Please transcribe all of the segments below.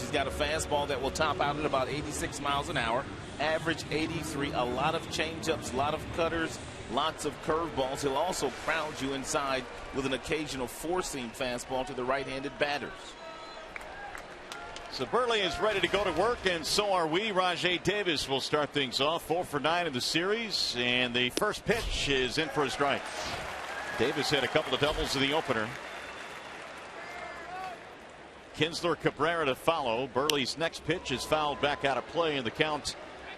He's got a fastball that will top out at about 86 miles an hour, average 83. A lot of changeups, a lot of cutters, lots of curveballs. He'll also crowd you inside with an occasional four-seam fastball to the right-handed batters. So Burley is ready to go to work, and so are we. Rajai Davis will start things off, 4 for 9 in the series, and the first pitch is in for a strike. Davis had a couple of doubles in the opener. Kinsler Cabrera to follow. Burley's next pitch is fouled back out of play, and the count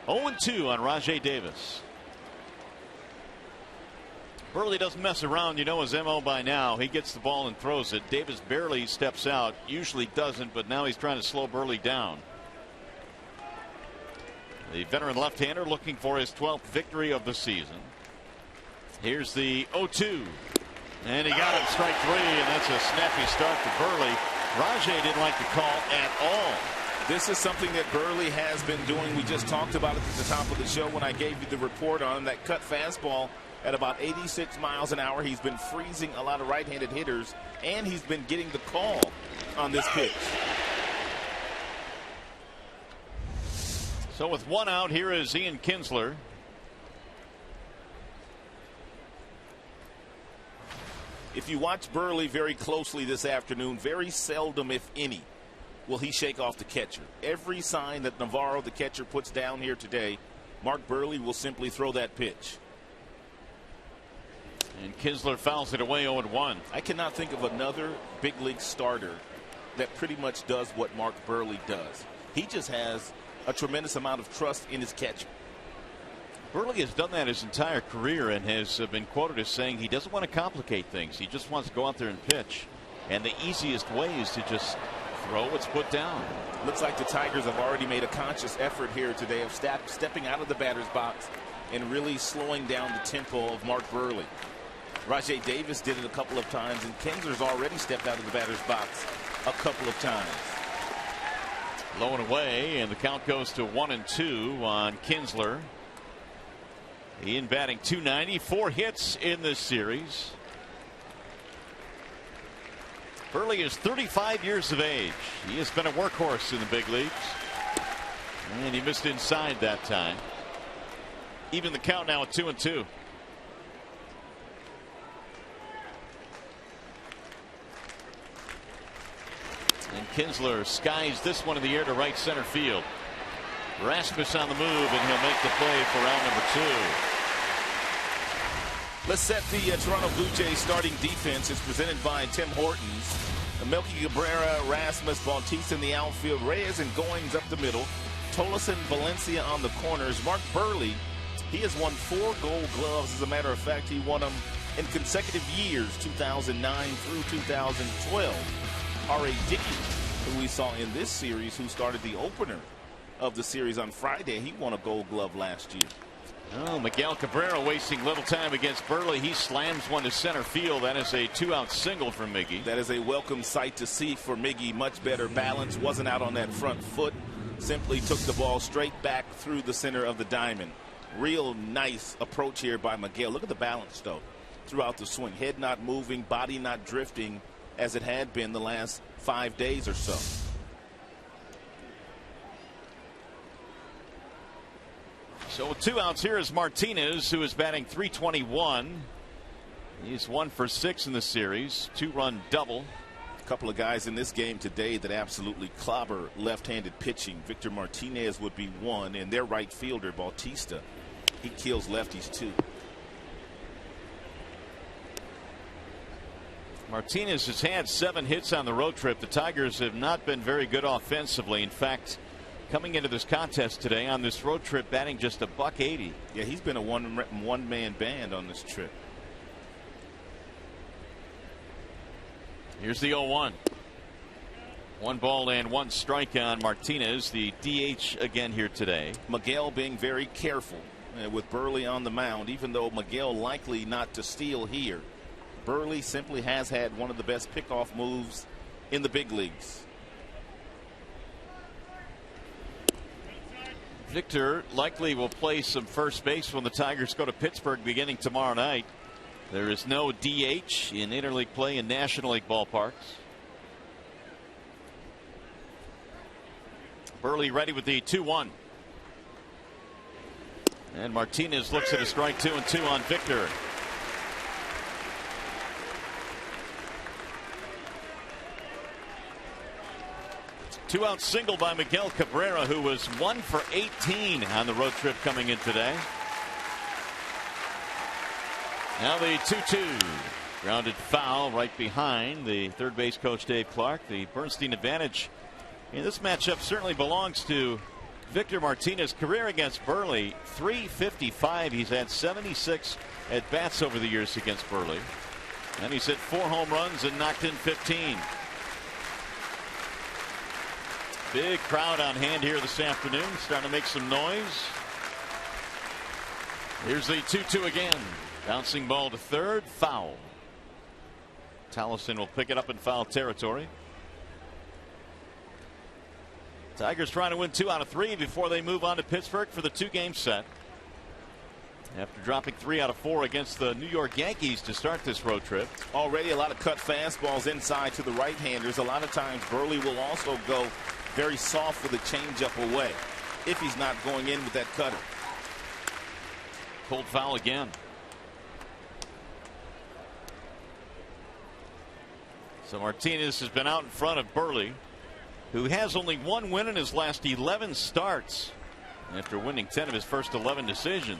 0-2 on Rajai Davis. Burley doesn't mess around. You know his MO by now. He gets the ball and throws it. Davis barely steps out. Usually doesn't, but now he's trying to slow Burley down. The veteran left-hander looking for his 12th victory of the season. Here's the 0-2. And he got him strike 3, and that's a snappy start to Burley. Rajai didn't like the call at all. This is something that Burley has been doing. We just talked about it at the top of the show when I gave you the report on that cut fastball at about 86 miles an hour. He's been freezing a lot of right-handed hitters, and he's been getting the call on this pitch. So with one out, here is Ian Kinsler. If you watch Burley very closely this afternoon, very seldom, if any, will he shake off the catcher. Every sign that Navarro, the catcher, puts down here today, Mark Burley will simply throw that pitch. And Kinsler fouls it away 0-1. I cannot think of another big league starter that pretty much does what Mark Burley does. He just has a tremendous amount of trust in his catcher. Burley has done that his entire career and has been quoted as saying he doesn't want to complicate things. He just wants to go out there and pitch. And the easiest way is to just throw what's put down. Looks like the Tigers have already made a conscious effort here today of stepping out of the batter's box and really slowing down the tempo of Mark Burley. Rajai Davis did it a couple of times, and Kinsler's already stepped out of the batter's box a couple of times. Low and away, and the count goes to 1-2 on Kinsler. Ian batting .290, 4 hits in this series. Burley is 35 years of age. He has been a workhorse in the big leagues, and he missed inside that time. Even the count now at 2-2. And Kinsler skies this one in the air to right center field. Rasmus on the move, and he'll make the play for round number 2. Let's set the Toronto Blue Jays starting defense. It's presented by Tim Hortons. Melky Cabrera, Rasmus, Bautista in the outfield, Reyes and Goings up the middle, Tolleson, Valencia on the corners. Mark Burley, he has won 4 Gold Gloves. As a matter of fact, he won them in consecutive years, 2009 through 2012. R.A. Dickey, who we saw in this series, who started the opener of the series on Friday, he won a Gold Glove last year. Oh, Miguel Cabrera wasting little time against Burley. He slams one to center field. That is a 2-out single for Miggy. That is a welcome sight to see for Miggy. Much better balance. Wasn't out on that front foot. Simply took the ball straight back through the center of the diamond. Real nice approach here by Miguel. Look at the balance, though, throughout the swing. Head not moving, body not drifting as it had been the last 5 days or so. So with 2 outs, here is Martinez, who is batting .321. He's 1 for 6 in the series. 2-run double. A couple of guys in this game today that absolutely clobber left-handed pitching. Victor Martinez would be one, and their right fielder, Bautista, he kills lefties too. Martinez has had 7 hits on the road trip. The Tigers have not been very good offensively. In fact, coming into this contest today on this road trip, batting just $180. Yeah, he's been a one-man band on this trip. Here's the 0-1. 1 ball and 1 strike on Martinez, the DH again here today. Miguel being very careful with Burley on the mound, even though Miguel likely not to steal here. Burley simply has had one of the best pickoff moves in the big leagues. Victor likely will play some first base when the Tigers go to Pittsburgh beginning tomorrow night. There is no DH in interleague play in National League ballparks. Burley ready with the 2-1. And Martinez looks at a strike 2-2 on Victor. Two-out single by Miguel Cabrera, who was 1 for 18 on the road trip coming in today. Now the 2-2. Grounded foul right behind the third base coach Dave Clark. The Bernstein advantage in this matchup certainly belongs to Victor Martinez. Career against Burley, .355. He's had 76 at bats over the years against Burley. And he's hit 4 home runs and knocked in 15. Big crowd on hand here this afternoon, starting to make some noise. Here's the 2-2 again. Bouncing ball to third, foul. Tallison will pick it up in foul territory. Tigers trying to win 2 out of 3 before they move on to Pittsburgh for the 2-game set. After dropping 3 out of 4 against the New York Yankees to start this road trip. Already a lot of cut fastballs inside to the right-handers. A lot of times Burley will also go very soft with a changeup away if he's not going in with that cutter. Cold foul again. So Martinez has been out in front of Burley, who has only 1 win in his last 11 starts after winning 10 of his first 11 decisions.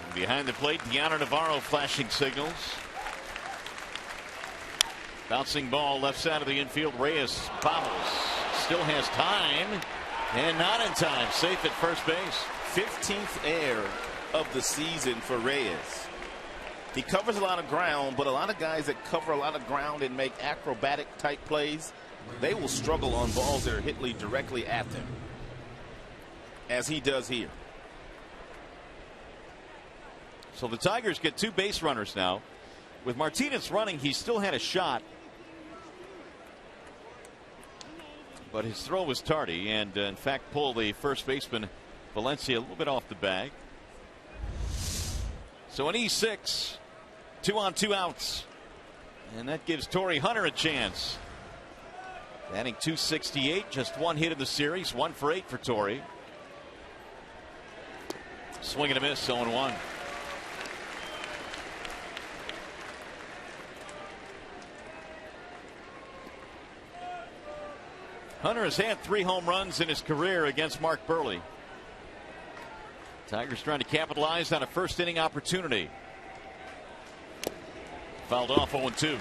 And behind the plate, Deanna Navarro flashing signals. Bouncing ball left side of the infield. Reyes bobbles. Still has time. And not in time. Safe at first base. 15th error of the season for Reyes. He covers a lot of ground, but a lot of guys that cover a lot of ground and make acrobatic type plays, they will struggle on balls that are hit directly at them, as he does here. So the Tigers get 2 base runners now. With Martinez running, he still had a shot, but his throw was tardy and in fact pulled the first baseman Valencia a little bit off the bag. So an E6, 2 on 2 outs, and that gives Torrey Hunter a chance. Batting .268, just 1 hit in the series, 1 for 8 for Torrey. Swing and a miss, 0-1. Hunter has had 3 home runs in his career against Mark Burley. Tigers trying to capitalize on a first inning opportunity. Fouled off 0-2.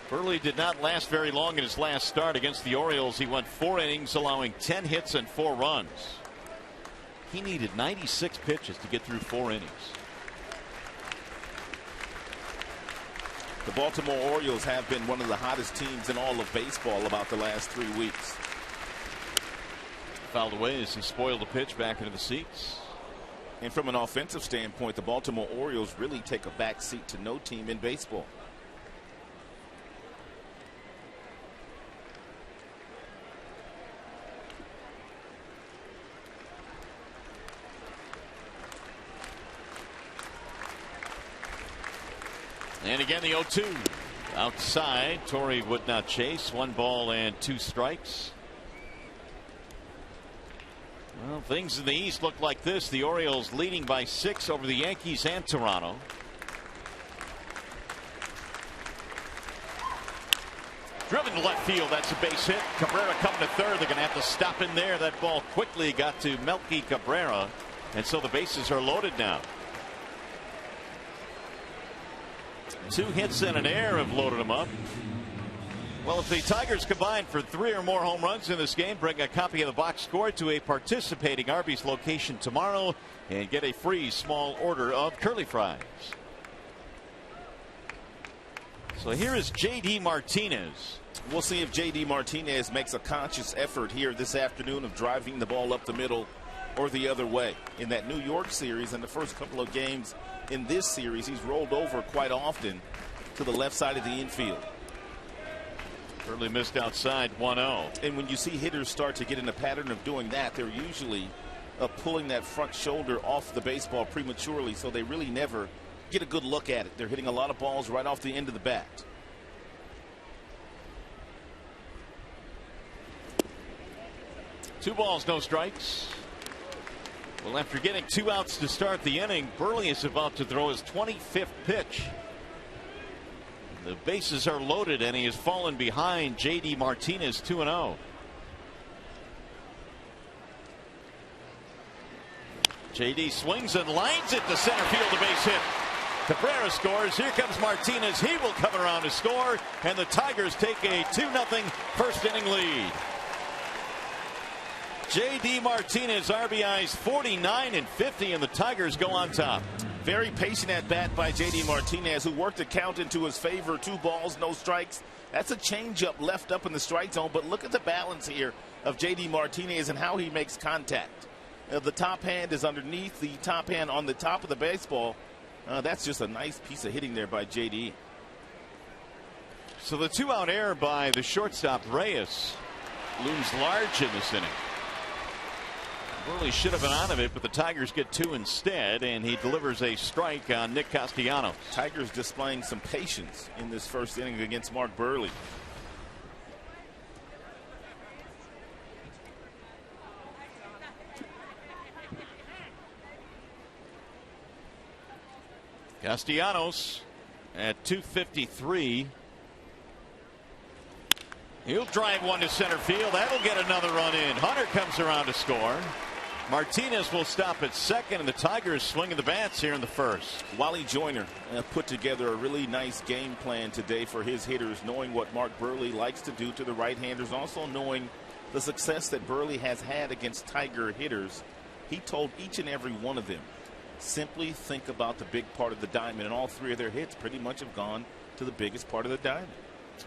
Burley did not last very long in his last start against the Orioles. He went 4 innings, allowing 10 hits and 4 runs. He needed 96 pitches to get through 4 innings. The Baltimore Orioles have been one of the hottest teams in all of baseball about the last 3 weeks. Fouled away as he spoiled the pitch back into the seats. And from an offensive standpoint, the Baltimore Orioles really take a back seat to no team in baseball. And again the 0-2. Outside, Torrey would not chase. 1 ball and 2 strikes. Well, things in the East look like this. The Orioles leading by 6 over the Yankees and Toronto. Driven to left field. That's a base hit. Cabrera coming to third. They're going to have to stop in there. That ball quickly got to Melky Cabrera. And so the bases are loaded now. 2 hits and an error have loaded them up. Well, if the Tigers combine for 3 or more home runs in this game, bring a copy of the box score to a participating Arby's location tomorrow and get a free small order of curly fries. So here is J.D. Martinez. We'll see if J.D. Martinez makes a conscious effort here this afternoon of driving the ball up the middle or the other way. In that New York series and the first couple of games in this series, he's rolled over quite often to the left side of the infield. Early missed outside 1-0. And when you see hitters start to get in a pattern of doing that, they're usually pulling that front shoulder off the baseball prematurely, so they really never get a good look at it. They're hitting a lot of balls right off the end of the bat. Two balls, no strikes. Well, after getting 2 outs to start the inning, Burley is about to throw his 25th pitch. The bases are loaded, and he has fallen behind J.D. Martinez 2-0. J.D. swings and lines it to center field, a base hit. Cabrera scores. Here comes Martinez. He will come around to score, and the Tigers take a 2-0 first inning lead. J.D. Martinez RBIs 49 and 50, and the Tigers go on top. Very patient at bat by J.D. Martinez, who worked the count into his favor. 2 balls, no strikes. That's a changeup left up in the strike zone, but look at the balance here of J.D. Martinez and how he makes contact. The top hand is underneath, the top hand on the top of the baseball. That's just a nice piece of hitting there by J.D. So the 2-out error by the shortstop Reyes looms large in this inning. Burley should have been out of it, but the Tigers get 2 instead, and he delivers a strike on Nick Castellanos. Tigers displaying some patience in this first inning against Mark Burley. Castellanos at 253. He'll drive one to center field. That'll get another run in. Hunter comes around to score. Martinez will stop at second, and the Tigers swinging the bats here in the first. Wally Joyner put together a really nice game plan today for his hitters, knowing what Mark Burley likes to do to the right-handers, also knowing the success that Burley has had against Tiger hitters. He told each and every one of them, simply think about the big part of the diamond, and all 3 of their hits pretty much have gone to the biggest part of the diamond.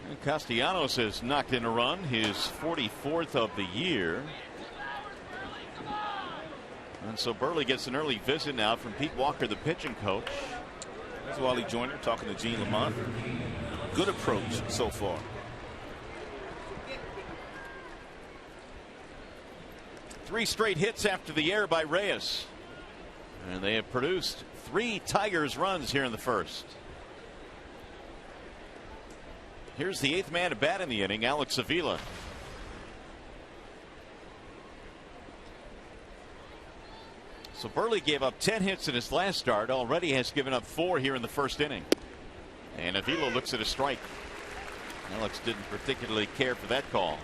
And Castellanos has knocked in a run, his 44th of the year. And so Burley gets an early visit now from Pete Walker, the pitching coach. There's Wally Joyner talking to Gene Lamont. Good approach so far. Three straight hits after the error by Reyes. And they have produced 3 Tigers runs here in the first. Here's the 8th man to bat in the inning, Alex Avila. So Burley gave up 10 hits in his last start, already has given up 4 here in the first inning. And Avila looks at a strike. Alex didn't particularly care for that call.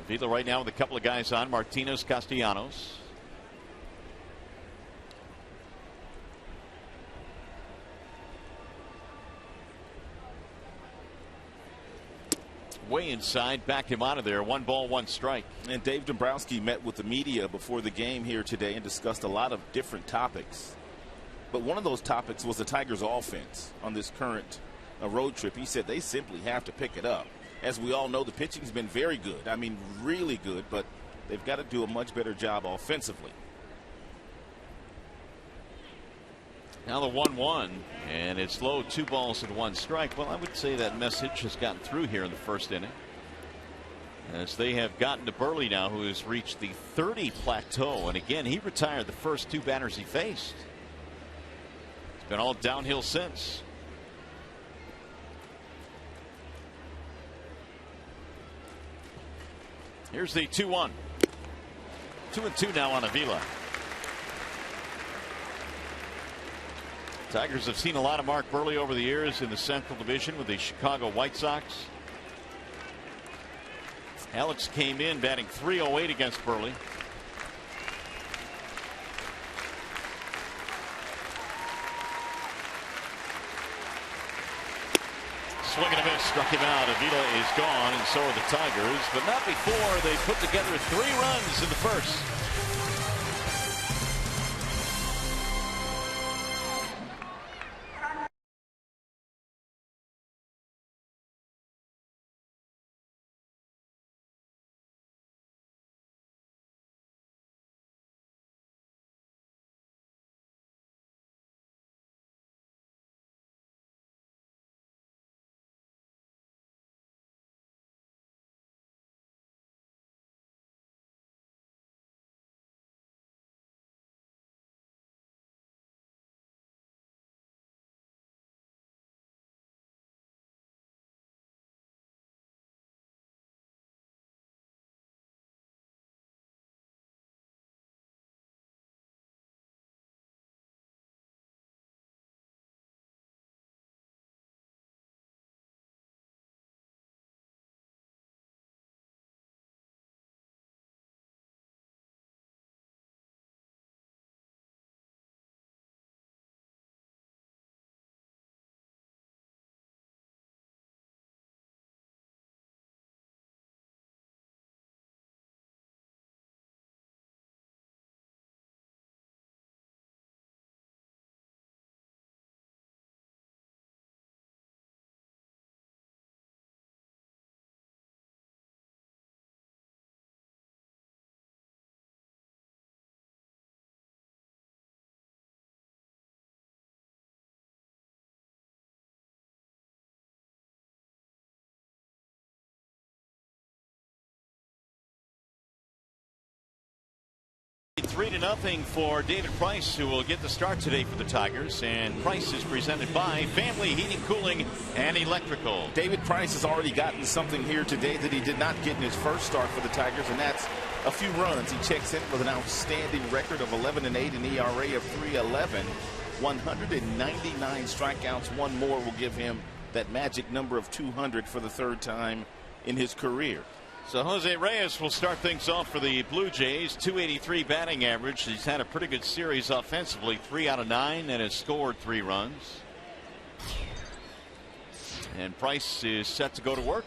Avila right now with a couple of guys on, Martinez, Castellanos. Way inside, backed him out of there. 1 ball, 1 strike. And Dave Dombrowski met with the media before the game here today and discussed a lot of different topics. But one of those topics was the Tigers' offense on this current road trip. He said they simply have to pick it up. As we all know, the pitching's been very good. I mean, really good, but they've got to do a much better job offensively. Now the 1-1, and it's low, 2 balls and 1 strike. Well, I would say that message has gotten through here in the first inning, as they have gotten to Burley now, who has reached the 30 plateau. And again, he retired the first 2 batters he faced. It's been all downhill since. Here's the 2-1. 2-2 now on Avila. Tigers have seen a lot of Mark Burley over the years in the Central Division with the Chicago White Sox. Alex came in batting .308 against Burley. Swing and a miss, struck him out. Avila is gone, and so are the Tigers, but not before they put together 3 runs in the first. 3-0 for David Price, who will get the start today for the Tigers. And Price is presented by Family Heating, Cooling, and Electrical. David Price has already gotten something here today that he did not get in his first start for the Tigers, and that's a few runs. He checks in with an outstanding record of 11-8, an ERA of 3.11, 199 strikeouts. One more will give him that magic number of 200 for the third time in his career. So Jose Reyes will start things off for the Blue Jays. 283 batting average. He's had a pretty good series offensively, 3 out of 9, and has scored 3 runs. And Price is set to go to work.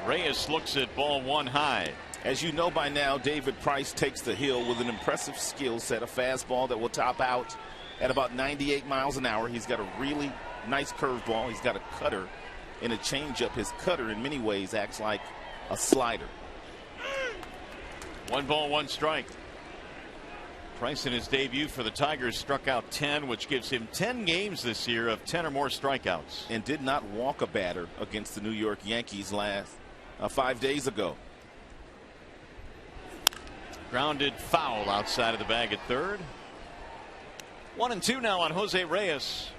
Reyes looks at ball 1 high. As you know by now, David Price takes the hill with an impressive skill set, a fastball that will top out at about 98 miles an hour. He's got a really nice curveball. He's got a cutter and a changeup. His cutter in many ways acts like a slider. 1 ball, 1 strike. Price in his debut for the Tigers struck out 10, which gives him 10 games this year of 10 or more strikeouts. And did not walk a batter against the New York Yankees last 5 days ago. Grounded foul outside of the bag at third. 1-2 now on Jose Reyes,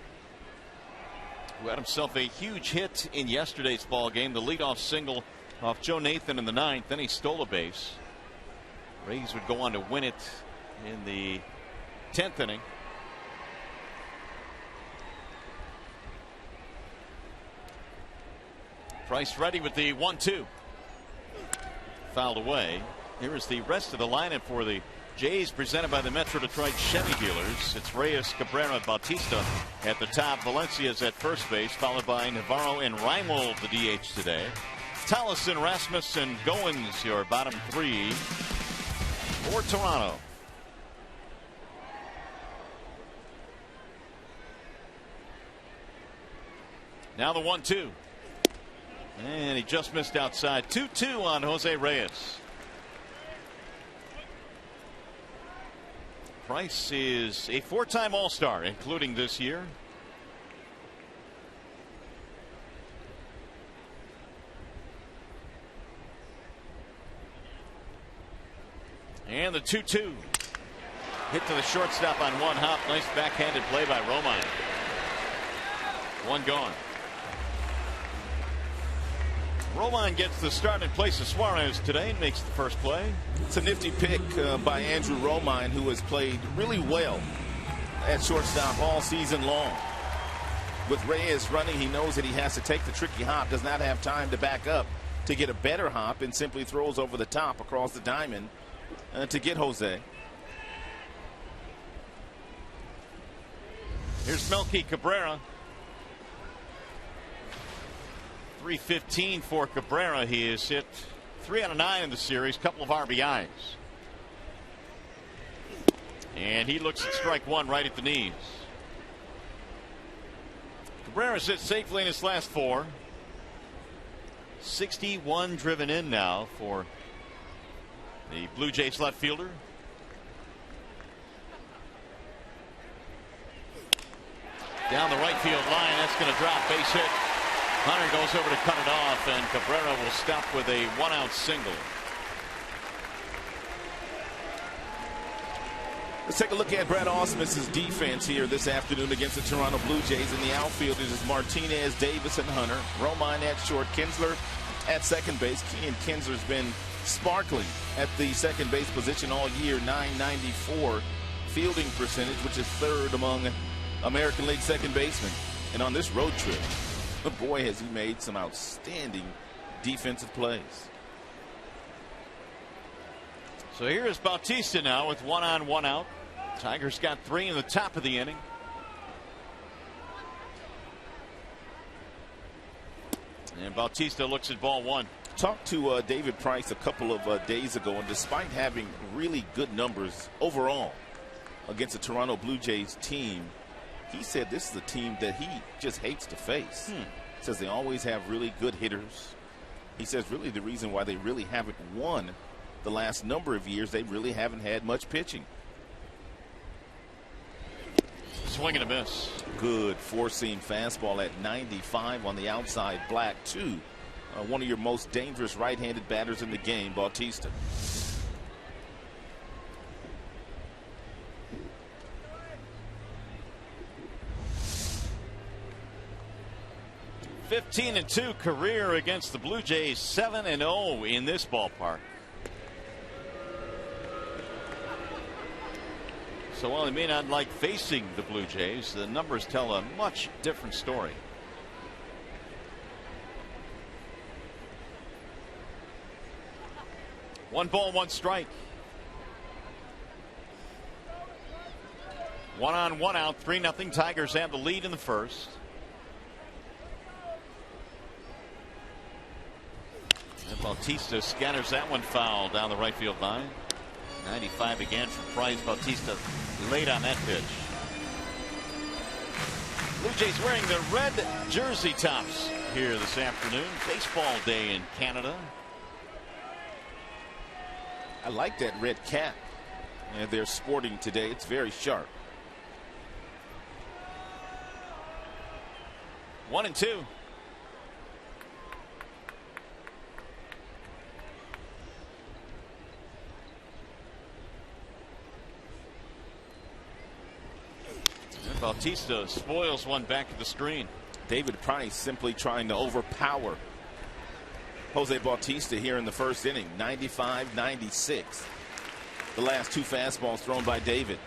who had himself a huge hit in yesterday's ball game. The leadoff single off Joe Nathan in the 9th. Then he stole a base. Reyes would go on to win it in the 10th inning. Price ready with the 1-2. Fouled away. Here is the rest of the lineup for the Jays, presented by the Metro Detroit Chevy dealers. It's Reyes, Cabrera, Bautista at the top. Valencia's at first base, followed by Navarro and Reimold, the DH today. Tolleson, Rasmus, and Goins, your bottom 3 for Toronto. Now the 1-2. And he just missed outside. 2-2 on Jose Reyes. Price is a 4-time All-Star, including this year. And the 2-2. Hit to the shortstop on 1 hop. Nice backhanded play by Romine. 1 gone. Romine gets the start in place of Suarez today and makes the first play. It's a nifty pick by Andrew Romine, who has played really well at shortstop all season long. With Reyes running, he knows that he has to take the tricky hop, does not have time to back up to get a better hop, and simply throws over the top across the diamond to get Jose. Here's Melky Cabrera. 315 for Cabrera. He has hit 3 out of 9 in the series, couple of RBIs. And he looks at strike 1 right at the knees. Cabrera sits safely in his last 4. 61 driven in now for the Blue Jays left fielder. Down the right field line, that's going to drop, base hit. Hunter goes over to cut it off, and Cabrera will stop with a 1-out single. Let's take a look at Brad Ausmus's defense here this afternoon against the Toronto Blue Jays. In the outfield, it is Martinez, Davis, and Hunter. Romine at short, Kinsler at second base. Kean Kinsler's been sparkling at the second base position all year. .994 fielding percentage, which is 3rd among American League second basemen. And on this road trip, boy, has he made some outstanding defensive plays. So here is Bautista now with 1 on, 1 out. Tigers got 3 in the top of the inning. And Bautista looks at ball 1. Talked to David Price a couple of days ago, and despite having really good numbers overall against the Toronto Blue Jays team, he said this is a team that he just hates to face. Says they always have really good hitters. He says really the reason why they really haven't won the last number of years, they really haven't had much pitching. Swing and a miss. Good four-seam fastball at 95 on the outside, black 2 one of your most dangerous right-handed batters in the game, Bautista. (15-2) career against the Blue Jays, 7-0 in this ballpark. So while he may not like facing the Blue Jays, the numbers tell a much different story. One ball, one strike. 1 on, 1 out, 3-0. Tigers have the lead in the first. And Bautista scatters that one foul down the right field line. 95 again from Price. Bautista late on that pitch. Blue Jays wearing the red jersey tops here this afternoon. Baseball day in Canada. I like that red cap they're sporting today. It's very sharp. 1-2. Bautista spoils one back to the screen. David Price simply trying to overpower Jose Bautista here in the first inning. 95-96. The last two fastballs thrown by David.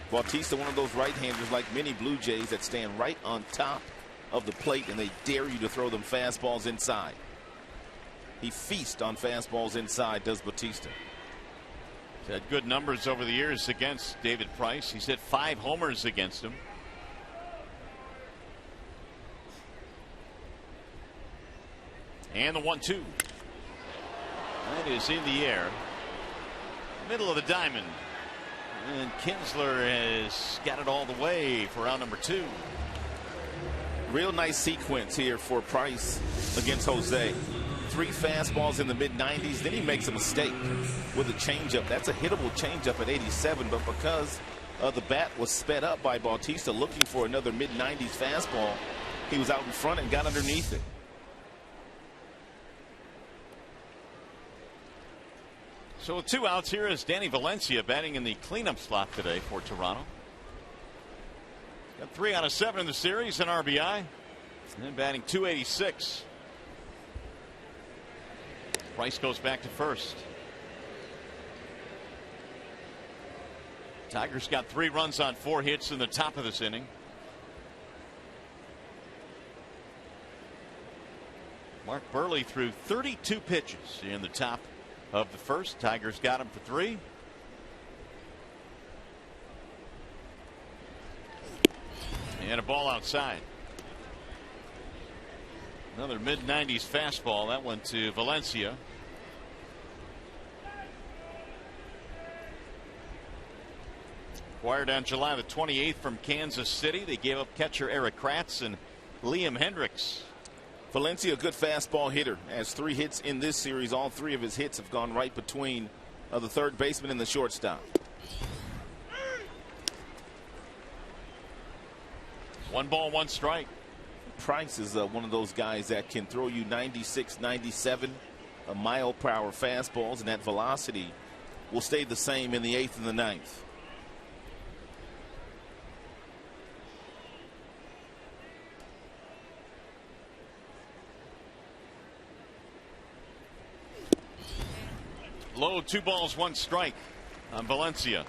Bautista, one of those right-handers like many Blue Jays that stand right on top of the plate and they dare you to throw them fastballs inside. He feasts on fastballs inside, does Bautista. He's had good numbers over the years against David Price. He's hit 5 homers against him. And the 1-2. That is in the air. Middle of the diamond. And Kinsler has got it all the way for round number 2. Real nice sequence here for Price against Jose. 3 fastballs in the mid-90s. Then he makes a mistake with a changeup. That's a hittable changeup at 87. But because the bat was sped up by Bautista looking for another mid-90s fastball, he was out in front and got underneath it. So with 2 outs, here is Danny Valencia batting in the cleanup slot today for Toronto. Got 3 out of 7 in the series, an RBI, and batting .286. Price goes back to first. Tigers got 3 runs on 4 hits in the top of this inning. Mark Burley threw 32 pitches in the top of the first. Tigers got him for 3. And a ball outside. Another mid-90s fastball. That went to Valencia. Acquired on July the 28th from Kansas City. They gave up catcher Eric Kratz and Liam Hendricks. Valencia, a good fastball hitter, has 3 hits in this series. All 3 of his hits have gone right between the third baseman and the shortstop. 1 ball, 1 strike. Price is one of those guys that can throw you 96, 97 mile-per-hour fastballs, and that velocity will stay the same in the 8th and the 9th. Low, 2 balls, 1 strike on Valencia.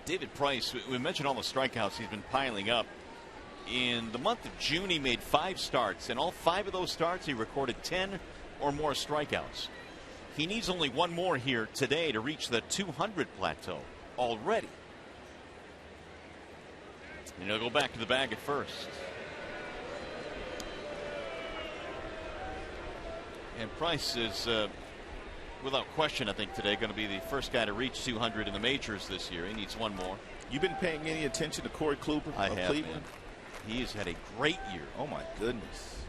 David Price, we mentioned all the strikeouts he's been piling up. In the month of June, he made 5 starts. In all 5 of those starts, he recorded 10 or more strikeouts. He needs only 1 more here today to reach the 200 plateau already. And he'll go back to the bag at first. And Price is, without question, I think today going to be the first guy to reach 200 in the majors this year. He needs 1 more. You've been paying any attention to Corey Kluber? I have, man. He has had a great year. Oh, my goodness.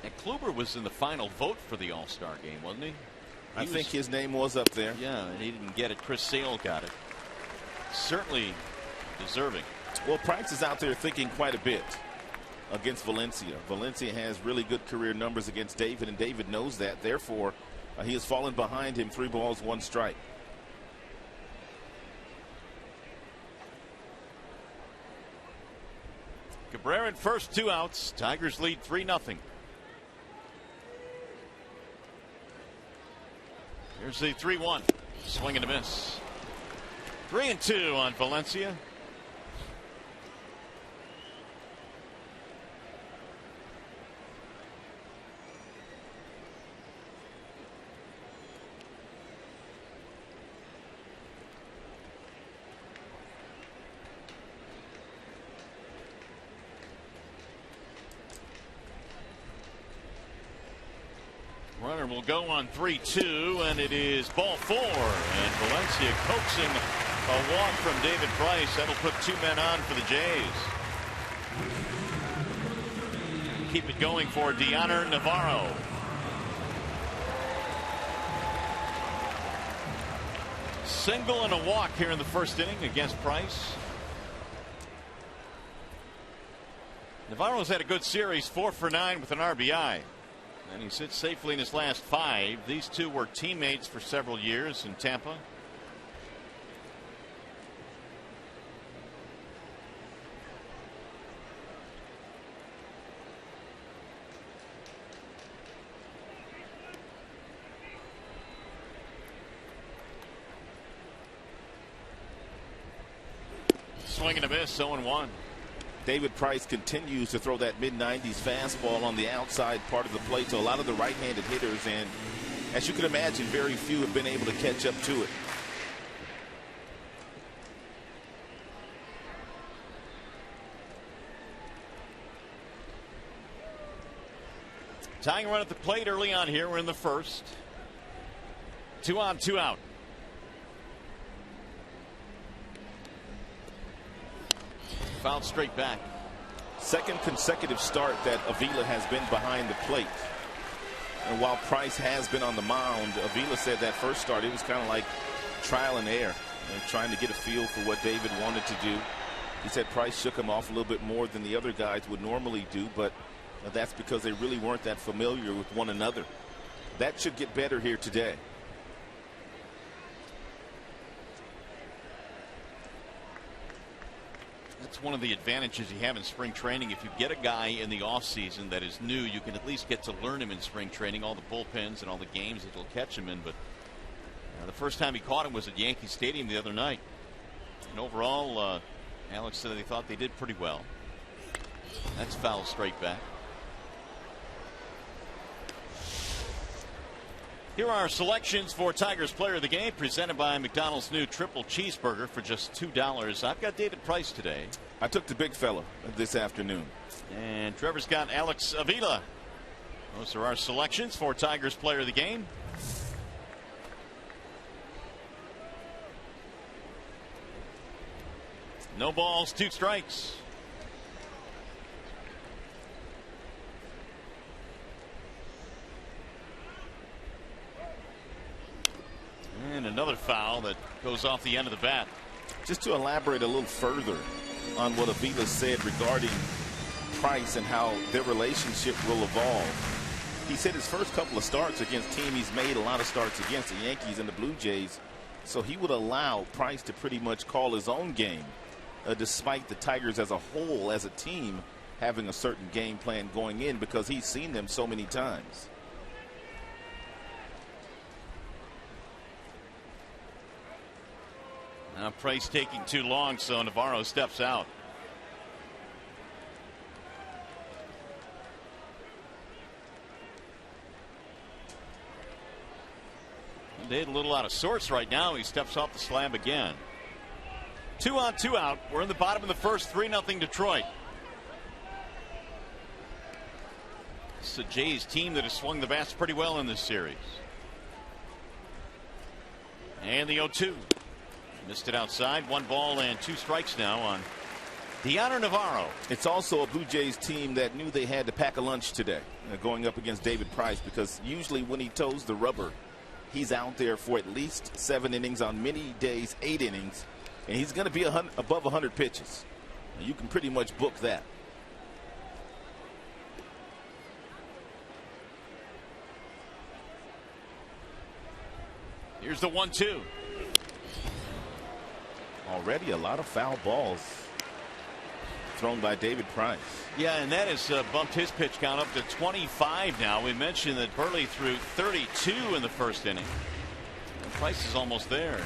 And Kluber was in the final vote for the All-Star game, wasn't he? I think his name was up there. Yeah, and he didn't get it. Chris Sale got it. Certainly deserving. Well, Price is out there thinking quite a bit against Valencia. Valencia has really good career numbers against David, and David knows that. Therefore, he has fallen behind him 3 balls, 1 strike. Cabrera at first, 2 outs. Tigers lead 3-0. Here's the 3-1. Swing and a miss. 3-2 on Valencia. Runner will go on 3-2, and it is ball 4. And Valencia coaxing a walk from David Price. That'll put 2 men on for the Jays. Keep it going for Deoner Navarro. Single and a walk here in the first inning against Price. Navarro's had a good series, 4 for 9 with an RBI. And he sits safely in his last 5. These two were teammates for several years in Tampa. Swing and a miss, 0-1. David Price continues to throw that mid-90s fastball on the outside part of the plate to a lot of the right-handed hitters, and as you can imagine, very few have been able to catch up to it. Tying run at the plate early on here. We're in the first. 2 on, 2 out. Fouled straight back. Second consecutive start that Avila has been behind the plate. And while Price has been on the mound, Avila said that first start it was kind of like trial and error, trying to get a feel for what David wanted to do. He said Price shook him off a little bit more than the other guys would normally do, but that's because they really weren't that familiar with one another. That should get better here today. That's one of the advantages you have in spring training. If you get a guy in the offseason that is new, you can at least get to learn him in spring training, all the bullpens and all the games that you'll catch him in. But the first time he caught him was at Yankee Stadium the other night. And overall, Alex said they thought they did pretty well. That's fouled straight back. Here are our selections for Tigers Player of the Game, presented by McDonald's new triple cheeseburger for just $2. I've got David Price today. I took the big fella this afternoon. And Trevor's got Alex Avila. Those are our selections for Tigers Player of the Game. No balls, 2 strikes. And another foul that goes off the end of the bat. Just to elaborate a little further on what Avila said regarding Price and how their relationship will evolve. He said his first couple of starts against teams he's made a lot of starts against, the Yankees and the Blue Jays. So he would allow Price to pretty much call his own game, despite the Tigers as a whole, as a team, having a certain game plan going in, because he's seen them so many times. Now Price taking too long, so Navarro steps out. They're a little out of sorts right now. He steps off the slab again. 2 on, 2 out. We're in the bottom of the first. 3-0 Detroit. It's the Jays team that has swung the bats pretty well in this series. And the 0-2. Missed it outside. 1 ball and 2 strikes now on Deoner Navarro. It's also a Blue Jays team that knew they had to pack a lunch today, going up against David Price, because usually when he toes the rubber, he's out there for at least 7 innings, on many days 8 innings. and he's going to be above 100 pitches. You can pretty much book that. Here's the 1-2. Already a lot of foul balls thrown by David Price. Yeah, and that has bumped his pitch count up to 25 now. We mentioned that Burley threw 32 in the first inning. And Price is almost there.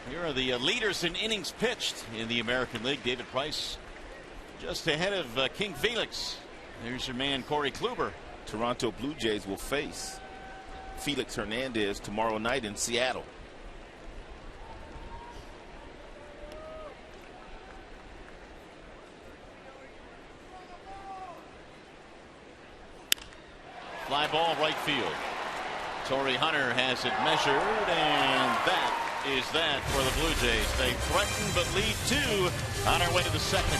Here are the leaders in innings pitched in the American League. David Price just ahead of King Felix. There's your man Corey Kluber. Toronto Blue Jays will face Felix Hernandez tomorrow night in Seattle. Fly ball right field. Torrey Hunter has it measured, and that is that for the Blue Jays. They threaten but lead 2 on our way to the second.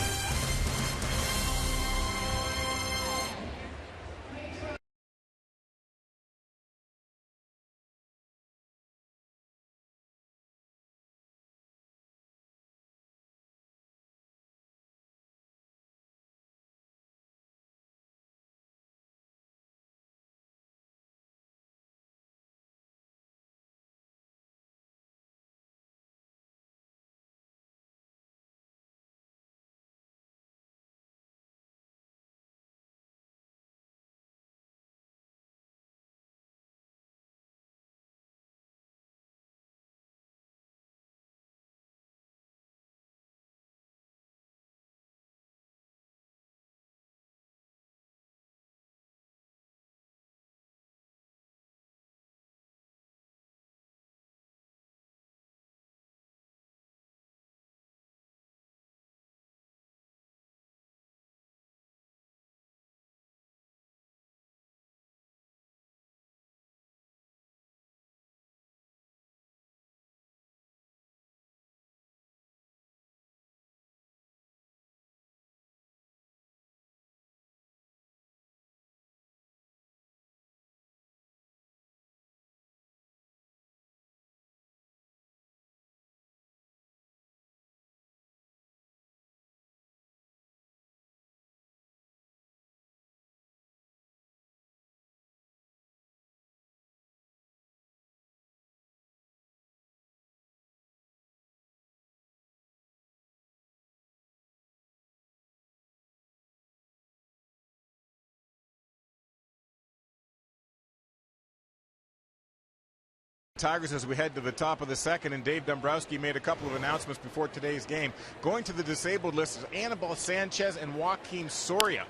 Tigers as we head to the top of the second, and Dave Dombrowski made a couple of announcements before today's game. Going to the disabled list is Anibal Sanchez and Joaquin Soria.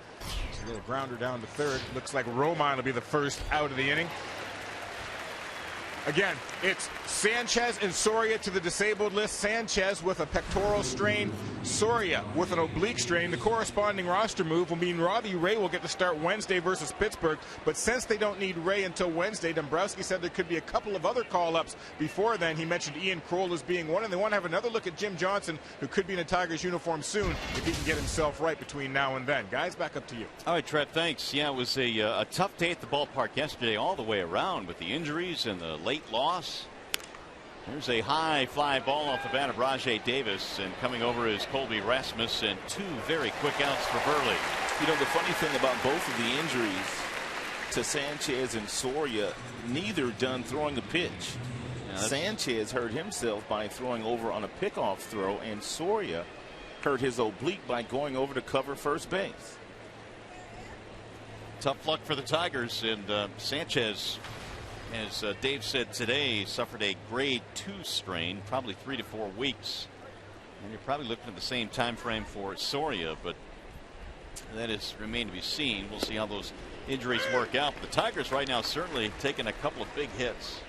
It's a little grounder down to third. Looks like Romine will be the first out of the inning. Again, it's Sanchez and Soria to the disabled list. Sanchez with a pectoral strain, Soria with an oblique strain. The corresponding roster move will mean Robbie Ray will get to start Wednesday versus Pittsburgh. But since they don't need Ray until Wednesday, Dombrowski said there could be a couple of other call-ups before then. He mentioned Ian Kroll as being one, and they want to have another look at Jim Johnson, who could be in a Tigers uniform soon if he can get himself right between now and then. Guys, back up to you. All right, Trev, thanks. Yeah, it was a tough day at the ballpark yesterday all the way around with the injuries and the late loss. There's a high fly ball off the bat of Rajay Davis, and coming over is Colby Rasmus, and 2 very quick outs for Burley. You know, the funny thing about both of the injuries to Sanchez and Soria, neither done throwing a pitch. Yeah, Sanchez hurt himself by throwing over on a pickoff throw, and Soria hurt his oblique by going over to cover first base. Tough luck for the Tigers, and Sanchez, as Dave said today, suffered a grade 2 strain, probably 3 to 4 weeks. And you're probably looking at the same time frame for Soria, but that is remained to be seen. We'll see how those injuries work out. But the Tigers right now certainly taking a couple of big hits.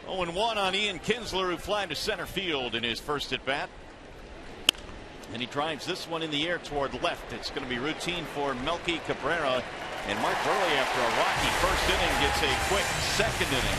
0-1 on Ian Kinsler, who flied to center field in his first at bat. And he drives this one in the air toward left. It's going to be routine for Melky Cabrera. And Mark Burley, after a rocky first inning, gets a quick second inning.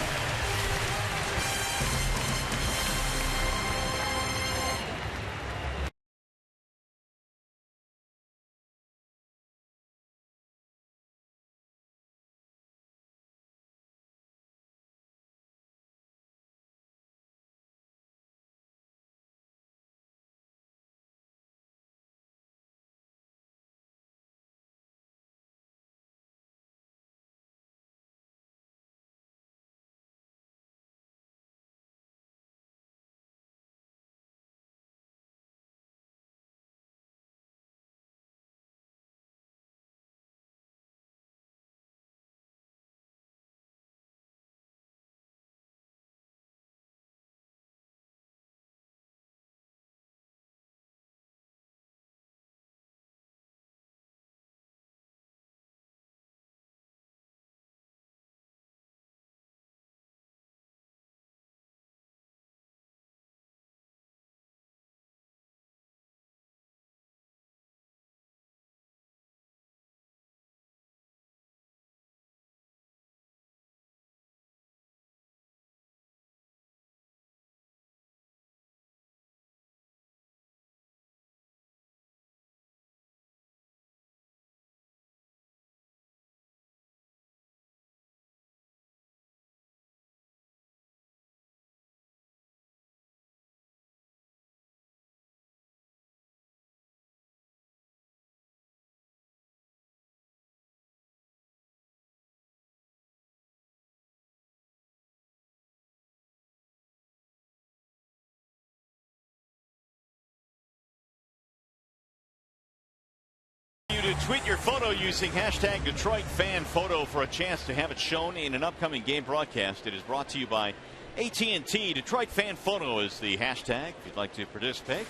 to tweet your photo using hashtag Detroit Fan Photo for a chance to have it shown in an upcoming game broadcast. It is brought to you by AT&T. Detroit Fan Photo is the hashtag if you'd like to participate.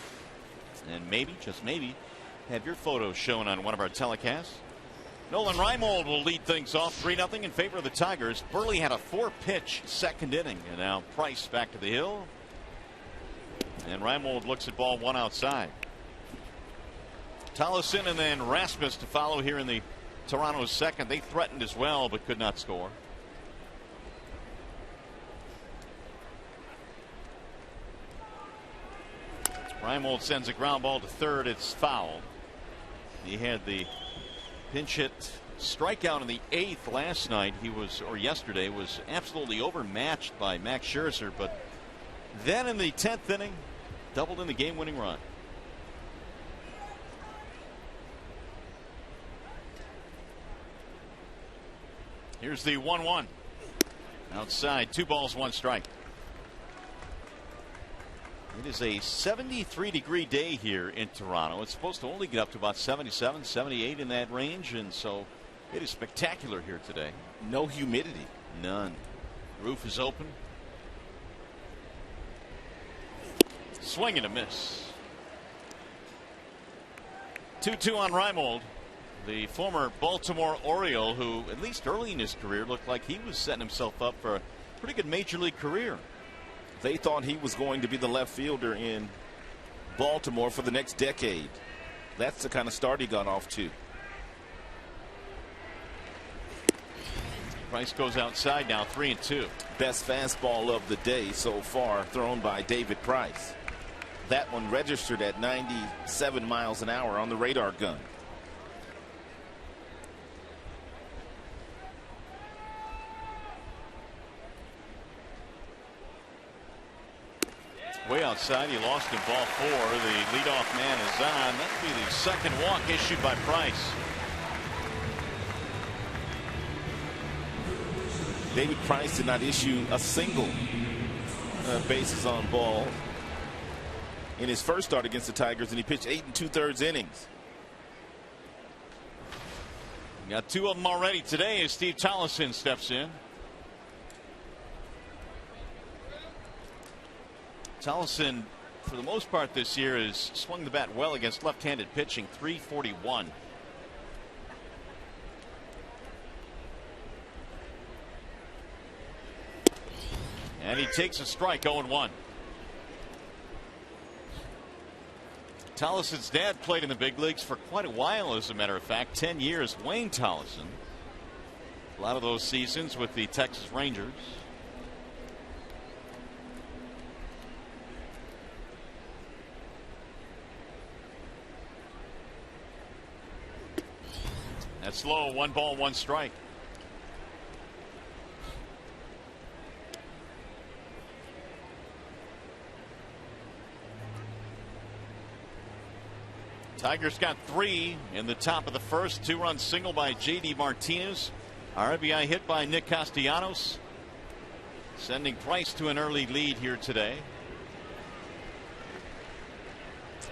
And maybe, just maybe, have your photo shown on one of our telecasts. Nolan Reimold will lead things off 3-0 in favor of the Tigers. Burley had a 4-pitch second inning, and now Price back to the hill. And Reimold looks at ball one outside. Tollefson and then Rasmus to follow here in the Toronto's second. They threatened as well but could not score. Reimold sends a ground ball to third. It's foul. He had the pinch hit strikeout in the 8th last night. He was, or yesterday, was absolutely overmatched by Max Scherzer, but then in the 10th inning doubled in the game-winning run. Here's the 1-1 outside, 2 balls 1 strike. It is a 73-degree day here in Toronto. It's supposed to only get up to about 77, 78 in that range, and so it is spectacular here today. No humidity. None. Roof is open. Swing and a miss. 2-2 on Reimold, the former Baltimore Oriole, who at least early in his career looked like he was setting himself up for a pretty good major league career. They thought he was going to be the left fielder in Baltimore for the next decade. That's the kind of start he got off to. Price goes outside now, 3-2. Best fastball of the day so far thrown by David Price. That one registered at 97 miles an hour on the radar gun. Way outside, he lost in ball 4. The leadoff man is on. That'll be the second walk issued by Price. David Price did not issue a single bases on ball in his first start against the Tigers, and he pitched 8 2/3 innings. Got 2 of them already today as Steve Tollefson steps in. Tollefson, for the most part this year, has swung the bat well against left-handed pitching. .341. And he takes a strike, 0-1. Tollefson's dad played in the big leagues for quite a while, as a matter of fact, 10 years. Wayne Tollefson. A lot of those seasons with the Texas Rangers. That's low. 1 ball 1 strike. Tigers got 3 in the top of the first. 2-run single by J.D. Martinez. RBI hit by Nick Castellanos, sending Price to an early lead here today.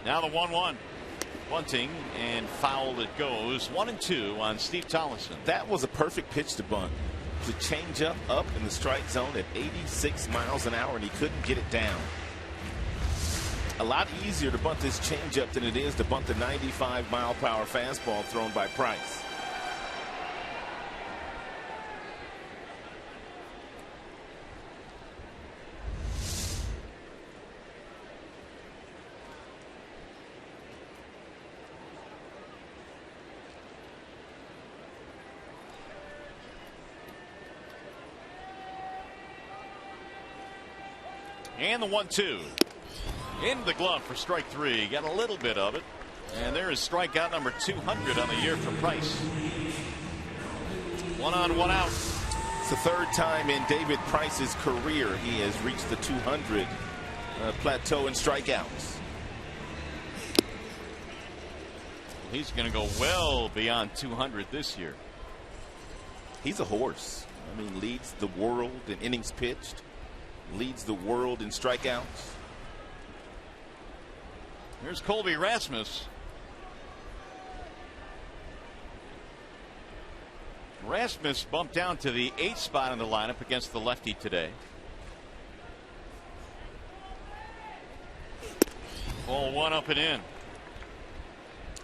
Now the 1-1. Bunting, and fouled it goes. 1-2 on Steve Tollefson. That was a perfect pitch to bunt. To change up in the strike zone at 86 miles an hour, and he couldn't get it down. A lot easier to bunt this changeup than it is to bunt the 95-mile-per-hour fastball thrown by Price. And the 1-2. Into the glove for strike 3. Got a little bit of it. And there is strikeout number 200 on the year for Price. 1 on, 1 out. It's the 3rd time in David Price's career he has reached the 200 plateau in strikeouts. He's going to go well beyond 200 this year. He's a horse. I mean, leads the world in innings pitched. Leads the world in strikeouts. Here's Colby Rasmus. Rasmus bumped down to the 8th spot in the lineup against the lefty today. Ball one up and in.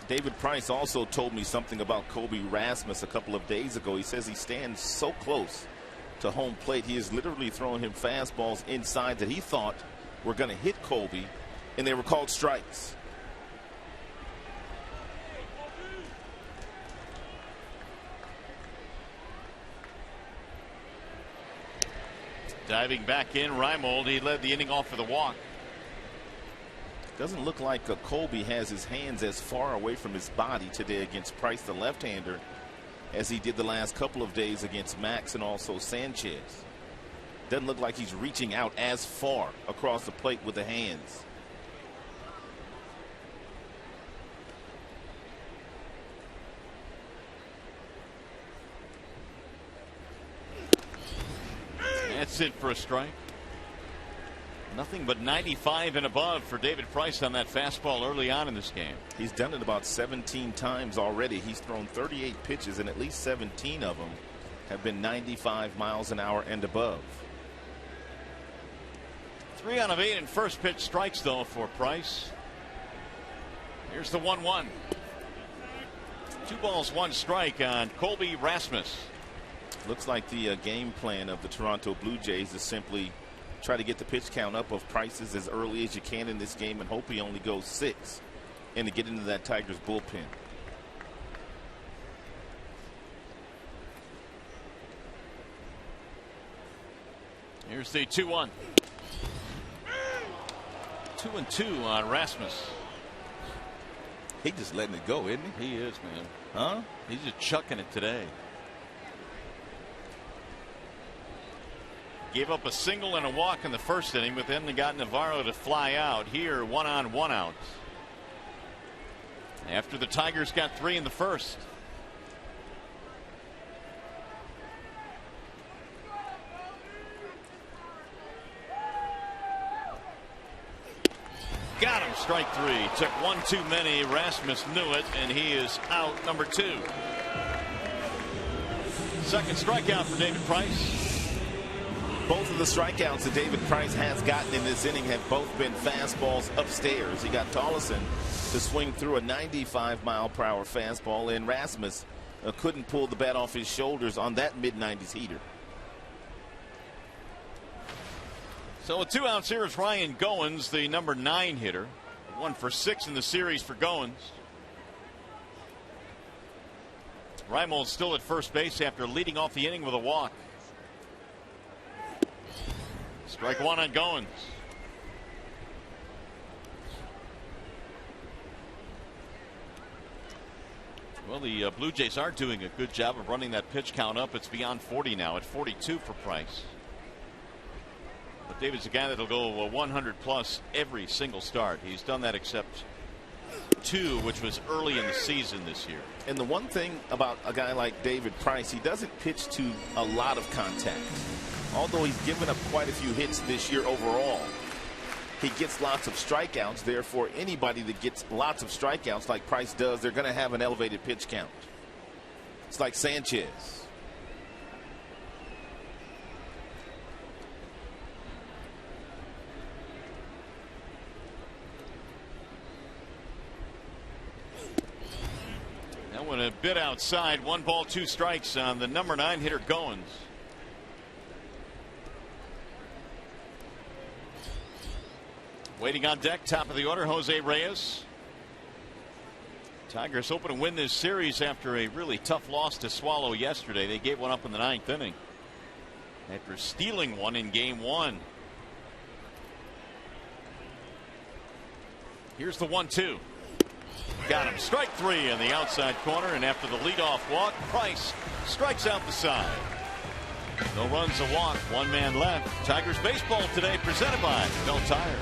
David Price also told me something about Colby Rasmus a couple of days ago. He says he stands so close to home plate. He is literally throwing him fastballs inside that he thought were going to hit Colby, and they were called strikes. Diving back in, Reimold. He led the inning off for the walk. Doesn't look like Colby has his hands as far away from his body today against Price, the left-hander, as he did the last couple of days against Max and also Sanchez. Doesn't look like he's reaching out as far across the plate with the hands. That's it for a strike. Nothing but 95 and above for David Price on that fastball early on in this game. He's done it about 17 times already. He's thrown 38 pitches, and at least 17 of them have been 95 miles an hour and above. 3 out of 8 in first pitch strikes, though, for Price. Here's the 1-1. 2 balls, 1 strike on Colby Rasmus. Looks like the game plan of the Toronto Blue Jays is simply try to get the pitch count up of Price's as early as you can in this game and hope he only goes 6 and to get into that Tigers bullpen. Here's the 2-1. 2-2 on Rasmus. He just letting it go, isn't he? He is, man. Huh? He's just chucking it today. Gave up a single and a walk in the first inning, but then they got Navarro to fly out. Here, 1 on, 1 out. After the Tigers got 3 in the first. Got him, strike 3. Took 1 too many. Rasmus knew it, and he is out, number 2. Second strikeout for David Price. Both of the strikeouts that David Price has gotten in this inning have both been fastballs upstairs. He got Tollison to swing through a 95-mile-per-hour fastball, and Rasmus couldn't pull the bat off his shoulders on that mid-90s heater. So a 2-out here is Ryan Goins, the number 9 hitter. 1 for 6 in the series for Goins. Reimold still at first base after leading off the inning with a walk. Strike 1 on Goins. Well, the Blue Jays are doing a good job of running that pitch count up. It's beyond 40 now, at 42 for Price. But David's a guy that'll go 100 plus every single start. He's done that except 2, which was early in the season this year. And the one thing about a guy like David Price, he doesn't pitch to a lot of contact. Although he's given up quite a few hits this year overall, he gets lots of strikeouts. Therefore, anybody that gets lots of strikeouts like Price does, they're going to have an elevated pitch count. It's like Sanchez. That went a bit outside. 1 ball, 2 strikes on the number 9 hitter Goins. Waiting on deck, top of the order, Jose Reyes. Tigers hoping to win this series after a really tough loss to Swallow yesterday. They gave one up in the 9th inning after stealing one in game 1. Here's the 1-2. Got him. Strike 3 in the outside corner, and after the leadoff walk, Price strikes out the side. No runs, a walk, 1 man left. Tigers baseball today presented by Bell Tire.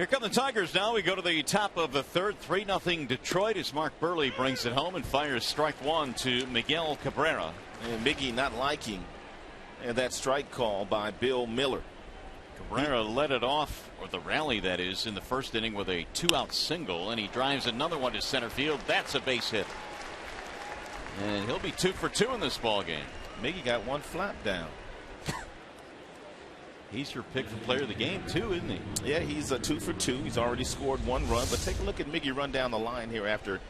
Here come the Tigers now. We go to the top of the third. 3-0 Detroit as Mark Burley brings it home and fires strike one to Miguel Cabrera. And Miggy not liking that strike call by Bill Miller. Cabrera led it off, or the rally that is, in the first inning with a 2-out single, and he drives another one to center field. That's a base hit. And he'll be 2 for 2 in this ball game. Miggy got one flap down. He's your pick for player of the game too, isn't he? Yeah, he's a 2 for 2. He's already scored 1 run. But take a look at Miggy run down the line here after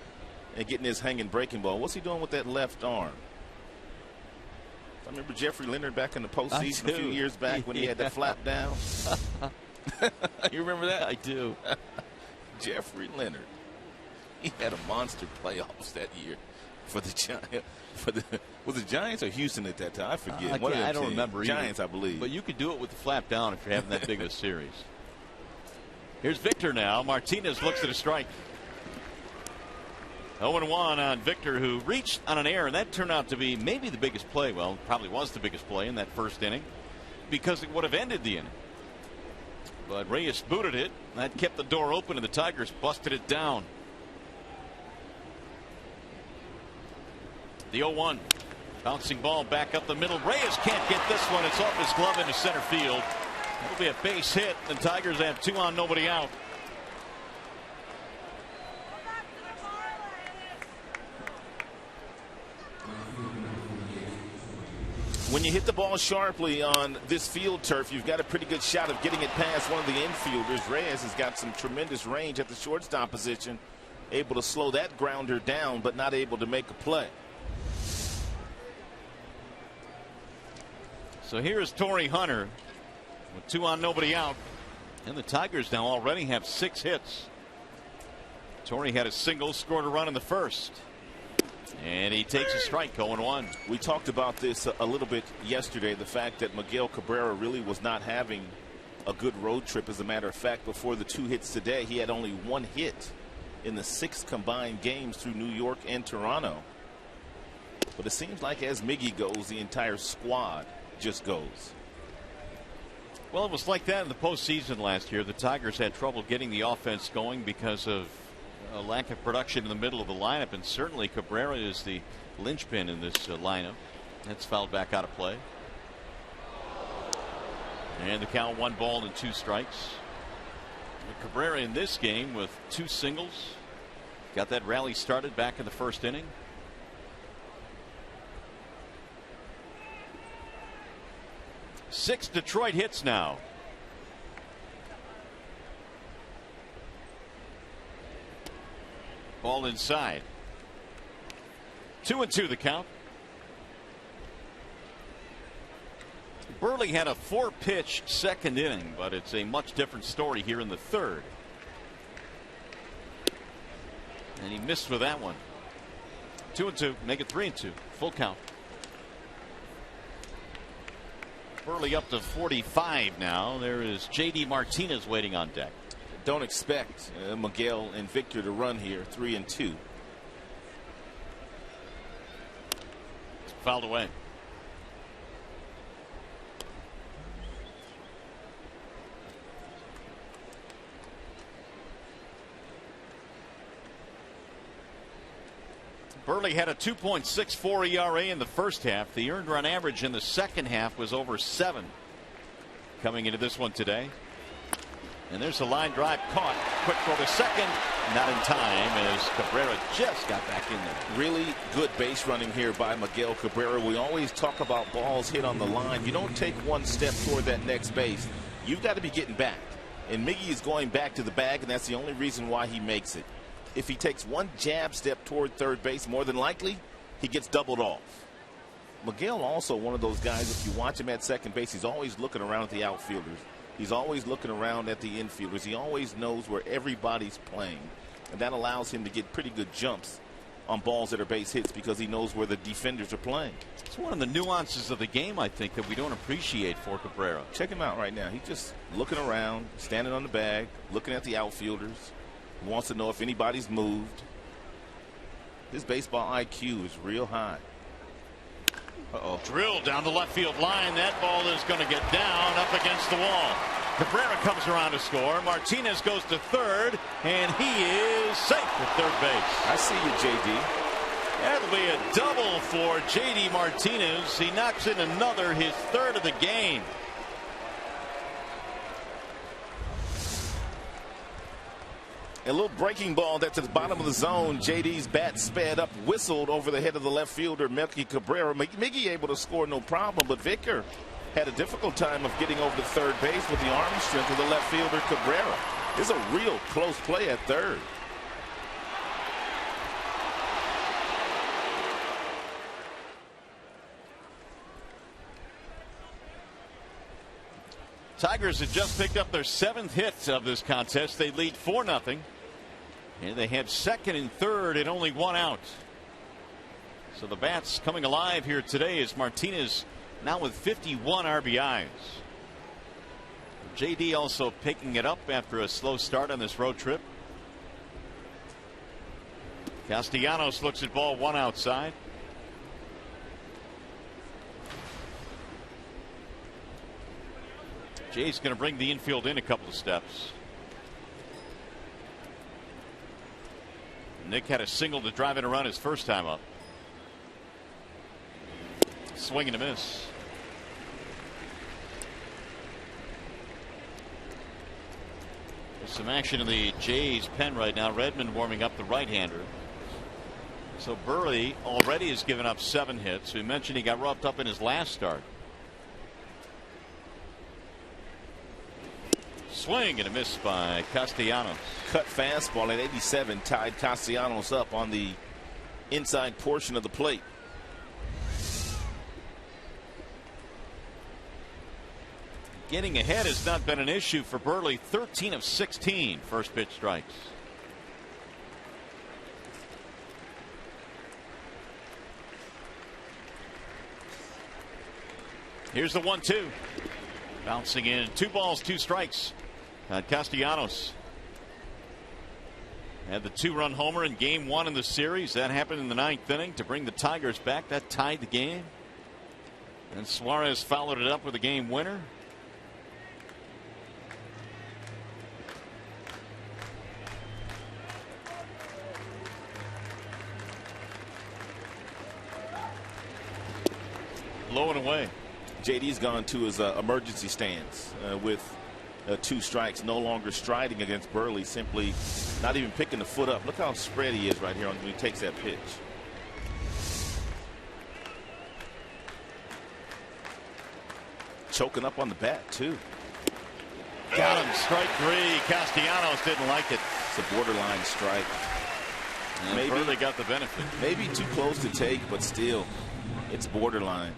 getting his hanging breaking ball. What's he doing with that left arm? I remember Jeffrey Leonard back in the postseason a few years back when he had that flap down. You remember that? I do. Jeffrey Leonard. He had a monster playoffs that year for the Giants. Was it Giants or Houston at that time? I forget. I don't remember. Giants, I believe. But you could do it with the flap down if you're having that big of a series. Here's Victor now. Martinez looks at a strike. 0-1 on Victor, who reached on an error, and that turned out to be maybe the biggest play. Well, probably was the biggest play in that first inning because it would have ended the inning. But Reyes booted it. That kept the door open, and the Tigers busted it down. The 0-1. Bouncing ball back up the middle. Reyes can't get this one. It's off his glove into center field. It'll be a base hit. The Tigers have 2 on, nobody out. When you hit the ball sharply on this field turf, you've got a pretty good shot of getting it past one of the infielders. Reyes has got some tremendous range at the shortstop position, able to slow that grounder down, but not able to make a play. So here's Torrey Hunter with 2 on, nobody out. And the Tigers now already have 6 hits. Torrey had a single, scored a run in the first. And he takes a strike, 0-1. We talked about this a little bit yesterday, the fact that Miguel Cabrera really was not having a good road trip. As a matter of fact, before the 2 hits today, he had only 1 hit in the 6 combined games through New York and Toronto. But it seems like as Miggy goes, the entire squad just goes. Well, it was like that in the postseason last year. The Tigers had trouble getting the offense going because of a lack of production in the middle of the lineup, and certainly Cabrera is the linchpin in this lineup. That's fouled back out of play. And the count 1 ball and 2 strikes. Cabrera in this game with 2 singles. Got that rally started back in the first inning. Six Detroit hits now. Ball inside. 2-2 the count. Burley had a 4-pitch second inning, but it's a much different story here in the third. And he missed with that one. 2-2, make it 3-2, full count. Burley up to 45 now. There is J.D. Martinez waiting on deck. Don't expect Miguel and Victor to run here. 3-2. Fouled away. Burley had a 2.64 ERA in the first half. The earned run average in the second half was over 7 coming into this one today. And there's a line drive caught. Quick throw to second. Not in time as Cabrera just got back in there. Really good base running here by Miguel Cabrera. We always talk about balls hit on the line. You don't take one step toward that next base. You've got to be getting back. And Miggy is going back to the bag, and that's the only reason why he makes it. If he takes one jab step toward third base, more than likely, he gets doubled off. Miguel also one of those guys, if you watch him at second base, he's always looking around at the outfielders. He's always looking around at the infielders. He always knows where everybody's playing. And that allows him to get pretty good jumps on balls that are base hits because he knows where the defenders are playing. It's one of the nuances of the game, I think, that we don't appreciate for Cabrera. Check him out right now. He's just looking around, standing on the bag, looking at the outfielders. He wants to know if anybody's moved. His baseball IQ is real high. Drilled down the left field line. That ball is going to get down up against the wall. Cabrera comes around to score. Martinez goes to third, and he is safe at third base. I see you, JD. That'll be a double for JD Martinez. He knocks in another, his third of the game. A little breaking ball that's at the bottom of the zone. JD's bat sped up, whistled over the head of the left fielder, Melky Cabrera. Miggy able to score no problem, but Vicker had a difficult time of getting over to third base with the arm strength of the left fielder, Cabrera. This is a real close play at third. Tigers had just picked up their 7th hit of this contest. They lead 4-0. And they had second and third and only 1 out. So the bats coming alive here today as Martinez now with 51 RBIs. JD also picking it up after a slow start on this road trip. Castellanos looks at ball 1 outside. Jay's going to bring the infield in a couple of steps. Nick had a single to drive in a run his first time up. Swing and a miss. There's some action in the Jays pen right now. Redmond warming up the right-hander. So Burley already has given up 7 hits. We mentioned he got roughed up in his last start. Swing and a miss by Castellanos. Cut fastball at 87 tied Castellanos up on the inside portion of the plate. Getting ahead has not been an issue for Burley. 13 of 16 first pitch strikes. Here's the 1-2. Bouncing in. 2 balls, 2 strikes. Castellanos had the 2-run homer in game 1 in the series. That happened in the 9th inning to bring the Tigers back. That tied the game. And Suarez followed it up with a game winner. Low and away. JD's gone to his emergency stance with 2 strikes, no longer striding against Burley, simply not even picking the foot up. Look how spread he is right here when he takes that pitch. Choking up on the bat, too. Got him. Strike 3. Castellanos didn't like it. It's a borderline strike. And maybe Burley got the benefit. Maybe too close to take, but still, it's borderline.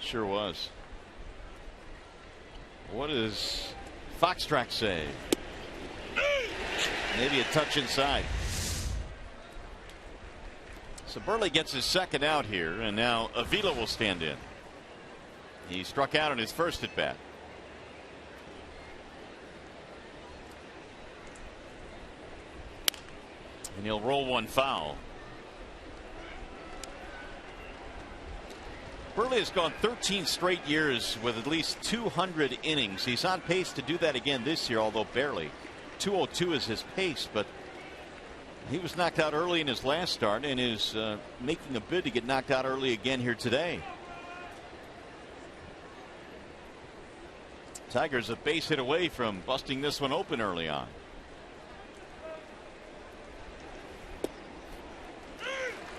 Sure was. What does Foxtrax say? Maybe a touch inside. So Burley gets his second out here, and now Avila will stand in. He struck out in his first at bat. And he'll roll one foul. Burley has gone 13 straight years with at least 200 innings. He's on pace to do that again this year, although barely. 202 is his pace, but he was knocked out early in his last start and is making a bid to get knocked out early again here today. Tigers a base hit away from busting this one open early on.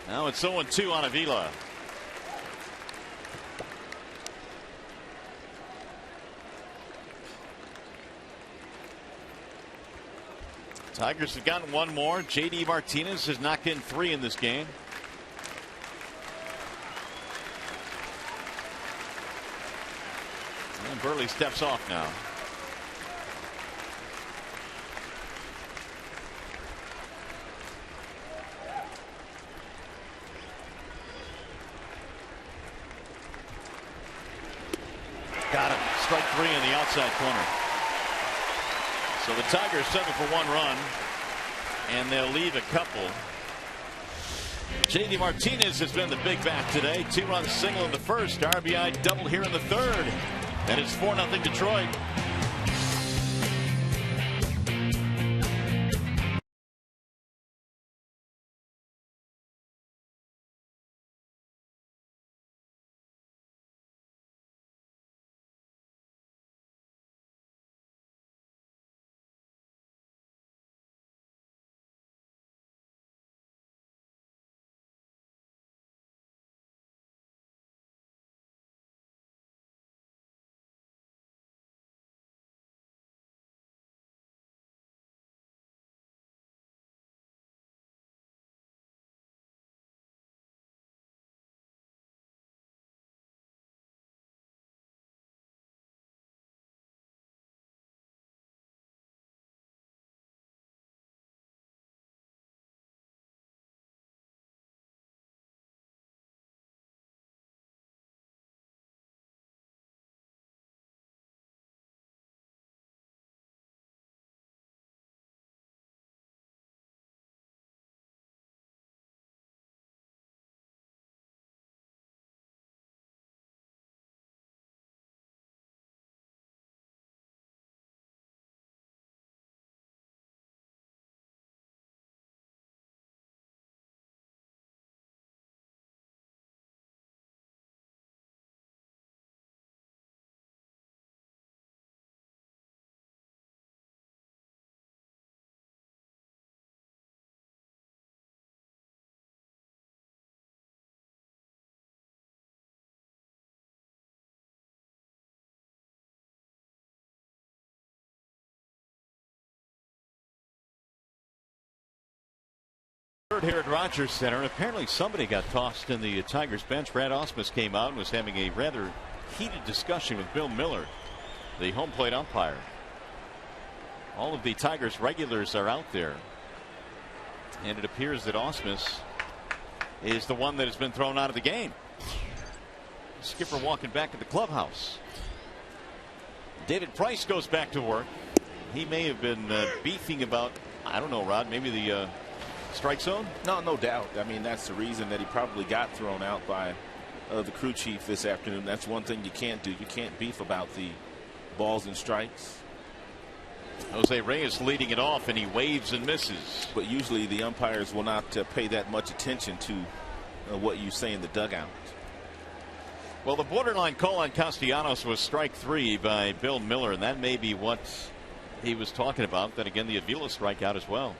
Now it's 0-2 on Avila. Tigers have gotten one more. JD Martinez has knocked in 3 in this game. And Burley steps off now. Got him. Strike 3 in the outside corner. So the Tigers settle for 1 run, and they'll leave a couple J.D. Martinez has been the big bat today. 2-run single in the first, RBI double here in the third. And it's 4-0 Detroit. Here at Rogers Center, and apparently somebody got tossed in the Tigers bench. Brad Ausmus came out and was having a rather heated discussion with Bill Miller, the home plate umpire. All of the Tigers regulars are out there, and it appears that Ausmus is the one that has been thrown out of the game. Skipper walking back to the clubhouse. David Price goes back to work. He may have been beefing about, I don't know, Rod, maybe the strike zone? No doubt. I mean, that's the reason that he probably got thrown out by the crew chief this afternoon. That's one thing you can't do. You can't beef about the balls and strikes. Jose Reyes leading it off, and he waves and misses. But usually the umpires will not pay that much attention to what you say in the dugout. Well, the borderline call on Castellanos was strike 3 by Bill Miller, and that may be what he was talking about. Then again, the Avila strikeout as well,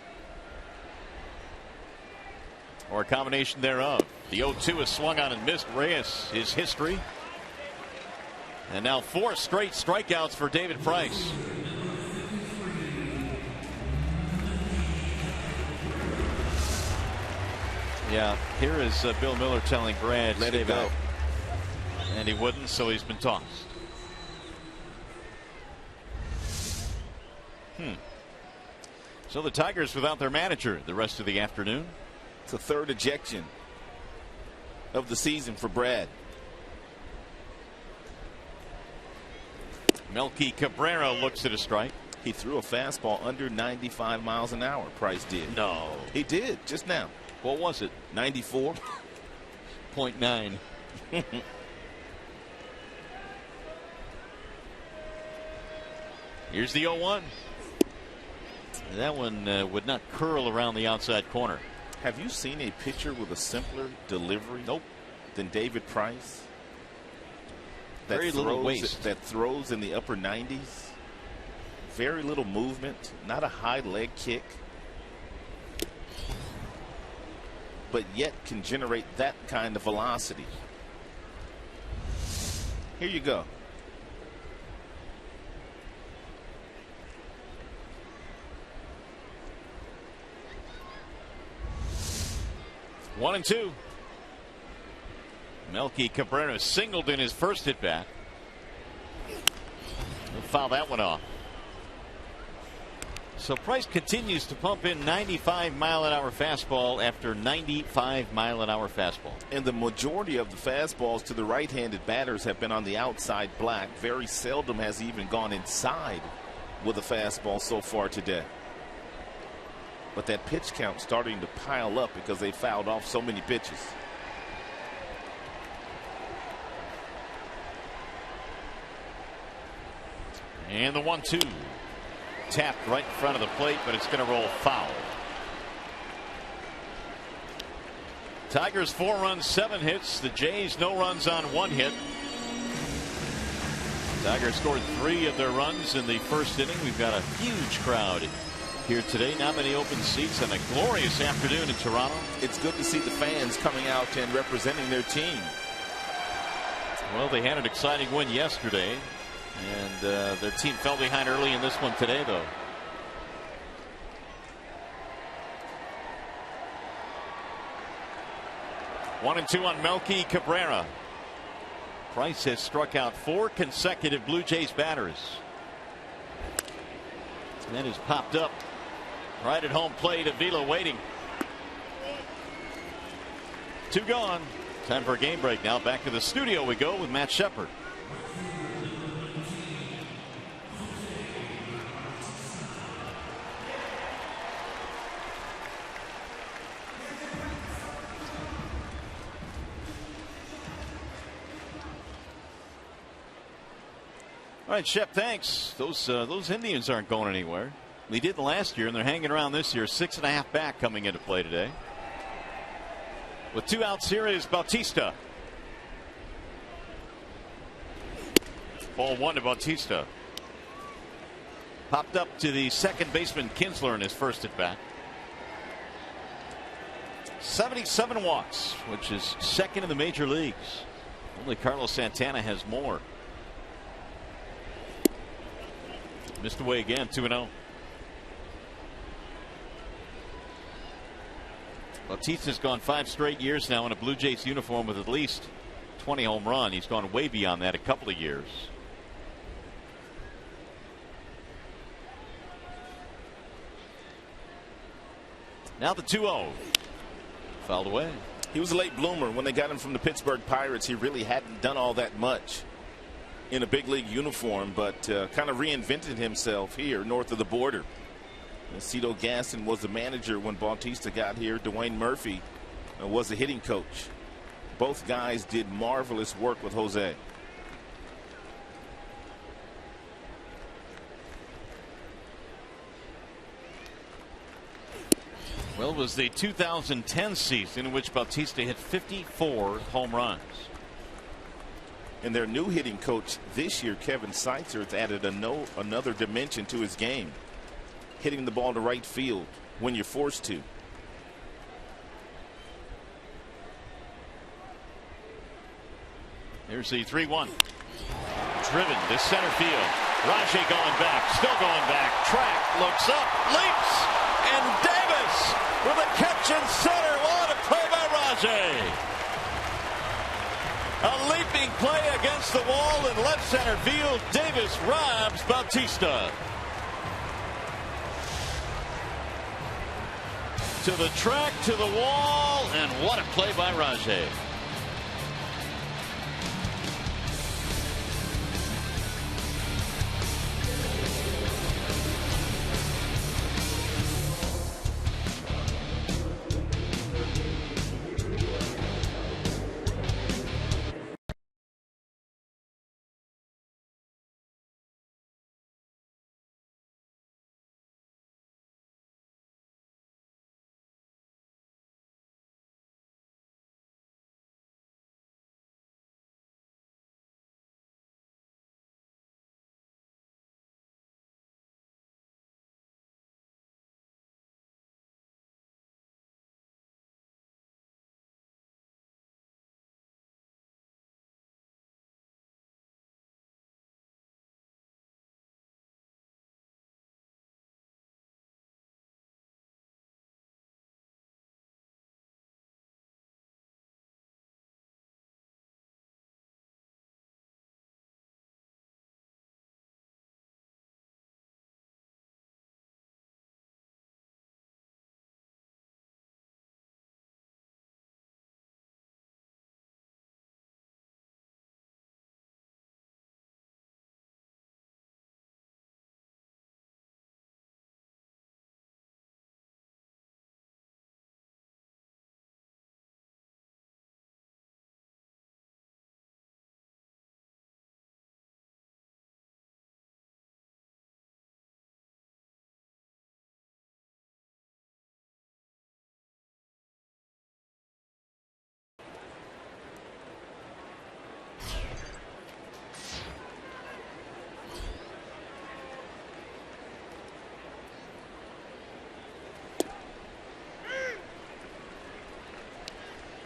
or a combination thereof. The 0-2 is swung on and missed. Reyes, his history. And now 4 straight strikeouts for David Price. Yeah, here is Bill Miller telling Brad, let it go. And he wouldn't, so he's been tossed. So the Tigers without their manager the rest of the afternoon. It's the third ejection of the season for Brad. Melky Cabrera looks at a strike. He threw a fastball under 95 miles an hour. Price did. No, he did just now. What was it? 94.9. Here's the 0-1. That one would not curl around the outside corner. Have you seen a pitcher with a simpler delivery than David Price? Very little waste. That throws in the upper 90s. Very little movement. Not a high leg kick. But yet can generate that kind of velocity. Here you go. One and two. Melky Cabrera singled in his first at bat. He'll foul that one off. So Price continues to pump in 95-mile-an-hour fastball after 95-mile-an-hour fastball. And the majority of the fastballs to the right-handed batters have been on the outside black. Very seldom has he even gone inside with a fastball so far today. but that pitch count starting to pile up because they fouled off so many pitches. And the 1-2 tapped right in front of the plate, but it's going to roll foul. Tigers 4 runs, 7 hits. The Jays no runs on 1 hit. Tigers scored 3 of their runs in the first inning. We've got a huge crowd here today. Not many open seats and a glorious afternoon in Toronto. It's good to see the fans coming out and representing their team. Well, they had an exciting win yesterday, and their team fell behind early in this one today, though. One and two on Melky Cabrera. Price has struck out 4 consecutive Blue Jays batters. And that has popped up right at home plate. Avila waiting. 2 gone. Time for a game break now. Back to the studio we go with Matt Shepard. All right, Shep, thanks. Those Indians aren't going anywhere. They did last year, and they're hanging around this year. 6.5 back coming into play today. With 2 outs here is Bautista. Ball 1 to Bautista. Popped up to the second baseman Kinsler in his first at bat. 77 walks, which is second in the major leagues. Only Carlos Santana has more. Missed away again, 2-0. Bautista's gone 5 straight years now in a Blue Jays uniform with at least 20 home runs. He's gone way beyond that a couple of years. Now the 2-0. Fouled away. He was a late bloomer. When they got him from the Pittsburgh Pirates, he really hadn't done all that much in a big league uniform, but kind of reinvented himself here north of the border. Cito Gaston was the manager when Bautista got here. Dwayne Murphy was the hitting coach. Both guys did marvelous work with Jose. Well, it was the 2010 season in which Bautista hit 54 home runs. And their new hitting coach this year, Kevin Seitzer, has added another dimension to his game. Hitting the ball to right field when you're forced to. Here's the 3-1. Driven to center field. Rajay going back. Still going back. Track. Looks up. Leaps. And Davis with a catch in center. What a play by Rajay. A leaping play against the wall in left center field. Davis robs Bautista. To the track, to the wall, and what a play by Rajay.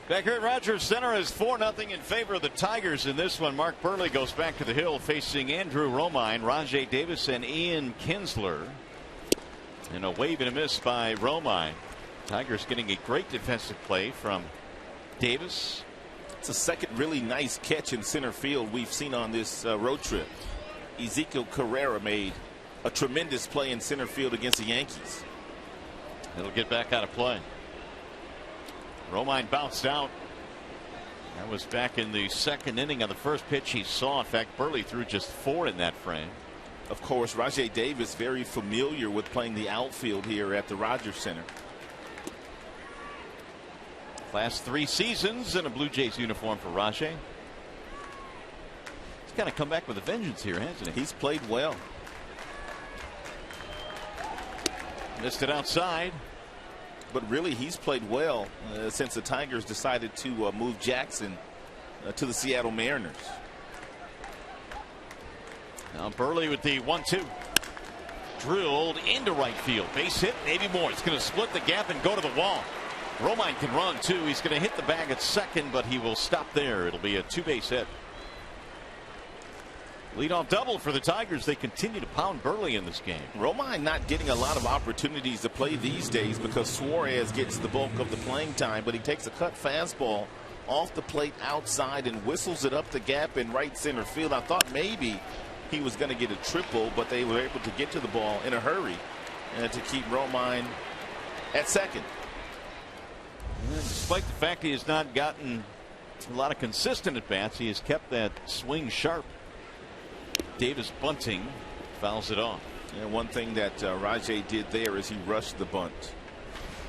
Back here at Rogers Center is 4-0 in favor of the Tigers in this one. Mark Burley goes back to the hill facing Andrew Romine, Rajai Davis, and Ian Kinsler. And a wave and a miss by Romine. Tigers getting a great defensive play from Davis. It's the second really nice catch in center field we've seen on this road trip. Ezekiel Carrera made a tremendous play in center field against the Yankees. It'll get back out of play. Romine bounced out. That was back in the second inning of the first pitch he saw. In fact, Burley threw just 4 in that frame. Of course, Rajai Davis very familiar with playing the outfield here at the Rogers Center. Last 3 seasons in a Blue Jays uniform for Rajai. He's kind of come back with a vengeance here, hasn't he? He's played well. Missed it outside. But really, he's played well since the Tigers decided to move Jackson to the Seattle Mariners. Now Burley with the 1-2. Drilled into right field. Base hit, maybe more. It's going to split the gap and go to the wall. Romine can run too. He's going to hit the bag at second, but he will stop there. It'll be a 2-base hit. Leadoff double for the Tigers. They continue to pound Burley in this game. Romine not getting a lot of opportunities to play these days because Suarez gets the bulk of the playing time, but he takes a cut fastball off the plate outside and whistles it up the gap in right center field. I thought maybe he was going to get a triple, but they were able to get to the ball in a hurry and to keep Romine at second. And despite the fact he has not gotten a lot of consistent at bats, he has kept that swing sharp. Davis bunting, fouls it off. And one thing that Rajai did there is he rushed the bunt.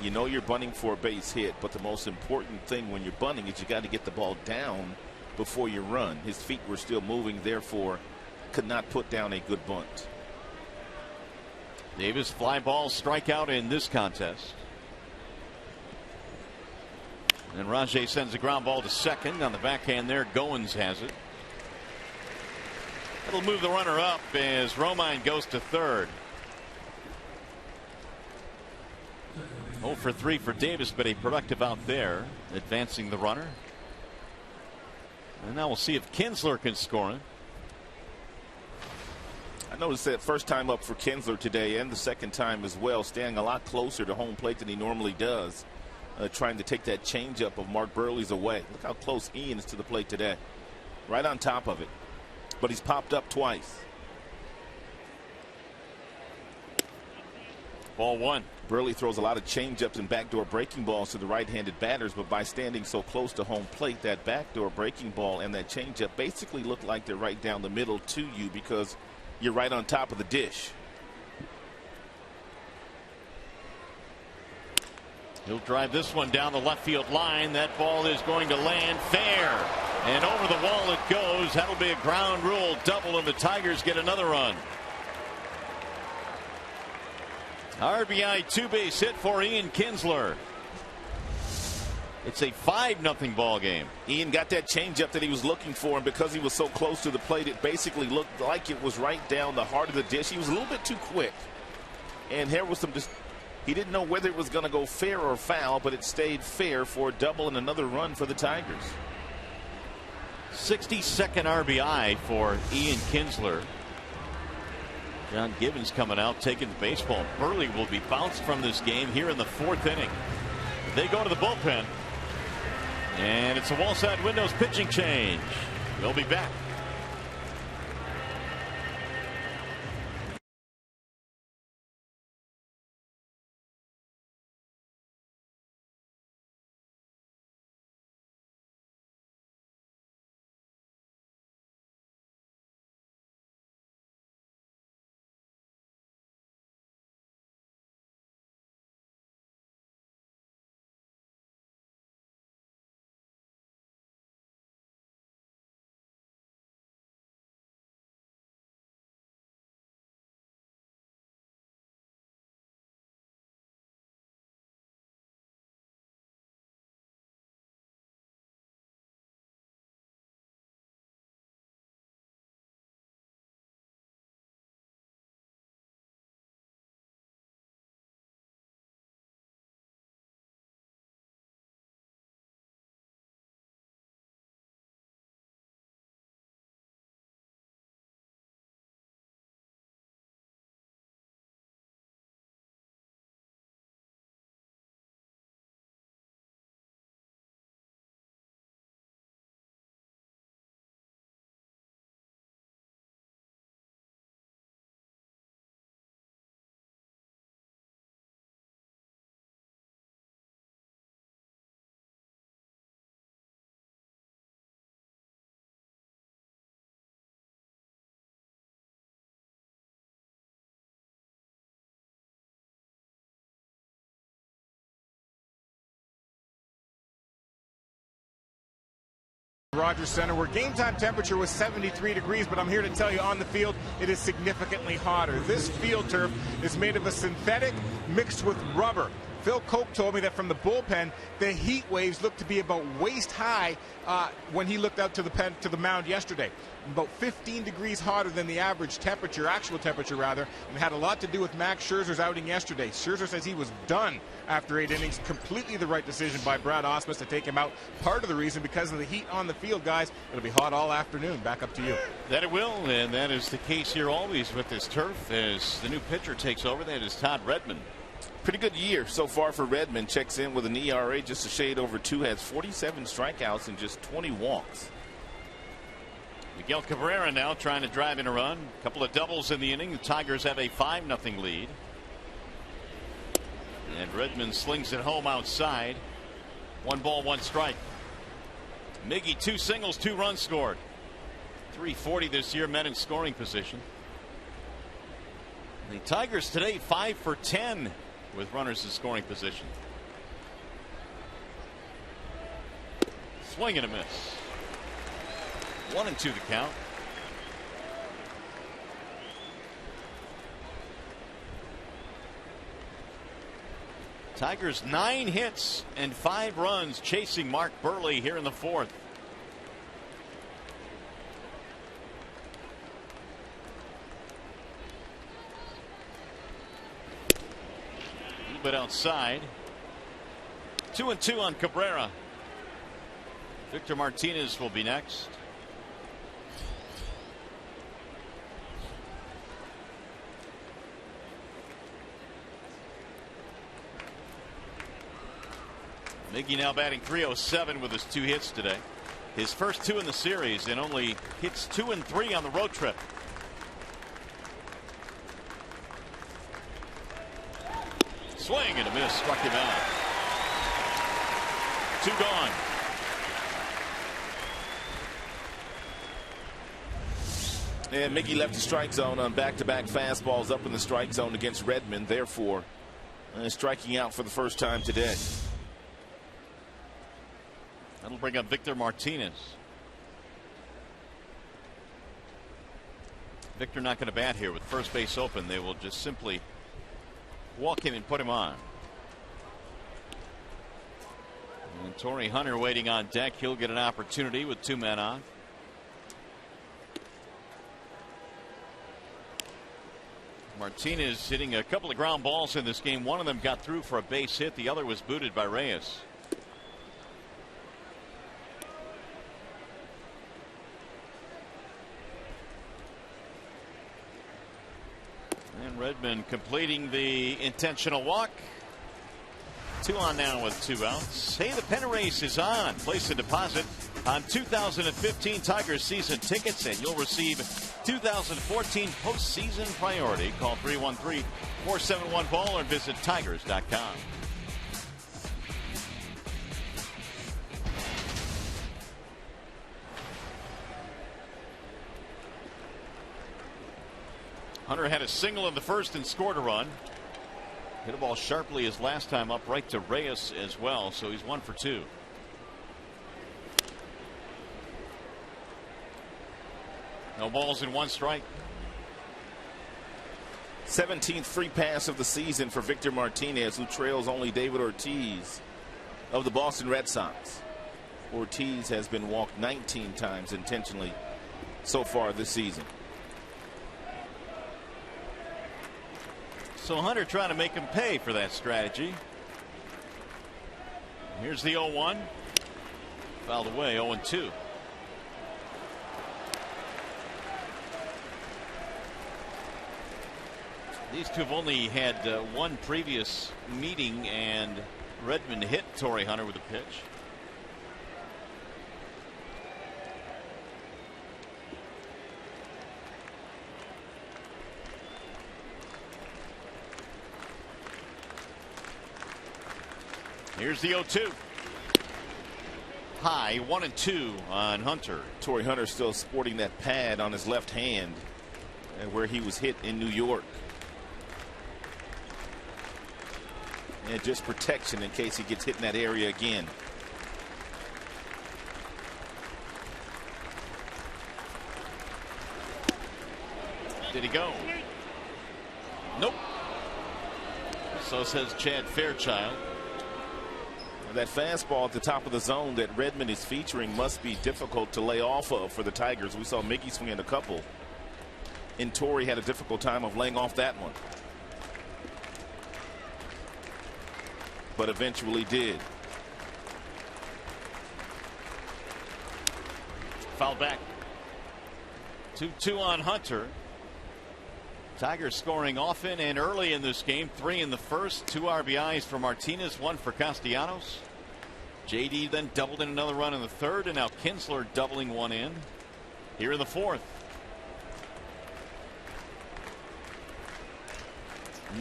You know you're bunting for a base hit, but the most important thing when you're bunting is you got to get the ball down before you run. His feet were still moving, therefore could not put down a good bunt. Davis fly ball strikeout in this contest. And Rajai sends a ground ball to second. On the backhand there, Goins has it. It'll move the runner up as Romine goes to third. 0 for 3 for Davis, but a productive out there, advancing the runner. And now we'll see if Kinsler can score him. I noticed that first time up for Kinsler today and the second time as well, standing a lot closer to home plate than he normally does, trying to take that changeup of Mark Burley's away. Look how close Ian is to the plate today, right on top of it. But he's popped up twice. Ball 1. Burley throws a lot of changeups and backdoor breaking balls to the right-handed batters, but by standing so close to home plate, that backdoor breaking ball and that changeup basically look like they're right down the middle to you because you're right on top of the dish. He'll drive this one down the left field line. That ball is going to land fair. And over the wall it goes. That'll be a ground rule double, and the Tigers get another run. RBI 2-base hit for Ian Kinsler. It's a 5-0 ball game. Ian got that changeup that he was looking for, and because he was so close to the plate, it basically looked like it was right down the heart of the dish. He was a little bit too quick, and here was some he didn't know whether it was going to go fair or foul, but it stayed fair for a double and another run for the Tigers. 62nd RBI for Ian Kinsler. John Gibbons coming out taking the baseball. Burley will be bounced from this game here in the 4th inning. They go to the bullpen, and it's a wall side windows pitching change. We'll be back. Rogers Center, where game time temperature was 73 degrees, but I'm here to tell you on the field it is significantly hotter. This field turf is made of a synthetic mixed with rubber. Phil Cope told me that from the bullpen, the heat waves looked to be about waist high when he looked out to the mound yesterday. About 15 degrees hotter than the average temperature, actual temperature rather, and had a lot to do with Max Scherzer's outing yesterday. Scherzer says he was done after 8 innings. Completely the right decision by Brad Ausmus to take him out. Part of the reason because of the heat on the field, guys. It'll be hot all afternoon. Back up to you. That it will, and that is the case here always with this turf as the new pitcher takes over. That is Todd Redmond. Pretty good year so far for Redmond. Checks in with an ERA just a shade over 2. Has 47 strikeouts and just 20 walks. Miguel Cabrera now trying to drive in a run. A couple of doubles in the inning. The Tigers have a 5-0 lead. And Redmond slings it home outside. 1 ball, 1 strike. Miggy 2 singles, 2 runs scored. 340 this year, men in scoring position. The Tigers today 5 for 10 with runners in scoring position. Swing and a miss. 1-2 the count. Tigers 9 hits and 5 runs chasing Mark Burley here in the 4th. Bit outside. 2-2 on Cabrera. Victor Martinez will be next. Miggy now batting .307 with his 2 hits today. His first 2 in the series, and only hits 2 and 3 on the road trip. Swing and a miss, struck him out. 2 gone. And Miggy left the strike zone on back-to-back fastballs up in the strike zone against Redmond, therefore striking out for the first time today. That'll bring up Victor Martinez. Victor not going to bat here with first base open. They will just simply walk him and put him on. And Torrey Hunter waiting on deck. He'll get an opportunity with 2 men on. Martinez hitting a couple of ground balls in this game. One of them got through for a base hit. The other was booted by Reyes. And Redmond completing the intentional walk. 2 on now with 2 outs. Hey, the pennant race is on. Place a deposit on 2015 Tigers season tickets, and you'll receive 2014 postseason priority. Call 313-471-BALL or visit tigers.com. Hunter had a single in the first and scored a run. Hit a ball sharply his last time up right to Reyes as well, so he's 1 for 2. No balls and 1 strike. 17th free pass of the season for Victor Martinez, who trails only David Ortiz of the Boston Red Sox. Ortiz has been walked 19 times intentionally so far this season. So Hunter trying to make him pay for that strategy. Here's the 0-1. Fouled away, 0-2. These two have only had 1 previous meeting, and Redmond hit Torrey Hunter with a pitch. Here's the 0-2. High, 1-2 on Hunter. Torrey Hunter still sporting that pad on his left hand where he was hit in New York. And just protection in case he gets hit in that area again. Did he go? Nope. So says Chad Fairchild. That fastball at the top of the zone that Redmond is featuring must be difficult to lay off of for the Tigers. We saw Mickey swing in a couple, and Torrey had a difficult time of laying off that one, but eventually did. Foul back. 2-2 on Hunter. Tigers scoring often and early in this game. 3 in the first. 2 RBIs for Martinez, 1 for Castellanos. JD then doubled in another run in the third, and now Kinsler doubling one in here in the fourth.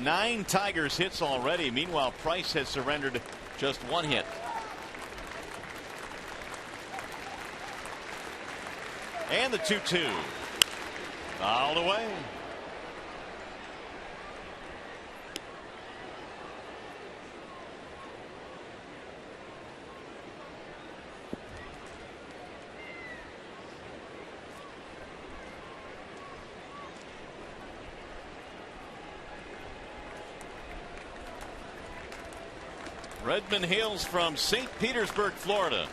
9 Tigers hits already. Meanwhile, Price has surrendered just 1 hit. And the 2-2. Fouled away. Redmond hails from St. Petersburg, Florida.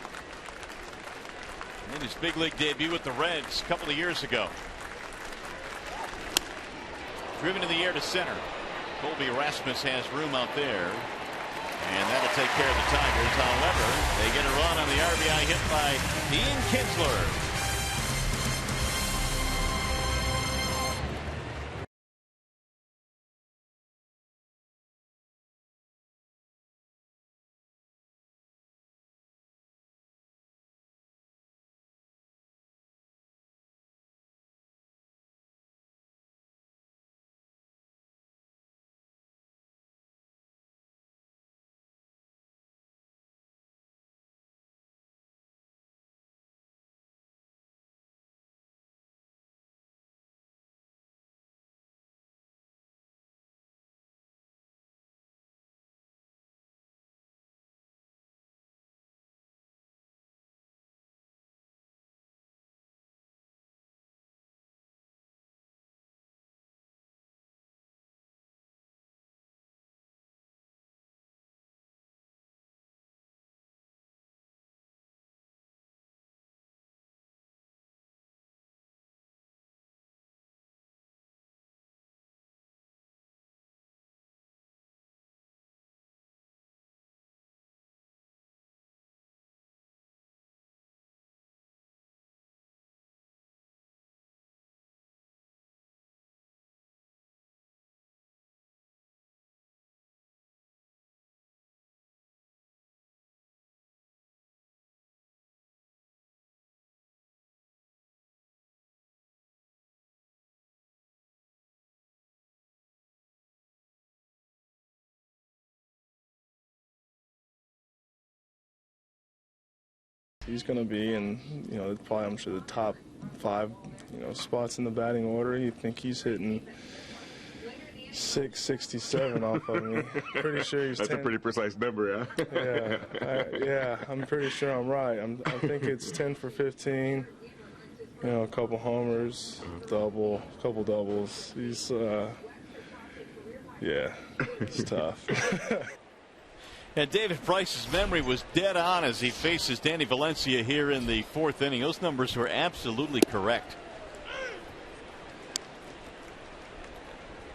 Made his big league debut with the Reds a couple of years ago. Driven in the air to center. Colby Rasmus has room out there. And that'll take care of the Tigers. However, they get a run on the RBI hit by Ian Kinsler. He's going to be in, probably I'm sure the top 5, spots in the batting order. You think he's hitting 667 off of me. Pretty sure he's That's 10. a pretty precise number, Yeah, I'm pretty sure I'm right. I think it's 10 for 15. A couple homers, couple doubles. He's, it's tough. And David Price's memory was dead on as he faces Danny Valencia here in the 4th inning. Those numbers were absolutely correct.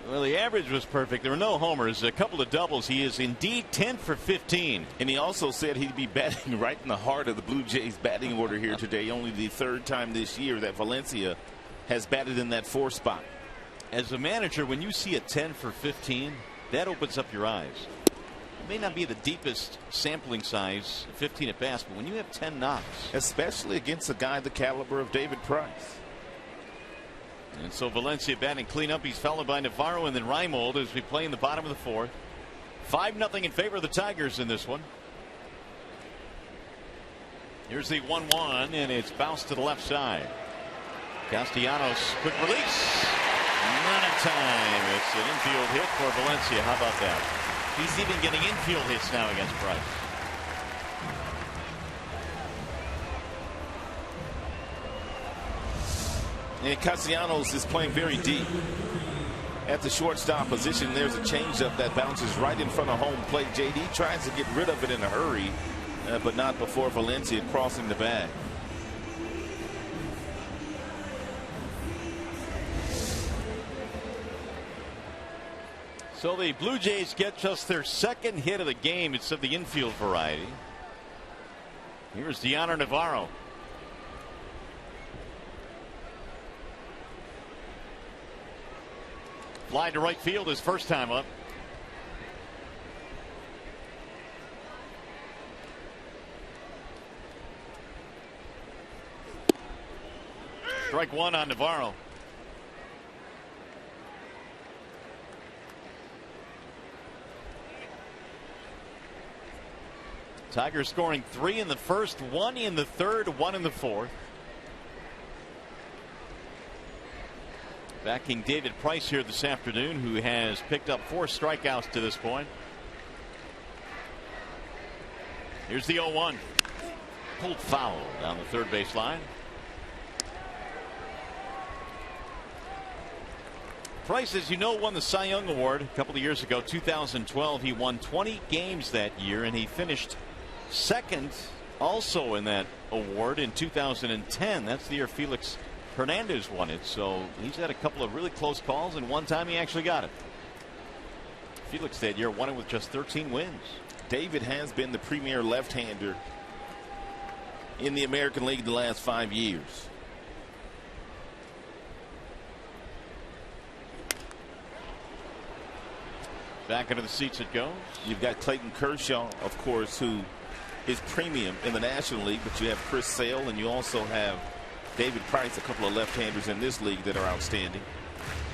Well, the average was perfect. There were no homers, a couple of doubles. He is indeed 10 for 15. And he also said he'd be batting right in the heart of the Blue Jays batting order here today. Only the 3rd time this year that Valencia has batted in that 4th spot. As a manager, when you see a 10 for 15, that opens up your eyes. It may not be the deepest sampling size, 15 at bats, but when you have 10 knocks. Especially against a guy the caliber of David Price. And so Valencia batting cleanup. He's followed by Navarro and then Reimold as we play in the bottom of the 4th. 5-0 in favor of the Tigers in this one. Here's the 1-1, and it's bounced to the left side. Castellanos, quick release. Not in time. It's an infield hit for Valencia. How about that? He's even getting infield hits now against Price. And Castellanos is playing very deep at the shortstop position. There's a changeup that bounces right in front of home plate. JD tries to get rid of it in a hurry, but not before Valencia crossing the bag. So the Blue Jays get just their second hit of the game. It's of the infield variety. Here's Deanna Navarro. Fly to right field his first time up. Strike one on Navarro. Tigers scoring 3 in the first, 1 in the third, 1 in the fourth. Backing David Price here this afternoon, who has picked up 4 strikeouts to this point. Here's the 0-1. Pulled foul down the third base line. Price, as you know, won the Cy Young Award a couple of years ago, 2012. He won 20 games that year, and he finished second also in that award in 2010. That's the year Felix Hernandez won it. So he's had a couple of really close calls, and one time he actually got it. Felix that year won it with just 13 wins. David has been the premier left-hander in the American League the last 5 years. Back into the seats it goes. You've got Clayton Kershaw, of course, who is premium in the National League, but you have Chris Sale, and you also have David Price, a couple of left-handers in this league that are outstanding.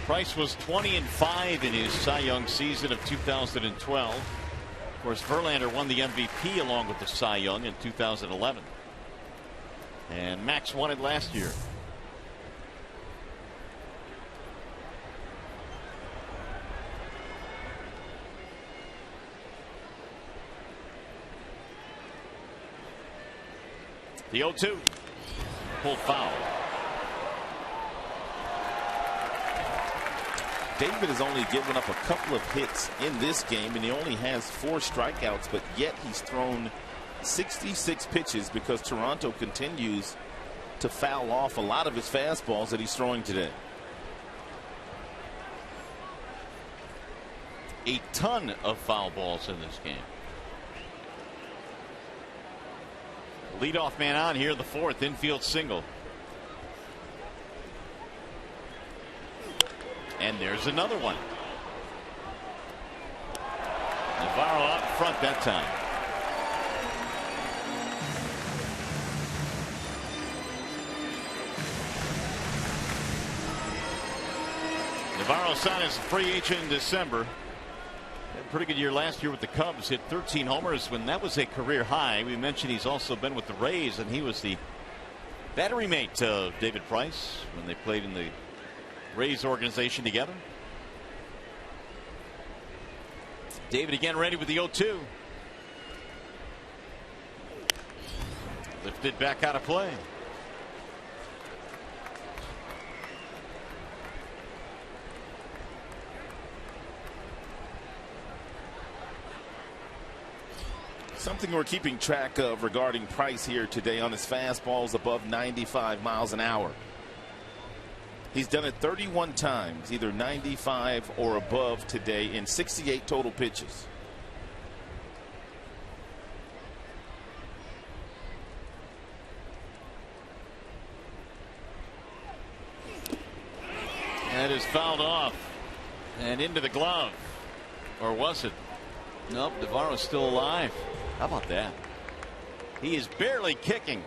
Price was 20-5 in his Cy Young season of 2012. Of course, Verlander won the MVP along with the Cy Young in 2011. And Max won it last year. The 0-2. Pulled foul. David has only given up a couple of hits in this game, and he only has 4 strikeouts, but yet he's thrown 66 pitches because Toronto continues to foul off a lot of his fastballs that he's throwing today. A ton of foul balls in this game. Leadoff man on here, the 4th, infield single. And there's another one. Navarro out in front that time. Navarro signed as a free agent in December. Had a pretty good year last year with the Cubs. Hit 13 homers when that was a career high. We mentioned he's also been with the Rays, and he was the battery mate of David Price when they played in the Rays organization together. David again ready with the 0-2. Lifted back out of play. Something we're keeping track of regarding Price here today on his fastballs above 95 miles an hour. He's done it 31 times, either 95 or above today in 68 total pitches. That is fouled off and into the glove. Or was it? Nope, Navarro's still alive. How about that? He is barely kicking.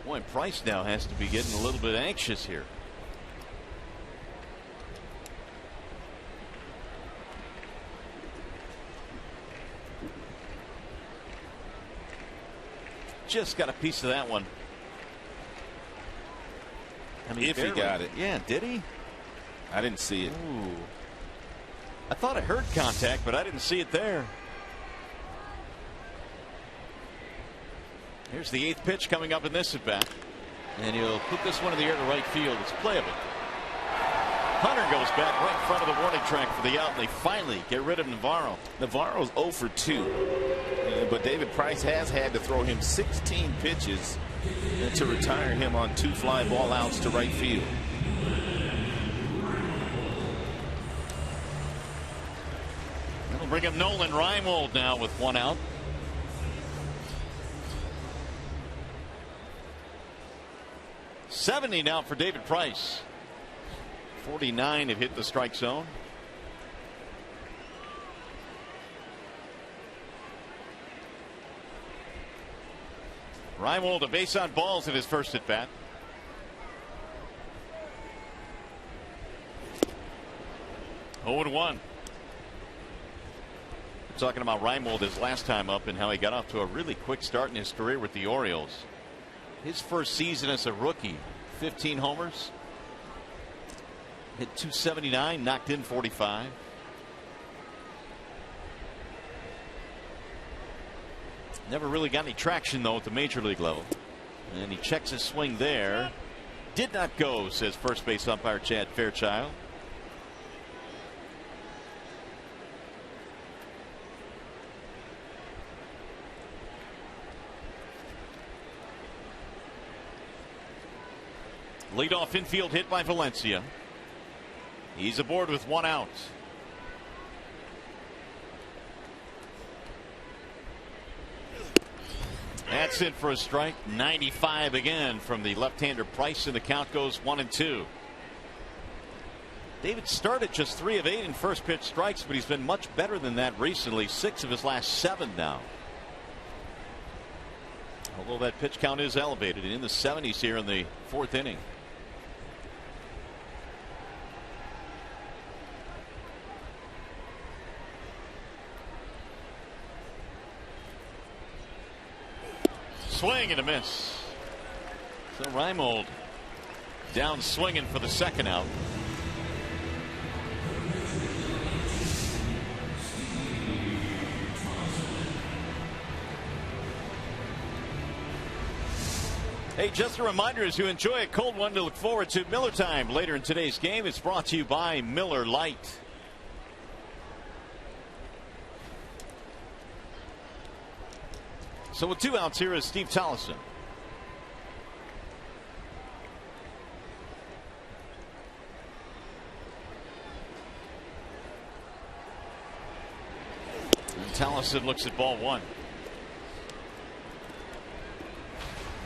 Boy, Price now has to be getting a little bit anxious here. Just got a piece of that one. I mean, if he got it. Yeah, did he? I didn't see it. Ooh. I thought I heard contact, but I didn't see it there. Here's the 8th pitch coming up in this at bat. And he'll put this one in the air to right field. It's playable. Hunter goes back right in front of the warning track for the out, and they finally get rid of Navarro. Navarro's 0 for 2. But David Price has had to throw him 16 pitches to retire him on 2 fly ball outs to right field. That'll bring up Nolan Reinwold now with 1 out. $70 now for David Price. 49 have hit the strike zone. Reinwold a base on balls in his first at bat. Oh, 0-1. We're talking about Reinwold his last time up and how he got off to a really quick start in his career with the Orioles. His first season as a rookie, 15 homers, hit 279, knocked in 45. Never really got any traction though at the major league level. And he checks his swing there. Did not go, says first base umpire Chad Fairchild. Leadoff infield hit by Valencia. He's aboard with 1 out. That's it for a strike. 95 again from the left-hander Price, and the count goes 1-2. David started just 3 of 8 in first pitch strikes, but he's been much better than that recently. 6 of his last 7 now. Although that pitch count is elevated in the 70s here in the 4th inning. Swing and a miss. So Reinwold down swinging for the 2nd out. Hey, just a reminder as you enjoy a cold one to look forward to Miller Time later in today's game. It's brought to you by Miller Lite. So with 2 outs here is Steve Tollefson. And Tollefson looks at ball 1.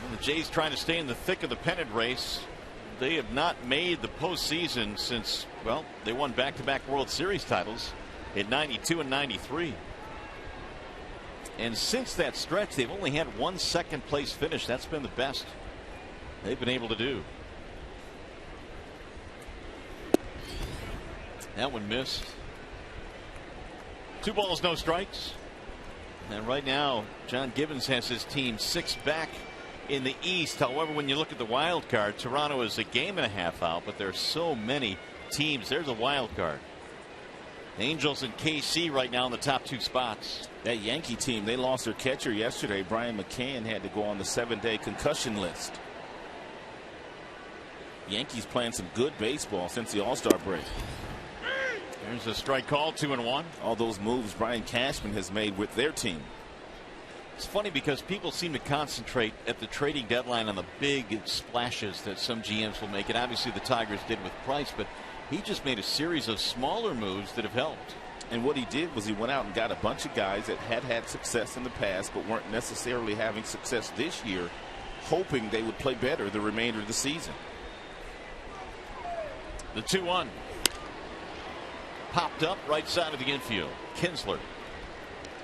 And the Jays trying to stay in the thick of the pennant race. They have not made the postseason since, well, they won back-to-back World Series titles in '92 and '93. And since that stretch, they've only had 1 second place finish. That's been the best they've been able to do. That one missed. 2 balls, no strikes. And right now, John Gibbons has his team 6 back in the East. However, when you look at the wild card, Toronto is a game and a half out, but there are so many teams. There's a wild card. Angels and KC right now in the top 2 spots. That Yankee team, they lost their catcher yesterday. Brian McCann had to go on the 7-day concussion list. Yankees playing some good baseball since the All-Star break. There's a strike call, 2-1. All those moves Brian Cashman has made with their team. It's funny because people seem to concentrate at the trading deadline on the big splashes that some GMs will make, and obviously the Tigers did with Price, but he just made a series of smaller moves that have helped. And what he did was he went out and got a bunch of guys that had had success in the past but weren't necessarily having success this year, hoping they would play better the remainder of the season. The 2-1 popped up right side of the infield. Kinsler.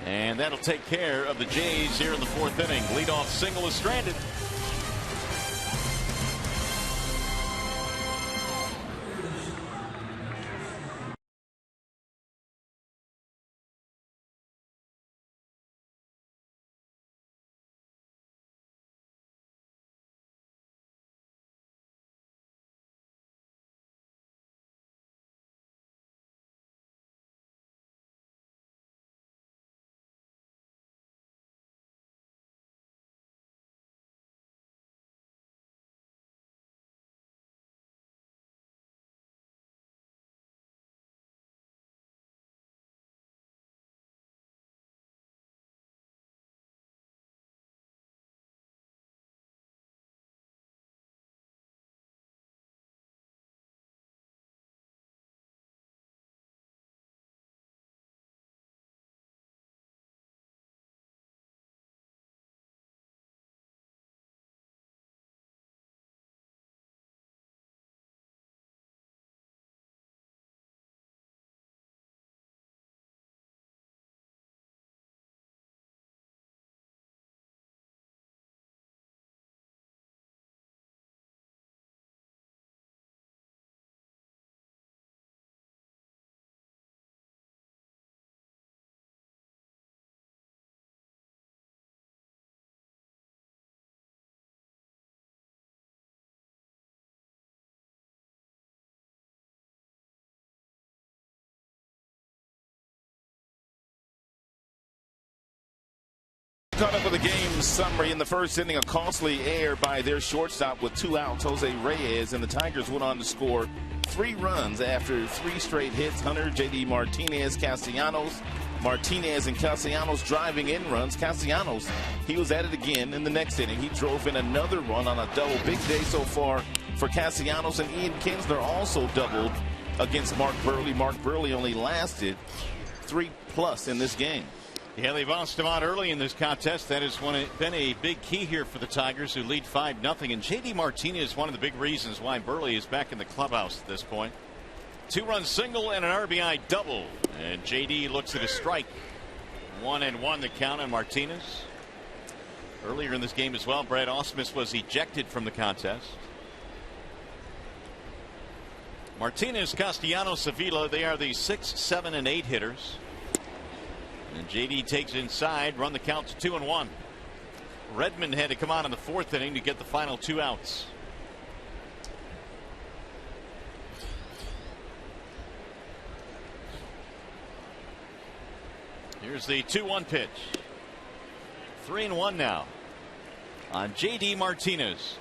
And that'll take care of the Jays here in the 4th inning. Leadoff single is stranded. Caught up with a game summary. In the first inning, a costly error by their shortstop with 2 outs, Jose Reyes, and the Tigers went on to score 3 runs after 3 straight hits. Hunter, J.D. Martinez, Castellanos. Martinez and Castellanos driving in runs. Castellanos, he was at it again in the next inning. He drove in another run on a double. Big day so far for Castellanos, and Ian Kinsler also doubled against Mark Burley. Mark Burley only lasted 3+ in this game. Yeah, they bounced him out early in this contest. That has been a big key here for the Tigers, who lead 5-0. And J.D. Martinez is one of the big reasons why Burley is back in the clubhouse at this point. 2-run single and an RBI double. And J.D. looks at a strike. 1-1 the count on Martinez. Earlier in this game as well, Brad Ausmus was ejected from the contest. Martinez, Castellanos, Avila, they are the 6, 7, and 8 hitters. And J.D. takes inside, run the count to 2-1. Redmond had to come on in the 4th inning to get the final 2 outs. Here's the 2-1 pitch. 3-1 now on J.D. Martinez.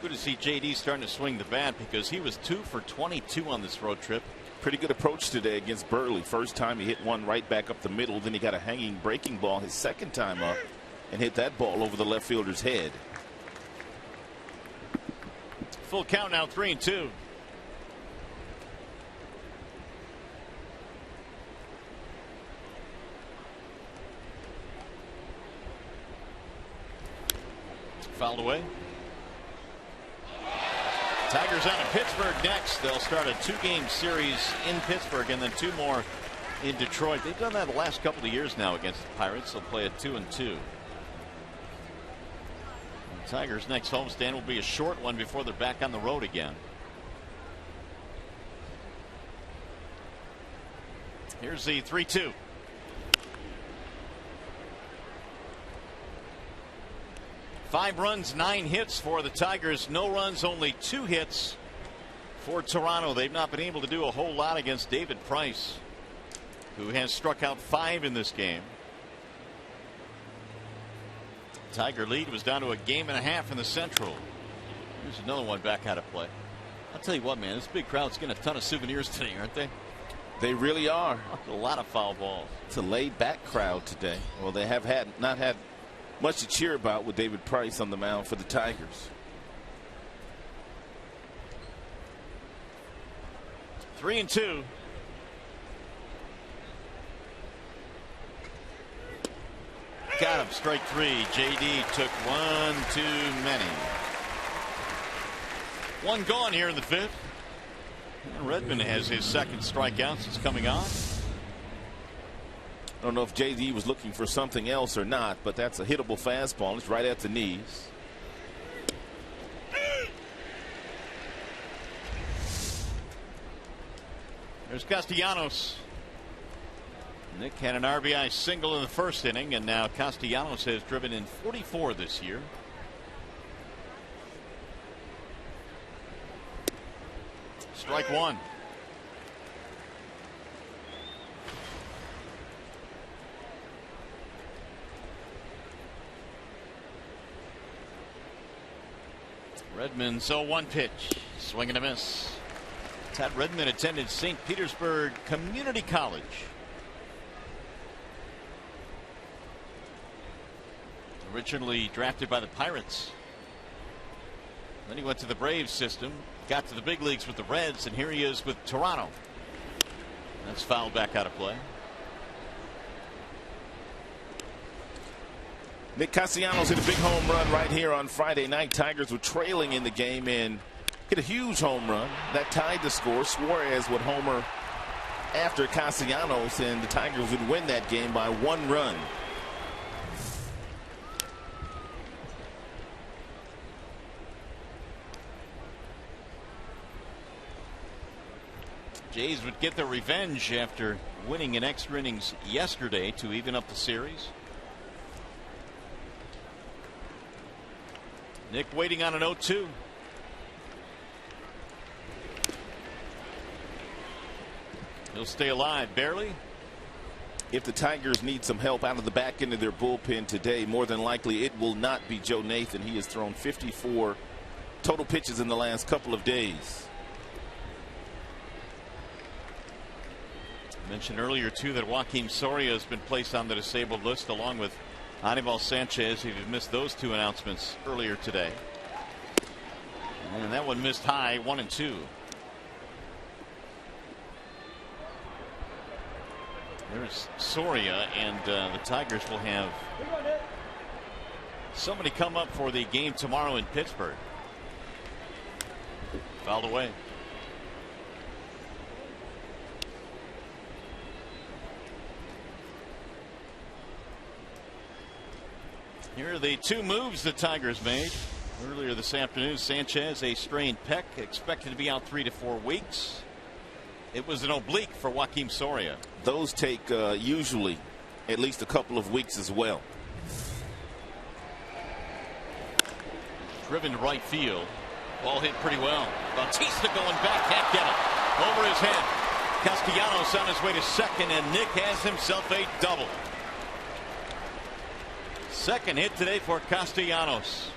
Good to see J.D. starting to swing the bat, because he was 2 for 22 on this road trip. Pretty good approach today against Burley. First time he hit one right back up the middle. Then he got a hanging breaking ball his second time up and hit that ball over the left fielder's head. Full count now, 3-2. Fouled away. Tigers on to Pittsburgh next. They'll start a 2-game series in Pittsburgh and then 2 more in Detroit. They've done that the last couple of years now against the Pirates. They'll play a 2-2. The Tigers' next homestand will be a short one before they're back on the road again. Here's the 3-2. Five runs, 9 hits for the Tigers. No runs, only 2 hits for Toronto. They've not been able to do a whole lot against David Price, who has struck out 5 in this game. Tiger lead was down to a 1.5 games in the Central. Here's another one back out of play. I'll tell you what, man, this big crowd's getting a ton of souvenirs today, aren't they? They really are. A lot of foul balls. It's a laid back crowd today. Well, they have not had much to cheer about with David Price on the mound for the Tigers. 3-2. Got him, strike 3. JD took 1 too many. 1 gone here in the 5th. Redmond has his 2nd strikeout since coming on. I don't know if JD was looking for something else or not, but that's a hittable fastball. It's right at the knees. There's Castellanos. Nick had an RBI single in the 1st inning, and now Castellanos has driven in 44 this year. Strike 1. Redmond's 0-1 pitch. Swing and a miss. Tad Redmond attended St. Petersburg Community College. Originally drafted by the Pirates. Then he went to the Braves system, got to the big leagues with the Reds, and here he is with Toronto. That's fouled back out of play. Nick Castellanos hit a big home run right here on Friday night. Tigers were trailing in the game and hit a huge home run that tied the score. Suarez would homer after Castellanos, and the Tigers would win that game by 1 run. Jays would get their revenge after winning in extra innings yesterday to even up the series. Nick waiting on an 0-2. He'll stay alive barely. if the Tigers need some help out of the back end of their bullpen today, more than likely it will not be Joe Nathan. He has thrown 54 total pitches in the last couple of days. I mentioned earlier too that Joakim Soria has been placed on the disabled list along with Anibal Sanchez. He missed those two announcements earlier today. And that one missed high, 1-2. There's Soria, and the Tigers will have somebody come up for the game tomorrow in Pittsburgh. Fouled away. Here are the two moves the Tigers made earlier this afternoon. Sanchez, a strained pec, expected to be out 3 to 4 weeks. It was an oblique for Joakim Soria. Those take usually at least a couple of weeks as well. Driven to right field. Ball hit pretty well. Bautista going back, can't get it. Over his head. Castellanos on his way to second, and Nick has himself a double. Second hit today for Castellanos.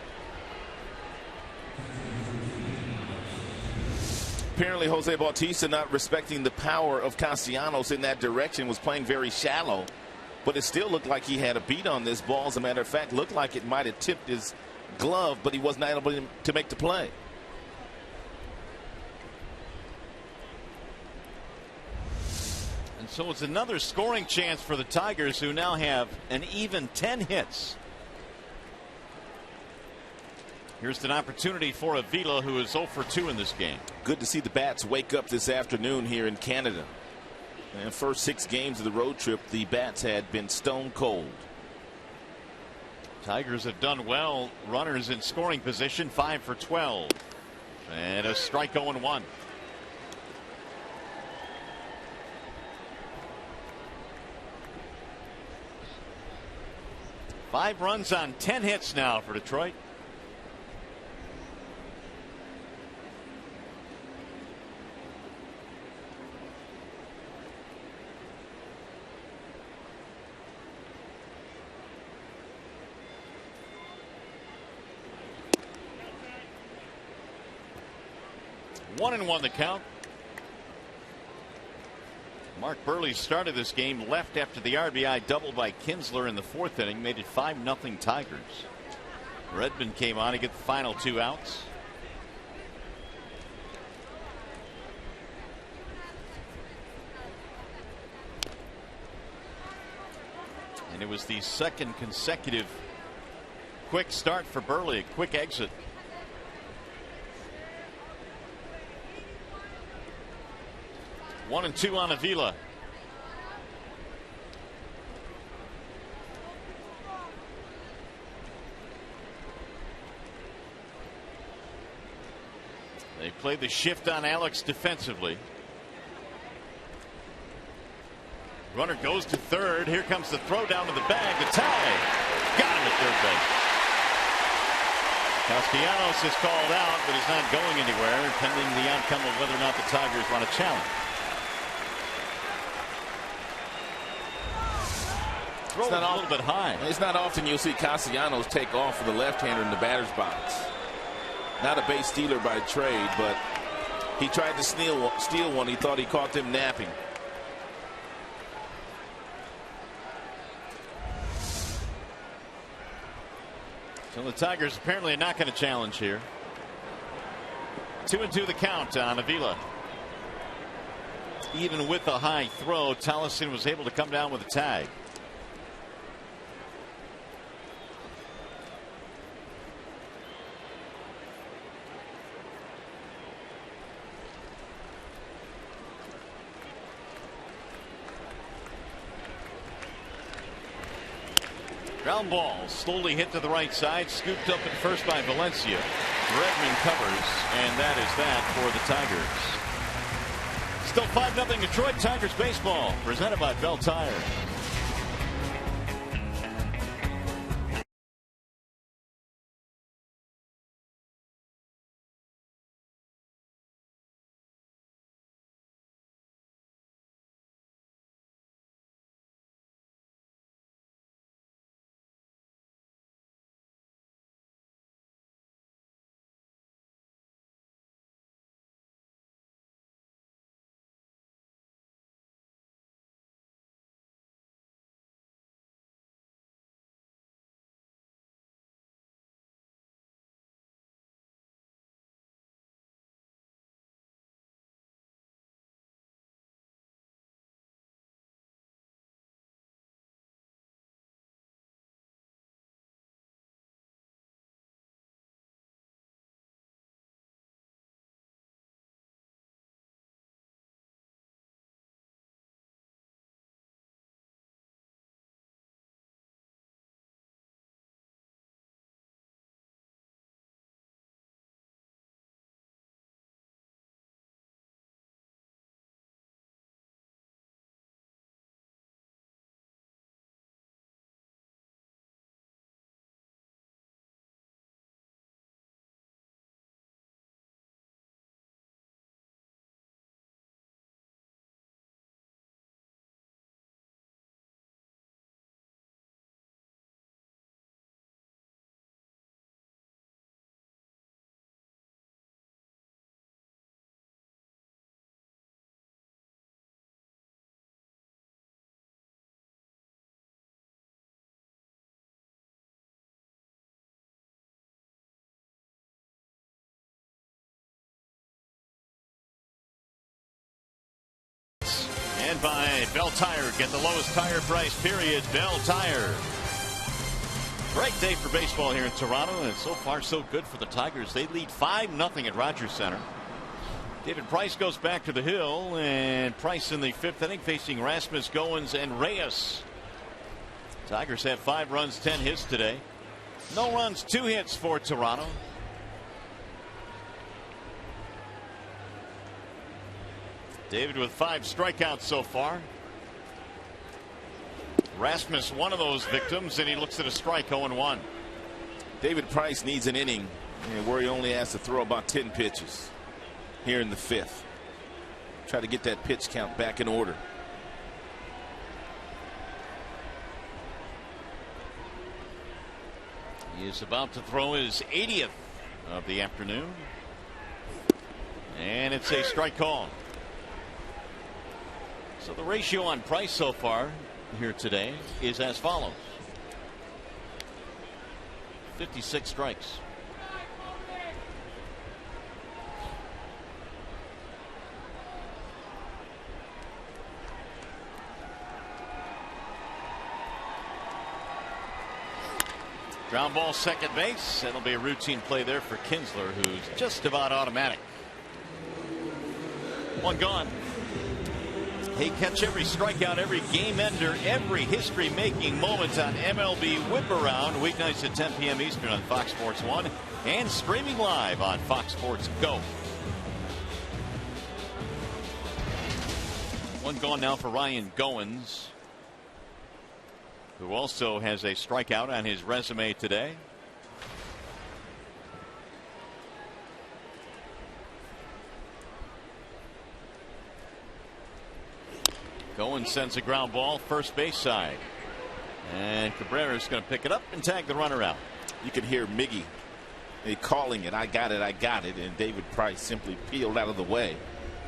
Apparently Jose Bautista, not respecting the power of Castellanos in that direction, was playing very shallow, but it still looked like he had a beat on this ball. As a matter of fact, looked like it might have tipped his glove, but he was not able to make the play. And so it's another scoring chance for the Tigers, who now have an even 10 hits. Here's an opportunity for Avila, who is 0 for 2 in this game. Good to see the bats wake up this afternoon here in Canada. And first 6 games of the road trip, the bats had been stone cold. Tigers have done well. Runners in scoring position, 5 for 12. And a strike 0-1. Five runs on 10 hits now for Detroit. One and one the count. Mark Burley started this game left after the RBI double by Kinsler in the 4th inning, made it 5-0 Tigers. Redmond came on to get the final 2 outs. And it was the second consecutive quick start for Burley, a quick exit. One and two on Avila. They played the shift on Alex defensively. Runner goes to third. Here comes the throw down to the bag. The tie. Got him at third base. Castellanos is called out, but he's not going anywhere, pending the outcome of whether or not the Tigers want to challenge. Throw a little bit high. It's not often you'll see Castellanos take off for the left-hander in the batter's box. Not a base stealer by trade, but he tried to steal one. He thought he caught them napping. So the Tigers apparently are not going to challenge here. 2-2 the count on Avila. Even with a high throw, Tolleson was able to come down with a tag. Ground ball slowly hit to the right side, scooped up at first by Valencia. Redmond covers, and that is that for the Tigers. Still 5-0 Detroit. Tigers baseball presented by Bell Tire. And by Bell Tire, get the lowest tire price, period. Bell Tire. Great day for baseball here in Toronto, and so far so good for the Tigers. They lead 5-0 at Rogers Center. David Price goes back to the hill, and Price in the 5th inning facing Rasmus, Goins, and Reyes. Tigers have 5 runs, 10 hits today. No runs, 2 hits for Toronto. David with 5 strikeouts so far. Rasmus, one of those victims, and he looks at a strike, 0-1. David Price needs an inning where he only has to throw about 10 pitches here in the 5th. Try to get that pitch count back in order. He is about to throw his 80th of the afternoon. And it's a strike call. So the ratio on Price so far here today is as follows: 56 strikes. Ground ball, second base. That'll be a routine play there for Kinsler, who's just about automatic. 1 gone. Hey, catch every strikeout, every game ender, every history-making moment on MLB Whip Around, weeknights at 10 p.m. Eastern on Fox Sports 1 and streaming live on Fox Sports Go. 1 gone now for Ryan Goins, who also has a strikeout on his resume today. Goins sends a ground ball first base side, and Cabrera's going to pick it up and tag the runner out. You can hear Miggy calling it, I got it, and David Price simply peeled out of the way,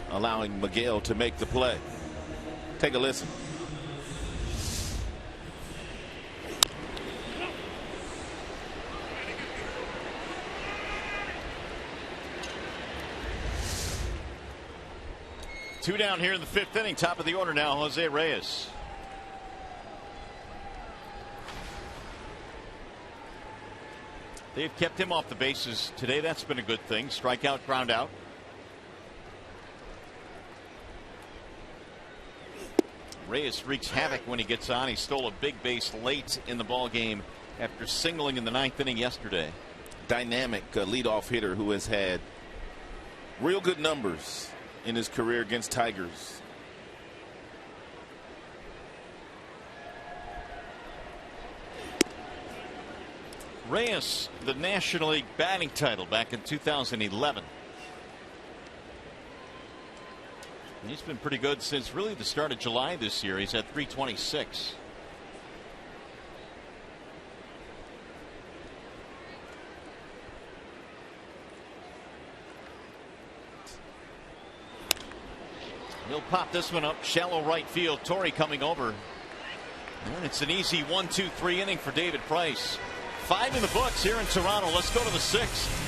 allowing Miguel to make the play. Take a listen. Two down here in the 5th inning. Top of the order now, Jose Reyes. They've kept him off the bases today. That's been a good thing. Strikeout, ground out. Reyes wreaks havoc when he gets on. He stole a big base late in the ball game after singling in the 9th inning yesterday. Dynamic leadoff hitter who has had real good numbers in his career against Tigers. Reyes, the National League batting title back in 2011. He's been pretty good since really the start of July this year. He's at 326. He'll pop this one up shallow right field. Torrey coming over, and it's an easy 1-2-3 inning for David Price. 5 in the books here in Toronto. Let's go to the 6th.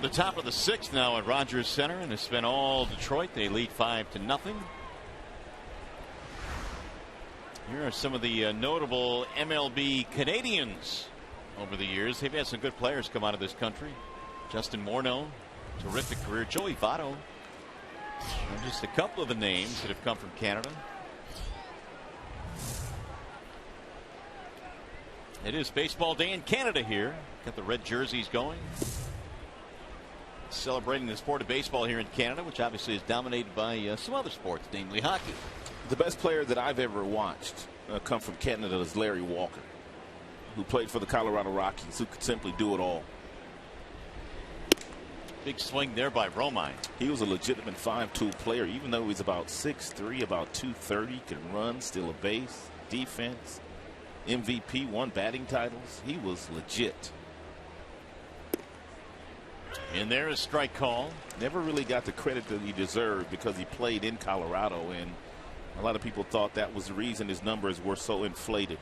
the top of the 6th now at Rogers Center, and it's been all Detroit. They lead 5-0. Here are some of the notable MLB Canadians over the years. They've had some good players come out of this country. Justin Morneau, terrific career. Joey Votto. Just a couple of the names that have come from Canada. It is baseball day in Canada here. Got the red jerseys going. Celebrating the sport of baseball here in Canada, which obviously is dominated by some other sports, namely hockey. The best player that I've ever watched come from Canada is Larry Walker, who played for the Colorado Rockies, who could simply do it all. Big swing there by Romine. He was a legitimate 5-tool player, even though he's about 6'3", about 230, can run, steal a base, defense, MVP, won batting titles. He was legit. And there is strike call. Never really got the credit that he deserved because he played in Colorado, and a lot of people thought that was the reason his numbers were so inflated.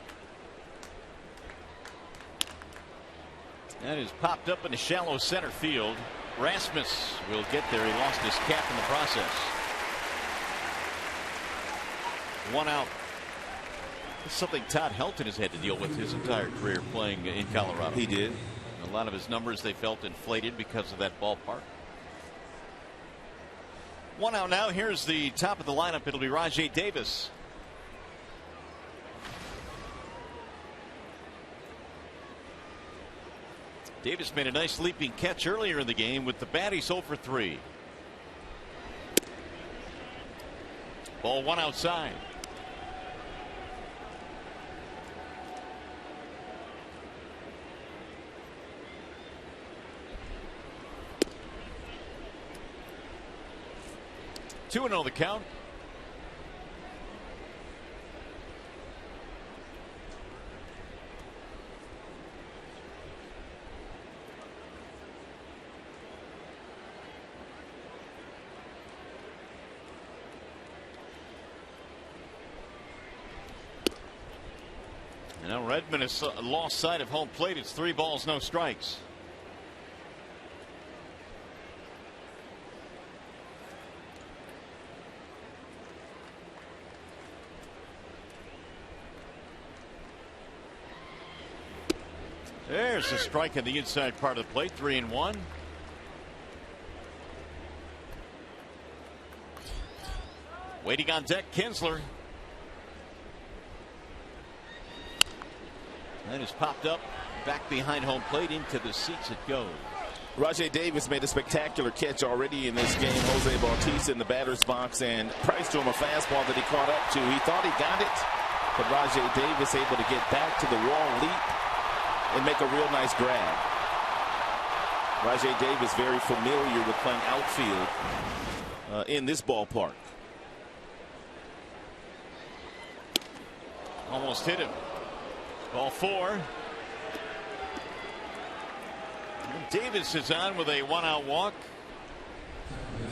That is popped up in the shallow center field. Rasmus will get there. He lost his cap in the process. 1 out. It's something Todd Helton has had to deal with his entire career playing in Colorado. He did. A lot of his numbers they felt inflated because of that ballpark. 1 out now. Here's the top of the lineup. It'll be Rajai Davis. Davis made a nice leaping catch earlier in the game with the bat. He's 0 for 3. Ball 1 outside. Two and 0 the count. Now Redmond has lost sight of home plate. It's 3 balls, no strikes. There's a strike in the inside part of the plate. 3-1. Waiting on deck, Kinsler. That is popped up back behind home plate. Into the seats it goes. Rajai Davis made a spectacular catch already in this game. Jose Bautista in the batter's box, and Price threw him a fastball that he caught up to. He thought he got it, but Rajai Davis able to get back to the wall, leap, and make a real nice grab. Rajai Davis very familiar with playing outfield in this ballpark. Almost hit him. Ball 4. Davis is on with a 1-out walk.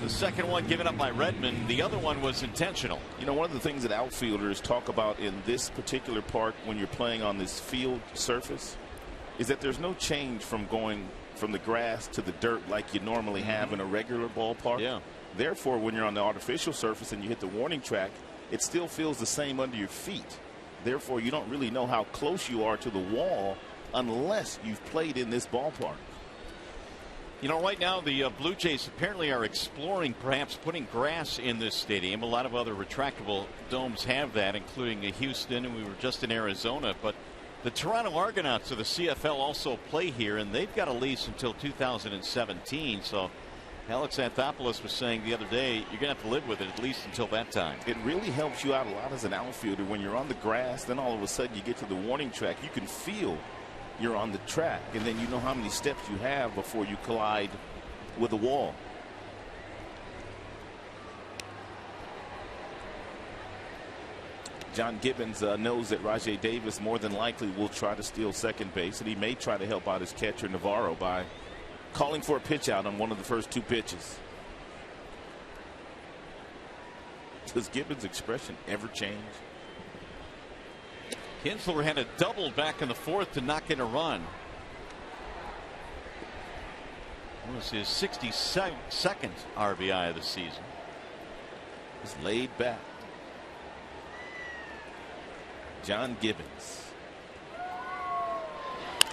The second one given up by Redmond. The other one was intentional. You know, one of the things that outfielders talk about in this particular park when you're playing on this field surface is that there's no change from going from the grass to the dirt like you normally have in a regular ballpark. Yeah. Therefore, when you're on the artificial surface and you hit the warning track, it still feels the same under your feet. Therefore, you don't really know how close you are to the wall unless you've played in this ballpark. You know, right now the Blue Jays apparently are exploring perhaps putting grass in this stadium. A lot of other retractable domes have that, including Houston, and we were just in Arizona. But the Toronto Argonauts of the CFL also play here, and they've got a lease until 2017. So Alex Anthopoulos was saying the other day, you're going to have to live with it at least until that time. It really helps you out a lot as an outfielder when you're on the grass. Then all of a sudden you get to the warning track. You can feel you're on the track, and then you know how many steps you have before you collide with a wall. John Gibbons knows that Rajai Davis more than likely will try to steal second base, and he may try to help out his catcher Navarro by calling for a pitch out on one of the first 2 pitches. Does Gibbons' expression ever change? Kinsler had a double back in the 4th to knock in a run. It was his 62nd RBI of the season. He's laid back. John Gibbons.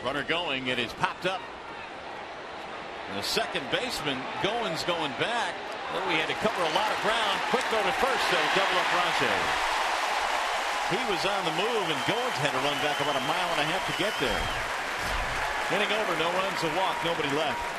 Runner going. It is popped up. And the second baseman Goins going back. Oh, he had to cover a lot of ground. Quick go to first, though. Double up Rajay. He was on the move, and Goins had to run back about 1.5 miles to get there. Inning over, no runs, a walk, nobody left.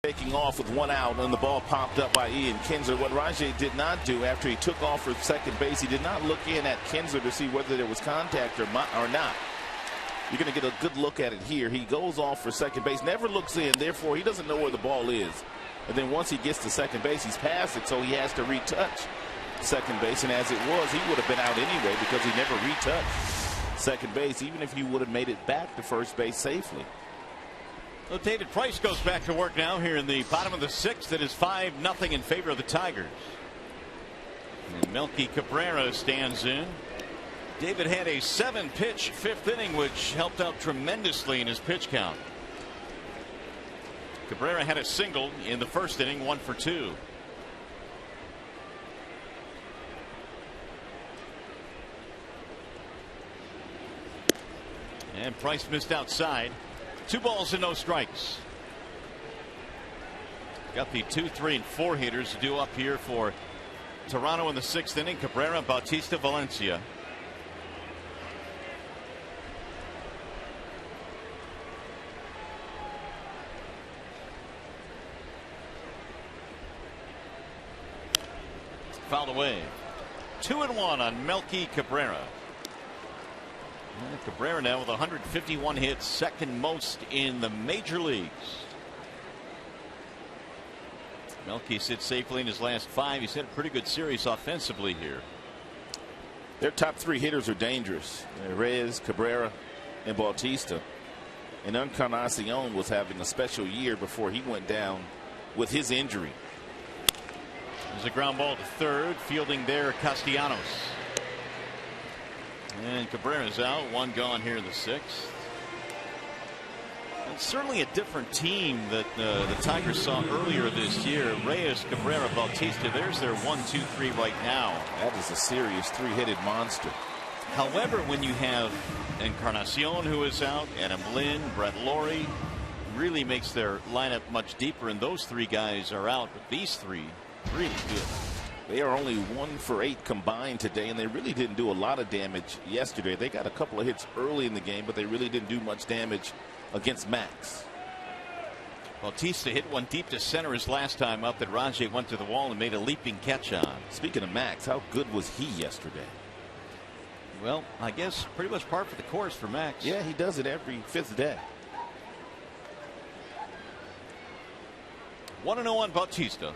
Taking off with 1 out, and the ball popped up by Ian Kinsler. What Rajay did not do after he took off for second base, he did not look in at Kinsler to see whether there was contact or not. You're going to get a good look at it here. He goes off for second base, never looks in, therefore he doesn't know where the ball is. And then once he gets to second base, he's past it, so he has to retouch second base. And as it was, he would have been out anyway because he never retouched second base, even if he would have made it back to first base safely. Well, David Price goes back to work now here in the bottom of the 6th. It is 5-0 in favor of the Tigers. And Melky Cabrera stands in. David had a 7-pitch 5th inning, which helped out tremendously in his pitch count. Cabrera had a single in the first inning, 1 for 2. And Price missed outside. 2 balls and no strikes. Got the 2, 3, and 4 hitters to do up here for Toronto in the 6th inning. Cabrera, Bautista, Valencia. Fouled away. 2-1 on Melky Cabrera. Cabrera now with 151 hits, second most in the major leagues. Melky sits safely in his last 5. He's had a pretty good series offensively here. Their top 3 hitters are dangerous. Reyes, Cabrera, and Bautista. And Encarnacion was having a special year before he went down with his injury. There's a ground ball to third, fielding there Castellanos. And Cabrera's out, 1 gone here in the 6th. It's certainly a different team that the Tigers saw earlier this year. Reyes, Cabrera, Bautista, there's their 1, 2, 3 right now. That is a serious 3-headed monster. However, when you have Encarnacion, who is out, Adam Lynn, Brett Laurie, really makes their lineup much deeper, and those 3 guys are out, but these 3 really good. They are only 1 for 8 combined today, and they really didn't do a lot of damage yesterday. They got a couple of hits early in the game, but they really didn't do much damage against Max. Bautista hit one deep to center his last time up that Rajay went to the wall and made a leaping catch on. Speaking of Max, how good was he yesterday? Well, I guess pretty much par for the course for Max. Yeah, he does it every 5th day. 1-0 on Bautista.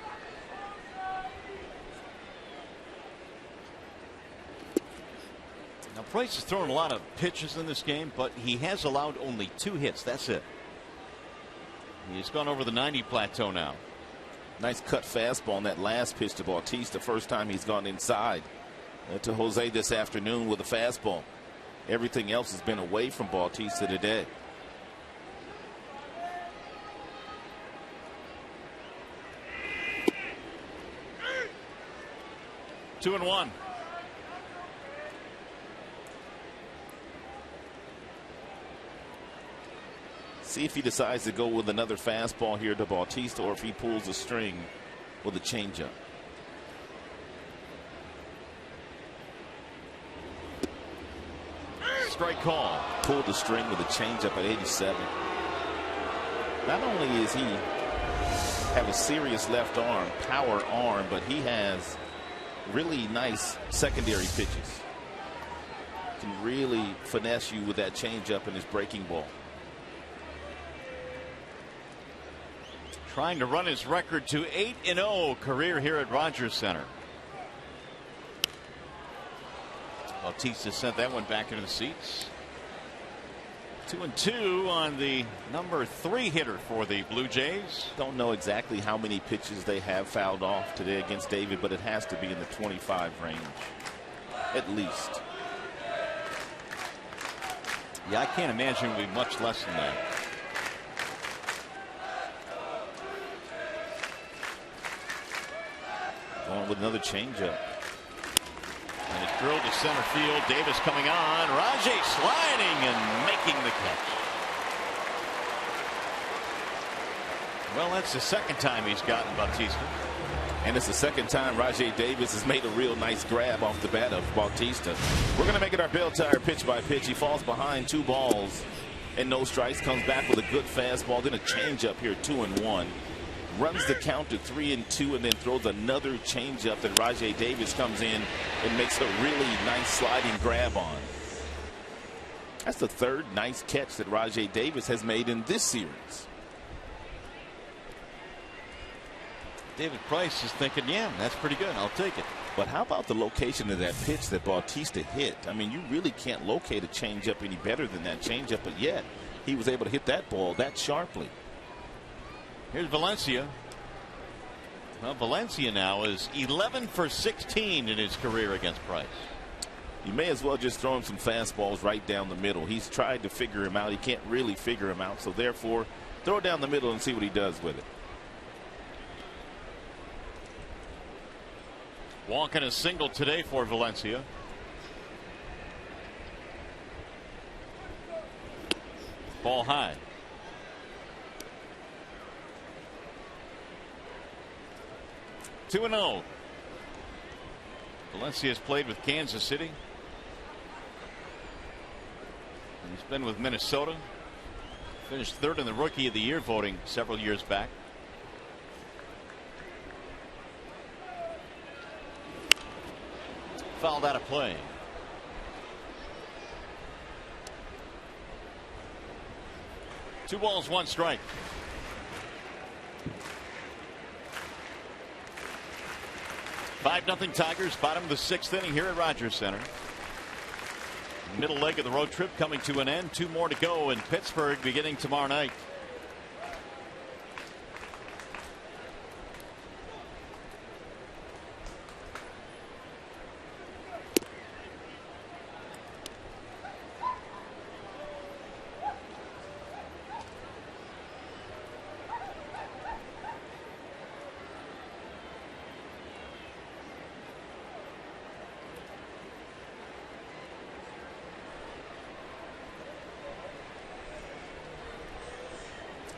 Now Price has thrown a lot of pitches in this game, but he has allowed only 2 hits. That's it. He's gone over the 90 plateau now. Nice cut fastball on that last pitch to Bautista. First time he's gone inside to Jose this afternoon with a fastball. Everything else has been away from Bautista today. Two and one. See if he decides to go with another fastball here to Bautista, or if he pulls a string with a changeup. Strike call. Pulled the string with a changeup at 87. Not only is he have a serious left arm, power arm, but he has really nice secondary pitches. Can really finesse you with that changeup and his breaking ball. Trying to run his record to 8-0 career here at Rogers Center. Bautista sent that one back into the seats. 2-2 on the number 3 hitter for the Blue Jays. Don't know exactly how many pitches they have fouled off today against David, but it has to be in the 25 range at least. Yeah, I can't imagine it would be much less than that. Going with another changeup. And it's drilled to center field. Davis coming on. Rajay sliding and making the catch. Well, that's the second time he's gotten Bautista. And it's the second time Rajay Davis has made a real nice grab off the bat of Bautista. We're going to make it our Bell Tire pitch by pitch. He falls behind 2 balls and no strikes. Comes back with a good fastball. Then a changeup here, 2-1. Runs the count to 3-2 and then throws another changeup that Rajay Davis comes in and makes a really nice sliding grab on. That's the 3rd nice catch that Rajay Davis has made in this series. David Price is thinking, yeah, that's pretty good. I'll take it. But how about the location of that pitch that Bautista hit? I mean, you really can't locate a changeup any better than that changeup, but yet he was able to hit that ball that sharply. Here's Valencia. Well, Valencia now is 11 for 16 in his career against Price. You may as well just throw him some fastballs right down the middle. He's tried to figure him out. He can't really figure him out. So therefore, throw it down the middle and see what he does with it. Walking a single today for Valencia. Ball high. Two 2-0. Valencia has played with Kansas City. And he's been with Minnesota. Finished 3rd in the Rookie of the Year voting several years back. Fouled out of play. Two balls, 1 strike. Five-0 Tigers, bottom of the 6th inning here at Rogers Center. Middle leg of the road trip coming to an end. 2 more to go in Pittsburgh beginning tomorrow night.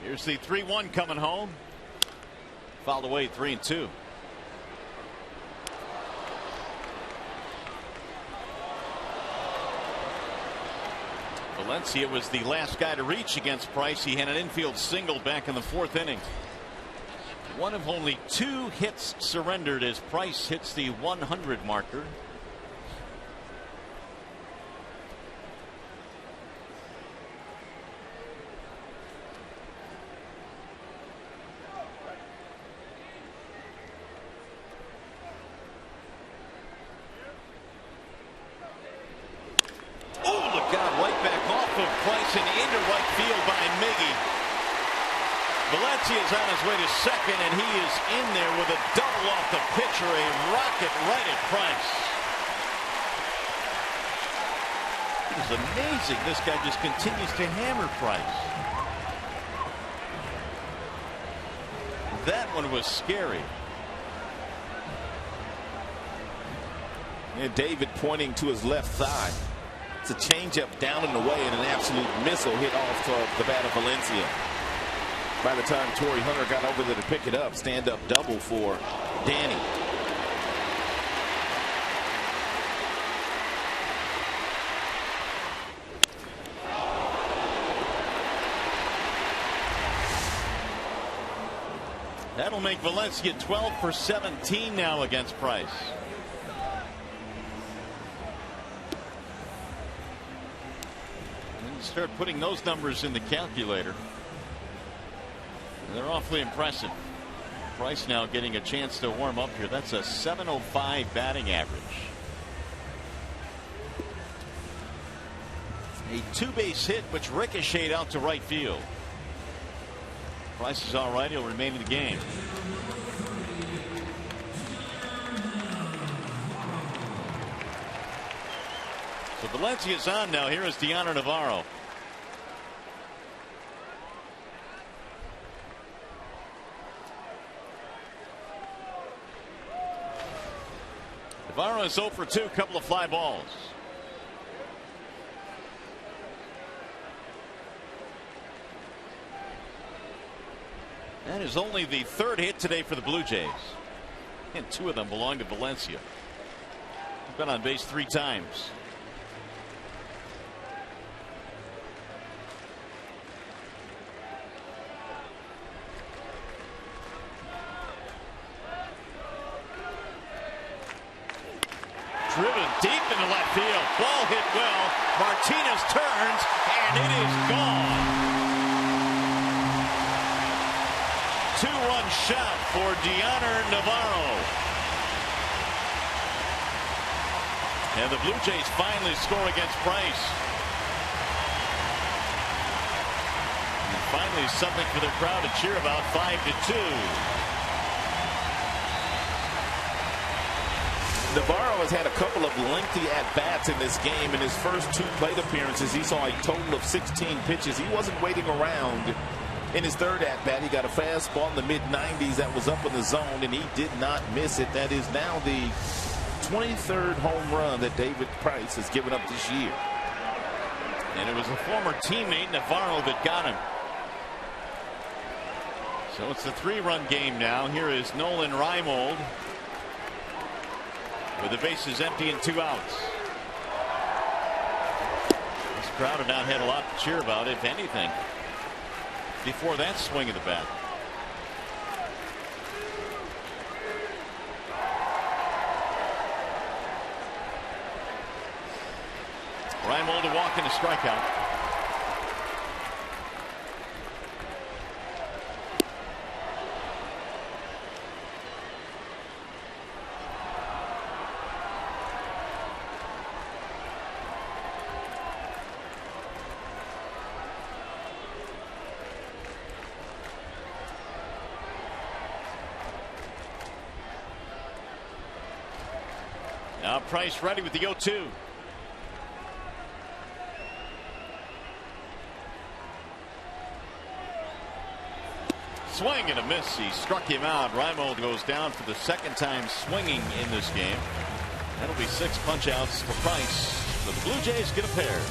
Here's the 3-1 coming home. Fouled away, 3-2. Valencia was the last guy to reach against Price. He had an infield single back in the 4th inning. One of only 2 hits surrendered as Price hits the 100 marker. of Price and into right field by Miggy. Valencia is on his way to second, and he is in there with a double off the pitcher, a rocket right at Price. It is amazing. This guy just continues to hammer Price. That one was scary. And David pointing to his left thigh. It's a changeup down and away, and an absolute missile hit off the bat of Valencia. By the time Torrey Hunter got over there to pick it up, stand-up double for Danny. That'll make Valencia 12 for 17 now against Price. And you start putting those numbers in the calculator. They're awfully impressive. Price now getting a chance to warm up here. That's a .705 batting average. A two-base hit which ricocheted out to right field. Price is all right. He'll remain in the game. So Valencia's on now. Here is Deanna Navarro. Navarro is 0 for 2, couple of fly balls. That is only the third hit today for the Blue Jays, and 2 of them belong to Valencia. He's been on base 3 times. Driven deep into left field. Ball hit well. Martinez turns, and it is gone. 2-run shot for Deanna Navarro. And the Blue Jays finally score against Price. And finally something for the crowd to cheer about. 5-2. Navarro has had a couple of lengthy at-bats in this game. In his first 2 plate appearances, he saw a total of 16 pitches. He wasn't waiting around. In his third at-bat, he got a fastball in the mid-90s that was up in the zone, and he did not miss it. That is now the 23rd home run that David Price has given up this year. And it was a former teammate, Navarro, that got him. So it's a 3-run game now. Here is Nolan Reimold with the bases empty and 2 outs. This crowd have not had a lot to cheer about, if anything, before that swing of the bat. Reimold to walk and a strikeout. Now Price ready with the 0-2. Swing and a miss. He struck him out. Reimold goes down for the 2nd time swinging in this game. That'll be 6 punch outs for Price. So the Blue Jays get a pair.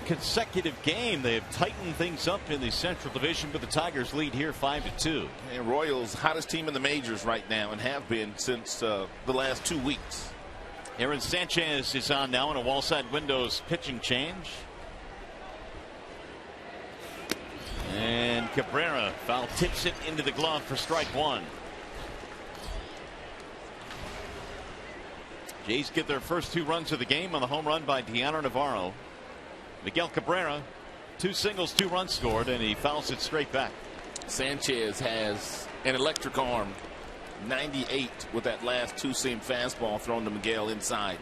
consecutive game. They have tightened things up in the Central Division, but the Tigers lead here 5-2. And Royals, hottest team in the majors right now, and have been since the last 2 weeks. Aaron Sanchez is on now in a wall side windows pitching change. And Cabrera foul tips it into the glove for strike one. Jays get their first 2 runs of the game on the home run by Deanna Navarro. Miguel Cabrera, 2 singles, 2 runs scored, and he fouls it straight back. Sanchez has an electric arm. 98 with that last 2-seam fastball thrown to Miguel inside.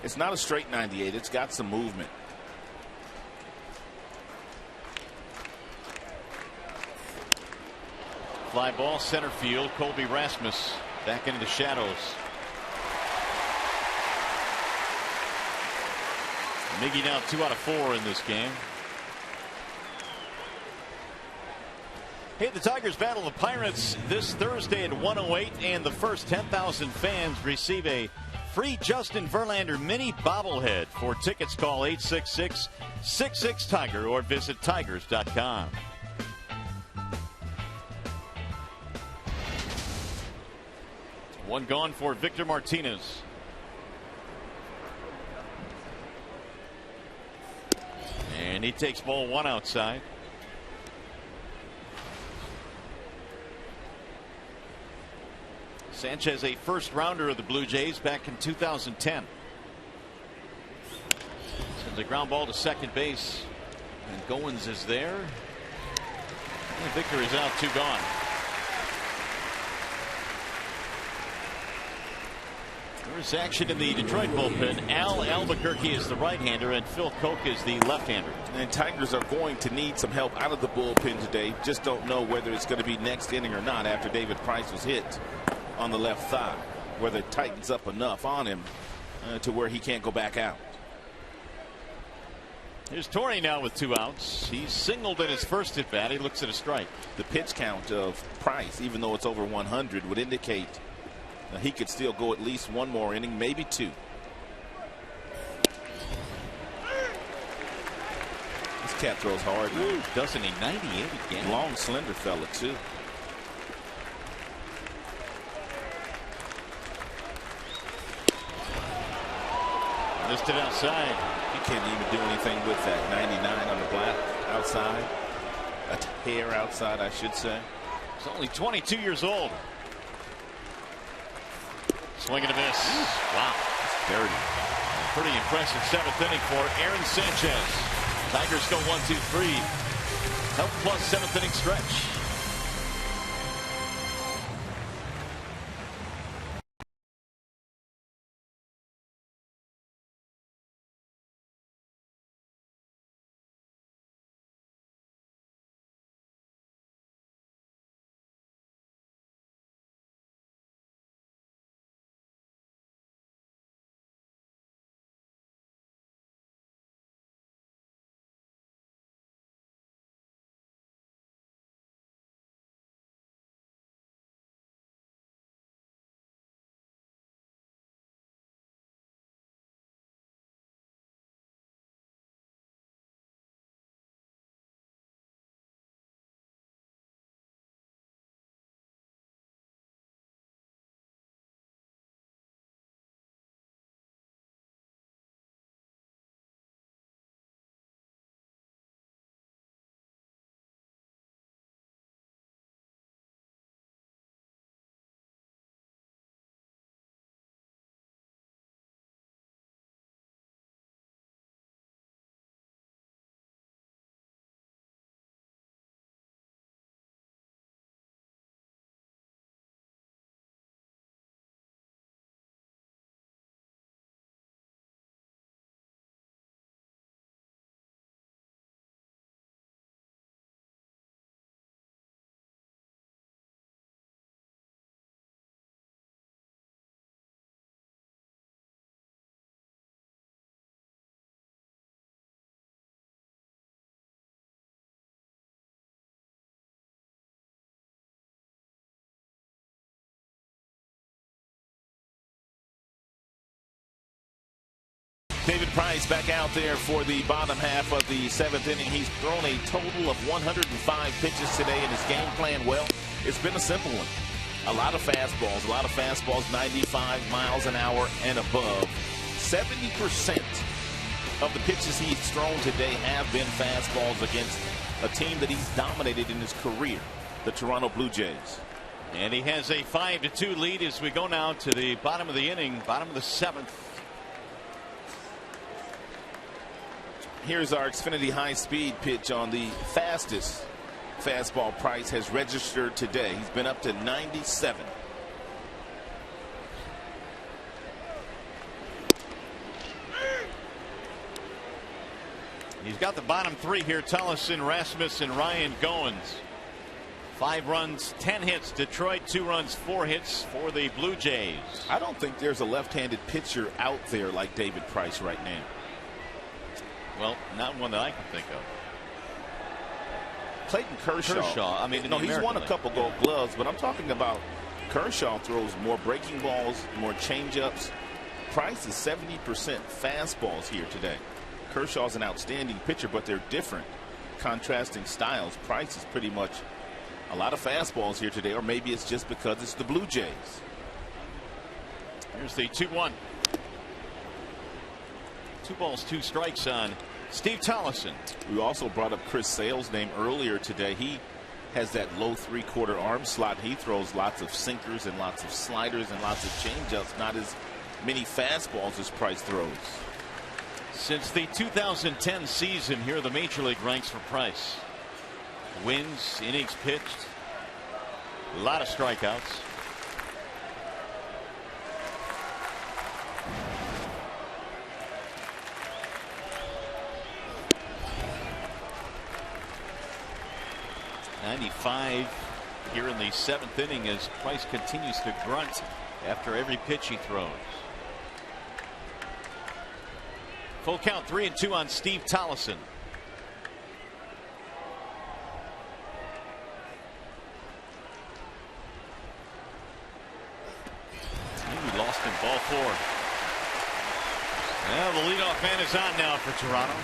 It's not a straight 98. It's got some movement. Fly ball center field. Colby Rasmus back into the shadows. Miggy now 2 out of 4 in this game. Hey, the Tigers battle the Pirates this Thursday at 1:08, and the first 10,000 fans receive a free Justin Verlander mini bobblehead. For tickets, call 866-66-TIGER or visit tigers.com. One gone for Victor Martinez. And he takes ball 1 outside. Sanchez, a first rounder of the Blue Jays back in 2010. Sends a ground ball to second base. And Goins is there. And Victor is out, 2 gone. There's action in the Detroit bullpen. Al Albuquerque is the right-hander and Phil Koch is the left-hander. And Tigers are going to need some help out of the bullpen today. Just don't know whether it's going to be next inning or not after David Price was hit on the left thigh, whether it tightens up enough on him to where he can't go back out. Here's Torrey now with 2 outs. He's singled in his first at bat. He looks at a strike. The pitch count of Price, even though it's over 100, would indicate he could still go at least 1 more inning, maybe 2. This cat throws hard. Ooh, doesn't he? 98 again. Long, slender fella, too. Missed it outside. You can't even do anything with that. 99 on the black outside. A hair outside, I should say. He's only 22 years old. Swing and a miss. Wow. Dirty. Pretty impressive 7th inning for Aaron Sanchez. Tigers go 1-2-3. Help plus 7th inning stretch. David Price back out there for the bottom half of the 7th inning. He's thrown a total of 105 pitches today, and his game plan, well, it's been a simple one. A lot of fastballs, 95 miles an hour and above. 70% of the pitches he's thrown today have been fastballs against a team that he's dominated in his career, the Toronto Blue Jays. And he has a 5-2 lead as we go now to the bottom of the inning, bottom of the 7th. Here's our Xfinity high-speed pitch on the fastest fastball Price has registered today. He's been up to 97. He's got the bottom 3 here: Tullison, Rasmus, and Ryan Goins. 5 runs, 10 hits. Detroit, 2 runs, 4 hits for the Blue Jays. I don't think there's a left-handed pitcher out there like David Price right now. Well, not one that I can think of. Clayton Kershaw. I mean, no, he's won a couple Gold Gloves, but I'm talking about Kershaw throws more breaking balls, more changeups. Price is 70% fastballs here today. Kershaw's an outstanding pitcher, but they're different, contrasting styles. Price is pretty much a lot of fastballs here today, or maybe it's just because it's the Blue Jays. Here's the 2-1. 2 balls, 2 strikes on Steve Tullison. We also brought up Chris Sale's name earlier today. He has that low 3/4 arm slot. He throws lots of sinkers and lots of sliders and lots of changeups, not as many fastballs as Price throws. Since the 2010 season, here are the major league ranks for Price. Wins, innings pitched, a lot of strikeouts. .95 here in the 7th inning as Price continues to grunt after every pitch he throws. Full count, 3-2 on Steve Tullison. He lost in ball 4. Well, the leadoff man is on now for Toronto.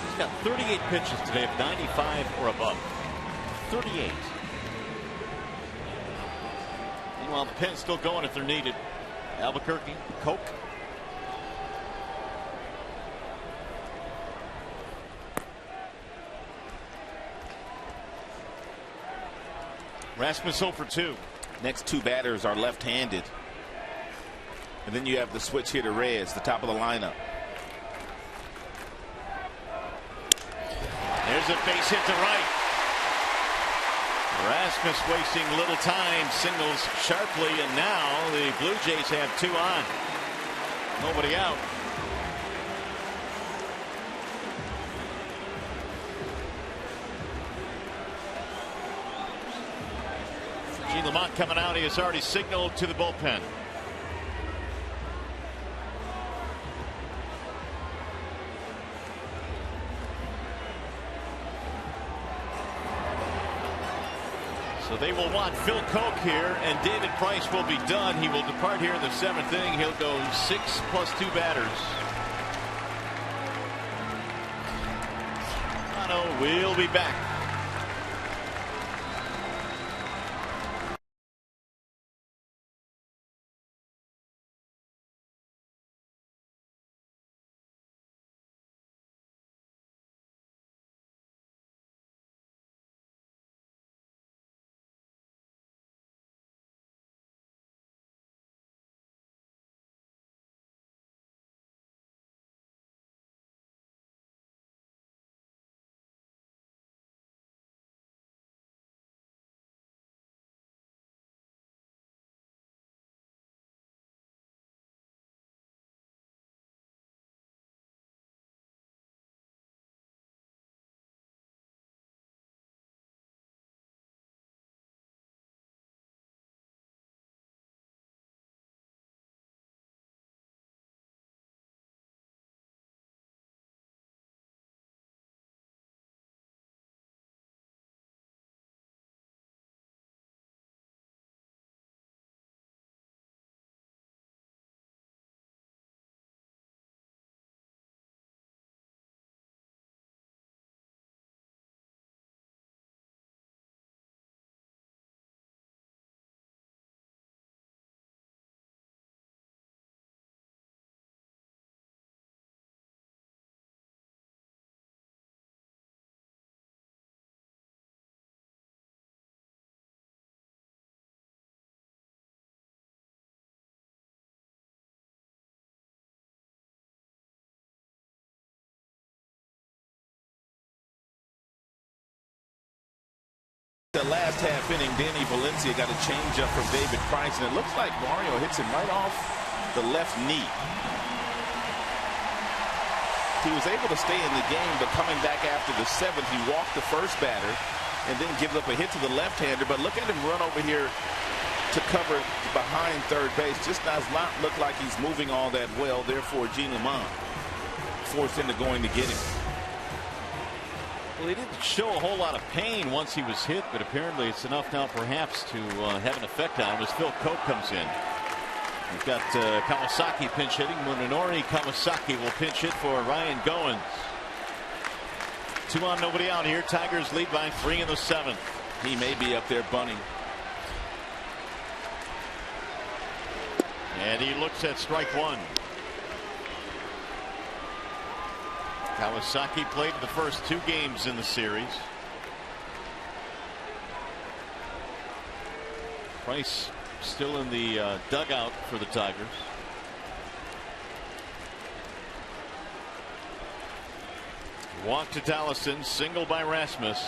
He's got 38 pitches today of 95 or above. 38. Meanwhile, the pen's still going if they're needed. Albuquerque, Coke. Rasmus 0 for 2. Next 2 batters are left-handed. And then you have the switch hitter Reyes, the top of the lineup. There's a base hit to right. Rasmus wasting little time, singles sharply, and now the Blue Jays have 2 on. Nobody out. Gene Lamont coming out. He has already signaled to the bullpen. So they will want Phil Coke here, and David Price will be done. He will depart here in the 7th inning. He'll go 6 plus 2 batters. Toronto will be back. The last half inning, Danny Valencia got a changeup from David Price, and it looks like Mario hits him right off the left knee. He was able to stay in the game, but coming back after the seventh, he walked the first batter and then gives up a hit to the left-hander. But look at him run over here to cover behind third base. Just does not look like he's moving all that well. Therefore, Gene Lamont forced into going to get him. Well, he didn't show a whole lot of pain once he was hit, but apparently it's enough now perhaps to have an effect on him as Phil Cope comes in. We've got Kawasaki pinch hitting. Munenori Kawasaki will pinch hit for Ryan Goins. 2 on, nobody out here. Tigers lead by 3 in the 7th. He may be up there bunting. And he looks at strike 1. Kawasaki played the first 2 games in the series. Price still in the dugout for the Tigers. Walk to Tallison, single by Rasmus,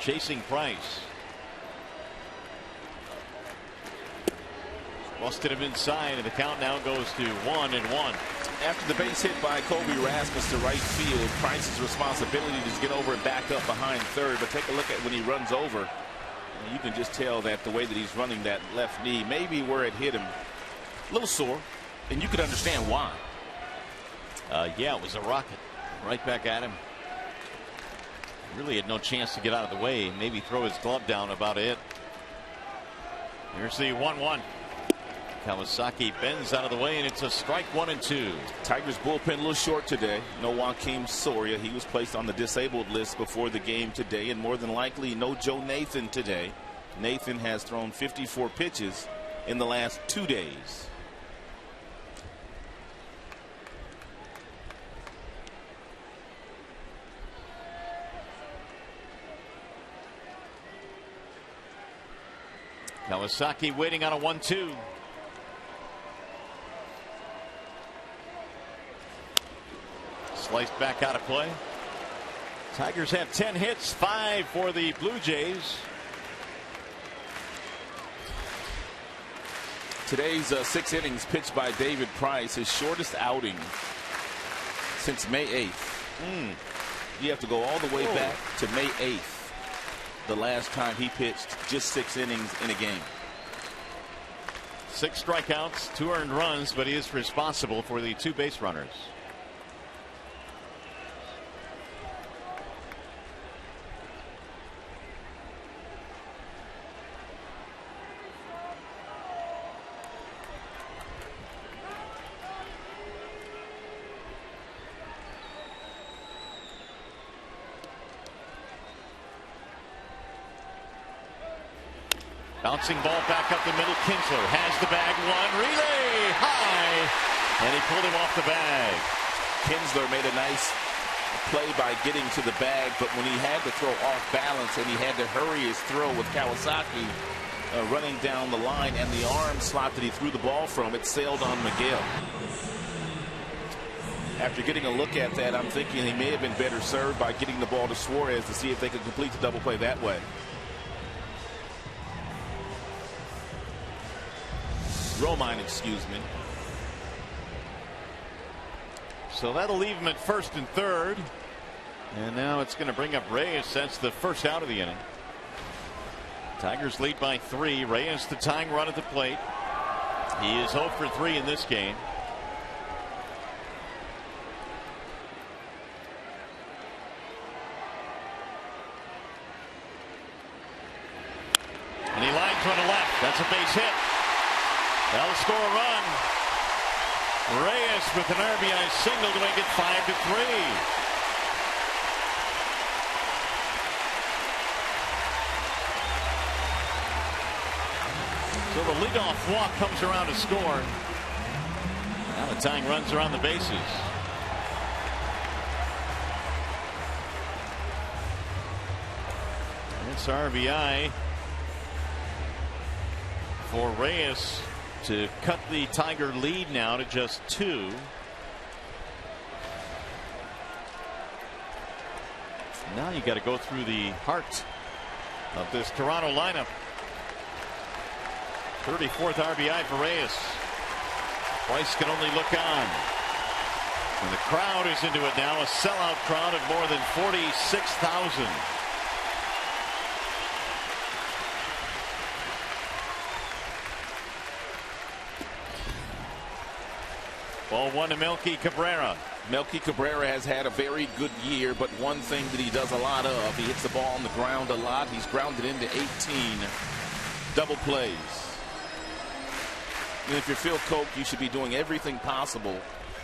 chasing Price. Busted him inside, and the count now goes to 1-1. After the base hit by Kobe Rasmus to right field, Price's responsibility is to get over and back up behind third. But take a look at when he runs over. You can just tell that the way that he's running that left knee, maybe where it hit him, a little sore, and you could understand why. Yeah, it was a rocket right back at him. Really had no chance to get out of the way. Maybe throw his glove down, about it. Here's the 1-1. Kawasaki bends out of the way, and it's a strike 1-2. Tigers bullpen a little short today. No Joakim Soria. He was placed on the disabled list before the game today, and more than likely no Joe Nathan today. Nathan has thrown 54 pitches in the last 2 days. Kawasaki waiting on a 1-2. Sliced back out of play. Tigers have 10 hits, 5 for the Blue Jays. Today's 6 innings pitched by David Price, his shortest outing since May 8th. You have to go all the way back to May 8th, the last time he pitched just 6 innings in a game. 6 strikeouts, 2 earned runs, but he is responsible for the 2 base runners. Bouncing ball back up the middle. Kinsler has the bag. One relay high, and he pulled him off the bag. Kinsler made a nice play by getting to the bag, but when he had to throw off balance and he had to hurry his throw with Kawasaki running down the line, and the arm slot that he threw the ball from, it sailed on Miguel. After getting a look at that, I'm thinking he may have been better served by getting the ball to Suarez to see if they could complete the double play that way. Romine, excuse me. So that'll leave him at first and third. And now it's going to bring up Reyes. That's the first out of the inning. Tigers lead by 3. Reyes the tying run at the plate. He is 0 for 3 in this game. And he lines one to left. That's a base hit. That'll score a run. Reyes with an RBI single to make it 5-3. So the leadoff walk comes around to score. Now the tying runs around the bases. It's RBI for Reyes to cut the Tiger lead now to just 2. Now you got to go through the Hart of this Toronto lineup. 34th RBI for Reyes. Price can only look on. And the crowd is into it now. A sellout crowd of more than 46,000. Ball 1 to Melky Cabrera. Melky Cabrera has had a very good year, but one thing that he does a lot of, he hits the ball on the ground a lot. He's grounded into 18 double plays. And if you're Phil Coke, you should be doing everything possible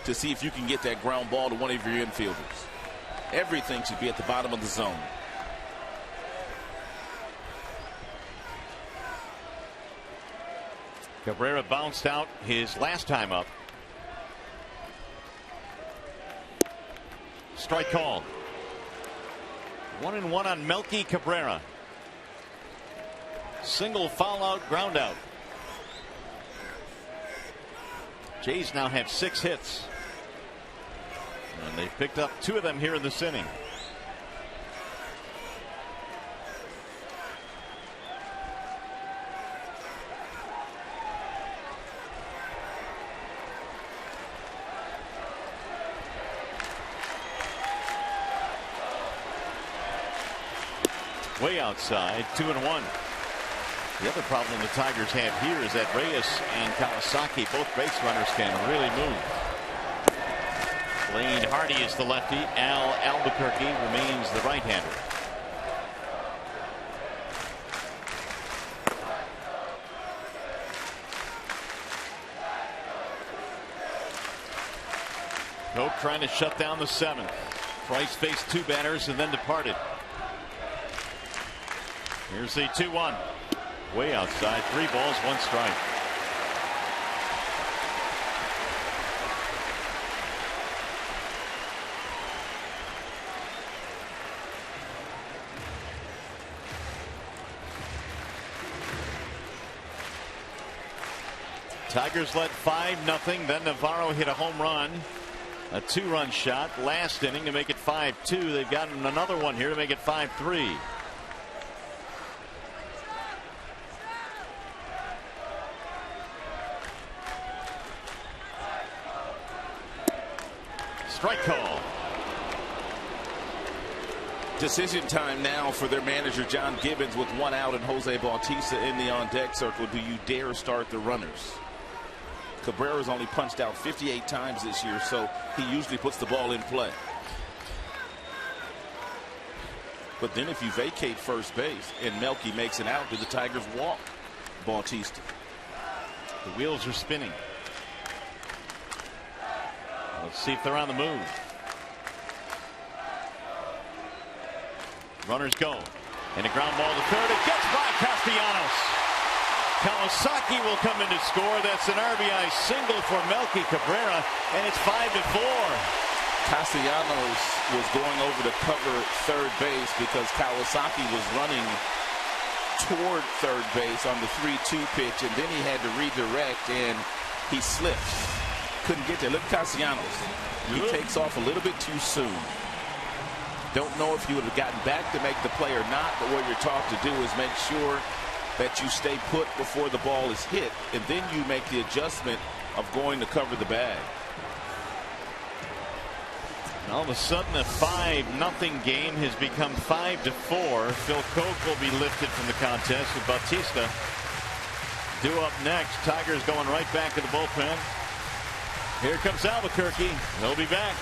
to see if you can get that ground ball to one of your infielders. Everything should be at the bottom of the zone. Cabrera bounced out his last time up. Strike call. 1-1 on Melky Cabrera. Single foul out, ground out. Jays now have 6 hits. And they've picked up 2 of them here in this inning. Way outside, 2-1. The other problem the Tigers have here is that Reyes and Kawasaki, both base runners, can really move. Blaine Hardy is the lefty. Al Albuquerque remains the right-hander. Coke trying to shut down the 7th. Price faced 2 batters and then departed. Here's the 2-1. Way outside. 3 balls, 1 strike. Tigers led 5-0. Then Navarro hit a home run. A 2-run shot last inning to make it 5-2. They've gotten another one here to make it 5-3. Strike call. Decision time now for their manager John Gibbons with 1 out and Jose Bautista in the on deck circle. Do you dare start the runners? Cabrera's only punched out 58 times this year, so he usually puts the ball in play. But then if you vacate first base and Melky makes an out, do the Tigers walk Bautista? The wheels are spinning. Let's see if they're on the move. Runners go. And a ground ball to third. It gets by Castellanos. Kawasaki will come in to score. That's an RBI single for Melky Cabrera. And it's 5-4. Castellanos was going over to cover third base because Kawasaki was running toward third base on the 3-2 pitch. And then he had to redirect and he slipped. Couldn't get there. Look at Castellanos. He takes off a little bit too soon. Don't know if you would have gotten back to make the play or not, but what you're taught to do is make sure that you stay put before the ball is hit, and then you make the adjustment of going to cover the bag. All of a sudden, a 5-0 game has become 5-4. Phil Coke will be lifted from the contest with Bautista due up next. Tigers going right back to the bullpen. Here comes Albuquerque. He'll be back.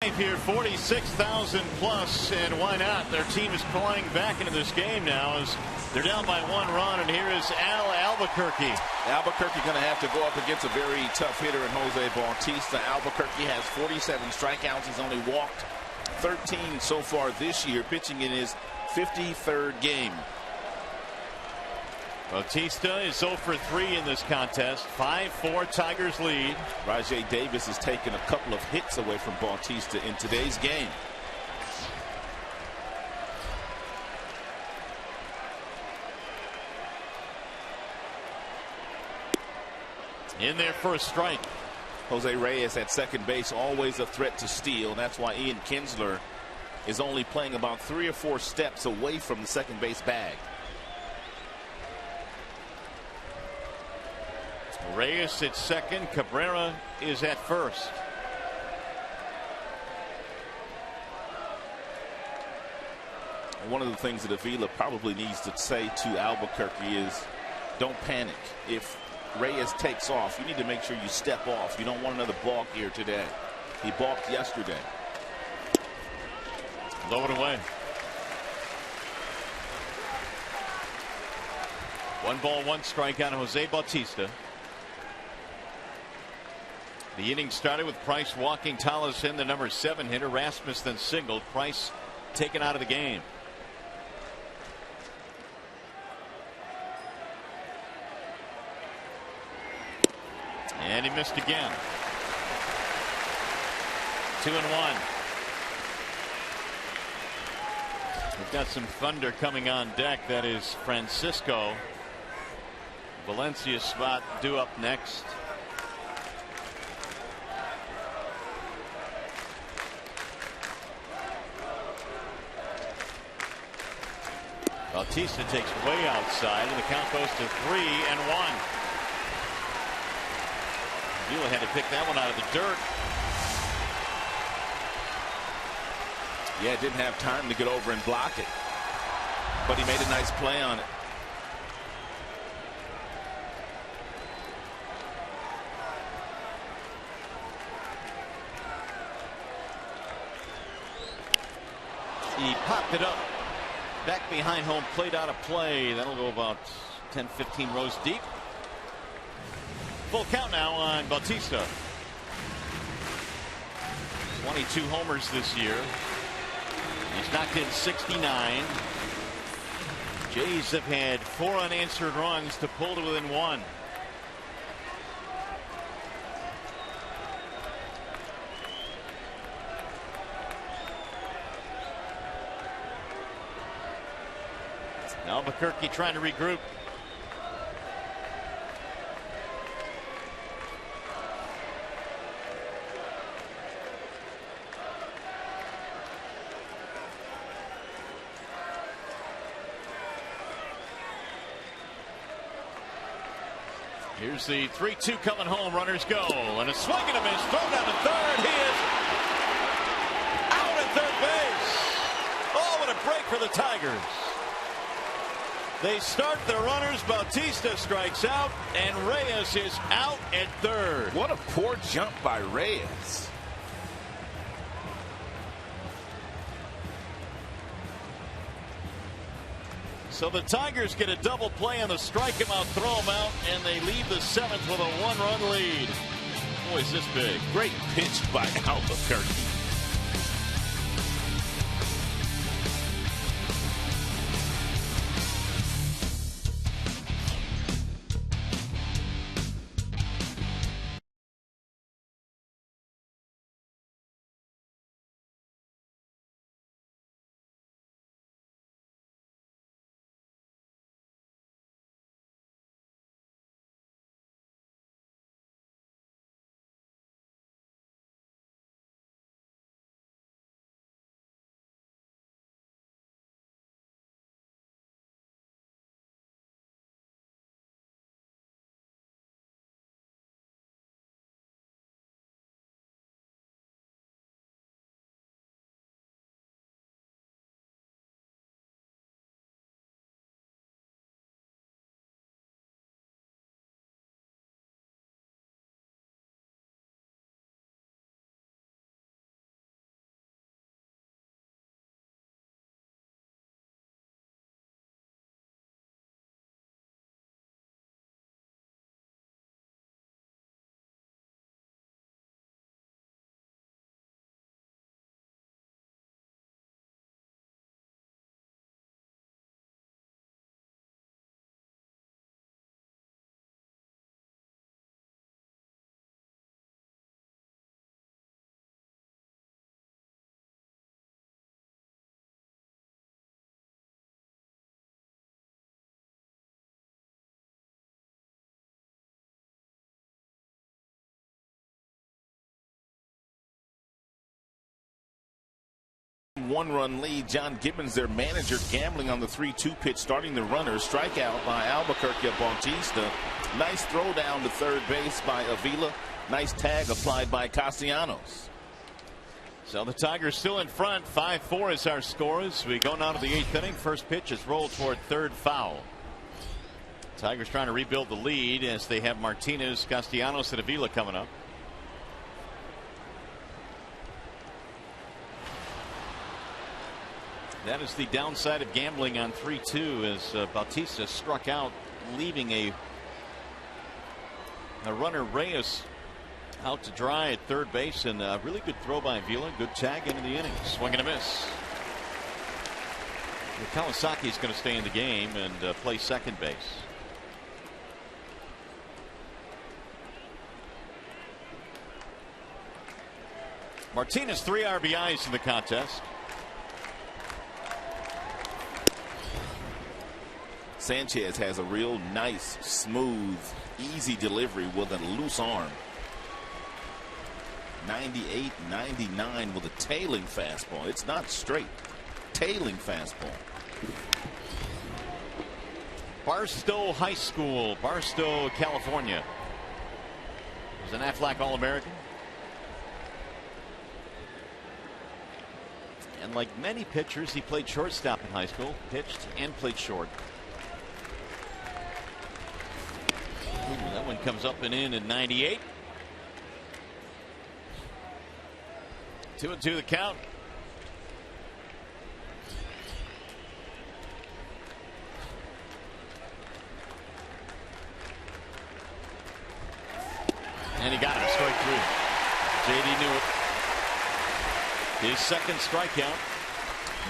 Here, 46,000 plus, and why not? Their team is flying back into this game now as they're down by 1 run, and here is Albuquerque. Albuquerque going to have to go up against a very tough hitter in Jose Bautista. Albuquerque has 47 strikeouts. He's only walked 13 so far this year, pitching in his 53rd game. Bautista is 0 for 3 in this contest. 5-4 Tigers lead. Rajai Davis has taken a couple of hits away from Bautista in today's game. In there for a strike. Jose Reyes at second base, always a threat to steal. That's why Ian Kinsler is only playing about 3 or 4 steps away from the second base bag. Reyes at second. Cabrera is at first. One of the things that Avila probably needs to say to Albuquerque is don't panic. If Reyes takes off, you need to make sure you step off. You don't want another balk here today. He balked yesterday. Low and away. 1 ball, 1 strike on Jose Bautista. The inning started with Price walking Tallis in, the number 7 hitter. Rasmus then singled. Price taken out of the game. And he missed again. 2-1. We've got some thunder coming on deck. That is Francisco. Valencia's spot due up next. Bautista takes way outside, and the count goes to 3-1. Avila had to pick that one out of the dirt. Yeah, didn't have time to get over and block it, but he made a nice play on it. He popped it up back behind home plate, out of play. That'll go about 10-15 rows deep. Full count now on Bautista. 22 homers this year. He's knocked in 69. Jays have had 4 unanswered runs to pull to within 1. Albuquerque trying to regroup. Here's the 3-2 coming home. Runners go, and a swing and a miss. Throw down to third. He is out at third base. Oh, what a break for the Tigers. They start the runners. Bautista strikes out, and Reyes is out at third. What a poor jump by Reyes. So the Tigers get a double play on the strike him out, throw him out, and they leave the 7th with a 1-run lead. Boy, is this big. Great pitch by Albuquerque. 1-run lead. John Gibbons, their manager, gambling on the 3-2 pitch, starting the runner. Strikeout by Albuquerque Bautista. Nice throw down to third base by Avila. Nice tag applied by Castellanos. So the Tigers still in front. 5-4 is our score as we go now to the 8th inning. First pitch is rolled toward third, foul. Tigers trying to rebuild the lead as they have Martinez, Castellanos, and Avila coming up. That is the downside of gambling on 3-2 as Bautista struck out, leaving a runner, Reyes, out to dry at third base, and a really good throw by Avila. Good tag into the inning. Swing and a miss. Kawasaki is going to stay in the game and play second base. Martinez 3 RBIs in the contest. Sanchez has a real nice, smooth, easy delivery with a loose arm. 98, 99 with a tailing fastball. It's not straight. Tailing fastball. Barstow High School, Barstow, California. Was an Aflac All-American. And like many pitchers, he played shortstop in high school, pitched and played short. Ooh, that one comes up and in 98. 2-2 the count. And he got him, strike 3. JD knew it. His second strikeout.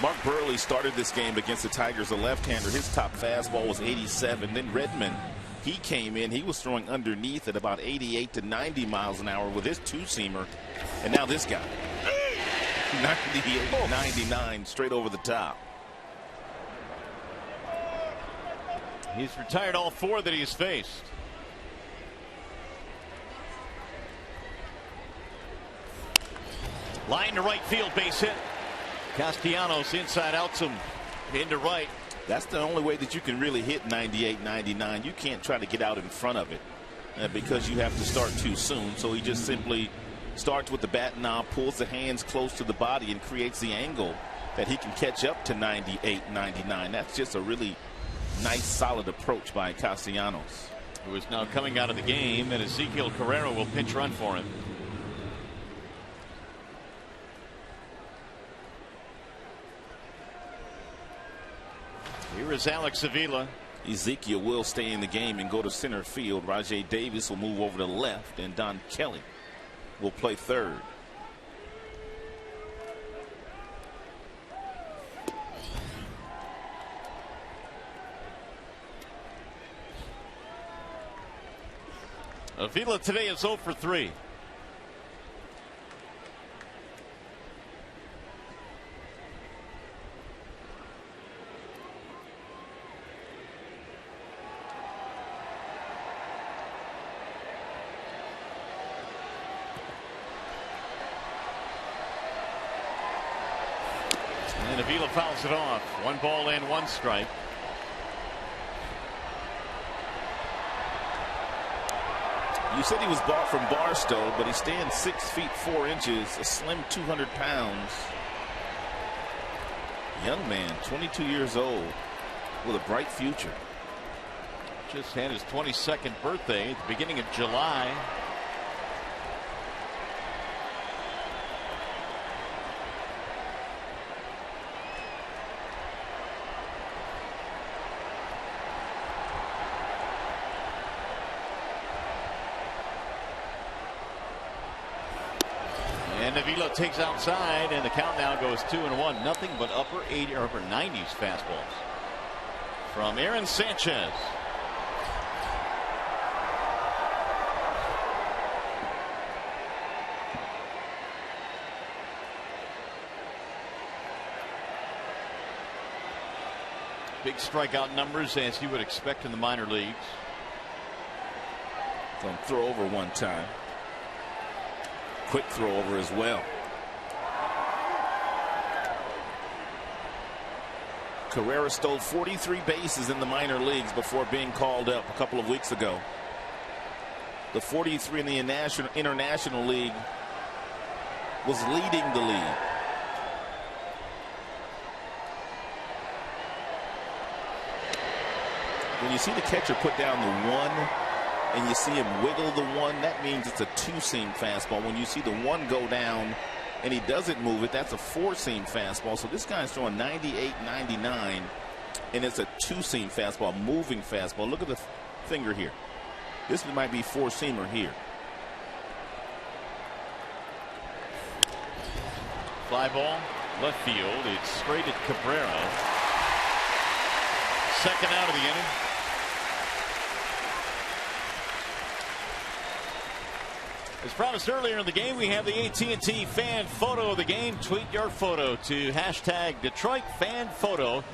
Mark Burley started this game against the Tigers, a left-hander. His top fastball was 87. Then Redmond, he came in. He was throwing underneath at about 88 to 90 miles an hour with his two-seamer. And now this guy. 98, 99, straight over the top. He's retired all 4 that he's faced. Line to right field, base hit. Castellanos inside out some into right. That's the only way that you can really hit 98, 99. You can't try to get out in front of it because you have to start too soon. So he just simply starts with the bat knob, pulls the hands close to the body, and creates the angle that he can catch up to 98, 99. That's just a really nice, solid approach by Castellanos, who is now coming out of the game, and Ezekiel Carrera will pinch run for him. Here is Alex Avila. Ezekiel will stay in the game and go to center field. Rajay Davis will move over to left, and Don Kelly will play third. Avila today is 0 for 3. And Avila fouls it off. 1 ball and 1 strike. You said he was bought from Barstow, but he stands 6 feet 4 inches, a slim 200 pounds. Young man, 22 years old, with a bright future. Just had his 22nd birthday at the beginning of July. And Avila takes outside, and the count now goes 2-1. Nothing but upper 80 or upper 90s fastballs from Aaron Sanchez. Big strikeout numbers, as you would expect in the minor leagues. Going to throw over one time. Quick throw over as well. Carrera stole 43 bases in the minor leagues before being called up a couple of weeks ago. The 43 in the International League was leading the league. When you see the catcher put down the one and you see him wiggle the one, that means it's a two-seam fastball. When you see the one go down and he doesn't move it, that's a four-seam fastball. So this guy's throwing 98, 99, and it's a two-seam fastball, moving fastball. Look at the finger here. This might be four-seamer here. Fly ball, left field. It's straight at Cabrera. Second out of the inning. As promised earlier in the game, we have the AT&T fan photo of the game. Tweet your photo to hashtag Detroit Fan Photo.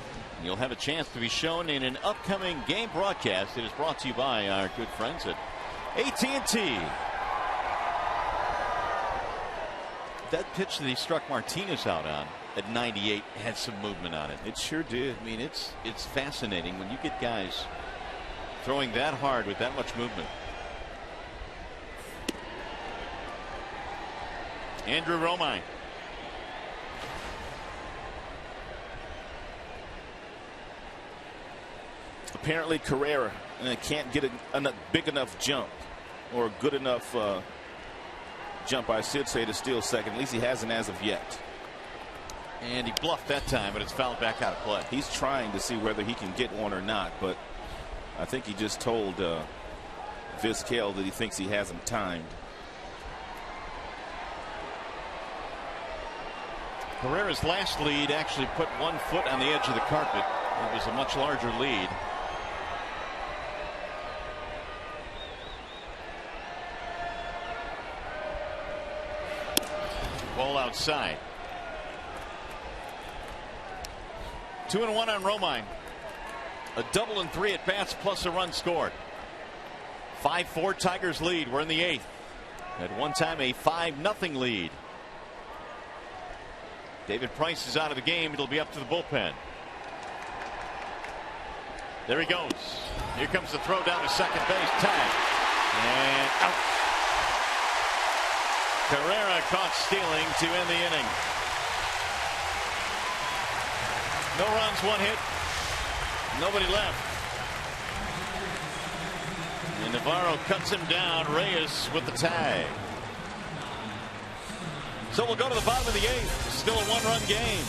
You'll have a chance to be shown in an upcoming game broadcast. It is brought to you by our good friends at AT&T. That pitch that he struck Martinez out on at 98 had some movement on it. It sure did. I mean, it's fascinating when you get guys throwing that hard with that much movement. Andrew Romine. Apparently Carrera can't get a big enough jump, or a good enough jump, I should say, to steal second. At least he hasn't as of yet. And he bluffed that time, but it's fouled back out of play. He's trying to see whether he can get one or not, but I think he just told Vizquel that he thinks he has him timed. Carrera's last lead actually put 1 foot on the edge of the carpet. It was a much larger lead. Ball outside. 2-1 on Romine. A double and 3 at bats plus a run scored. 5-4 Tigers lead. We're in the 8th. At one time a 5-0 lead. David Price is out of the game. It'll be up to the bullpen. There he goes. Here comes the throw down to second base. Tag. And out. Carrera caught stealing to end the inning. No runs, 1 hit. Nobody left. And Navarro cuts him down. Reyes with the tag. So we'll go to the bottom of the 8th. Still a 1-run game.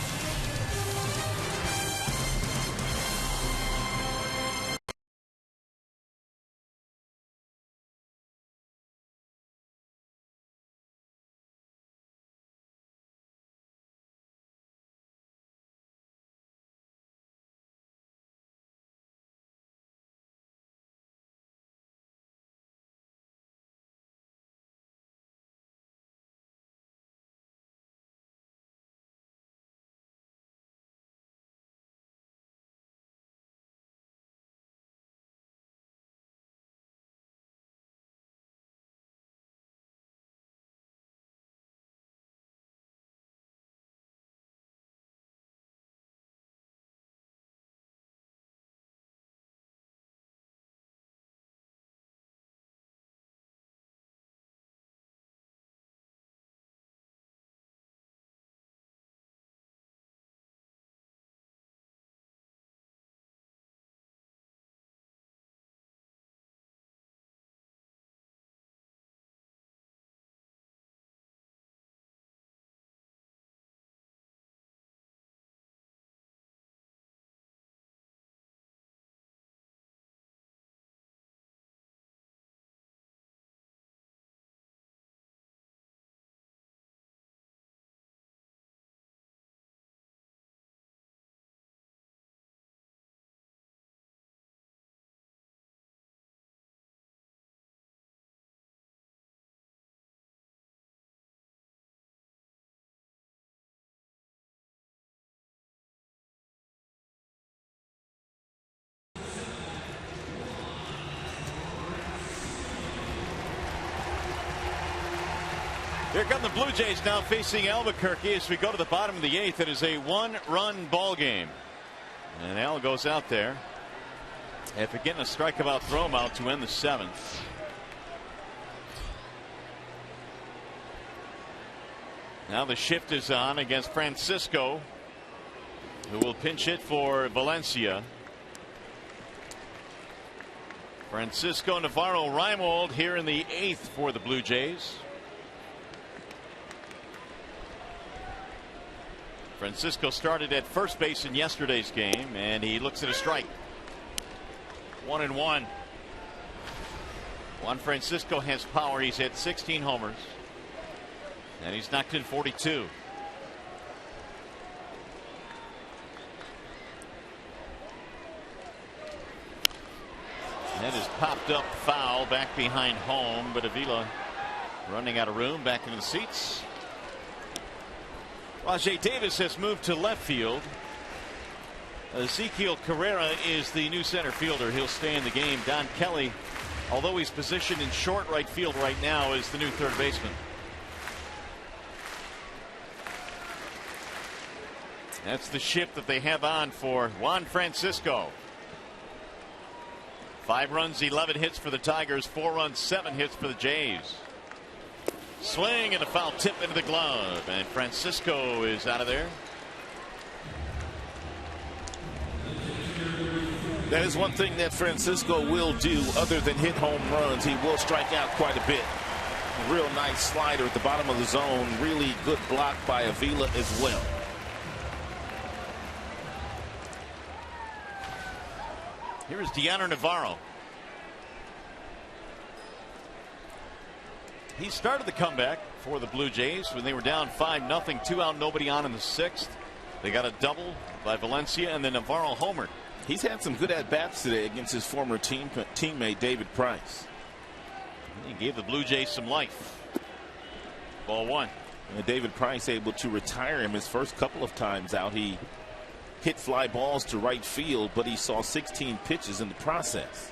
Here come the Blue Jays now facing Albuquerque as we go to the bottom of the 8th. It is a 1-run ball game. And Al goes out there after getting a strikeout throw him out to end the 7th. Now the shift is on against Francisco, who will pinch hit for Valencia. Francisco, Navarro, Reimold here in the 8th for the Blue Jays. Francisco started at first base in yesterday's game, and he looks at a strike. 1-1. Juan Francisco has power. He's hit 16 homers, and he's knocked in 42. That is popped up foul back behind home, but Avila running out of room back into the seats. Rajai Davis has moved to left field. Ezequiel Carrera is the new center fielder. He'll stay in the game. Don Kelly, although he's positioned in short right field right now, is the new third baseman. That's the shift that they have on for Juan Francisco. 5 runs, 11 hits for the Tigers, 4 runs, 7 hits for the Jays. Swing and a foul tip into the glove, and Francisco is out of there. That is one thing that Francisco will do other than hit home runs. He will strike out quite a bit. A real nice slider at the bottom of the zone. Really good block by Avila as well. Here is Deanna Navarro. He started the comeback for the Blue Jays when they were down 5-0, 2 out, nobody on in the 6th. They got a double by Valencia, and then Navarro homered. He's had some good at-bats today against his former teammate David Price. He gave the Blue Jays some life. Ball 1. And David Price able to retire him his first couple of times out. He hit fly balls to right field, but he saw 16 pitches in the process.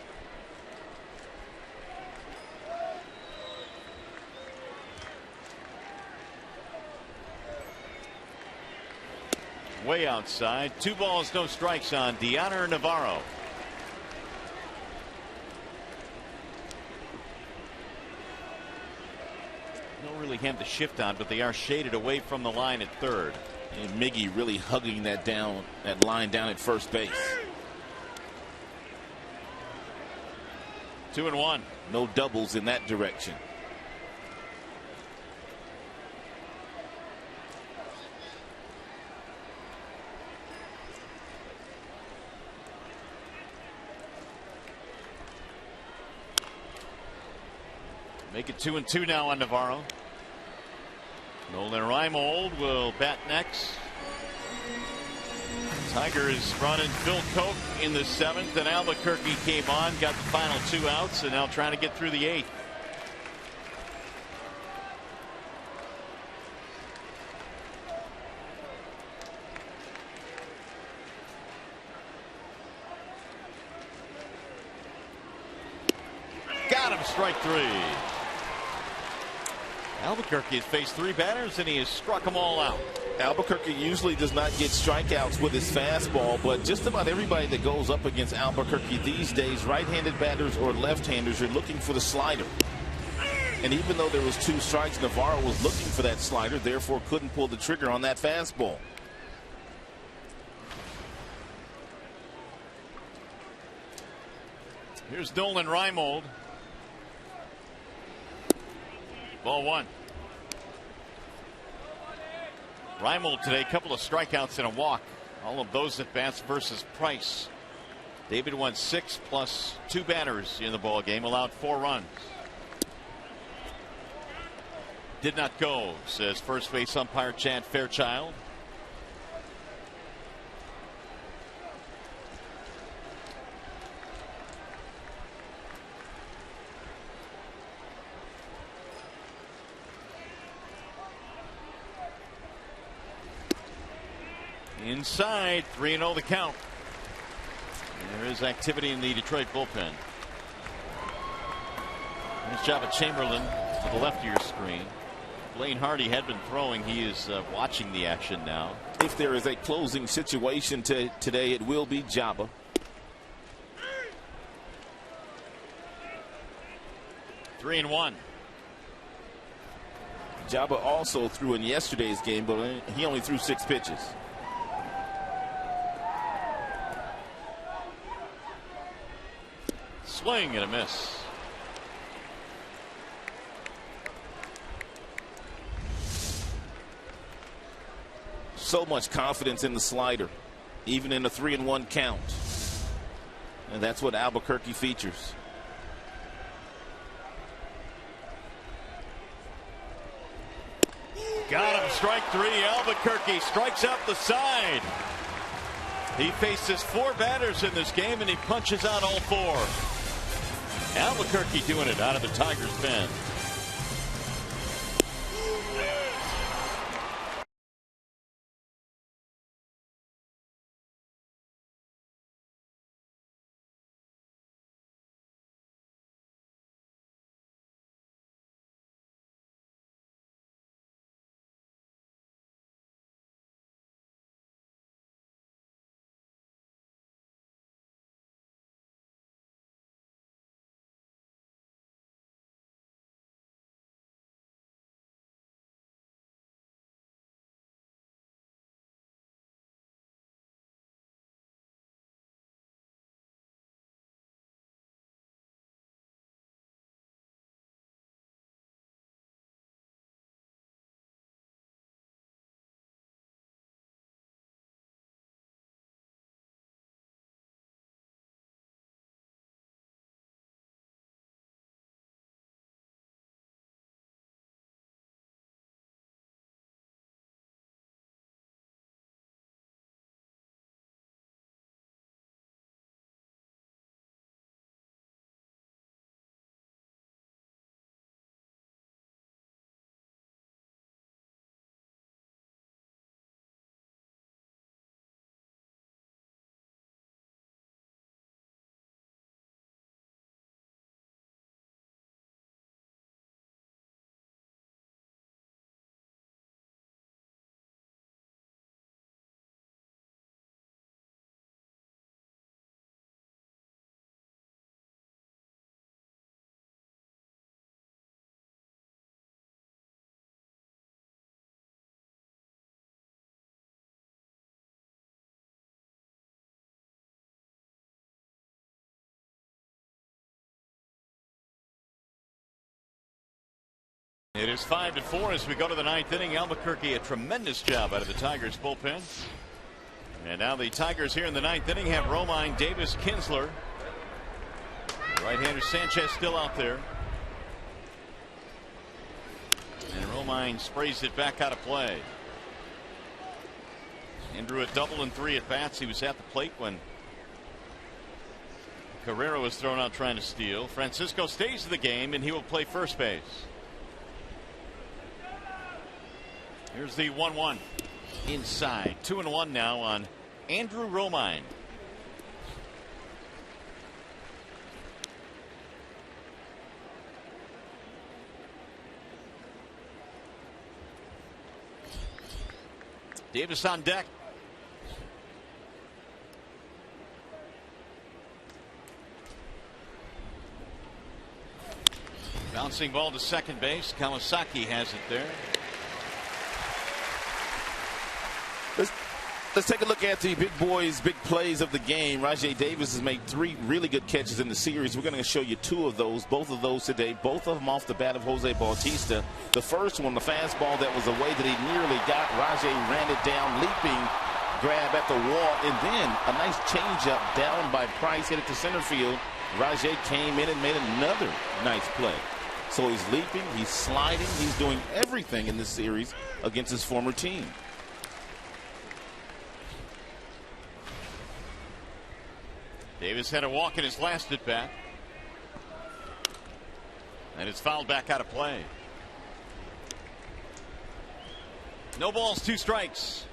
Way outside. 2 balls, no strikes on Deanna Navarro. Don't really have the shift on, but they are shaded away from the line at third. And Miggy really hugging that line down at first base. 2-1. No doubles in that direction. Make it 2-2 now on Navarro. Nolan Reimold will bat next. Tigers brought in Phil Koch in the 7th, and Albuquerque came on, got the final 2 outs, and now trying to get through the 8th. Got him, strike 3. Albuquerque has faced 3 batters, and he has struck them all out. Albuquerque usually does not get strikeouts with his fastball, but just about everybody that goes up against Albuquerque these days, right-handed batters or left-handers, are looking for the slider. And even though there was 2 strikes, Navarro was looking for that slider, therefore couldn't pull the trigger on that fastball. Here's Nolan Reimold. Ball 1. Reimold today, a couple of strikeouts and a walk. All of those at bats versus Price. David went 6 plus 2 batters in the ball game, allowed 4 runs. Did not go, says first base umpire Chad Fairchild. Inside, 3-0 the count. And there is activity in the Detroit bullpen. Nice job of Chamberlain to the left of your screen. Blaine Hardy had been throwing. He is watching the action now. If there is a closing situation today, it will be Jabba. Three and one. Jabba also threw in yesterday's game, but he only threw 6 pitches. Swing and a miss. So much confidence in the slider, even in a 3-1 count. And that's what Albuquerque features. Got him, strike 3. Albuquerque strikes out the side. He faces 4 batters in this game, and he punches out all 4. Albuquerque doing it out of the Tigers' pen. It is 5-4 as we go to the 9th inning. Albuquerque, a tremendous job out of the Tigers bullpen. And now the Tigers here in the 9th inning have Romine, Davis, Kinsler. Right-hander Sanchez still out there. And Romine sprays it back out of play. Andrew a double in 3 at bats. He was at the plate when Carrera was thrown out trying to steal. Francisco stays in the game, and he will play first base. Here's the 1-1 inside. 2-1 now on Andrew Romine. Davis on deck. Bouncing ball to second base. Kawasaki has it there. Let's take a look at the big boys, big plays of the game. Rajai Davis has made 3 really good catches in the series. We're going to show you 2 of those, both of those today, both of them off the bat of Jose Bautista. The first one, the fastball that was away that he nearly got. Rajai ran it down, leaping grab at the wall, and then a nice changeup down by Price, hit it to center field. Rajai came in and made another nice play. So he's leaping, he's sliding, he's doing everything in this series against his former team. Davis had a walk in his last at bat. And it's fouled back out of play. No balls, 2 strikes.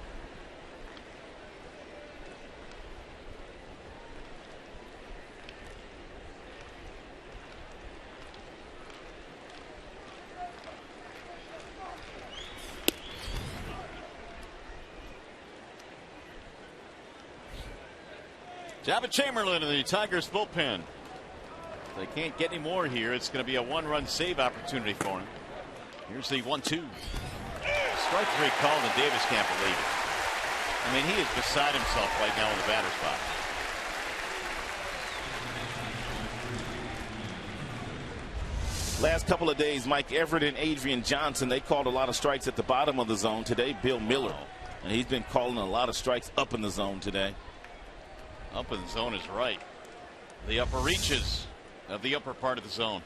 Jabba Chamberlain in the Tigers bullpen. If they can't get any more here, it's going to be a one-run save opportunity for him. Here's the 1-2. Strike 3 called, and Davis can't believe it. I mean, he is beside himself right now in the batter's box. Last couple of days, Mike Everett and Adrian Johnson, they called a lot of strikes at the bottom of the zone. Today, Bill Miller. And he's been calling a lot of strikes up in the zone today. Up in the zone is right. The upper reaches of the upper part of the zone.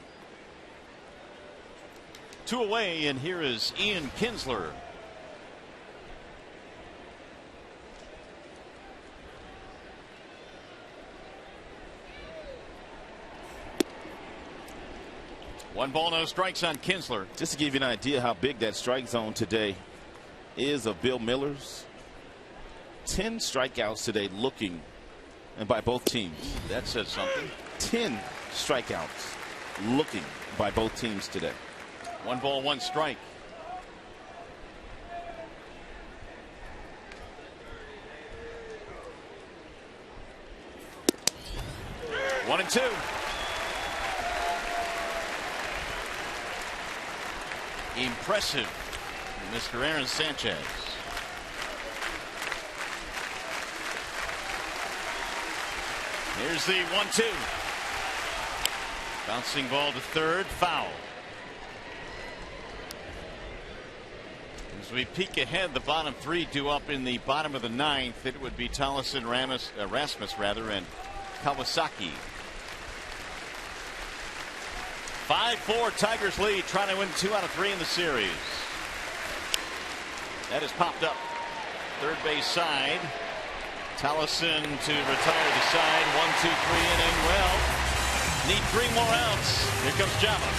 2 away, and here is Ian Kinsler. One ball, no strikes on Kinsler. Just to give you an idea how big that strike zone today is of Bill Miller's. 10 strikeouts today looking, and by both teams. That says something. 10 strikeouts looking by both teams today. 1 ball, 1 strike. One and 2. Impressive, Mr. Aaron Sanchez. Here's the 1-2. Bouncing ball to third, foul. As we peek ahead, the bottom 3 due up in the bottom of the 9th. It would be Tollefson, Rasmus and Kawasaki. 5-4 Tigers lead, trying to win 2 out of 3 in the series. That has popped up. Third base side. Tollefson to retire the side. 1-2-3 inning. Well, need 3 more outs. Here comes Java.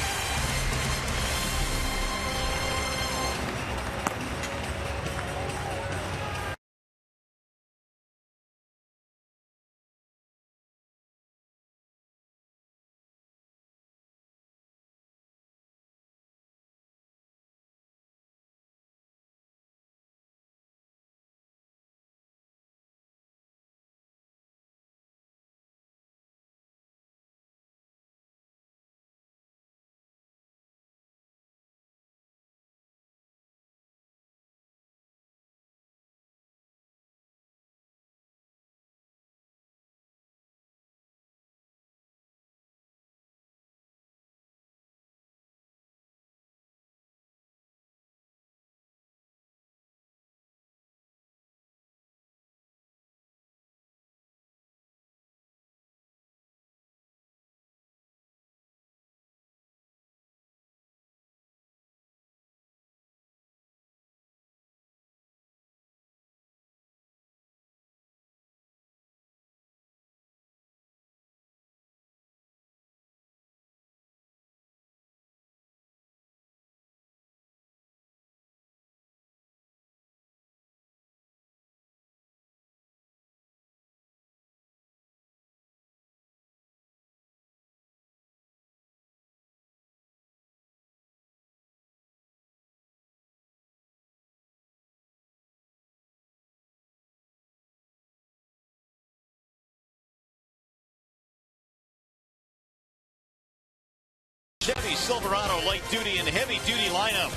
Chevy Silverado light duty and heavy duty lineup.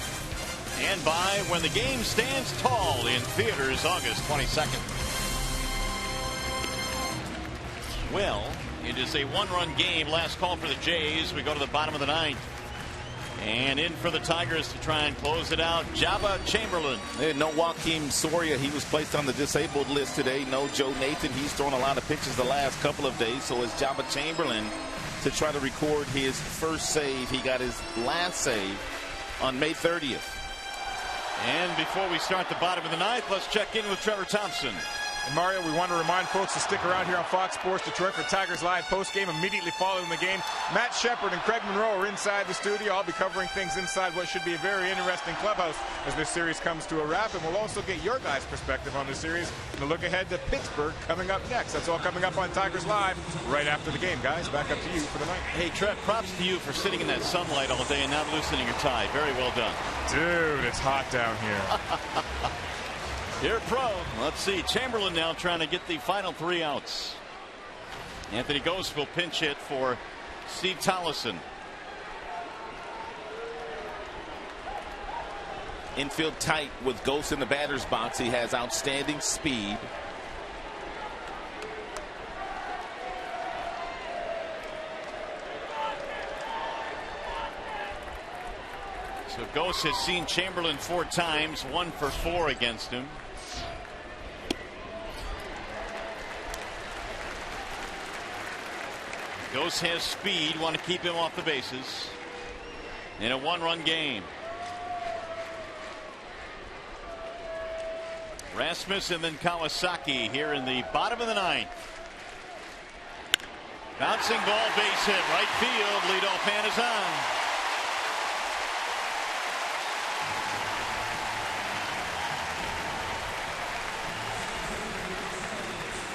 And by when the game stands tall in theaters August 22nd. Well, it is a 1-run game. Last call for the Jays. We go to the bottom of the 9th. And in for the Tigers to try and close it out, Java Chamberlain. No Joakim Soria. He was placed on the disabled list today. No Joe Nathan. He's thrown a lot of pitches the last couple of days. So it's Java Chamberlain to try to record his first save. He got his last save on May 30th. And before we start the bottom of the 9th, let's check in with Trevor Thompson. And Mario, we want to remind folks to stick around here on Fox Sports Detroit for Tigers Live postgame immediately following the game. Matt Shepard and Craig Monroe are inside the studio. I'll be covering things inside what should be a very interesting clubhouse as this series comes to a wrap. And we'll also get your guys' perspective on the series and a look ahead to Pittsburgh coming up next. That's all coming up on Tigers Live right after the game, guys. Back up to you for the night. Hey, Trev, props to you for sitting in that sunlight all day and not loosening your tie. Very well done. Dude, it's hot down here. You're pro. Let's see. Chamberlain now trying to get the final 3 outs. Anthony Ghost will pinch hit for Steve Tollison. Infield tight with Ghost in the batter's box. He has outstanding speed. So Ghost has seen Chamberlain 4 times, 1 for 4 against him. Ghost has speed, want to keep him off the bases in a 1-run game. Rasmus and then Kawasaki here in the bottom of the 9th. Bouncing ball, base hit, right field. Leadoff man is on.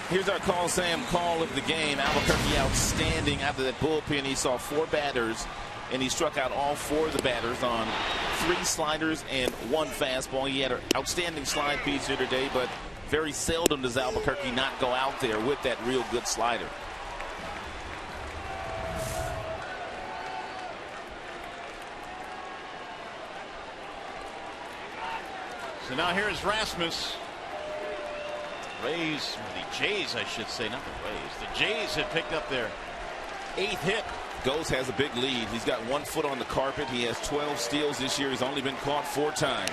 Here's our call, Sam, call of the game. Albuquerque outstanding out of that bullpen. He saw 4 batters, and he struck out all 4 of the batters on 3 sliders and 1 fastball. He had an outstanding slide piece here today, but very seldom does Albuquerque not go out there with that real good slider. So now here's Rasmus. Rays, or the Jays, I should say, not the Rays. The Jays have picked up their 8th hit. Ghost has a big lead. He's got 1 foot on the carpet. He has 12 steals this year. He's only been caught 4 times.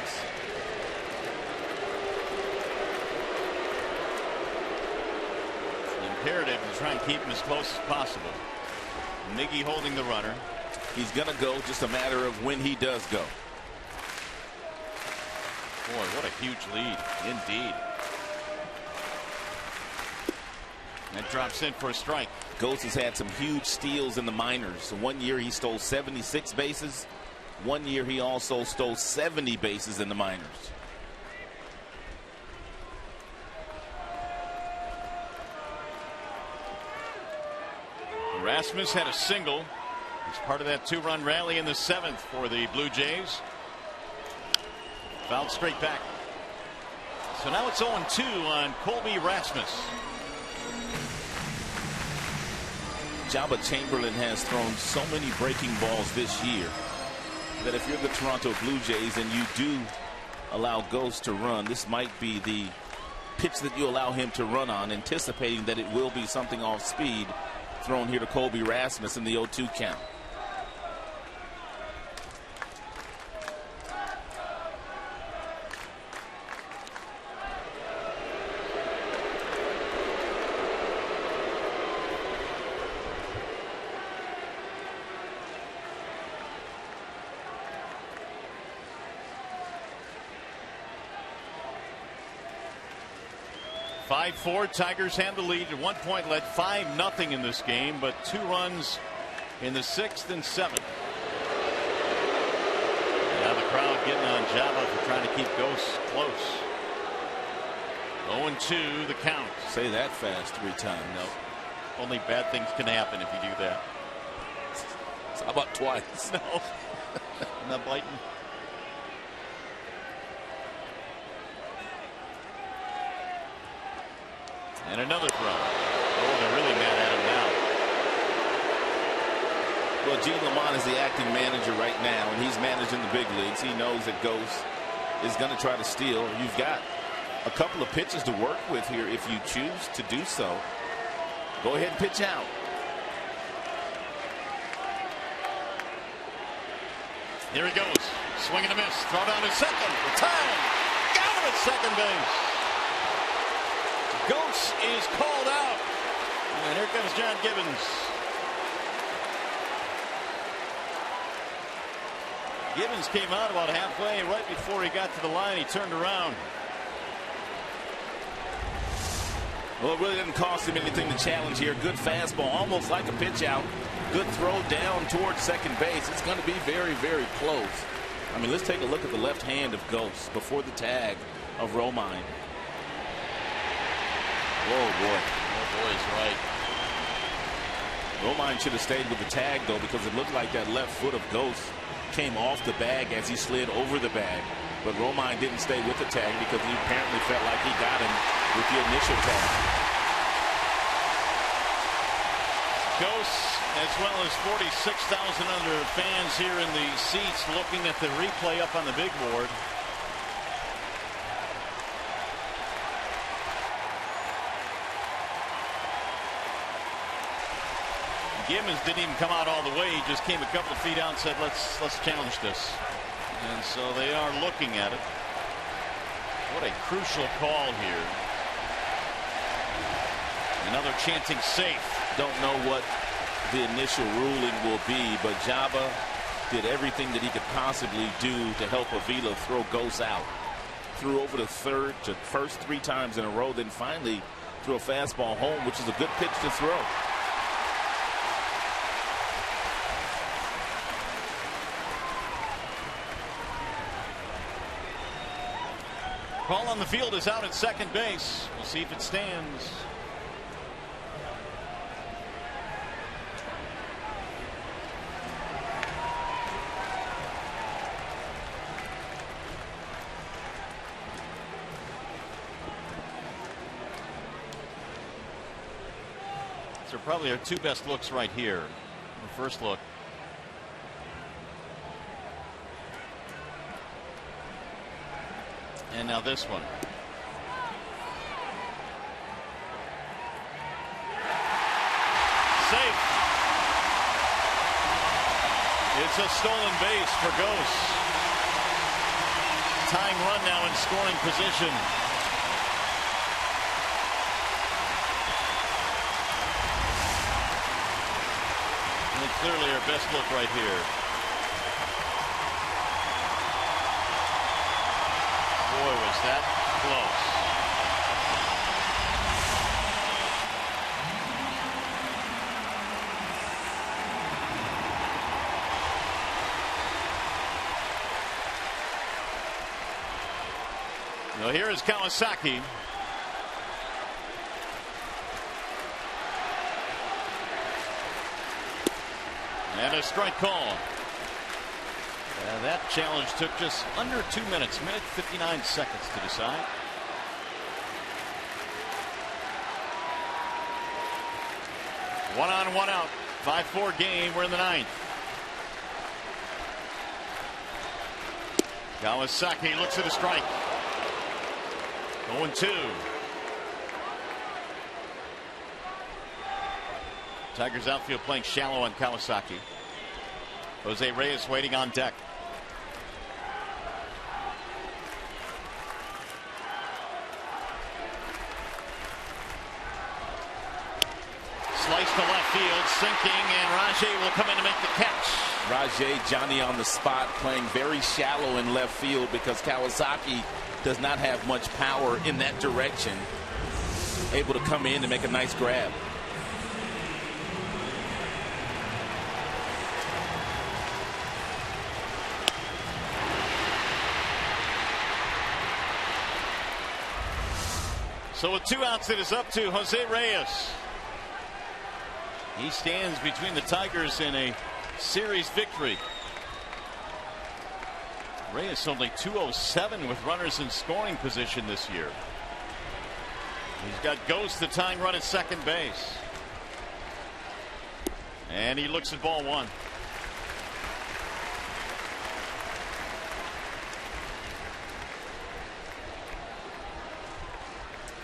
It's imperative to try and keep him as close as possible. Miggy holding the runner. He's going to go, just a matter of when he does go. Boy, what a huge lead indeed. That drops in for a strike. Ghost has had some huge steals in the minors. 1 year he stole 76 bases. 1 year he also stole 70 bases in the minors. Rasmus had a single. He's part of that 2-run rally in the 7th for the Blue Jays. Fouled straight back. So now it's 0-2 on Colby Rasmus. Jabba Chamberlain has thrown so many breaking balls this year that if you're the Toronto Blue Jays and you do allow Ghost to run, this might be the pitch that you allow him to run on, anticipating that it will be something off speed thrown here to Colby Rasmus in the 0-2 count. Tigers have the lead. At one point led 5-0 in this game, but 2 runs in the 6th and 7th. Now the crowd getting on Jabba for trying to keep Ghost close. 0-2 the count. Say that fast 3 times. No. Only bad things can happen if you do that. How about twice? No. I'm not biting. And another throw. Oh, they're really mad at him now. Well, Gene Lamont is the acting manager right now, and he's managing the big leagues. He knows that Ghost is going to try to steal. You've got a couple of pitches to work with here if you choose to do so. Go ahead and pitch out. Here he goes. Swing and a miss. Throw down to second. The time. Got him at second base. Ghost is called out. And here comes John Gibbons. Gibbons came out about halfway. Right before he got to the line, he turned around. Well, it really didn't cost him anything to challenge here. Good fastball, almost like a pitch out. Good throw down towards second base. It's going to be very, very close. I mean, let's take a look at the left hand of Ghost before the tag of Romine. Whoa, boy. Oh, boy, he's right. Romine should have stayed with the tag, though, because it looked like that left foot of Ghost came off the bag as he slid over the bag. But Romine didn't stay with the tag because he apparently felt like he got him with the initial tag. Ghosts, as well as 46,000 other fans here in the seats looking at the replay up on the big board. Gibbons didn't even come out all the way. He just came a couple of feet out and said, let's challenge this. And so they are looking at it. What a crucial call here. Another chanting safe. Don't know what the initial ruling will be, but Jabba did everything that he could possibly do to help Avila throw Ghosts out. Threw over the first 3 times in a row, then finally threw a fastball home, which is a good pitch to throw. Ball on the field is out at second base. We'll see if it stands. So probably our 2 best looks right here. The first look. And now this one. Safe. It's a stolen base for Ghosts. Tying run now in scoring position. And clearly our best look right here. Boy, was that close. Now here is Kawasaki. And a strike call. That challenge took just under 2 minutes, minute 59 seconds to decide. One on, one out. 5-4 game. We're in the 9th. Kawasaki looks at a strike. 0-2. Tigers outfield playing shallow on Kawasaki. Jose Reyes waiting on deck. Slice to left field, sinking, and Rajay will come in to make the catch. Rajay, Johnny on the spot, playing very shallow in left field because Kawasaki does not have much power in that direction. Able to come in and make a nice grab. So with 2 outs, it is up to Jose Reyes. He stands between the Tigers in a series victory. Reyes only 207 with runners in scoring position this year. He's got Ghost, the tying run at second base. And he looks at ball 1.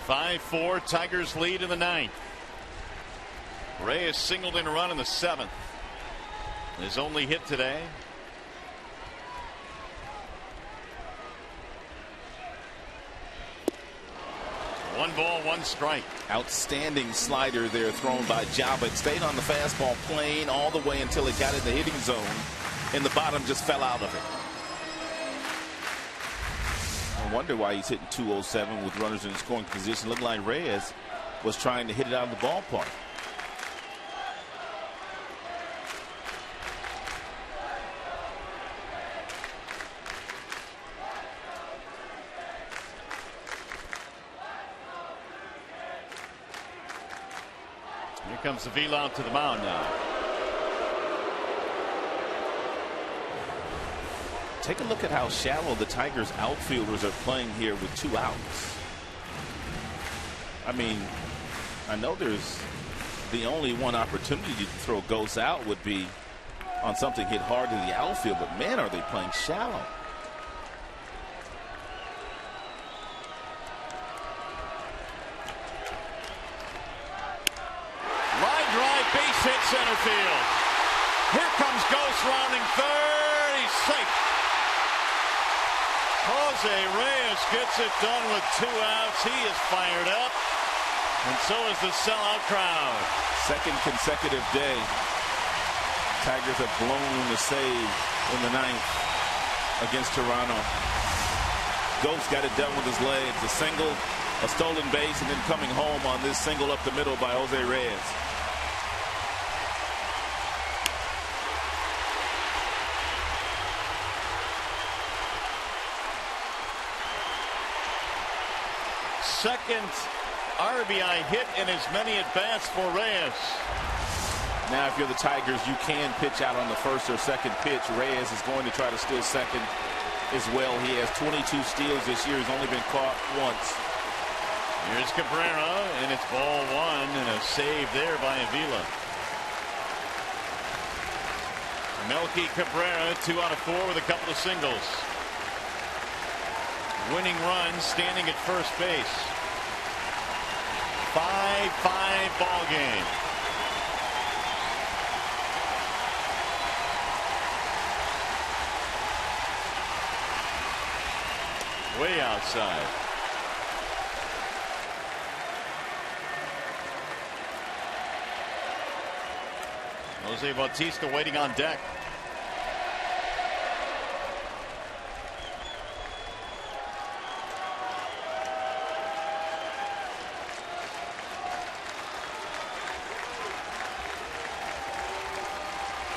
(5-4) Tigers lead in the 9th. Reyes singled in a run in the 7th. His only hit today. One ball, 1 strike. Outstanding slider there thrown by Jabba. It stayed on the fastball plane all the way until it got in the hitting zone, and the bottom just fell out of it. I wonder why he's hitting 207 with runners in scoring position. Looked like Reyes was trying to hit it out of the ballpark. Here comes Avila out to the mound now. Take a look at how shallow the Tigers outfielders are playing here with 2 outs. I mean, I know there's the only one opportunity to throw Ghost out would be on something hit hard to the outfield, but man, are they playing shallow. Line drive, base hit center field. Here comes Ghost rounding third. He's safe. Jose Reyes gets it done with 2 outs. He is fired up, and so is the sellout crowd. Second consecutive day. Tigers have blown the save in the 9th against Toronto. Ghost got it done with his legs. A single, a stolen base, and then coming home on this single up the middle by Jose Reyes. Second RBI hit in as many at-bats for Reyes. Now, if you're the Tigers, you can pitch out on the first or second pitch. Reyes is going to try to steal second as well. He has 22 steals this year. He's only been caught once. Here's Cabrera, and it's ball 1, and a save there by Avila. Melky Cabrera, 2 out of 4 with a couple of singles. Winning run, standing at first base. 5-5 ball game. Way outside. Jose Bautista waiting on deck.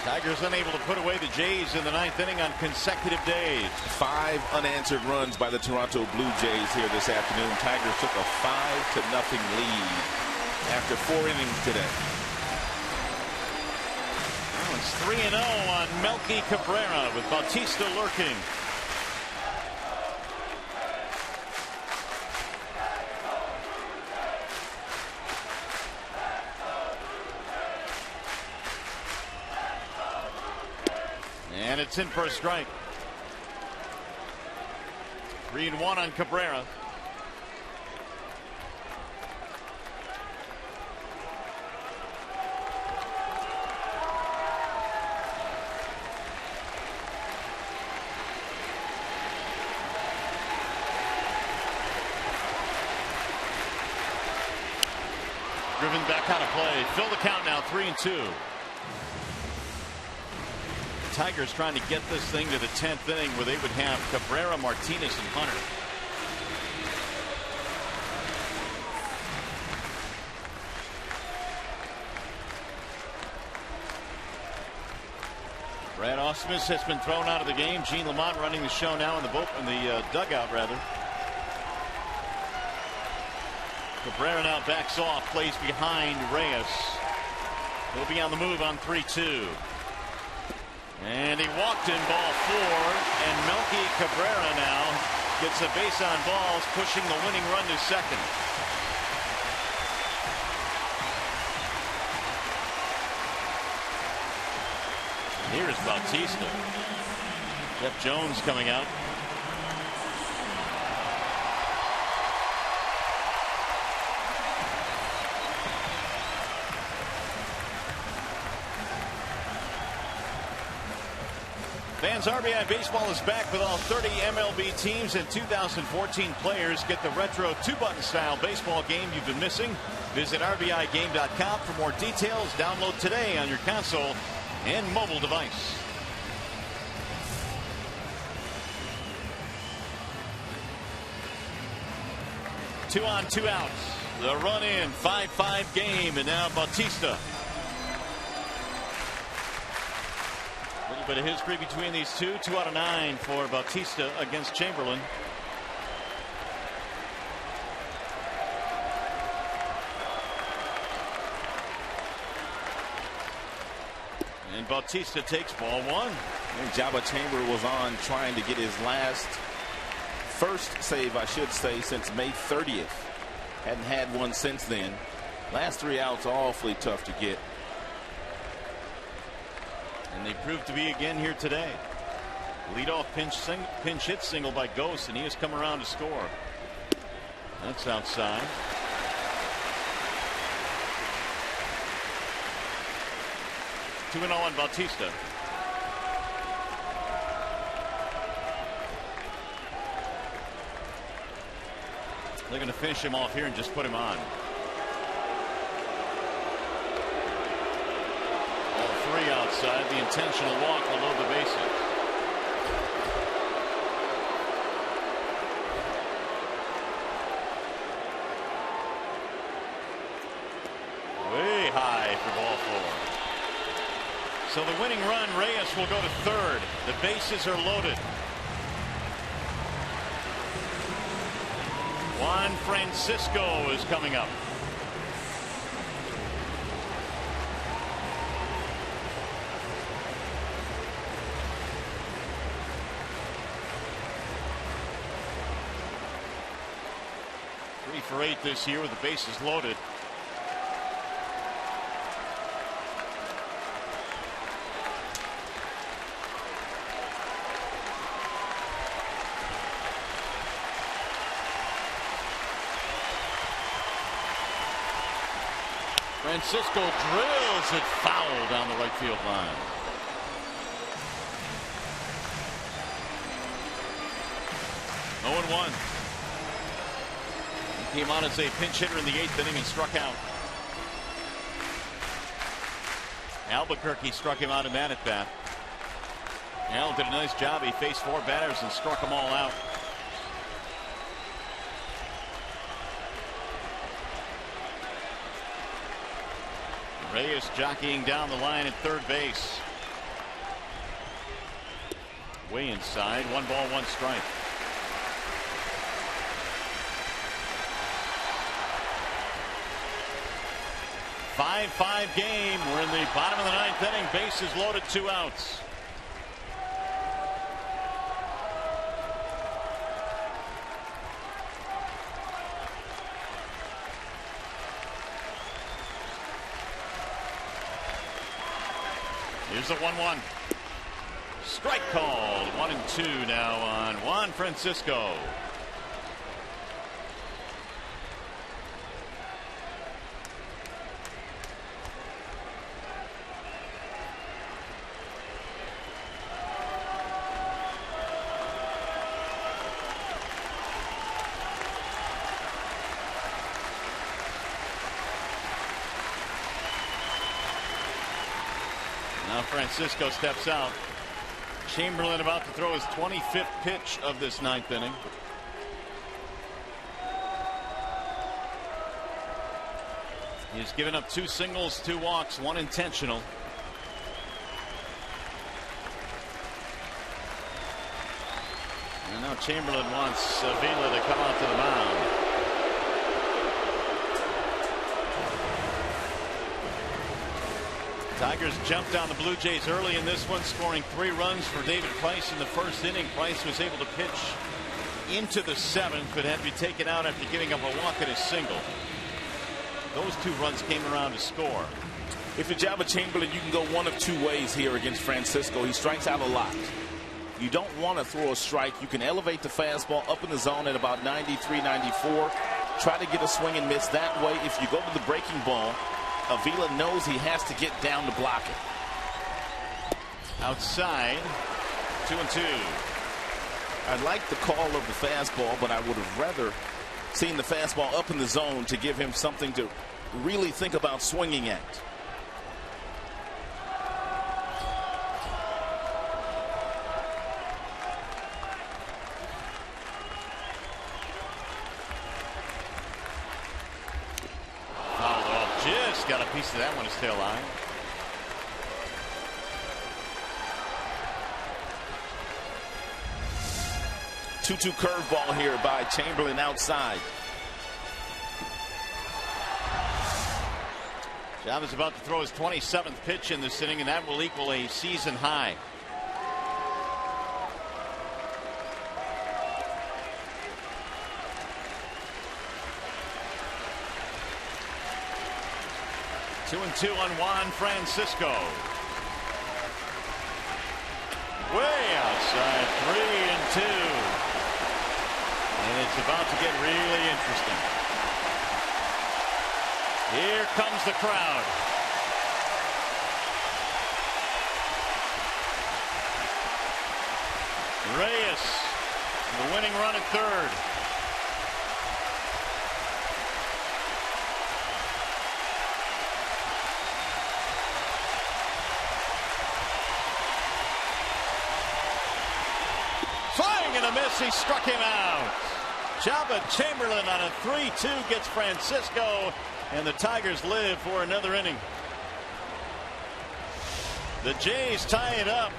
Tigers unable to put away the Jays in the 9th inning on consecutive days. 5 unanswered runs by the Toronto Blue Jays here this afternoon. Tigers took a 5-0 lead after 4 innings today. Well, it's 3-0 on Melky Cabrera with Bautista lurking. And it's in for a strike. 3-1 on Cabrera. Driven back out of play. Fill the count now, 3-2. Tigers trying to get this thing to the 10th inning where they would have Cabrera, Martinez, and Hunter. Brad Ausmus has been thrown out of the game. Gene Lamont running the show now in the dugout rather. Cabrera now backs off, plays behind Reyes. He'll be on the move on 3-2. And he walked in ball 4, and Melky Cabrera now gets a base on balls, pushing the winning run to second. Here's Bautista. Jeff Jones coming out. Fans, RBI Baseball is back with all 30 MLB teams and 2014 players. Get the retro 2-button style baseball game you've been missing. Visit RBIGame.com for more details. Download today on your console and mobile device. Two on, 2 outs. The run in, 5-5 game, and now Bautista. A little bit of history between these two. 2 out of 9 for Bautista against Chamberlain. And Bautista takes ball 1. And Jabba Chamber was on trying to get his first save, I should say, since May 30th. Hadn't had one since then. Last 3 outs awfully tough to get. And they proved to be again here today. Leadoff pinch hit single by Ghost, and he has come around to score. That's outside. Two and 0 on Bautista. They're going to finish him off here and just put him on. All 3 outside. The intentional walk will load the bases. Way high for ball 4. So the winning run, Reyes will go to third. The bases are loaded. Juan Francisco is coming up. Three for 8 this year with the bases loaded. Francisco drills it foul down the right field line. Oh and 1. He came on as a pinch hitter in the 8th inning and struck out. Albuquerque struck him out in that at bat. Al did a nice job. He faced 4 batters and struck them all out. Reyes jockeying down the line at third base. Way inside. 1 ball, 1 strike. Five game. We're in the bottom of the 9th inning. Bases loaded, 2 outs. Here's the 1-1. Strike called. 1 and 2 now on Juan Francisco. Francisco steps out. Chamberlain about to throw his 25th pitch of this 9th inning. He's given up 2 singles, 2 walks, 1 intentional. And now Chamberlain wants Avila to come out to the mound. Tigers jumped on the Blue Jays early in this one, scoring 3 runs for David Price in the 1st inning. Price was able to pitch into the 7th, but had to be taken out after giving up a walk and a single. Those 2 runs came around to score. If you're Jabba Chamberlain, you can go one of 2 ways here against Francisco. He strikes out a lot. You don't want to throw a strike. You can elevate the fastball up in the zone at about 93, 94. Try to get a swing and miss that way. If you go to the breaking ball, Avila knows he has to get down to block it. Outside, 2 and 2. I like the call of the fastball, but I would have rather seen the fastball up in the zone to give him something to really think about swinging at. Got a piece of that one, his tail line. Two curveball here by Chamberlain outside. Job is about to throw his 27th pitch in this inning, and that will equal a season high. 2-2 on Juan Francisco. Way outside, 3-2. And it's about to get really interesting. Here comes the crowd. Reyes, the winning run at third. Swing and a miss. He struck him out. Jabba Chamberlain on a 3-2 gets Francisco, and the Tigers live for another inning. The Jays tie it up,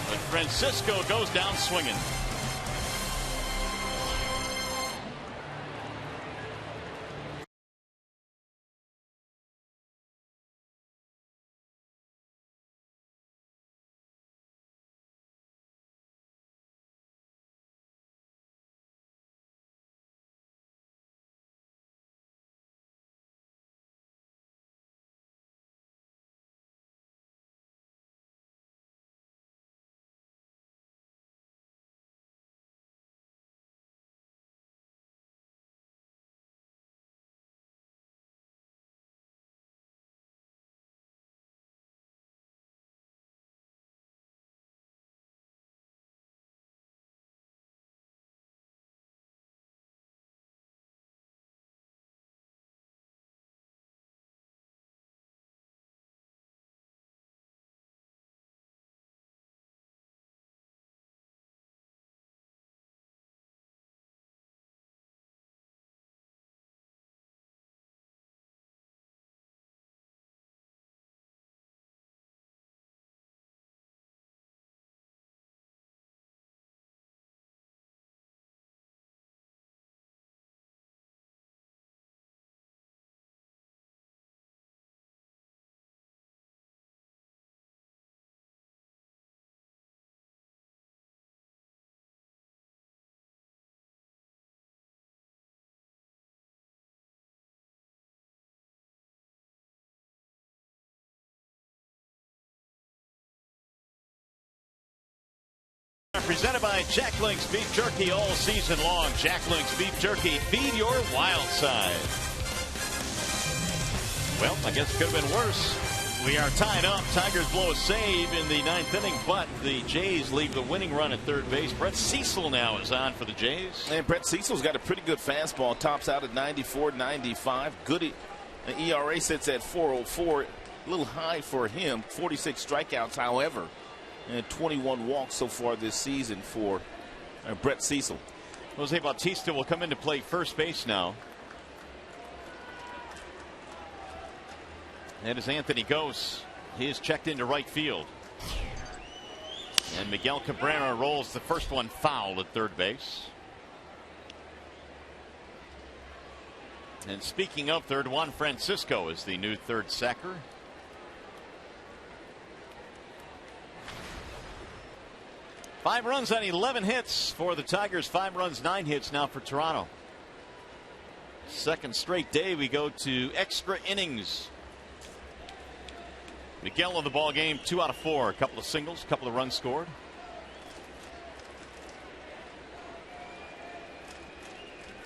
but Francisco goes down swinging. Presented by Jack Link's Beef Jerky all season long. Jack Link's Beef Jerky, feed your wild side. Well, I guess it could have been worse. We are tied up. Tigers blow a save in the 9th inning, but the Jays leave the winning run at third base. Brett Cecil now is on for the Jays. And Brett Cecil's got a pretty good fastball. Tops out at 94-95. Good. The ERA sits at 4.04. A little high for him. 46 strikeouts, however. And 21 walks so far this season for Brett Cecil. Jose Bautista will come in to play first base now. And as Anthony goes, he is checked into right field. And Miguel Cabrera rolls the first one foul at third base. And speaking of third, Juan Francisco is the new third sacker. Five runs on 11 hits for the Tigers. 5 runs, 9 hits now for Toronto. Second straight day we go to extra innings. Miguel in the ball game, 2 out of 4. A couple of singles, a couple of runs scored.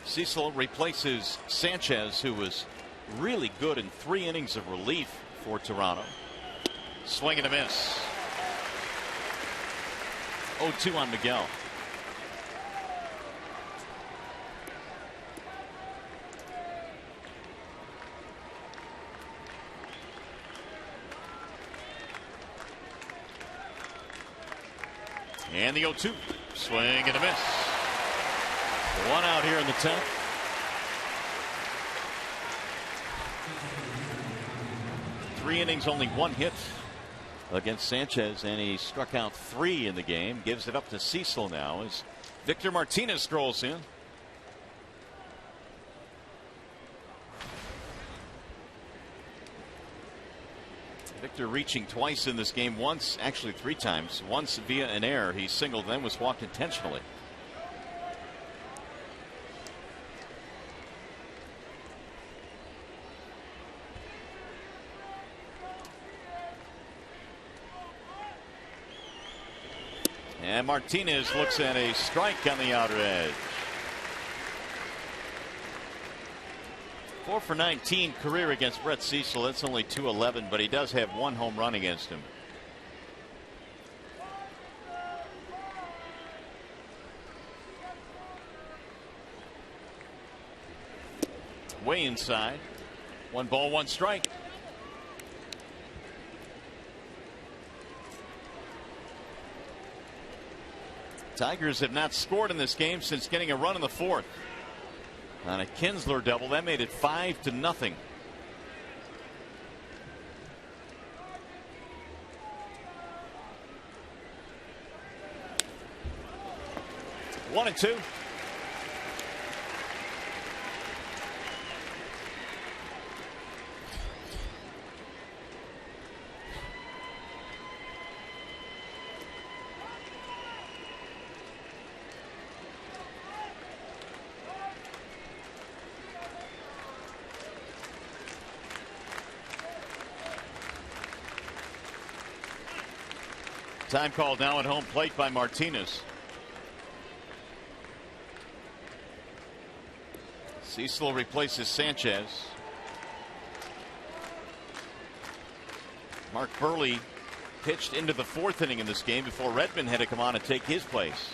Cecil replaces Sanchez, who was really good in 3 innings of relief for Toronto. Swing and a miss. 0-2 on Miguel. And the 0-2. Swing and a miss. 1 out here in the 10th. Three innings, only 1 hit against Sanchez, and he struck out 3 in the game. Gives it up to Cecil now as Victor Martinez strolls in. Victor reaching twice in this game, once, actually 3 times. Once via an error. He singled, then was walked intentionally. And Martinez looks at a strike on the outer edge. 4 for 19 career against Brett Cecil. That's only 211, but he does have 1 home run against him. Way inside. 1 ball, 1 strike. Tigers have not scored in this game since getting a run in the 4th. On a Kinsler double, that made it 5-0. One and 2. Time called now at home plate by Martinez. Cecil replaces Sanchez. Mark Burley pitched into the 4th inning in this game before Redmond had to come on and take his place.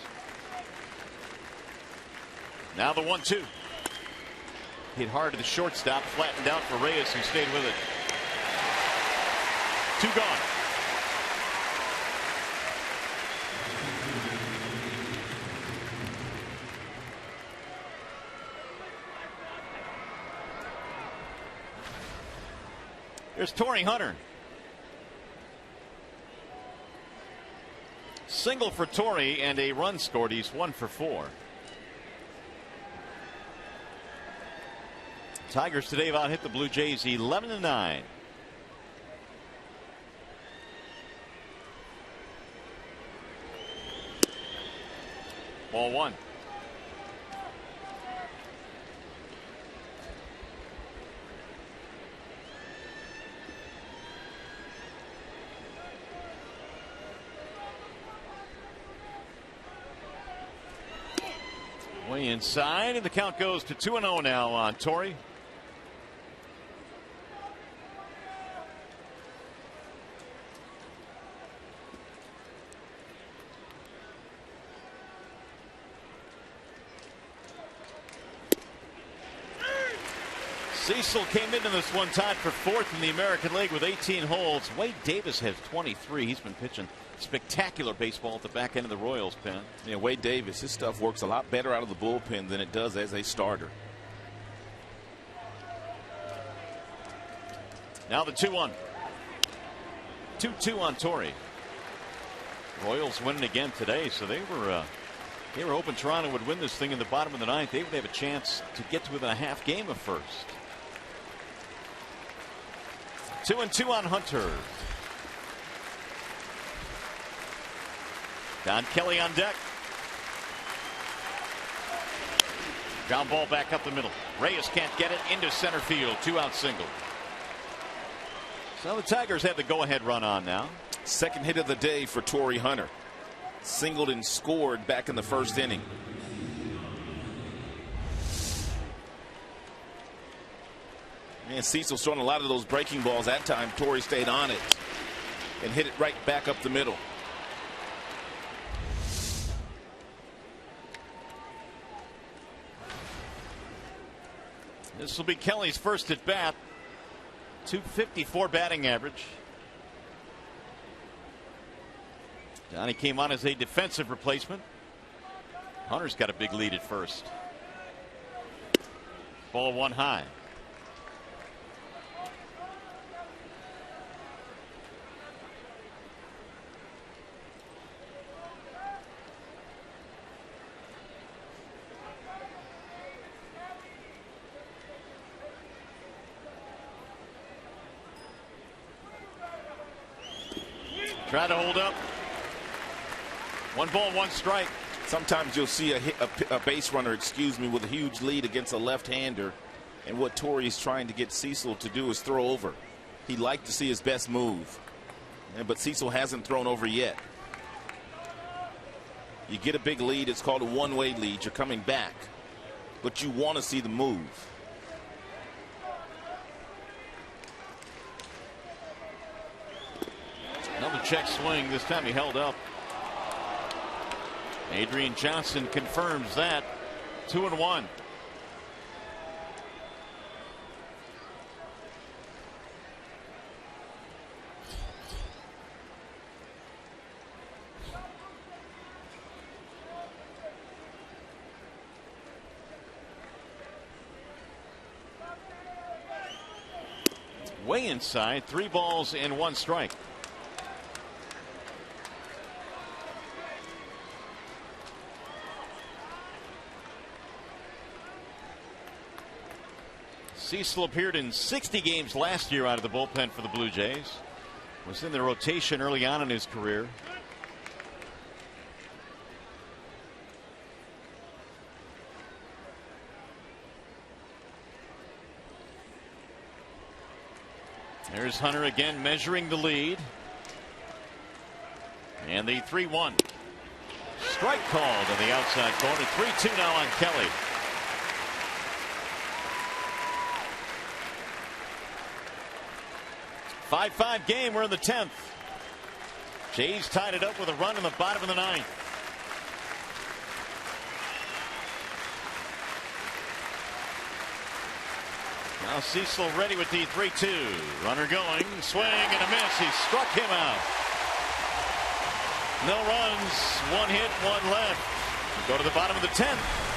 Now the 1-2. Hit hard to the shortstop, flattened out for Reyes, who stayed with it. 2 gone. Here's Torrey Hunter. Single for Torrey and a run scored. He's 1 for 4. Tigers today have out-hit the Blue Jays 11-9. Ball 1. Way inside, and the count goes to 2-0 now on Torrey. Cecil came into this one tied for 4th in the American League with 18 holds. Wade Davis has 23. He's been pitching spectacular baseball at the back end of the Royals pen. Yeah, Wade Davis, his stuff works a lot better out of the bullpen than it does as a starter. Now the 2-1. 2-2 on Torrey. Royals winning again today, so they were hoping Toronto would win this thing in the bottom of the 9th. They would have a chance to get to within a half game of first. 2-2 on Hunter. Don Kelly on deck. Ground ball back up the middle. Reyes can't get it into center field. 2-out single. So the Tigers have the go-ahead run on now. Second hit of the day for Torrey Hunter. Singled and scored back in the 1st inning. And Cecil's throwing a lot of those breaking balls. That time Torrey stayed on it and hit it right back up the middle. This will be Kelly's first at bat. .254 batting average. Donnie came on as a defensive replacement. Hunter's got a big lead at first. Ball 1 high. Try to hold up. 1 ball, 1 strike. Sometimes you'll see a base runner, with a huge lead against a left-hander, and what Torrey's trying to get Cecil to do is throw over. He'd like to see his best move, but Cecil hasn't thrown over yet. You get a big lead. It's called a one-way lead. You're coming back, but you want to see the move. Another check swing. This time he held up. Adrian Johnson confirms that. 2-1. Way inside. 3 balls and 1 strike. Cecil appeared in 60 games last year out of the bullpen for the Blue Jays. Was in the rotation early on in his career. There's Hunter again measuring the lead. And the 3-1. Strike called on the outside corner. 3-2 now on Kelly. 5-5 game. We're in the 10th. Jays tied it up with a run in the bottom of the 9th. Now Cecil ready with the 3-2. Runner going. Swing and a miss. He struck him out. No runs. 1 hit, 1 left. Go to the bottom of the 10th.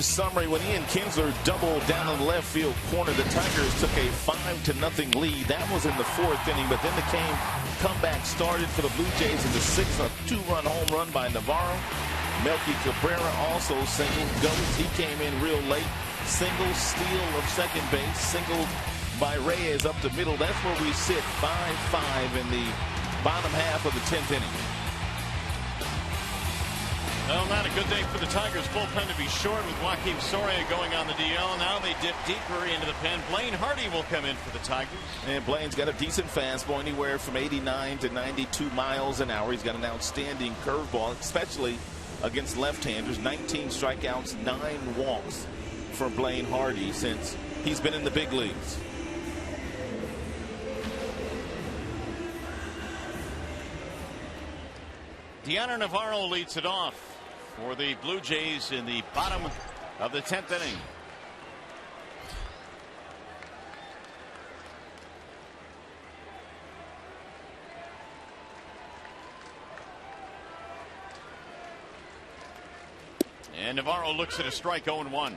Summary: when Ian Kinsler doubled down in the left field corner, the Tigers took a 5-0 lead. That was in the 4th inning, but then the comeback started for the Blue Jays in the 6th. A 2-run home run by Navarro. Melky Cabrera also singled. Ghost, he came in real late. Single, steal of second base. Single by Reyes up the middle. That's where we sit, 5-5 in the bottom half of the 10th inning. Well, not a good day for the Tigers bullpen to be short with Joaquin Soria going on the DL. Now they dip deeper into the pen. Blaine Hardy will come in for the Tigers. And Blaine's got a decent fastball, anywhere from 89 to 92 miles an hour. He's got an outstanding curveball, especially against left-handers. 19 strikeouts, 9 walks for Blaine Hardy since he's been in the big leagues. Deanna Navarro leads it off for the Blue Jays in the bottom of the 10th inning. And Navarro looks at a strike, 0-1.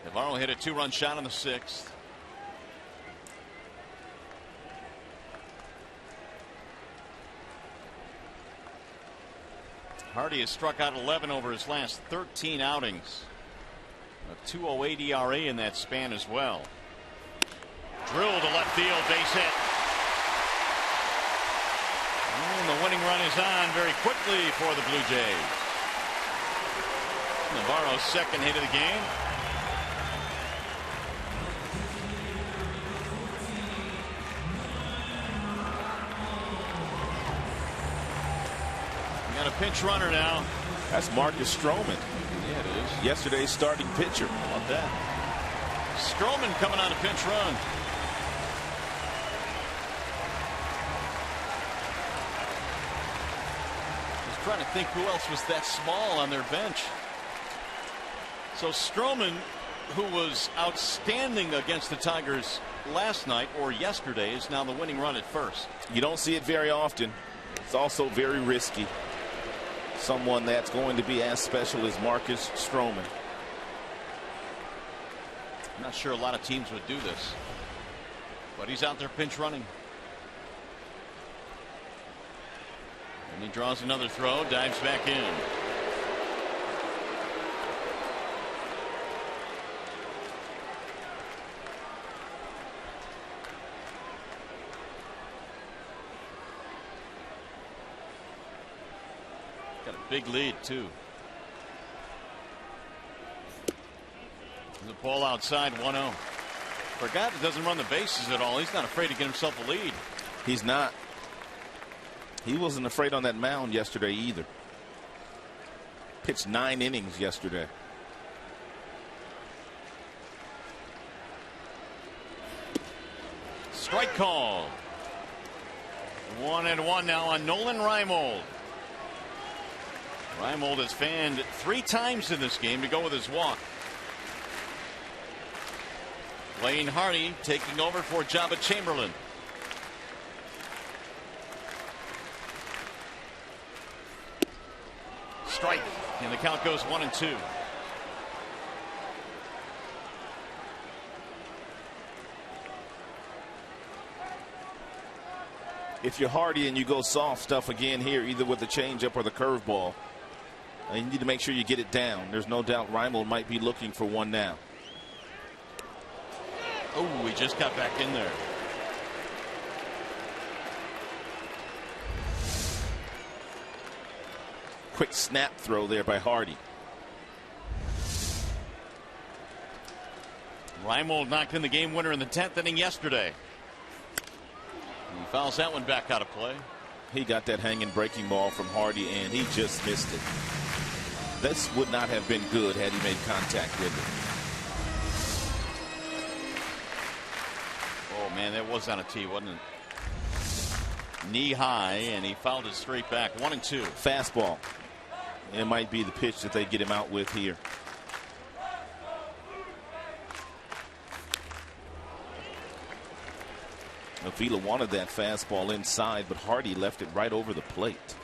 Navarro hit a 2-run shot in the 6th. Hardy has struck out 11 over his last 13 outings. A 2.08 ERA in that span as well. Drill to left field, base hit. And the winning run is on very quickly for the Blue Jays. Navarro's second hit of the game. We got a pinch runner now. That's Marcus Stroman. Yeah, it is. Yesterday's starting pitcher. How about that? Stroman coming on a pinch run. Just trying to think who else was that small on their bench. So Stroman, who was outstanding against the Tigers last night or yesterday, is now the winning run at first. You don't see it very often. It's also very risky. Someone that's going to be as special as Marcus Stroman. I'm not sure a lot of teams would do this, but he's out there pinch running. And he draws another throw, dives back in. Got a big lead too. The ball outside, 1-0. For a guy that doesn't run the bases at all, he's not afraid to get himself a lead. He's not. He wasn't afraid on that mound yesterday either. Pitched 9 innings yesterday. Strike call. 1-1 now on Nolan Reimold. Reimold has fanned 3 times in this game to go with his walk. Wayne Hardy taking over for Jabba Chamberlain. Strike, and the count goes 1-2. If you're Hardy and you go soft stuff again here, either with the changeup or the curveball, you need to make sure you get it down. There's no doubt Reimold might be looking for one now. Oh, he just got back in there. Quick snap throw there by Hardy. Reimold knocked in the game winner in the 10th inning yesterday. He fouls that one back out of play. He got that hanging breaking ball from Hardy and he just missed it. This would not have been good had he made contact with it. Oh man, that was on a tee, wasn't it? Knee high, and he fouled it straight back. 1-2. Fastball. It might be the pitch that they get him out with here. Avila wanted that fastball inside, but Hardy left it right over the plate.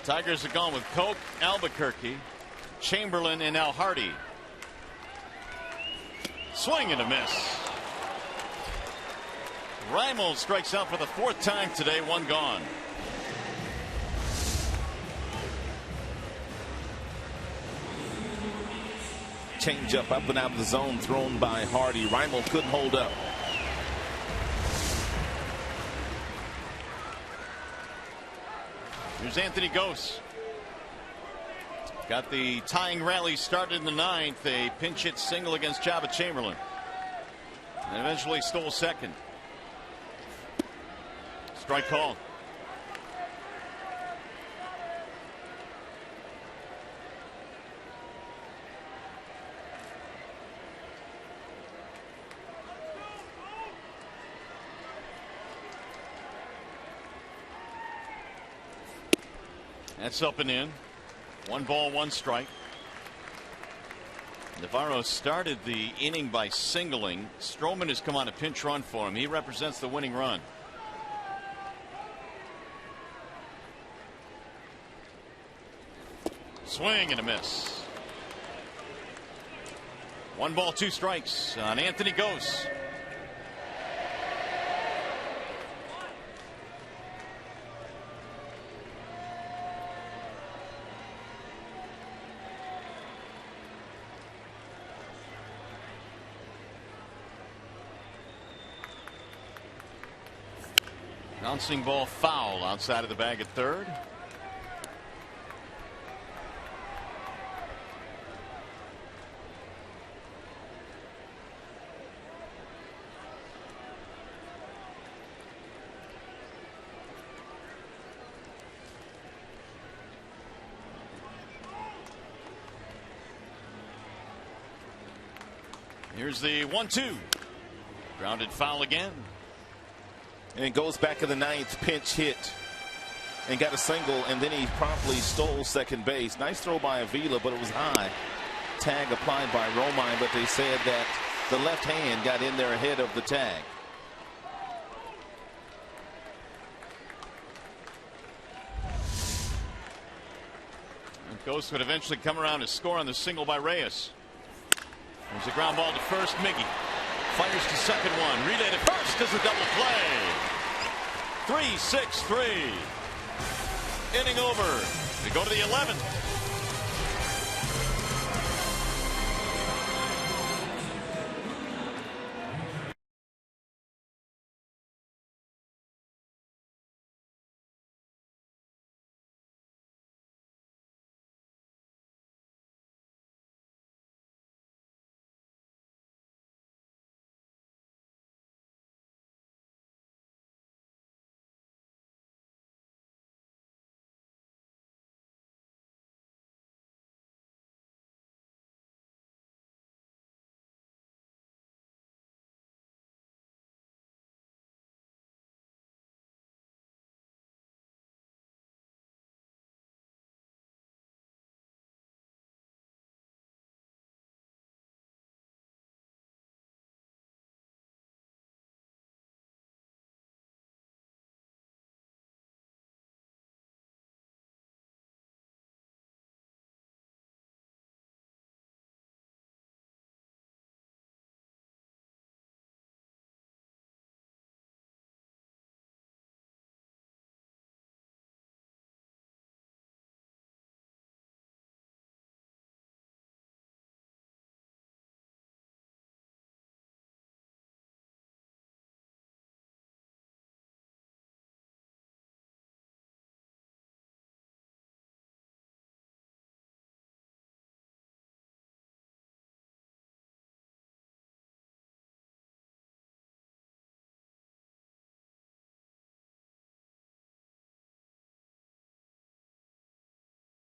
Tigers are gone with Koch, Albuquerque, Chamberlain, and now Hardy. Swing and a miss. Reimold strikes out for the 4th time today, 1 gone. Changeup up and out of the zone thrown by Hardy. Reimold couldn't hold up. Here's Anthony Gose. Got the tying rally started in the 9th. A pinch hit single against Jabba Chamberlain. And eventually stole second. Strike call. That's up and in. 1 ball, 1 strike. Navarro started the inning by singling. Stroman has come on a pinch run for him. He represents the winning run. Swing and a miss. 1 ball, 2 strikes on Anthony Gose. Bouncing ball foul outside of the bag at third. Here's the 1-2. Grounded foul again. And it goes back in the ninth, pinch hit and got a single, and then he promptly stole second base. Nice throw by Avila, but it was high. Tag applied by Romine, but they said that the left hand got in there ahead of the tag. And Gose would eventually come around to score on the single by Reyes. There's a ground ball to first. Miggy fires to second one. Relay to first as a double play. 3-6-3. Inning over. We go to the 11th.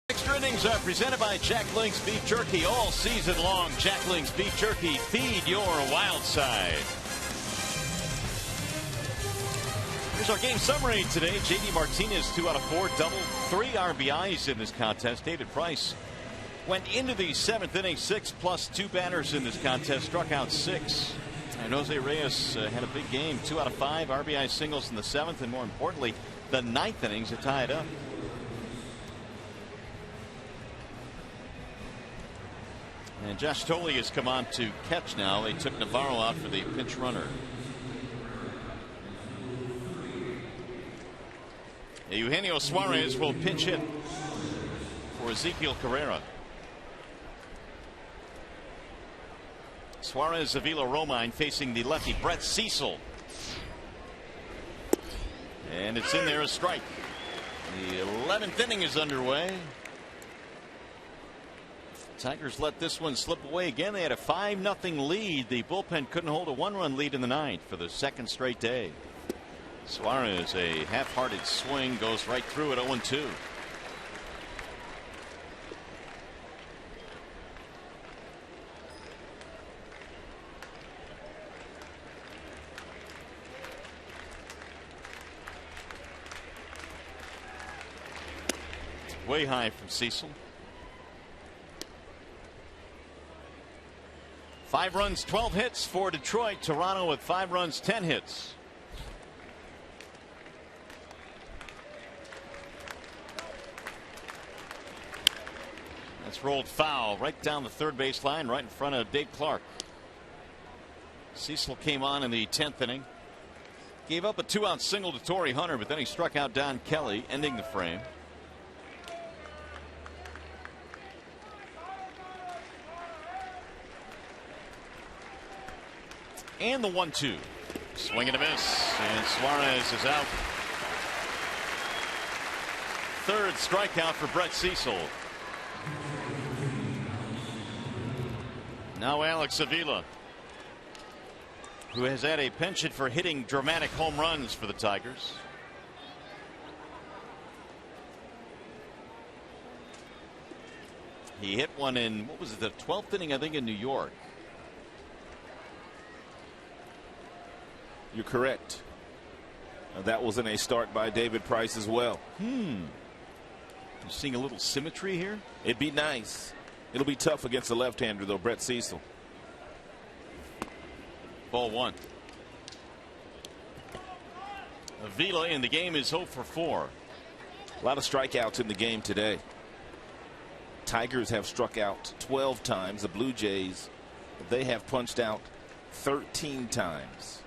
Extra innings are presented by Jack Link's Beef Jerky all season long. Jack Link's Beef Jerky, feed your wild side. Here's our game summary today. J.D. Martinez 2 out of 4, double, 3 RBIs in this contest. David Price went into the 7th inning, 6 plus 2 batters in this contest, struck out 6. And Jose Reyes had a big game, 2 out of 5 RBI singles in the 7th, and more importantly, the 9th innings to tie it up. And Josh Tolley has come on to catch now. They took Navarro out for the pinch runner. Eugenio Suarez will pinch hit for Ezequiel Carrera. Suarez, Avila, Romine facing the lefty Brett Cecil. And it's in there, a strike. The 11th inning is underway. Tigers let this one slip away again. They had a 5-0 lead. The bullpen couldn't hold a 1-run lead in the 9th for the 2nd straight day. Suarez, a half-hearted swing, goes right through at 0-2. Way high from Cecil. 5 runs, 12 hits for Detroit. Toronto with 5 runs, 10 hits. That's rolled foul right down the third base line, right in front of Dave Clark. Cecil came on in the 10th inning. Gave up a 2-out single to Torrey Hunter, but then he struck out Don Kelly, ending the frame. And the 1-2. Swing and a miss, and Suarez is out. Third strikeout for Brett Cecil. Now Alex Avila, who has had a penchant for hitting dramatic home runs for the Tigers. He hit one in, what was it, the 12th inning, I think, in New York. You're correct. That was in a start by David Price as well. You're seeing a little symmetry here. It'd be nice. It'll be tough against the left-hander, though, Brett Cecil. Ball one. Avila in the game is 0 for 4. A lot of strikeouts in the game today. Tigers have struck out 12 times. The Blue Jays, they have punched out 13 times.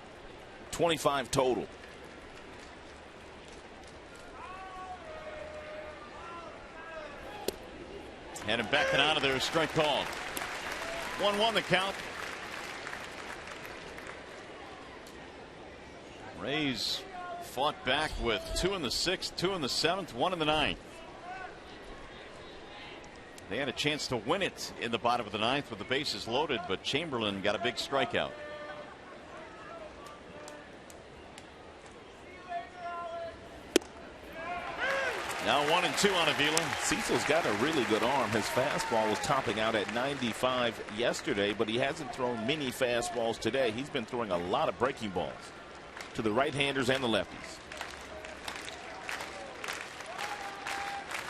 25 total. Had him backing out of there. Strike called. 1-1 the count. Rays fought back with 2 in the 6th, 2 in the 7th, 1 in the 9th. They had a chance to win it in the bottom of the 9th with the bases loaded, but Chamberlain got a big strikeout. Now 1-2 on Avila. Cecil's got a really good arm. His fastball was topping out at 95 yesterday, but he hasn't thrown many fastballs today. He's been throwing a lot of breaking balls to the right-handers and the lefties.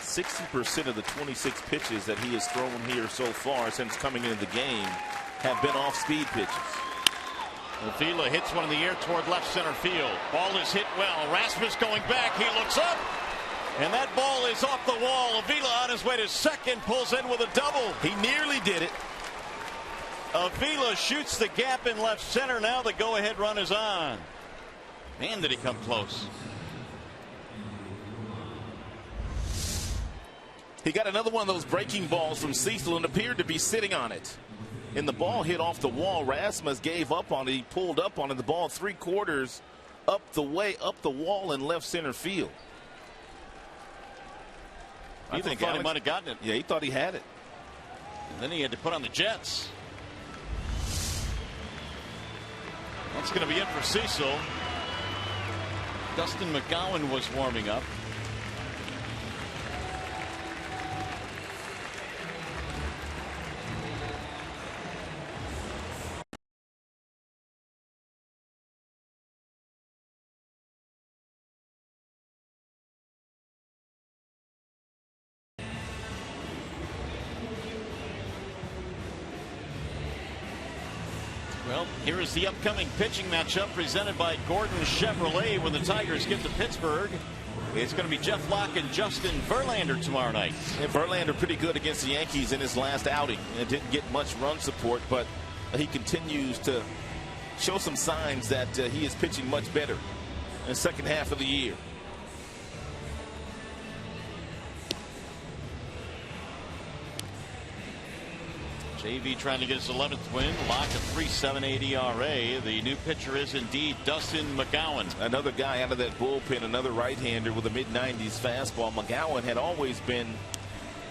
60% of the 26 pitches that he has thrown here so far since coming into the game have been off-speed pitches. Avila hits one in the air toward left center field. Ball is hit well. Rasmus going back. He looks up. And that ball is off the wall. Avila on his way to second, pulls in with a double. He nearly did it. Avila shoots the gap in left center. Now the go-ahead run is on. Man, did he come close. He got another one of those breaking balls from Cecil and appeared to be sitting on it. And the ball hit off the wall. Rasmus gave up on it. He pulled up on it. The ball 3/4 up the way, up the wall in left center field. I think he might have gotten it. Yeah, he thought he had it. And then he had to put on the Jets. That's going to be it for Cecil. Dustin McGowan was warming up. Well, here is the upcoming pitching matchup presented by Gordon Chevrolet when the Tigers get to Pittsburgh. It's going to be Jeff Locke and Justin Verlander tomorrow night. And Verlander pretty good against the Yankees in his last outing. It didn't get much run support, but he continues to show some signs that he is pitching much better in the second half of the year. JV trying to get his 11th win. Locke a 3.78 ERA. The new pitcher is indeed Dustin McGowan. Another guy out of that bullpen, another right-hander with a mid-90s fastball. McGowan had always been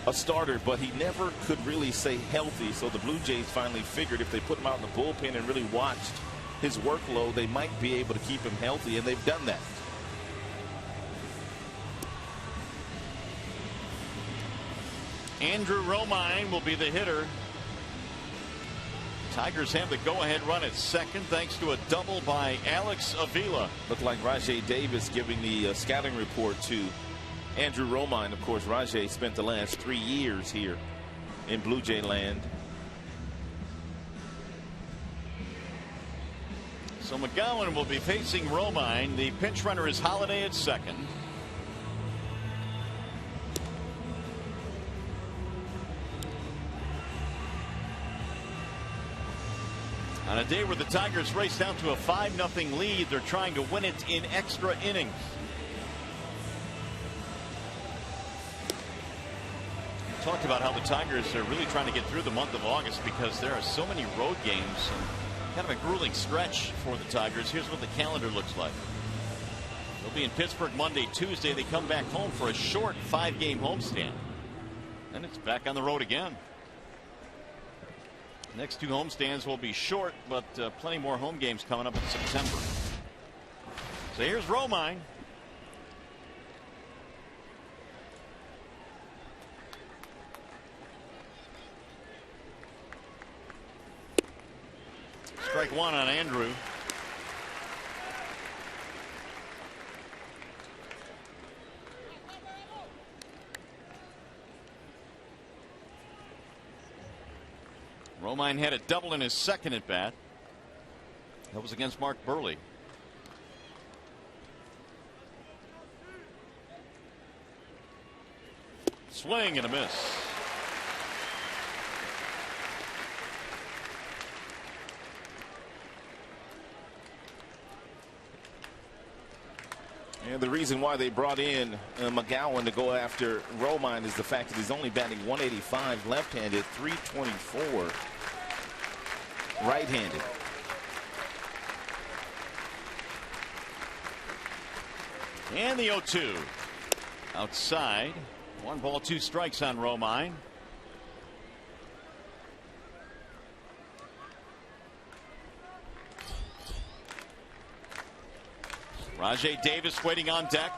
a starter, but he never could really stay healthy. So the Blue Jays finally figured if they put him out in the bullpen and really watched his workload, they might be able to keep him healthy, and they've done that. Andrew Romine will be the hitter. Tigers have the go-ahead run at second thanks to a double by Alex Avila. Looked like Rajay Davis giving the scouting report to Andrew Romine. Of course, Rajay spent the last 3 years here in Blue Jay land. So McGowan will be facing Romine. The pinch runner is Holiday at second. On a day where the Tigers race down to a 5-0 lead, they're trying to win it in extra innings. We talked about how the Tigers are really trying to get through the month of August because there are so many road games and kind of a grueling stretch for the Tigers. Here's what the calendar looks like. They'll be in Pittsburgh Monday, Tuesday. They come back home for a short 5-game homestand. And it's back on the road again. Next 2 homestands will be short, but plenty more home games coming up in September. So here's Romine. Strike 1 on Andrew. Romine had a double in his second at bat. That was against Mark Burley. Swing and a miss. And the reason why they brought in McGowan to go after Romine is the fact that he's only batting 185 left-handed, 324 right-handed. And the 0-2 outside. 1 ball, 2 strikes on Romine. Rajai Davis waiting on deck.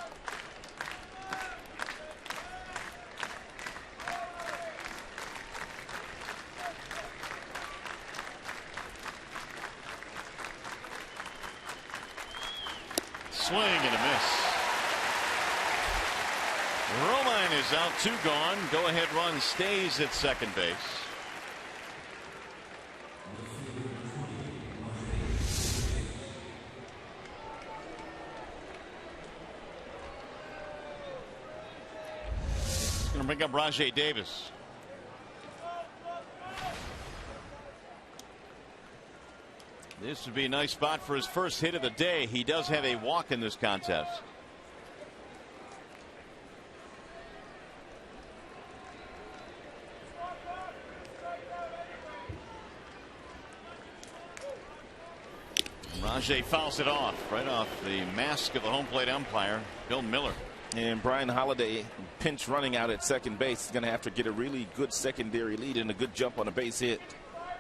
Swing and a miss. Romine is out, 2 gone. Go ahead run stays at second base. Bring up Rajai Davis. This would be a nice spot for his first hit of the day. He does have a walk in this contest. Rajai fouls it off right off the mask of the home plate umpire, Bill Miller. And Brian Holiday, pinch running out at second base, is going to have to get a really good secondary lead and a good jump on a base hit.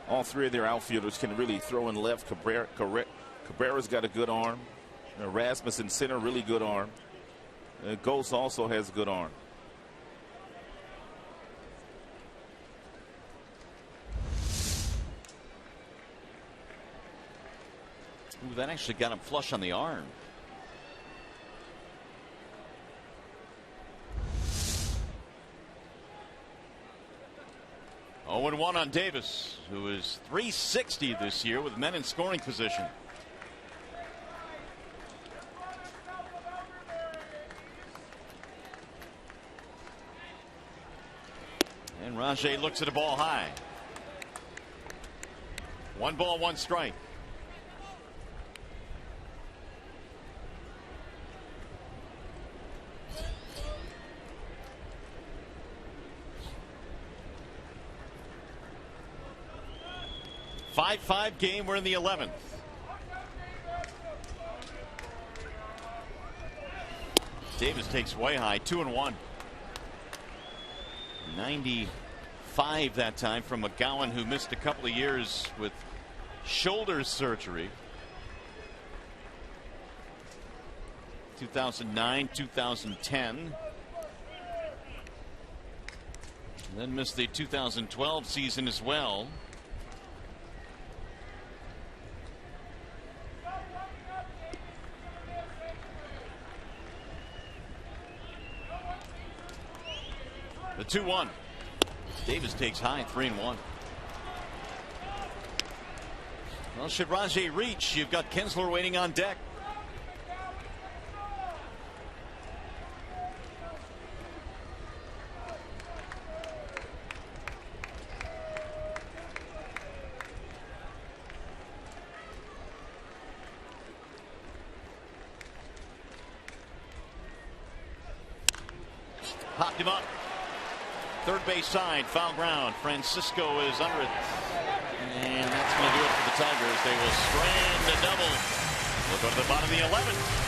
All 3 of their outfielders can really throw in left. Cabrera's got a good arm. Rasmussen center, really good arm. Ghost also has a good arm. Ooh, that actually got him flush on the arm. Oh, 0-1 on Davis, who is .360 this year with men in scoring position. And Rajai looks at a ball high. 1 ball, 1 strike. Five game. We're in the 11th. Davis takes way high. 2-1. 95 that time from McGowan, who missed a couple of years with shoulder surgery. 2009, 2010. Then missed the 2012 season as well. The 2-1. Davis takes high, 3-1. Well, should Rajai reach, you've got Kinsler waiting on deck. popped him up. Third base side, foul ground. Francisco is under it. And that's going to do it for the Tigers. They will strand the double. We'll go to the bottom of the 11th.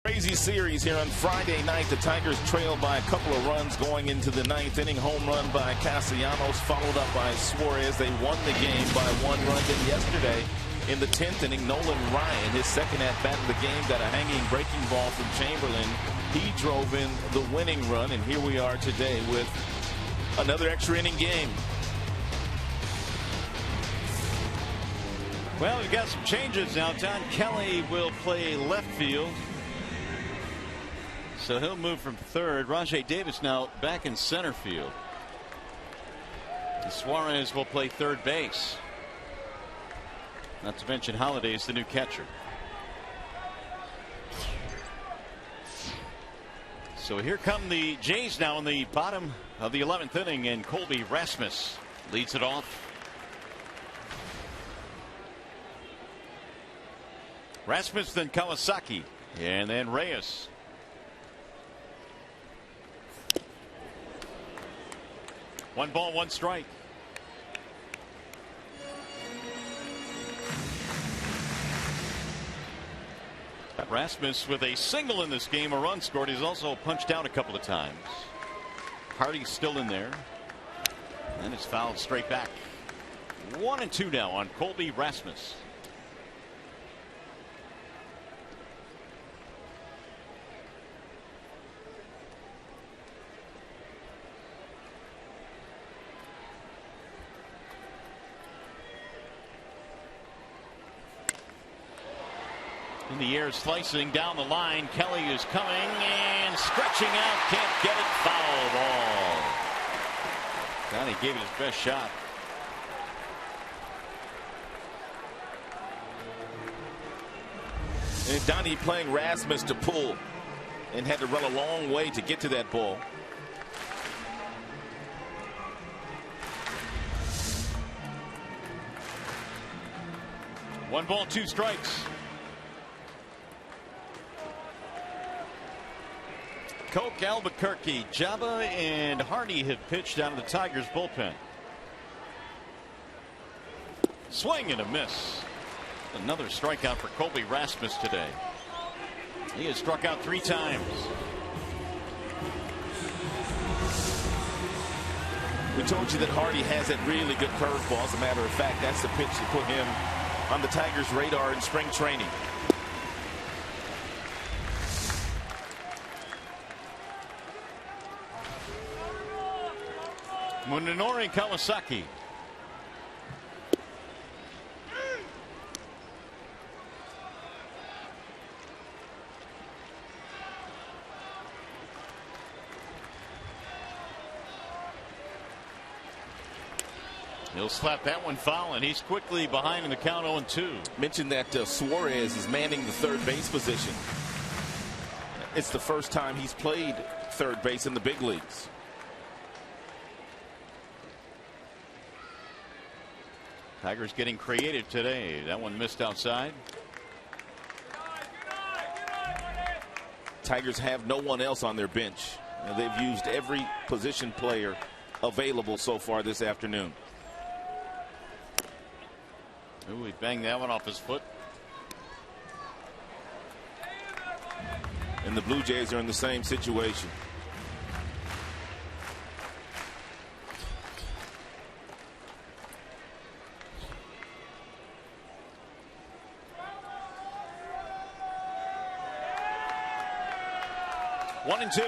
Crazy series here on Friday night. The Tigers trail by a couple of runs going into the ninth inning. Home run by Castellanos, followed up by Suarez. They won the game by 1 run. Then yesterday in the 10th inning, Nolan Ryan, his second at bat of the game, got a hanging breaking ball from Chamberlain. He drove in the winning run, and here we are today with another extra inning game. Well, we've got some changes now. Don Kelly will play left field. So he'll move from third. Rajai Davis now back in center field. Suarez will play third base. Not to mention Holiday is the new catcher. So here come the Jays now in the bottom of the 11th inning, and Colby Rasmus leads it off. Rasmus, then Kawasaki, and then Reyes. One ball, one strike. Rasmus with a single in this game, a run scored. He's also punched out a couple of times. Hardy's still in there, and it's fouled straight back. 1-2 now on Colby Rasmus. In the air, slicing down the line. Kelly is coming and stretching out. Can't get it. Foul ball. Donnie gave it his best shot. And Donnie playing Rasmus to pull and had to run a long way to get to that ball. One ball, two strikes. Koch, Albuquerque, Jabba, and Hardy have pitched out of the Tigers bullpen. Swing and a miss. Another strikeout for Colby Rasmus today. He has struck out 3 times. We told you that Hardy has that really good curveball. As a matter of fact, that's the pitch that put him on the Tigers' radar in spring training. Munenori Kawasaki. He'll slap that one foul, and he's quickly behind in the count 0-2. Mentioned that Suarez is manning the third base position. It's the first time he's played third base in the big leagues. Tigers getting creative today. That one missed outside. Tigers have no one else on their bench. They've used every position player available so far this afternoon. Ooh, he banged that one off his foot. And the Blue Jays are in the same situation. One and two.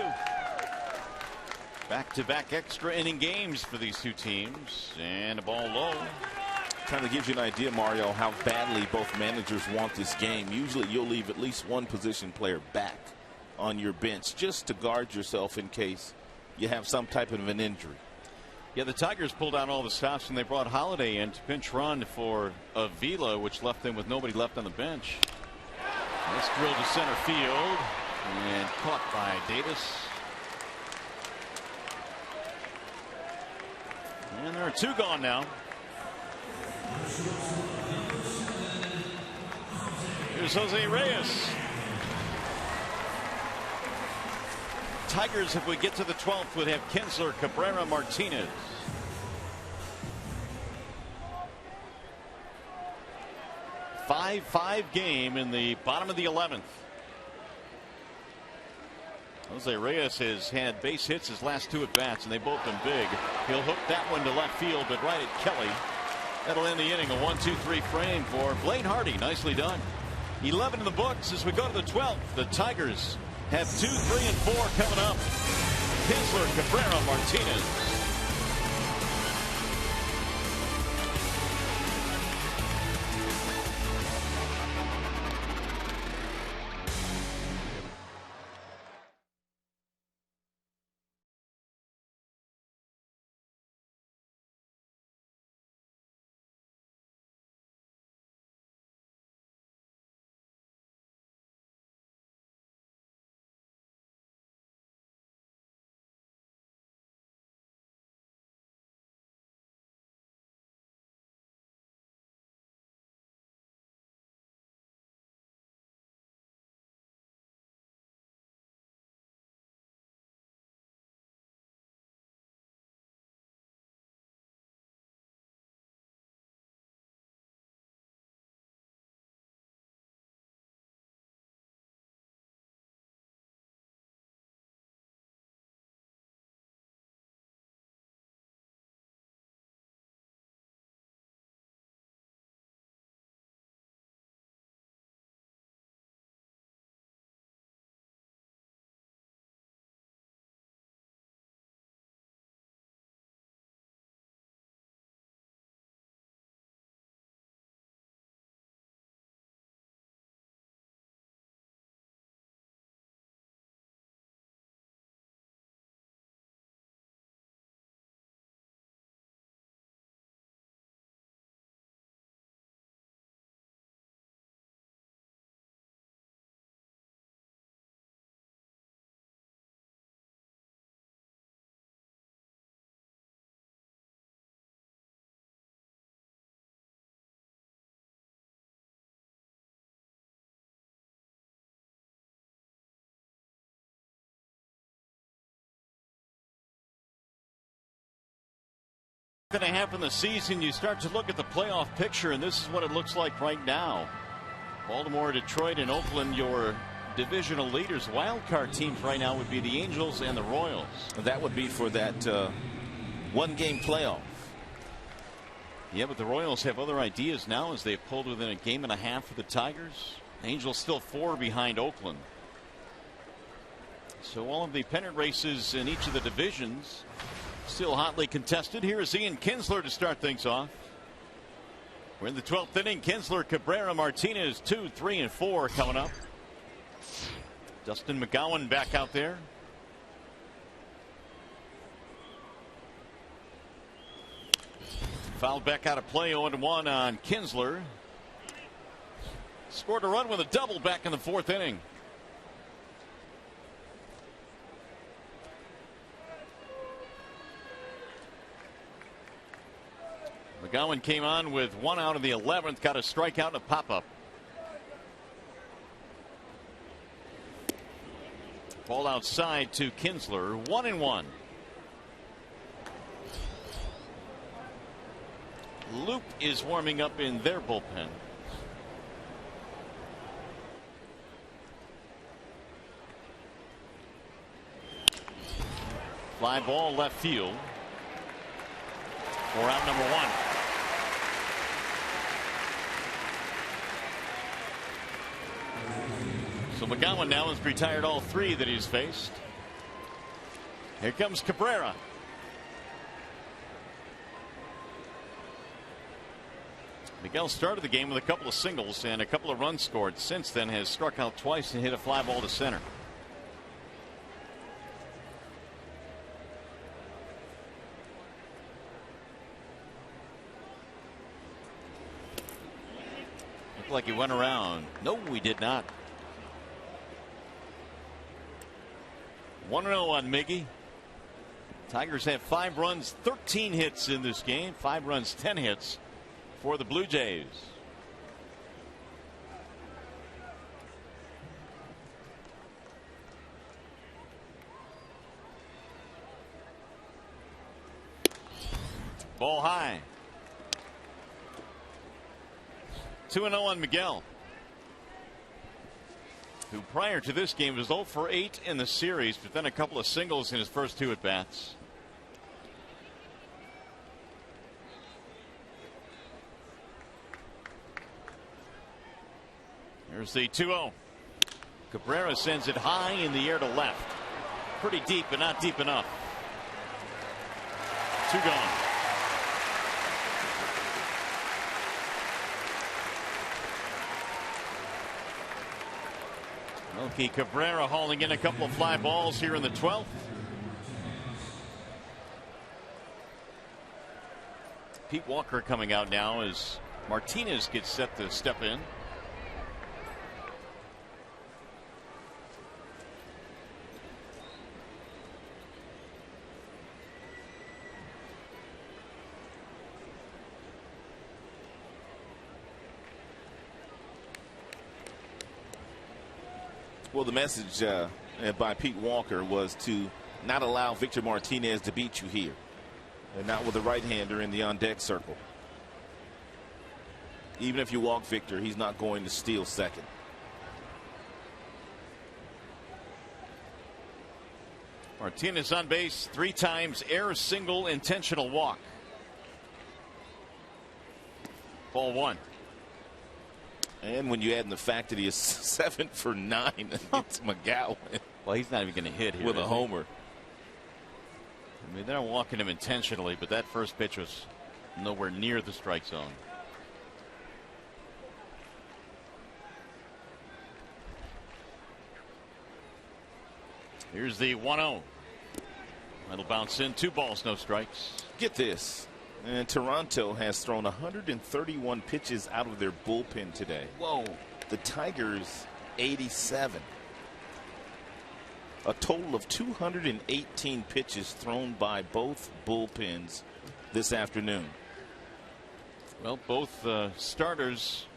Back-to-back extra inning games for these two teams, and a ball low. Kind of gives you an idea, Mario, how badly both managers want this game. Usually you'll leave at least one position player back on your bench just to guard yourself in case you have some type of an injury. Yeah, the Tigers pulled out all the stops, and they brought Holiday in to pinch run for Avila, which left them with nobody left on the bench. This drill to center field, and caught by Davis. And there are two gone now. Here's Jose Reyes. Tigers, if we get to the 12th, would have Kinsler, Cabrera, Martinez. Five game in the bottom of the 11th. Jose Reyes has had base hits his last two at bats, and they both been big. He'll hook that one to left field, but right at Kelly. That'll end the inning. A 1-2-3 frame for Blaine Hardy. Nicely done. 11 in the books as we go to the 12th. The Tigers have 2, 3, and 4 coming up. Kinsler, Cabrera, Martinez. Going to happen this season, you start to look at the playoff picture, and this is what it looks like right now. Baltimore, Detroit, and Oakland, your divisional leaders. Wild card teams right now would be the Angels and the Royals. That would be for that one-game playoff. Yeah, but the Royals have other ideas now as they've pulled within a game and a half of the Tigers. Angels still 4 behind Oakland. So all of the pennant races in each of the divisions still hotly contested. Here is Ian Kinsler to start things off. We're in the 12th inning. Kinsler, Cabrera, Martinez, 2, 3, and 4 coming up. Dustin McGowan back out there. Fouled back out of play. 0-1 on Kinsler. Scored a run with a double back in the 4th inning. McGowan came on with 1 out in the 11th. Got a strikeout and a pop-up. Ball outside to Kinsler. 1-1. Loop is warming up in their bullpen. Fly ball left field. For out number 1. So McGowan now has retired all 3 that he's faced. Here comes Cabrera. Miguel started the game with a couple of singles and a couple of runs scored. Since then has struck out twice and hit a fly ball to center. Looked like he went around. No, we did not. 1-0 on Miggy. Tigers have 5 runs, 13 hits in this game. 5 runs, 10 hits for the Blue Jays. Ball high. 2-0 on Miguel, who prior to this game was 0 for 8 in the series, but then a couple of singles in his first 2 at bats. Here's the 2-0. Cabrera sends it high in the air to left. Pretty deep, but not deep enough. 2 gone. Melky Cabrera hauling in a couple of fly balls here in the 12th. Pete Walker coming out now as Martinez gets set to step in. Well, the message by Pete Walker was to not allow Victor Martinez to beat you here, and not with a right-hander in the on-deck circle. Even if you walk Victor, he's not going to steal second. Martinez on base 3 times, error, single, intentional walk. Ball 1. And when you add in the fact that he is 7 for 9 against McGowan. Well, he's not even going to hit here with a homer. I mean, they're not walking him intentionally, but that first pitch was nowhere near the strike zone. Here's the 1-0. That'll bounce in. 2 balls, no strikes. Get this. And Toronto has thrown 131 pitches out of their bullpen today. Whoa. The Tigers 87. A total of 218 pitches thrown by both bullpens this afternoon. Well, both starters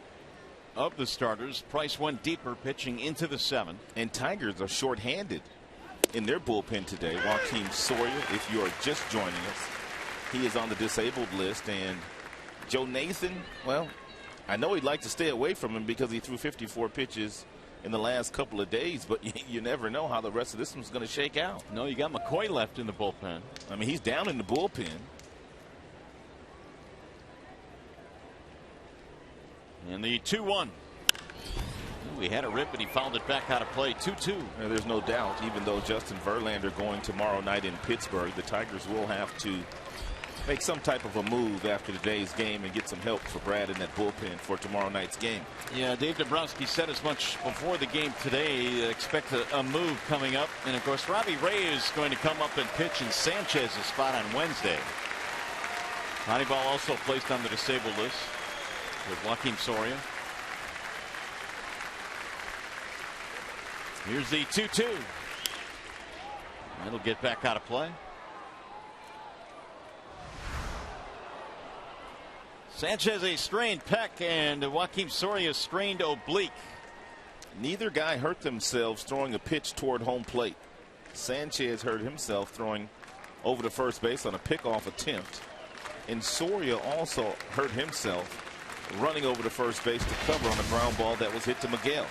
of the starters, Price went deeper pitching into the 7th. And Tigers are shorthanded in their bullpen today. Joaquin Soria, if you are just joining us, he is on the disabled list. And Joe Nathan, well, I know he'd like to stay away from him because he threw 54 pitches in the last couple of days, but you never know how the rest of this one's going to shake out. No, you got McCoy left in the bullpen. I mean, he's down in the bullpen. And the 2-1. He had a rip, but he fouled it back out of play. 2-2. There's no doubt, even though Justin Verlander going tomorrow night in Pittsburgh, the Tigers will have to make some type of a move after today's game and get some help for Brad in that bullpen for tomorrow night's game. Yeah, Dave Dombrowski said as much before the game today. Expect a move coming up. And, of course, Robbie Ray is going to come up and pitch in Sanchez's spot on Wednesday. Moneyball also placed on the disabled list with Joakim Soria. Here's the 2-2. It'll get back out of play. Sanchez a strained pec and Joakim Soria strained oblique. Neither guy hurt themselves throwing a pitch toward home plate. Sanchez hurt himself throwing over to first base on a pickoff attempt. And Soria also hurt himself running over to first base to cover on a ground ball that was hit to Miguel.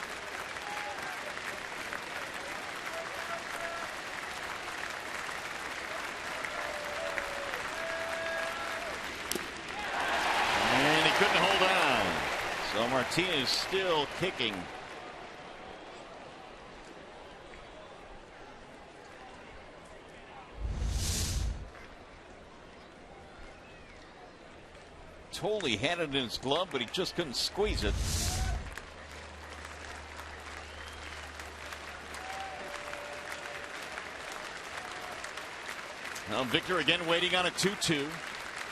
And he couldn't hold on. So Martinez still kicking. Totally had it in his glove, but he just couldn't squeeze it. Now Victor again waiting on a 2-2.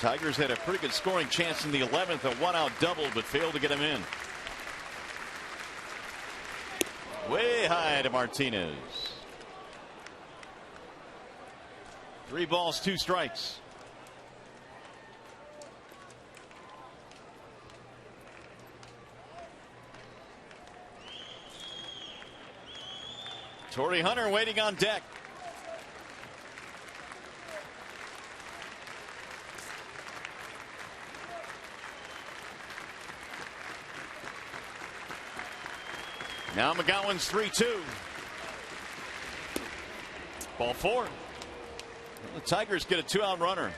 Tigers had a pretty good scoring chance in the 11th, a one-out double, but failed to get him in. Way high to Martinez. 3 balls, 2 strikes. Torrey Hunter waiting on deck. Now McGowan's 3-2. Ball 4. The Tigers get a 2-out runner.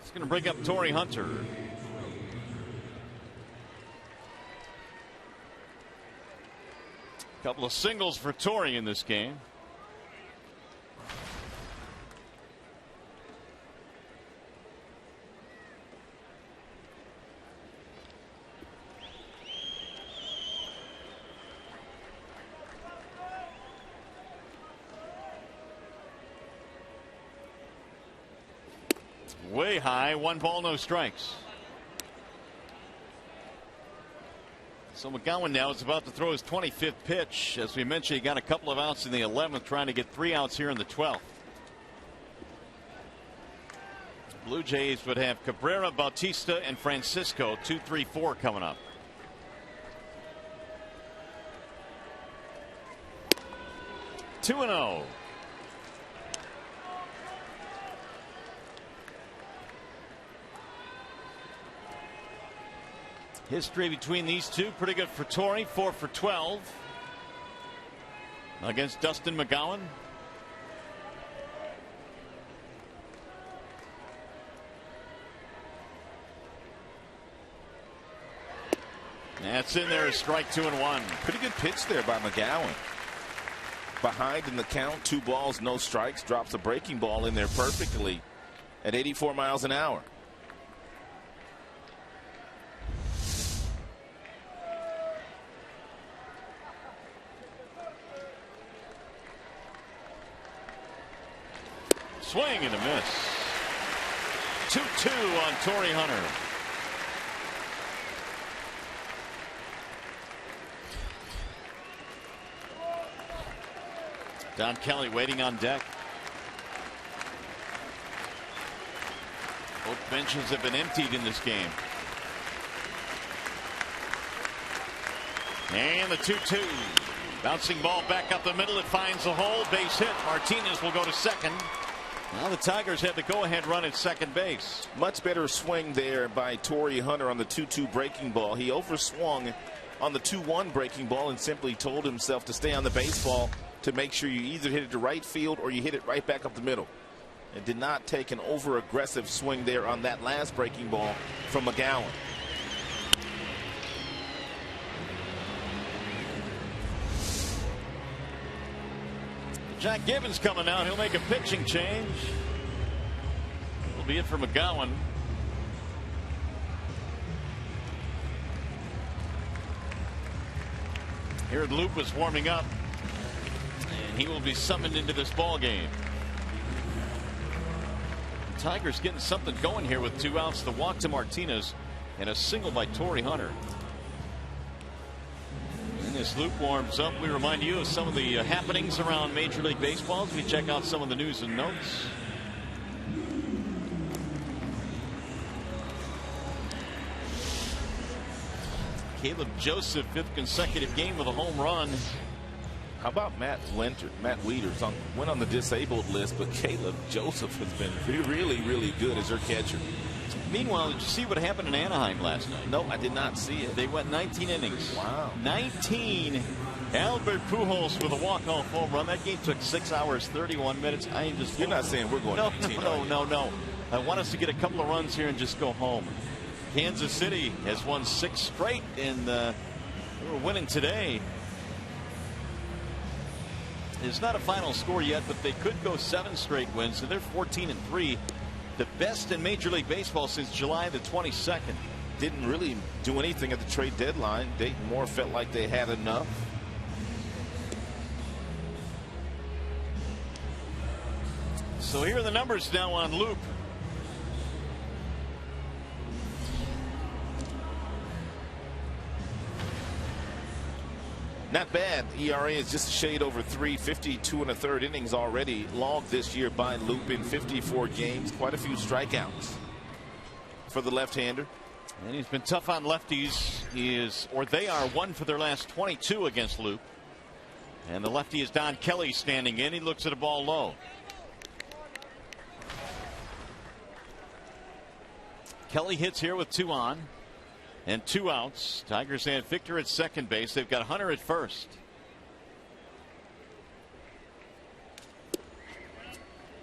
It's going to bring up Torrey Hunter. Couple of singles for Torrey in this game. Way high, 1 ball, no strikes. So McGowan now is about to throw his 25th pitch. As we mentioned, he got a couple of outs in the 11th, trying to get 3 outs here in the 12th. Blue Jays would have Cabrera, Bautista, and Francisco 2, 3, 4 coming up. Two and 0. History between these two pretty good for Torrey. 4 for 12 against Dustin McGowan. That's in there, strike 2 and 1. Pretty good pitch there by McGowan. Behind in the count, 2 balls, no strikes. Drops a breaking ball in there perfectly at 84 miles an hour. Swing and a miss. 2-2 on Torrey Hunter. Don Kelly waiting on deck. Both benches have been emptied in this game. And the 2-2. Bouncing ball back up the middle. It finds the hole. Base hit. Martinez will go to second. Now the Tigers have the go-ahead run at second base. Much better swing there by Torrey Hunter on the 2-2 breaking ball. He overswung on the 2-1 breaking ball and simply told himself to stay on the baseball to make sure you either hit it to right field or you hit it right back up the middle. And did not take an over-aggressive swing there on that last breaking ball from McGowan. Jack Gibbons coming out. He'll make a pitching change. Will be it for McGowan. Here Loop was warming up. And he will be summoned into this ball game. The Tigers getting something going here with 2 outs. The walk to Martinez and a single by Torrey Hunter. And as Luke warms up, we remind you of some of the happenings around Major League Baseball as we check out some of the news and notes. Caleb Joseph, 5th consecutive game with a home run. How about Matt Wieters went on the disabled list, but Caleb Joseph has been really, really good as their catcher. Meanwhile, did you see what happened in Anaheim last night? No, I did not see it. They went 19 innings. Wow. 19. Albert Pujols with a walk-off home run. That game took 6 hours, 31 minutes. You're not saying we're going 19. No. I want us to get a couple of runs here and just go home. Kansas City has won 6 straight, and we're winning today. It's not a final score yet, but they could go 7 straight wins, so they're 14-3. The best in Major League Baseball since July the 22nd. Didn't really do anything at the trade deadline. Dayton Moore felt like they had enough. So here are the numbers now on loop. Not bad. ERA is just a shade over 3. 52 1/3 innings already logged this year by Loop in 54 games. Quite a few strikeouts for the left-hander. And he's been tough on lefties. They are 1 for their last 22 against Loop. And the lefty is Don Kelly standing in. He looks at a ball low. Kelly hits here with 2 on. And 2 outs. Tigers have Victor at second base. They've got Hunter at first.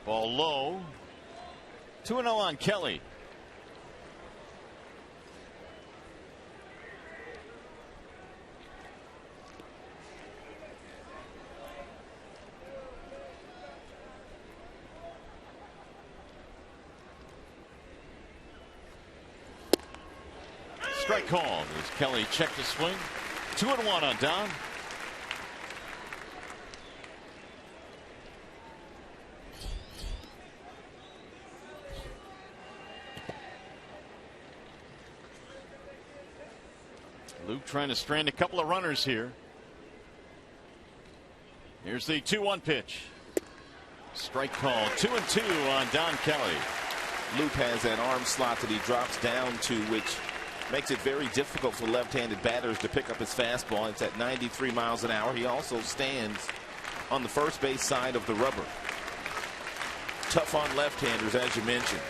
Ball low. 2-0 on Kelly. Strike called as Kelly checked the swing. 2-1 on Don. Luke trying to strand a couple of runners here. Here's the 2-1 pitch. Strike call. 2-2 on Don Kelly. Luke has that arm slot that he drops down to, which makes it very difficult for left-handed batters to pick up his fastball. It's at 93 miles an hour. He also stands on the first base side of the rubber. Tough on left-handers, as you mentioned.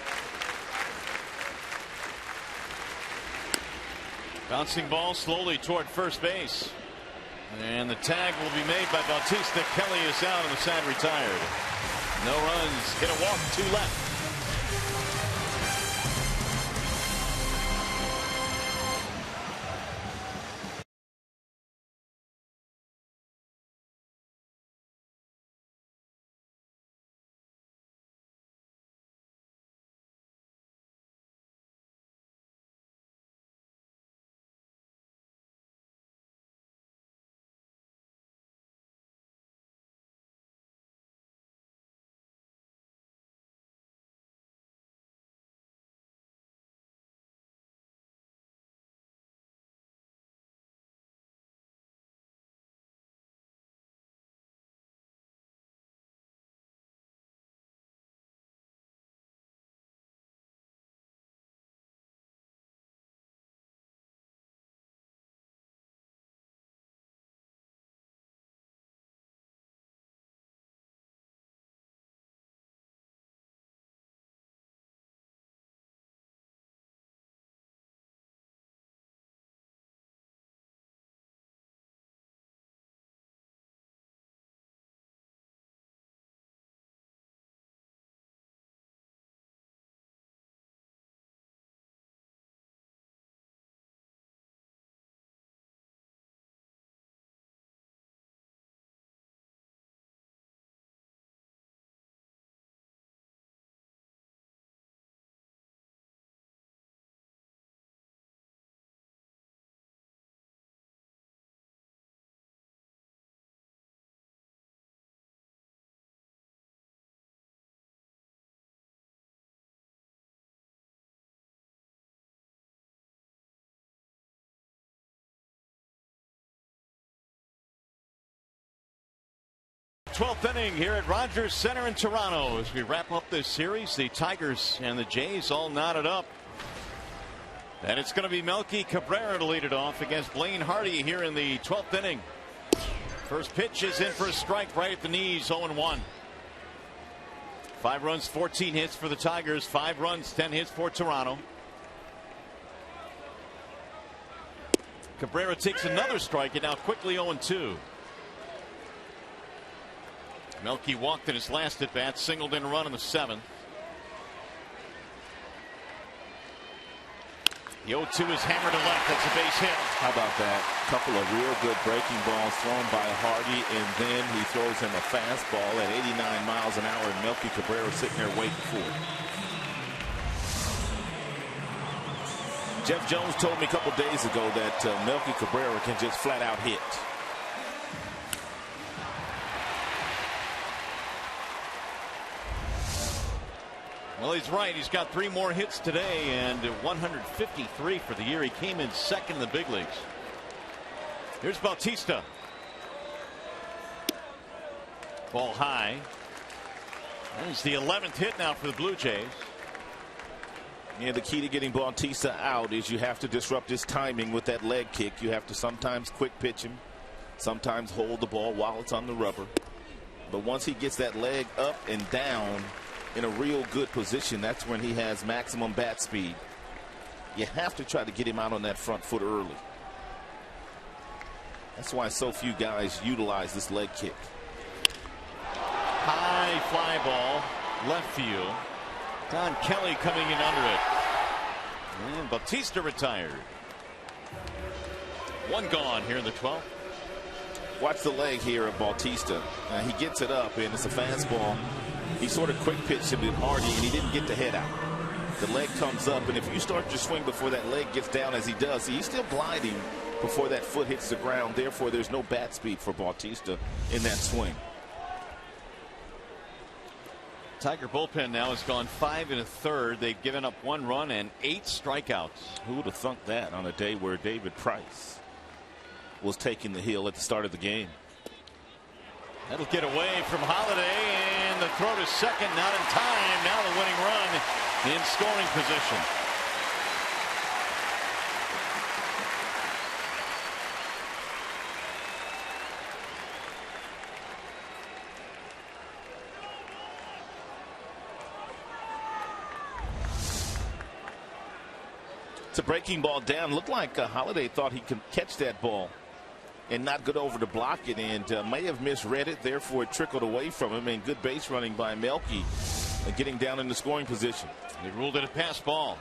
Bouncing ball slowly toward first base. And the tag will be made by Bautista. Kelly is out and the side retired. No runs. Hit a walk, 2 left. 12th inning here at Rogers Center in Toronto. As we wrap up this series, the Tigers and the Jays all knotted up. And it's going to be Melky Cabrera to lead it off against Blaine Hardy here in the 12th inning. First pitch is in for a strike right at the knees, 0-1. 5 runs, 14 hits for the Tigers. 5 runs, 10 hits for Toronto. Cabrera takes another strike and now quickly 0-2. Melky walked in his last at bat, singled in a run in the 7th. The 0-2 is hammered to left. That's a base hit. How about that? Couple of real good breaking balls thrown by Hardy, and then he throws him a fastball at 89 miles an hour, and Melky Cabrera sitting there waiting for it. Jeff Jones told me a couple days ago that Melky Cabrera can just flat out hit. Well, he's right. He's got 3 more hits today and 153 for the year. He came in second in the big leagues. Here's Bautista. Ball high. There's the 11th hit now for the Blue Jays. Yeah, the key to getting Bautista out is you have to disrupt his timing with that leg kick. You have to sometimes quick pitch him, sometimes hold the ball while it's on the rubber. But once he gets that leg up and down in a real good position, that's when he has maximum bat speed. You have to try to get him out on that front foot early. That's why so few guys utilize this leg kick. High fly ball, left field. Don Kelly coming in under it. And Bautista retired. 1 gone here in the 12th. Watch the leg here of Bautista. He gets it up, and it's a fastball. He sort of quick pitched him to Hardy, and he didn't get the head out. The leg comes up, and if you start your swing before that leg gets down as he does, he's still gliding before that foot hits the ground. Therefore, there's no bat speed for Bautista in that swing. Tiger bullpen now has gone 5 1/3. They've given up 1 run and 8 strikeouts. Who would have thunk that on a day where David Price was taking the hill at the start of the game? That'll get away from Holiday, and the throw to second, not in time. Now the winning run in scoring position. It's a breaking ball down. Looked like Holiday thought he could catch that ball and not get over to block it, and may have misread it. Therefore, it trickled away from him, and good base running by Melky, getting down in the scoring position. They ruled it a pass ball.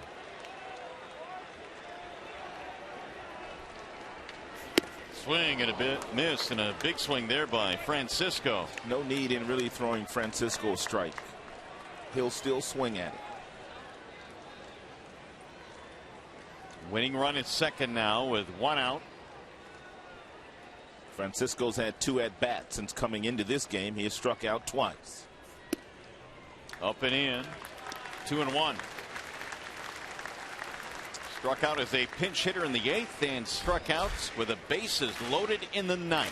Swing and a bit miss, and a big swing there by Francisco. No need in really throwing Francisco a strike. He'll still swing at it. Winning run at second now with 1 out. Francisco's had 2 at-bats since coming into this game. He has struck out twice. Up and in. 2-1. Struck out as a pinch hitter in the 8th and struck out with the bases loaded in the 9th.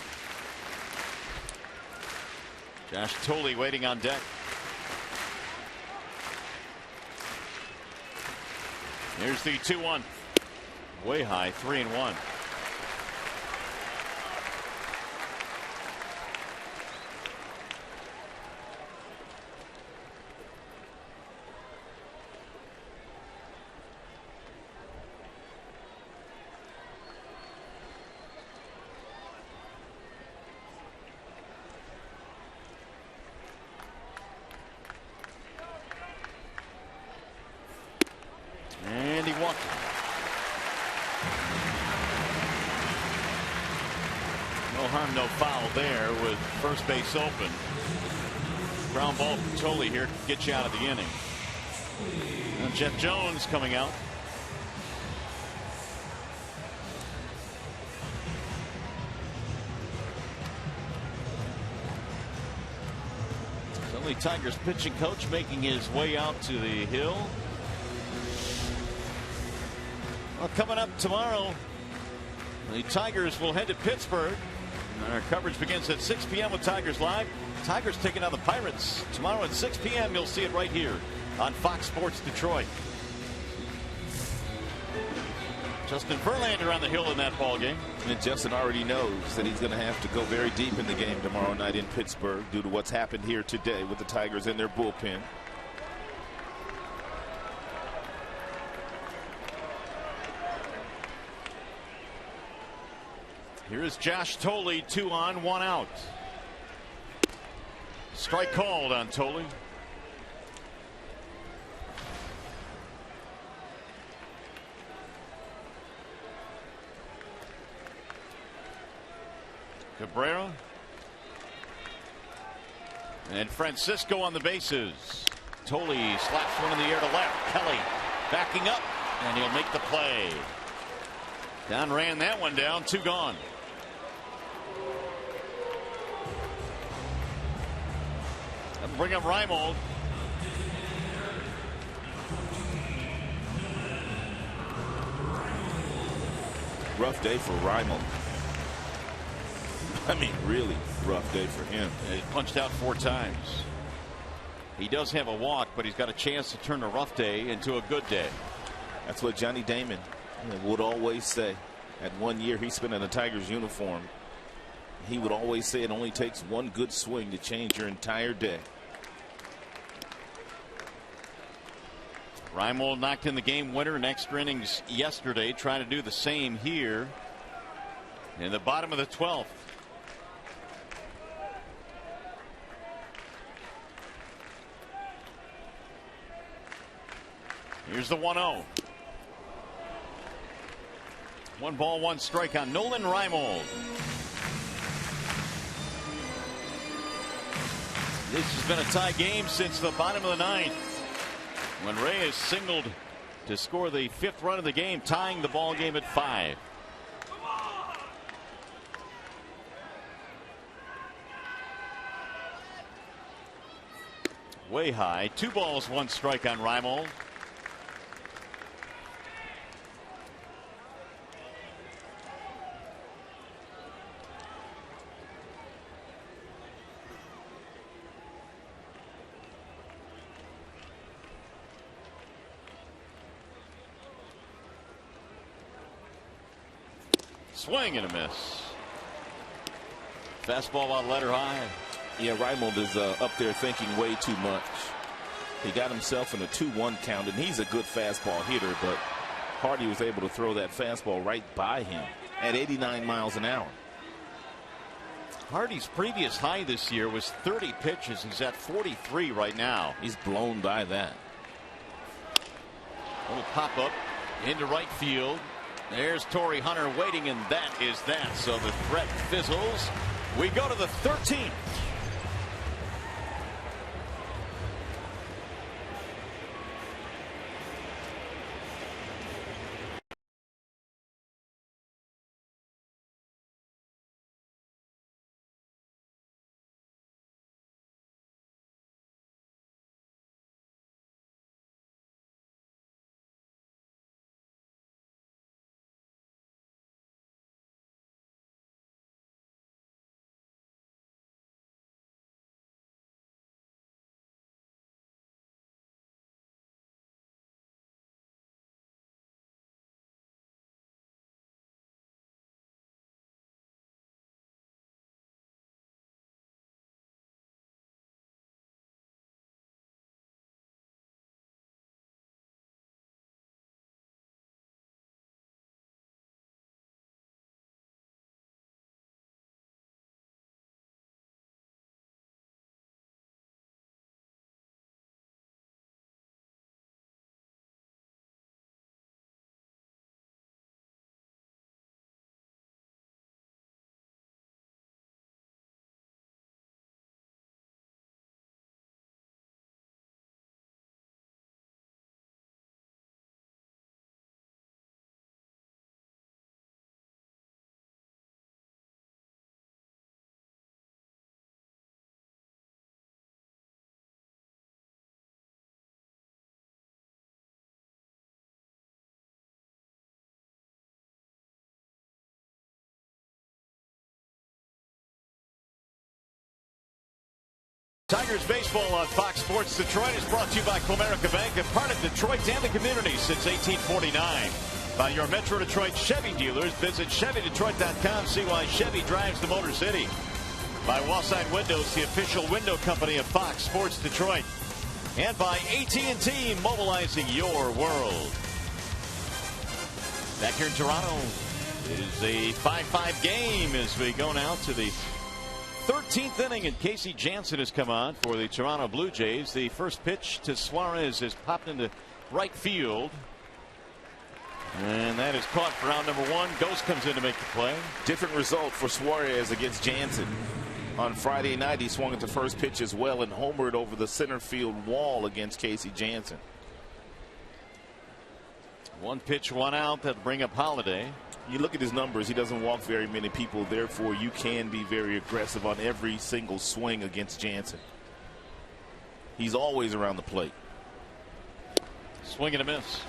Josh Thole waiting on deck. Here's the 2-1. Way high, 3-1. And he walked. No harm, no foul there with first base open. Ground ball from Thole here to get you out of the inning. Now Jeff Jones coming out. Suddenly Tigers pitching coach making his way out to the hill. Well, coming up tomorrow, the Tigers will head to Pittsburgh Our coverage begins at 6 p.m. with Tigers Live. Tigers taking on the Pirates tomorrow at 6 p.m. You'll see it right here on Fox Sports Detroit. Justin Verlander on the hill in that ball game. And Justin already knows that he's going to have to go very deep in the game tomorrow night in Pittsburgh due to what's happened here today with the Tigers in their bullpen. Here is Josh Thole, 2 on, 1 out. Strike called on Thole. Cabrera and Francisco on the bases. Thole slaps one in the air to left. Kelly backing up, and he'll make the play. Down ran that one down, 2 gone. And bring up Reimold. Rough day for Reimold. I mean, really rough day for him. He punched out 4 times. He does have a walk, but he's got a chance to turn a rough day into a good day. That's what Johnny Damon would always say. At 1 year he spent in a Tigers uniform. He would always say it only takes one good swing to change your entire day. Reimold knocked in the game winner in extra innings yesterday. Trying to do the same here in the bottom of the 12th. Here's the 1-0. 1 ball, 1 strike on Nolan Reimold. This has been a tie game since the bottom of the 9th, when Reyes singled to score the 5th run of the game, tying the ball game at 5. Way high. 2 balls, 1 strike on Reimold. Swing and a miss. Fastball out letter high. Yeah, Reimold is up there thinking way too much. He got himself in a 2-1 count, and he's a good fastball hitter, but Hardy was able to throw that fastball right by him at 89 miles an hour. Hardy's previous high this year was 30 pitches. He's at 43 right now. He's blown by that. Little pop up into right field. There's Torrey Hunter waiting, and that is that. So the threat fizzles. We go to the 13th. Tigers baseball on Fox Sports Detroit is brought to you by Comerica Bank, a part of Detroit and the community since 1849. By your Metro Detroit Chevy dealers. Visit ChevyDetroit.com. See why Chevy drives the Motor City. By Wallside Windows, the official window company of Fox Sports Detroit. And by AT&T, mobilizing your world. Back here in Toronto, it is a 5-5 game as we go now to the 13th inning, and Casey Janssen has come on for the Toronto Blue Jays. The first pitch to Suarez has popped into right field. And that is caught for round number one. Ghost comes in to make the play. Different result for Suarez against Jansen. On Friday night, he swung at the first pitch as well and homered over the center field wall against Casey Janssen. One pitch, one out. That'll bring up Holiday. You look at his numbers, he doesn't walk very many people. Therefore, you can be very aggressive on every single swing against Jansen. He's always around the plate. Swing and a miss.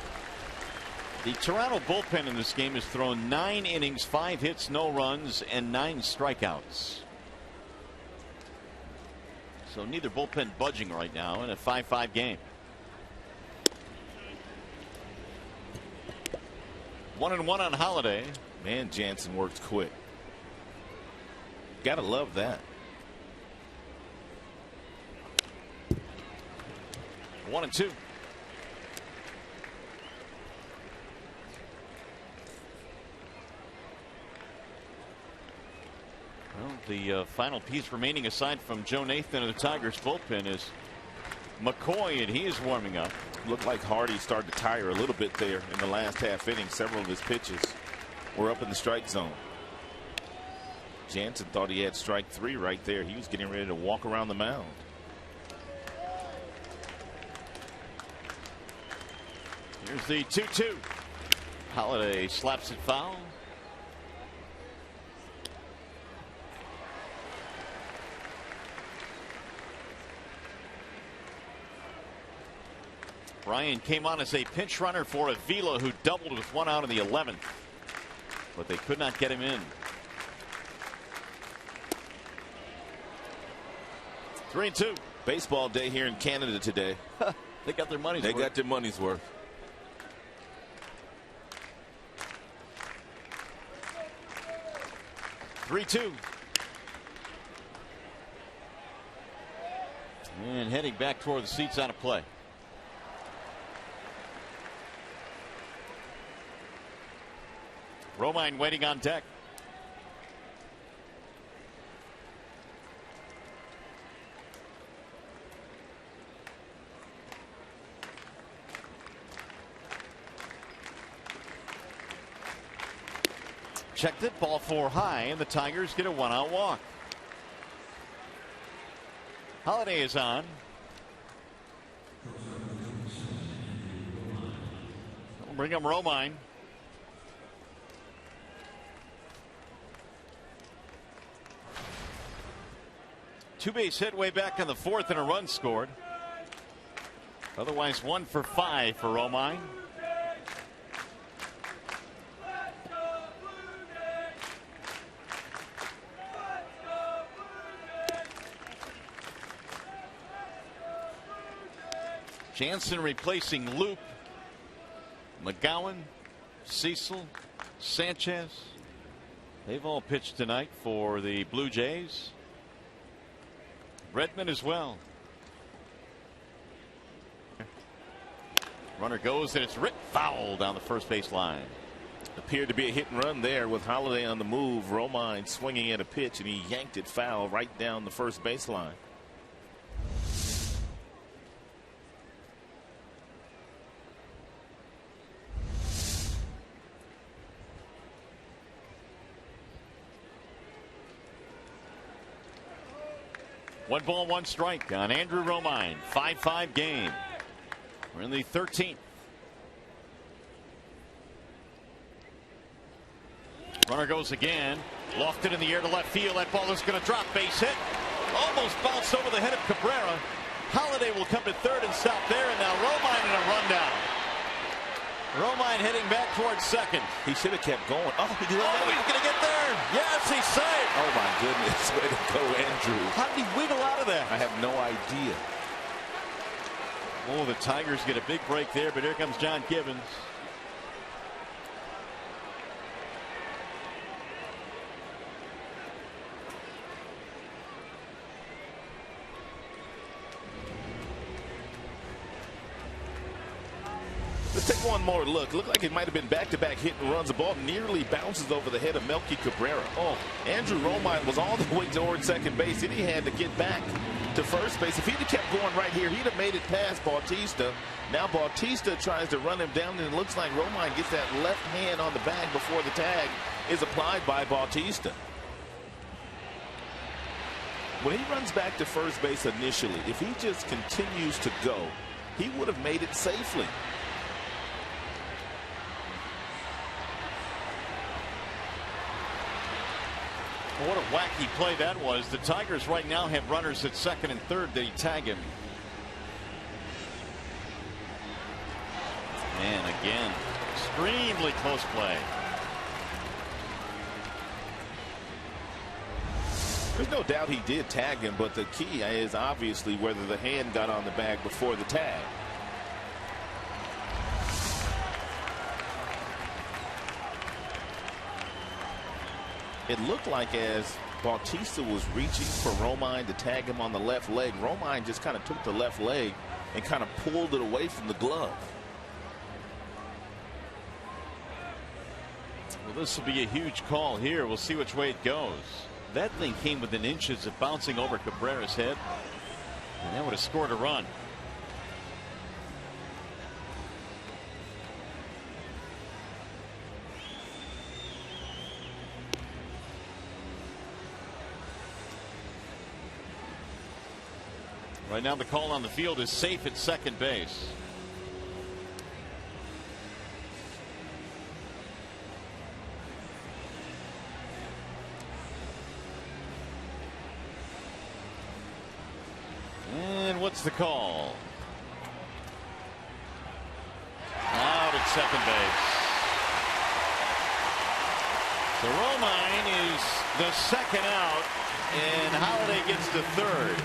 The Toronto bullpen in this game has thrown 9 innings, 5 hits, no runs, and 9 strikeouts. So neither bullpen budging right now in a 5-5 game. 1-1 on Holiday. Man, Jansen works quick. Gotta love that. 1-2. Well, the final piece remaining aside from Joe Nathan of the Tigers bullpen is McCoy, and he is warming up. Looked like Hardy started to tire a little bit there in the last half inning. Several of his pitches were up in the strike zone. Jansen thought he had strike 3 right there. He was getting ready to walk around the mound. Here's the 2-2. Holiday slaps it foul. Ryan came on as a pinch runner for Avila, who doubled with 1 out in the 11th, but they could not get him in. 3-2. Baseball day here in Canada today. They got their money's worth. They got their money's worth. And heading back toward the seats out of play. Romine waiting on deck. Checked it, ball 4 high, and the Tigers get a 1-out walk. Holiday is on. We'll bring him Romine. Two-base hit way back in the 4th and a run scored. Otherwise 1 for 5 for Romine. Jansen replacing Loop. McGowan, Cecil, Sanchez. They've all pitched tonight for the Blue Jays. Redmond as well. Runner goes, and it's ripped foul down the first base line. Appeared to be a hit and run there with Holiday on the move. Romine swinging at a pitch, and he yanked it foul right down the first baseline. One ball, one strike on Andrew Romine. 5-5 game. We're in the 13th. Runner goes again. Lofted in the air to left field. That ball is going to drop. Base hit. Almost bounced over the head of Cabrera. Holiday will come to third and stop there. And now Romine in a rundown. Romine heading back towards second. He should have kept going. Oh, He's going to get there. Yes, he's safe. Oh, my goodness. Way to go, Andrew. How did he wiggle out of that? I have no idea. Oh, the Tigers get a big break there, but here comes John Gibbons. Let's take one more look. Looked like it might have been back-to-back hit and runs. The ball nearly bounces over the head of Melky Cabrera. Oh, Andrew Romine was all the way towards second base. Then he had to get back to first base. If he'd have kept going right here, he'd have made it past Bautista. Now Bautista tries to run him down, and it looks like Romine gets that left hand on the bag before the tag is applied by Bautista. When he runs back to first base initially, if he just continues to go, he would have made it safely. What a wacky play that was. The Tigers right now have runners at second and third. They tag him. And again, extremely close play. There's no doubt he did tag him, but the key is obviously whether the hand got on the bag before the tag. It looked like as Bautista was reaching for Romine to tag him on the left leg, Romine just kind of took the left leg and kind of pulled it away from the glove. Well, this will be a huge call here. We'll see which way it goes. That thing came within inches of bouncing over Cabrera's head, and that would have scored a run. Right now the call on the field is safe at second base. And what's the call? Out at second base. So Romine is the second out, and Holiday gets to third.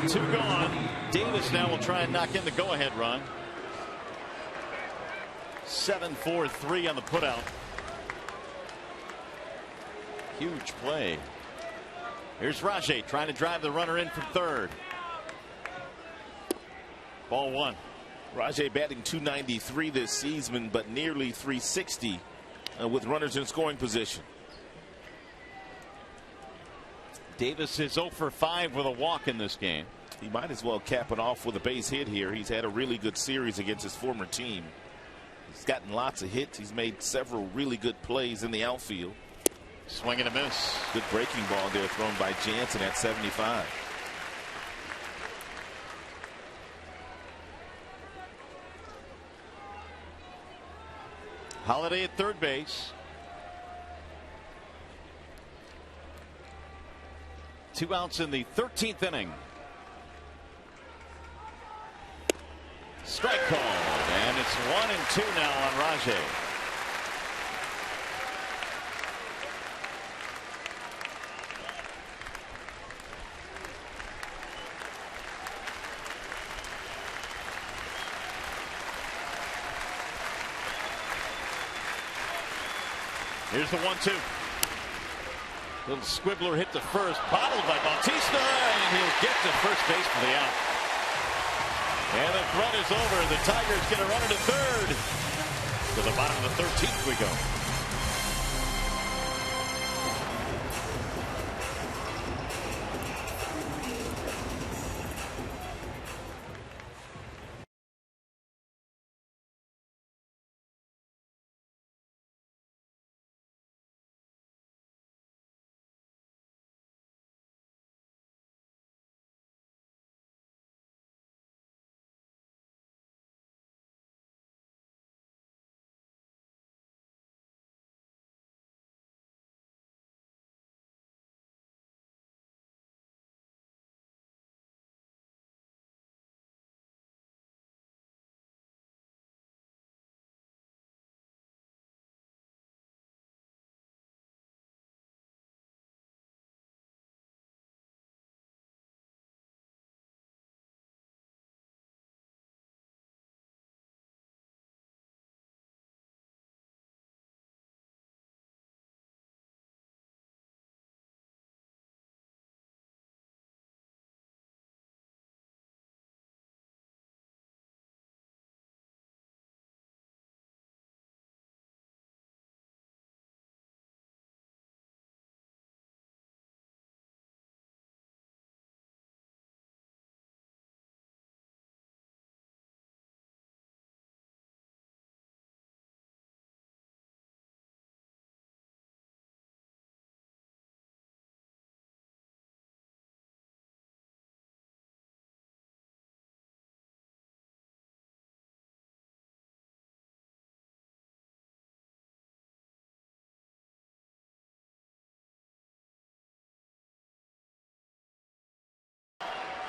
Two gone. Davis now will try and knock in the go-ahead run. 7-4-3 on the putout. Huge play. Here's Rajay trying to drive the runner in from third. Ball one. Rajay batting .293 this season, but nearly .360 with runners in scoring position. Davis is 0 for 5 with a walk in this game. He might as well cap it off with a base hit here. He's had a really good series against his former team. He's gotten lots of hits. He's made several really good plays in the outfield. Swing and a miss. Good breaking ball there thrown by Jansen at 75. Holiday at third base. 2 outs in the 13th inning. Strike called, and it's 1-2 now on Rajay. Here's the 1-2. Little squibbler hit to first, bottled by Bautista, and he'll get to first base for the out. And the threat is over. The Tigers get a runner to third. To the bottom of the 13th we go.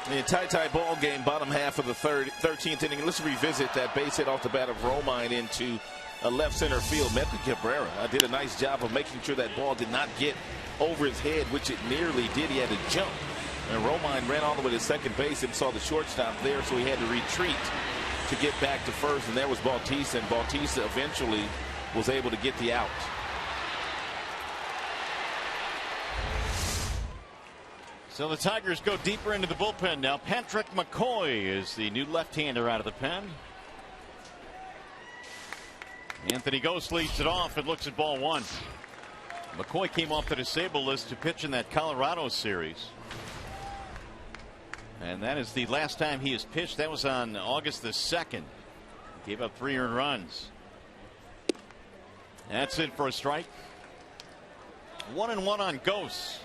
The tie ball game, bottom half of the 13th inning. Let's revisit that base hit off the bat of Romine into a left center field. Melky Cabrera did a nice job of making sure that ball did not get over his head, which it nearly did. He had to jump. And Romine ran all the way to second base and saw the shortstop there, so he had to retreat to get back to first. And there was Bautista, and Bautista eventually was able to get the out. So the Tigers go deeper into the bullpen now. Patrick McCoy is the new left-hander out of the pen. Anthony Gose leads it off and looks at ball one. McCoy came off the disabled list to pitch in that Colorado series. And that is the last time he has pitched. That was on August the 2nd. Gave up 3 earned runs. That's it for a strike. 1-1 on Gose.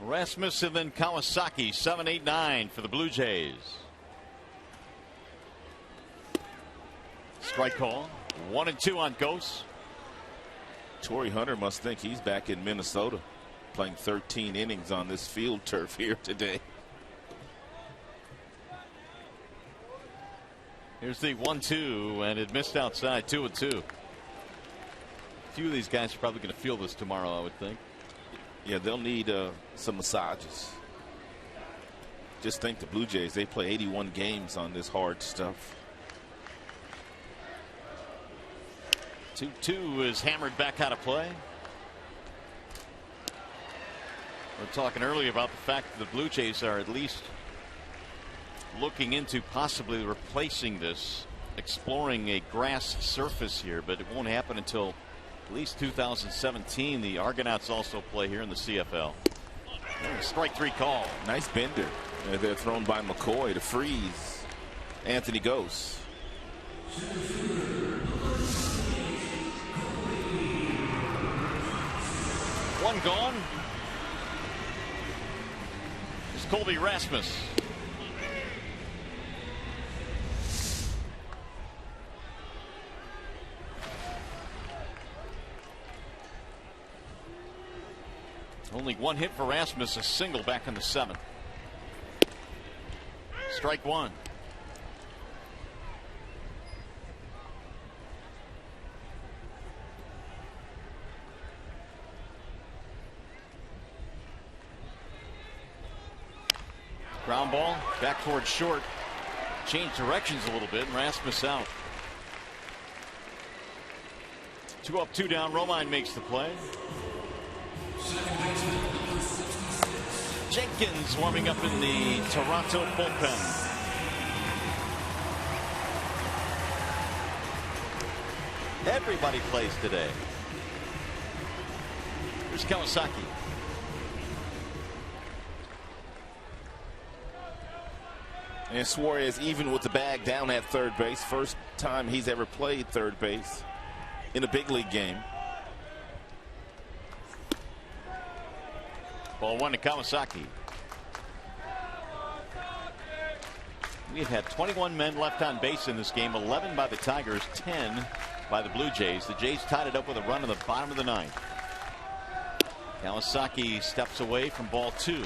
Rasmus and then Kawasaki, 7, 8, 9 for the Blue Jays. Strike call. 1-2 on Gose. Torrey Hunter must think he's back in Minnesota, playing 13 innings on this field turf here today. Here's the 1-2, and it missed outside. 2-2. A few of these guys are probably going to feel this tomorrow, I would think. Yeah, they'll need some massages. Just think the Blue Jays, they play 81 games on this hard stuff. 2-2 is hammered back out of play. We're talking earlier about the fact that the Blue Jays are at least looking into possibly replacing this, exploring a grass surface here, but it won't happen until at least 2017. The Argonauts also play here in the CFL. Strike 3 call. Nice bender. They're thrown by McCoy to freeze Anthony Gose. One gone. It's Colby Rasmus. Only one hit for Rasmus, a single back in the 7th. Strike 1. Ground ball back towards short. Changed directions a little bit, and Rasmus out. 2 up, 2 down. Romine makes the play. Jenkins warming up in the Toronto bullpen. Everybody plays today. Here's Kawasaki. And Suarez even with the bag down at third base. First time he's ever played third base in a big league game. Ball 1 to Kawasaki. We've had 21 men left on base in this game, 11 by the Tigers, 10 by the Blue Jays. The Jays tied it up with a run in the bottom of the 9th. Kawasaki steps away from ball 2.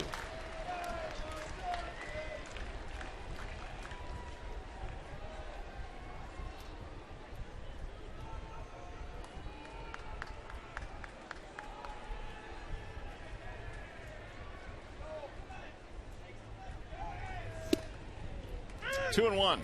Two and 1.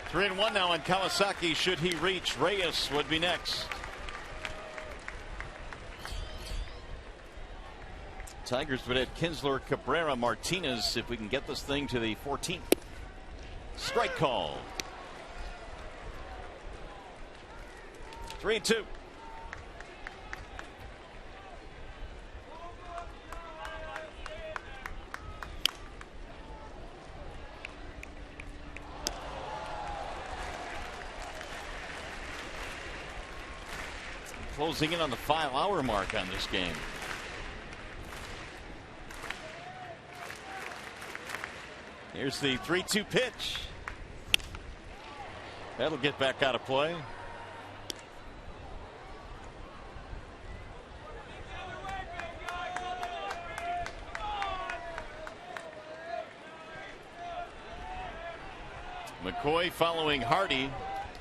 Three and 1 now on Kawasaki. Should he reach, Reyes would be next. Tigers would add Kinsler, Cabrera, Martinez if we can get this thing to the 14th. Strike call. 3-2. Closing in on the 5-hour mark on this game. Here's the 3-2 pitch. That'll get back out of play. McCoy following Hardy.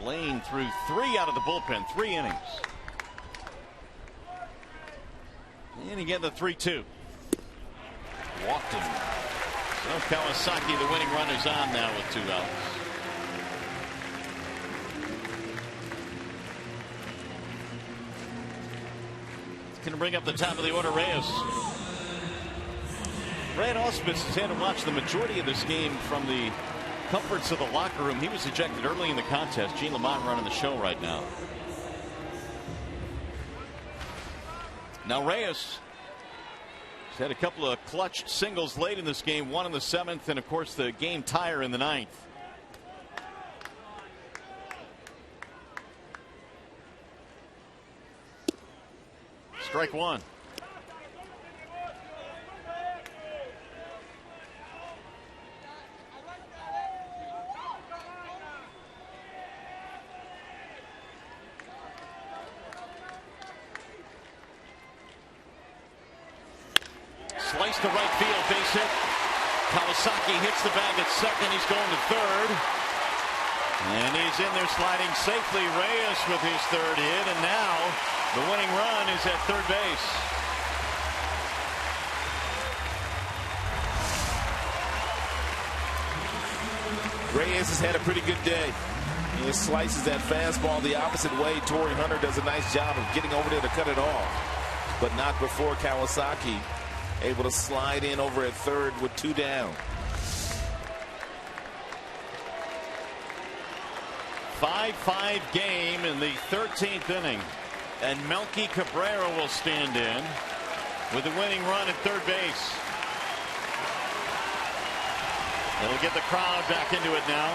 Lane threw 3 out of the bullpen, 3 innings. And again the 3-2. Walked him. So Kawasaki, the winning run, is on now with 2 outs. It's going to bring up the top of the order, Reyes. Brad Ausmus has had to watch the majority of this game from the comforts of the locker room. He was ejected early in the contest. Gene Lamont running the show right now. Now Reyes has had a couple of clutch singles late in this game, one in the 7th, and of course the game tire in the 9th. Strike 1. Slice to right field, base hit. Kawasaki hits the bag at second. He's going to third. And he's in there sliding safely. Reyes with his 3rd hit. And now the winning run is at third base. Reyes has had a pretty good day. He slices that fastball the opposite way. Torrey Hunter does a nice job of getting over there to cut it off. But not before Kawasaki able to slide in over at third with 2 down. 5-5 game in the 13th inning. And Melky Cabrera will stand in with the winning run at third base. It'll get the crowd back into it now.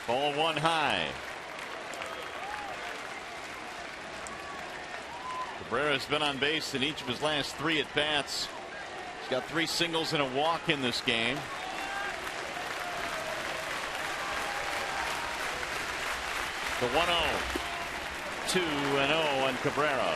Ball 1 high. Cabrera's been on base in each of his last 3 at bats. He's got 3 singles and a walk in this game. The 1-0. 2-0 on Cabrera.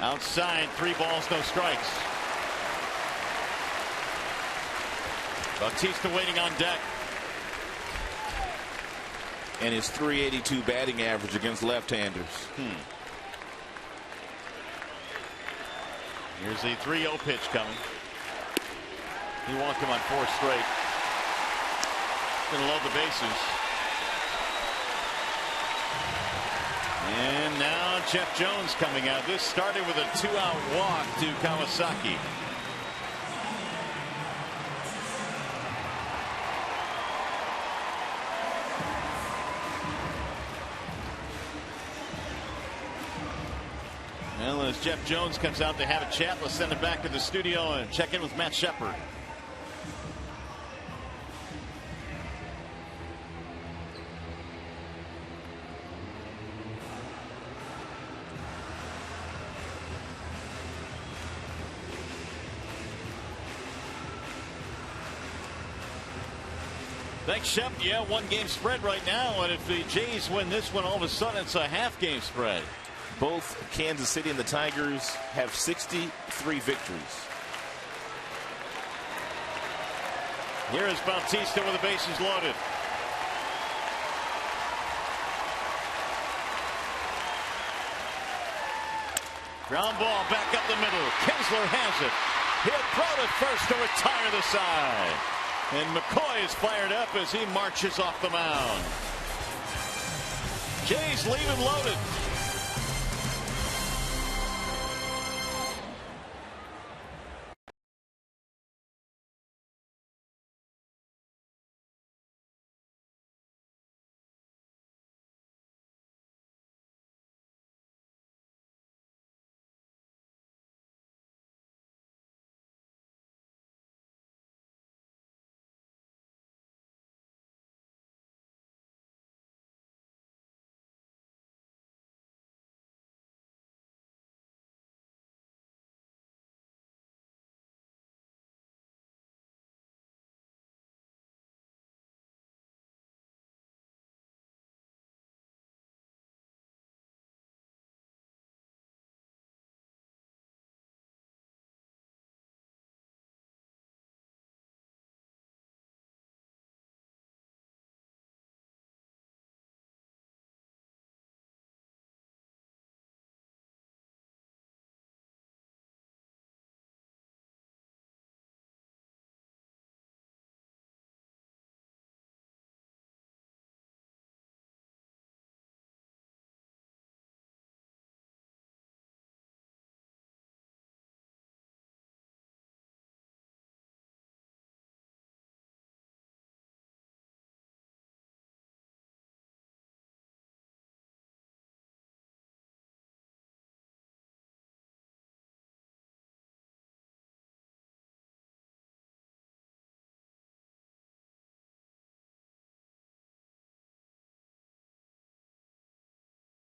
Outside, 3 balls, no strikes. Bautista waiting on deck. And his .382 batting average against left-handers. Here's the 3-0 pitch coming. He walked him on 4 straight. Gonna load the bases. And now Jeff Jones coming out. This started with a 2-out walk to Kawasaki. Well, as Jeff Jones comes out to have a chat, let's send him back to the studio and check in with Matt Shepard. Thanks, Shep. Yeah, 1-game spread right now, and if the Jays win this one, all of a sudden it's a half-game spread. Both Kansas City and the Tigers have 63 victories. Here is Bautista with the bases loaded. Ground ball back up the middle. Kinsler has it. He'll throw to first to retire the side. And McCoy is fired up as he marches off the mound. Jays leave him loaded.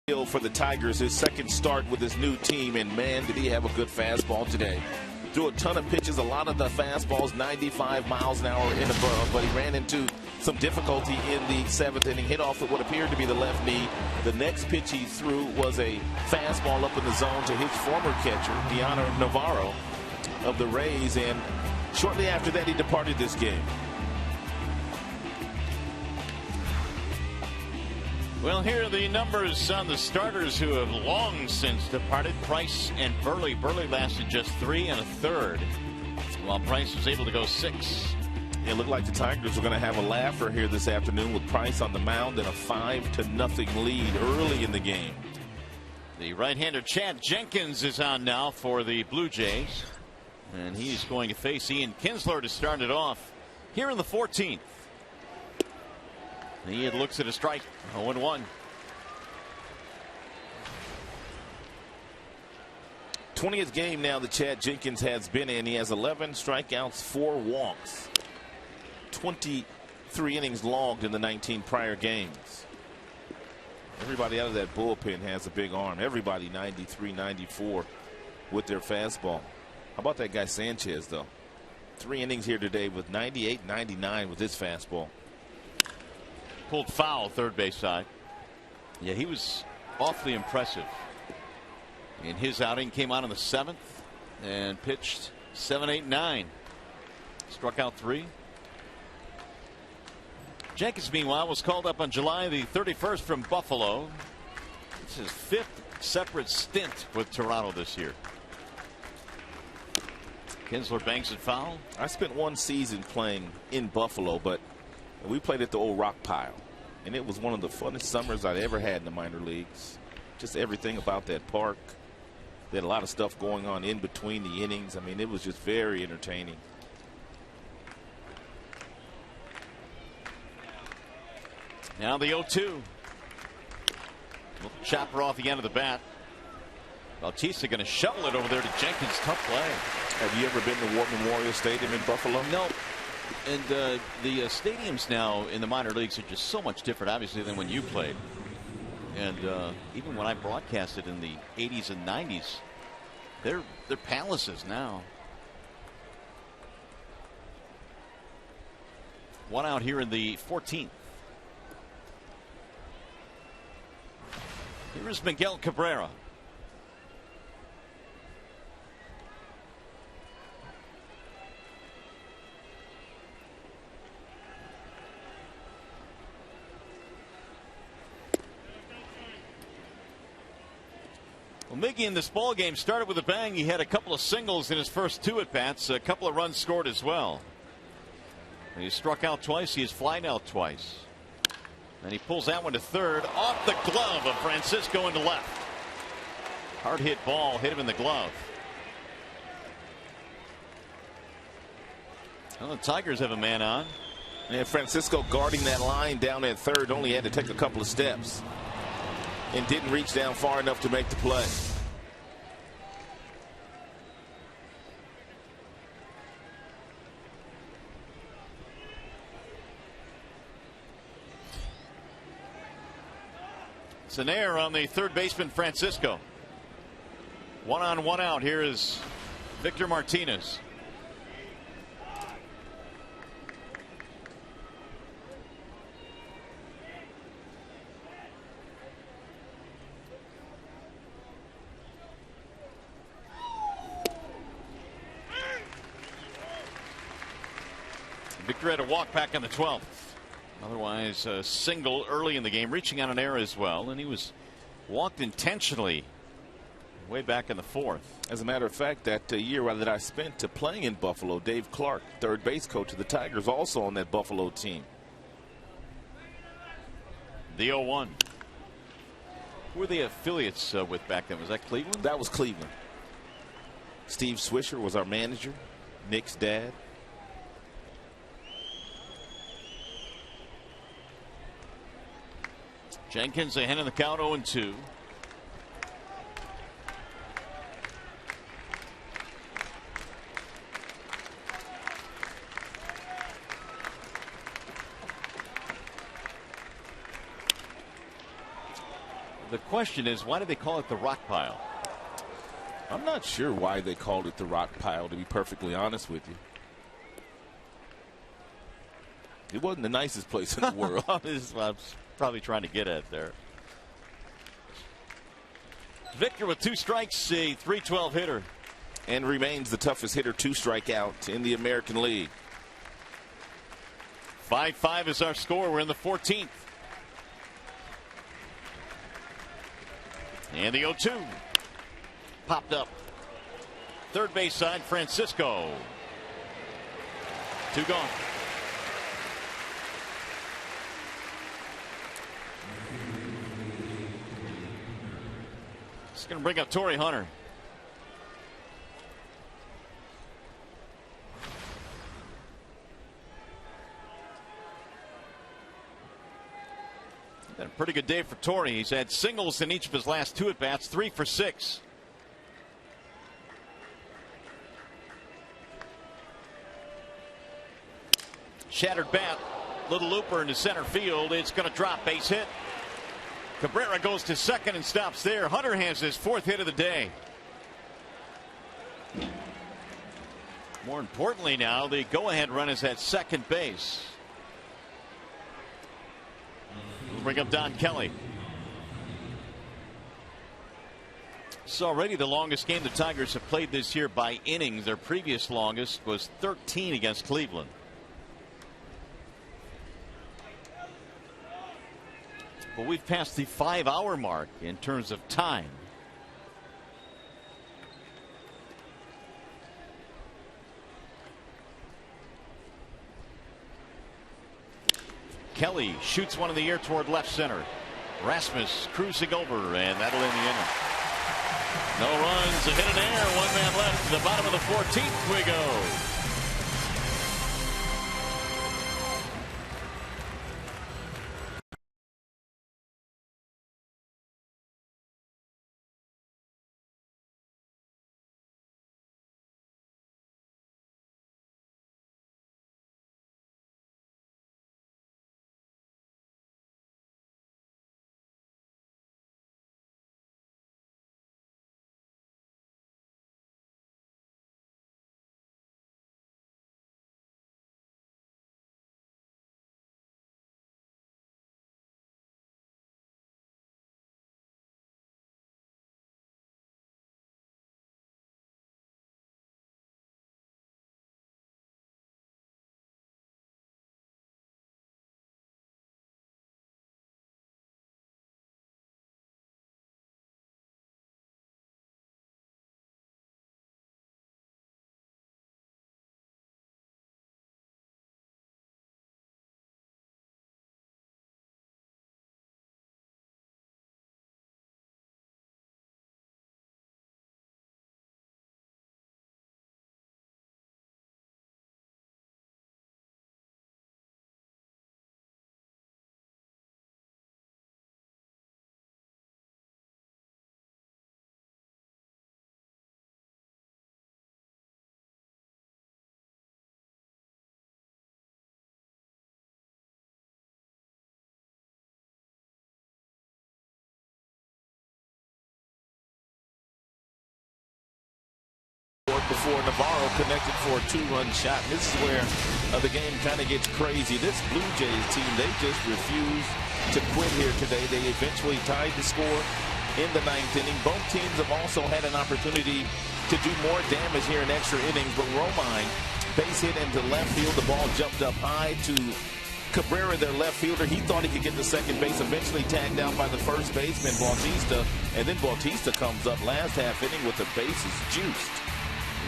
For the Tigers, his second start with his new team, and man, did he have a good fastball today. Threw a ton of pitches, a lot of the fastballs 95 miles an hour and above, but he ran into some difficulty in the 7th inning, hit off with what appeared to be the left knee. The next pitch he threw was a fastball up in the zone to his former catcher, Diana Navarro of the Rays, and shortly after that he departed this game. Well, here are the numbers on the starters who have long since departed. Price and Burley. Burley lasted just 3 1/3, while Price was able to go 6. It looked like the Tigers were going to have a laugher here this afternoon with Price on the mound and a 5-0 lead early in the game. The right-hander Chad Jenkins is on now for the Blue Jays, and he's going to face Ian Kinsler to start it off here in the 14th. He looks at a strike. 0-1. 20th game now that Chad Jenkins has been in. He has 11 strikeouts, 4 walks, 23 innings logged in the 19 prior games. Everybody out of that bullpen has a big arm. Everybody 93, 94 with their fastball. How about that guy Sanchez, though? 3 innings here today with 98, 99 with his fastball. Pulled foul third base side. Yeah, he was awfully impressive in his outing. Came out in the 7th and pitched 7, 8, 9. Struck out 3. Jenkins, meanwhile, was called up on July the 31st from Buffalo. It's his 5th separate stint with Toronto this year. Kinsler banks it foul. I spent 1 season playing in Buffalo, but we played at the old rock pile, and it was one of the funnest summers I'd ever had in the minor leagues. Just everything about that park. They had a lot of stuff going on in between the innings. I mean, it was just very entertaining. Now the 0-2. Chopper off the end of the bat. Bautista going to shovel it over there to Jenkins. Tough play. Have you ever been to War Memorial Stadium in Buffalo? No. And the stadiums now in the minor leagues are just so much different, obviously, than when you played. And even when I broadcasted in the 80s and 90s, they're palaces now. 1 out here in the 14th. Here is Miguel Cabrera. Well, Miggy in this ball game started with a bang. He had a couple of singles in his first 2 at-bats, a couple of runs scored as well. And he struck out twice. He has flied out twice. And he pulls that one to third off the glove of Francisco into left. Hard hit ball hit him in the glove. Well, the Tigers have a man on. And Francisco guarding that line down at third, only had to take a couple of steps and didn't reach down far enough to make the play. It's an error on the third baseman Francisco. 1 on 1 out. Here is Victor Martinez. Victor had a walk back in the 12th. Otherwise, a single early in the game, reaching on an error as well, and he was walked intentionally way back in the 4th. As a matter of fact, that year that I spent playing in Buffalo, Dave Clark, third base coach of the Tigers, also on that Buffalo team. The 0-1. Who were the affiliates with back then? Was that Cleveland? That was Cleveland. Steve Swisher was our manager, Nick's dad. Jenkins ahead in the count, 0-2. The question is, why do they call it the rock pile? I'm not sure why they called it the rock pile, to be perfectly honest with you. It wasn't the nicest place in the world. This is what I was probably trying to get at there. Victor with 2 strikes, a .312 hitter. And remains the toughest hitter to strike out in the American League. 5-5 is our score. We're in the 14th. And the 0-2. Popped up. Third base side, Francisco. 2 gone. It's going to bring up Torrey Hunter. Been a pretty good day for Torrey. He's had singles in each of his last 2 at-bats, 3 for 6. Shattered bat, little looper into center field. It's going to drop, base hit. Cabrera goes to second and stops there. Hunter has his 4th hit of the day. More importantly now, the go-ahead run is at second base. We'll bring up Don Kelly. It's already the longest game the Tigers have played this year by innings. Their previous longest was 13 against Cleveland. But we've passed the 5-hour mark in terms of time. Kelly shoots one in the air toward left center. Rasmus cruising over, and that'll end the inning. No runs, a hit in air, 1 man left. To the bottom of the 14th we go. Before Navarro connected for a 2-run shot. This is where the game kind of gets crazy. This Blue Jays team, they just refuse to quit here today. They eventually tied the score in the 9th inning. Both teams have also had an opportunity to do more damage here in extra innings, but Romine base hit into left field. The ball jumped up high to Cabrera, their left fielder. He thought he could get to second base, eventually tagged down by the first baseman, Bautista, and then Bautista comes up last half inning with the bases juiced.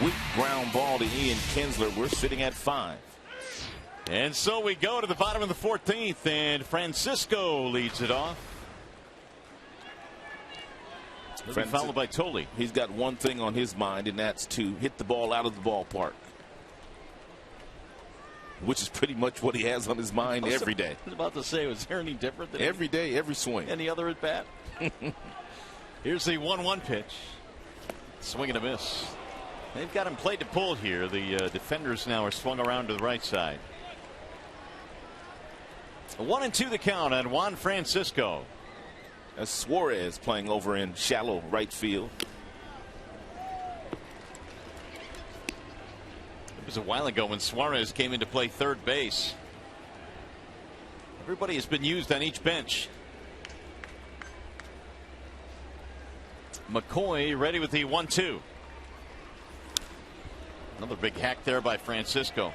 Weak ground ball to Ian Kinsler. We're sitting at 5. And so we go to the bottom of the 14th, and Francisco leads it off. Followed by Tolley. He's got one thing on his mind, and that's to hit the ball out of the ballpark, which is pretty much what he has on his mind every day. I was about to say, was there any different than every day, every swing? Any other at bat? Here's the 1-1 pitch. Swing and a miss. They've got him played to pull here. The defenders now are swung around to the right side. 1-2 the count on Juan Francisco. That's Suarez playing over in shallow right field. It was a while ago when Suarez came in to play third base. Everybody has been used on each bench. McCoy ready with the 1-2. Another big hack there by Francisco.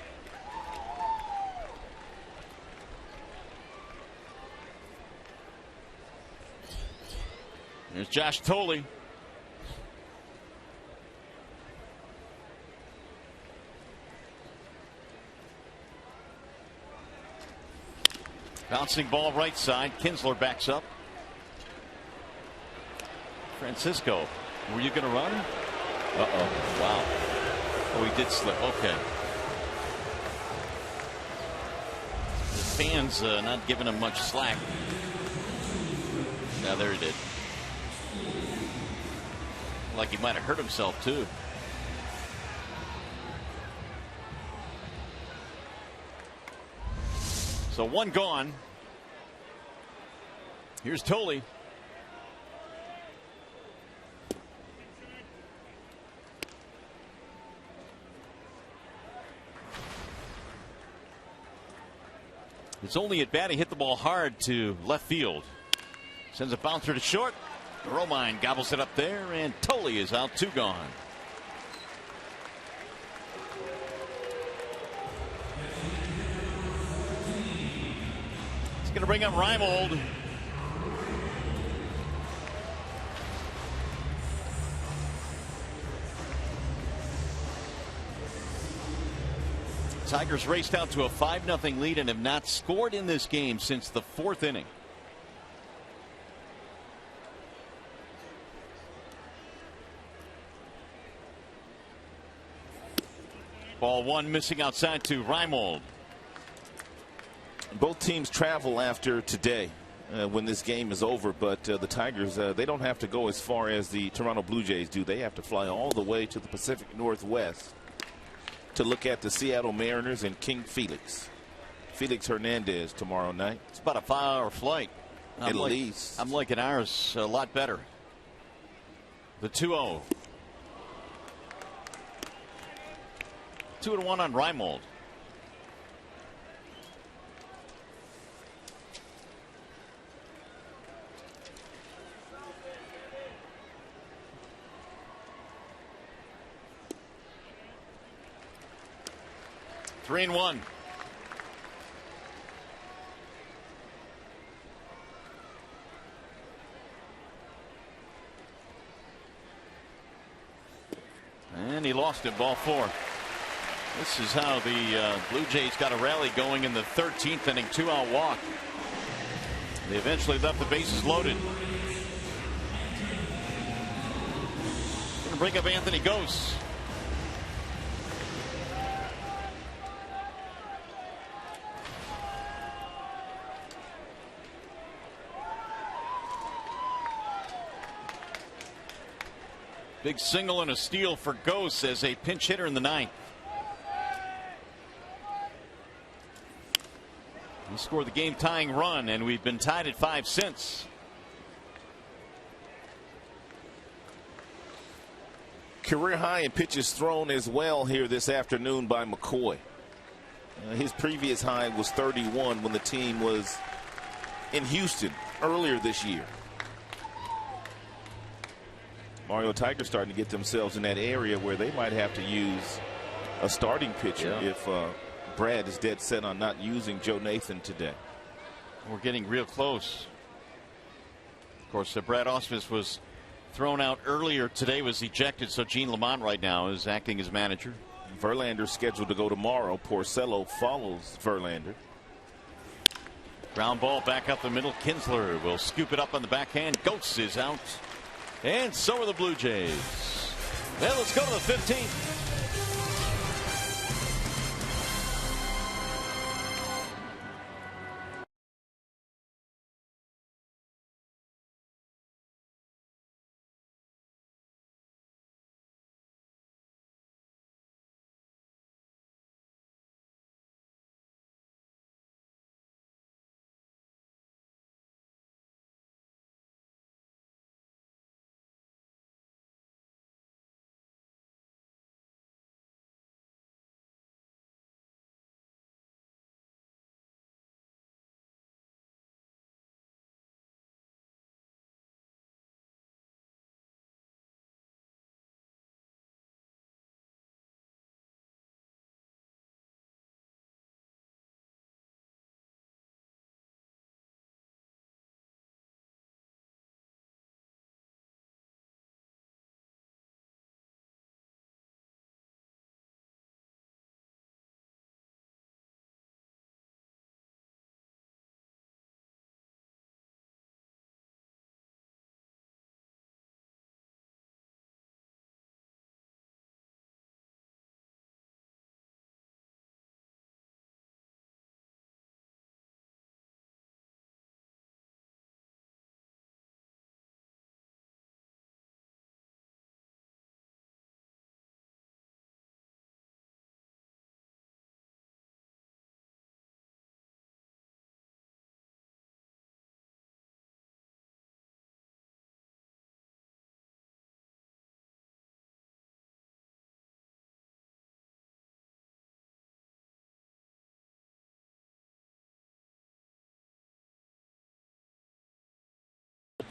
Here's Josh Thole. Bouncing ball right side. Kinsler backs up. Francisco, were you going to run? Uh-oh. Wow. Oh, he did slip. Okay. The fans not giving him much slack. Now there he did. Like he might have hurt himself too. So one gone. Here's Thole. It's only at bat. He hit the ball hard to left field. Sends a bouncer to short. Romine gobbles it up there, and Thole is out. 2 gone. He's going to bring up Reimold. Tigers raced out to a 5-0 lead and have not scored in this game since the 4th inning. Ball 1 missing outside to Reimold. Both teams travel after today when this game is over, but the Tigers, they don't have to go as far as the Toronto Blue Jays do. They have to fly all the way to the Pacific Northwest to look at the Seattle Mariners and King Felix Hernandez tomorrow night. It's about a 5-hour flight. At least. I'm liking ours a lot better. The 2-0. 2-1 on Reimold. Three and 1. And he lost it. Ball 4. This is how the Blue Jays got a rally going in the 13th inning. 2-out walk. They eventually left the bases loaded. Going to bring up Anthony Gose. Big single and a steal for Gose as a pinch hitter in the 9th. He scored the game-tying run, and we've been tied at 5 since. Career high in pitches thrown as well here this afternoon by McCoy. His previous high was 31 when the team was in Houston earlier this year. Mario Tigers starting to get themselves in that area where they might have to use a starting pitcher if Brad is dead set on not using Joe Nathan today. We're getting real close. Of course, Brad Ausmus was thrown out earlier today, was ejected, so Gene Lamont right now is acting as manager. Verlander's scheduled to go tomorrow. Porcello follows Verlander. Ground ball back up the middle. Kinsler will scoop it up on the backhand. Gose is out. And so are the Blue Jays. Well, let's go to the 15th.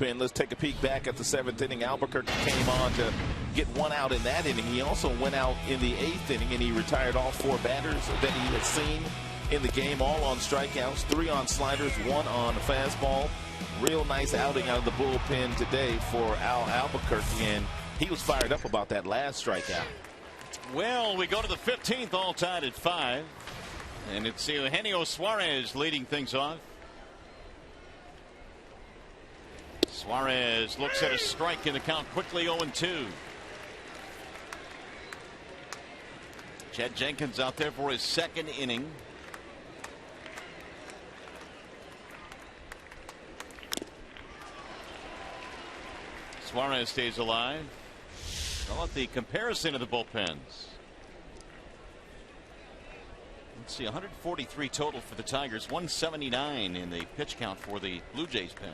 bullpen. Let's take a peek back at the 7th inning. Albuquerque came on to get 1 out in that inning. He also went out in the 8th inning, and he retired all 4 batters that he had seen in the game, all on strikeouts, 3 on sliders, 1 on a fastball. Real nice outing out of the bullpen today for Al Albuquerque, and he was fired up about that last strikeout. Well, we go to the 15th, all tied at 5. And it's Eugenio Suarez leading things off. Suarez looks at a strike in the count quickly, 0-2. Chad Jenkins out there for his 2nd inning. Suarez stays alive. Call it the comparison of the bullpens. Let's see, 143 total for the Tigers, 179 in the pitch count for the Blue Jays pen.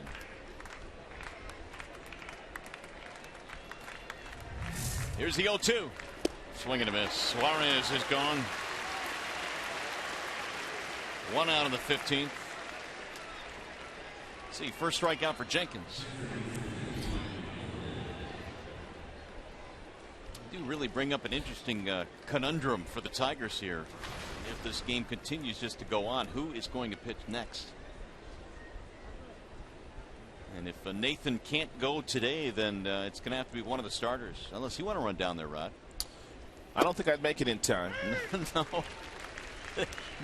Here's the 0-2. Swing and a miss. Suarez is gone. 1 out in the 15th. Let's see, first strikeout for Jenkins. Do really bring up an interesting conundrum for the Tigers here. If this game continues just to go on, who is going to pitch next? And if Nathan can't go today, then it's going to have to be one of the starters. Unless you want to run down there, Rod. I don't think I'd make it in time. No.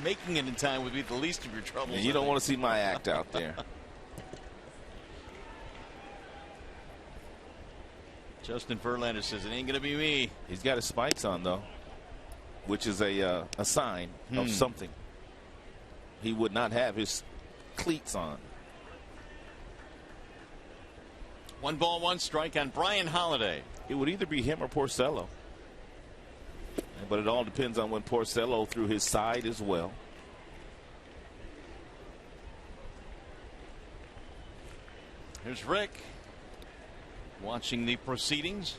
Making it in time would be the least of your troubles. And you don't want to see my act out there. Justin Verlander says it ain't going to be me. He's got his spikes on, though, which is a sign of something. He would not have his cleats on. 1 ball, 1 strike on Brian Holiday. It would either be him or Porcello. But it all depends on when Porcello threw his side as well. Here's Rick watching the proceedings.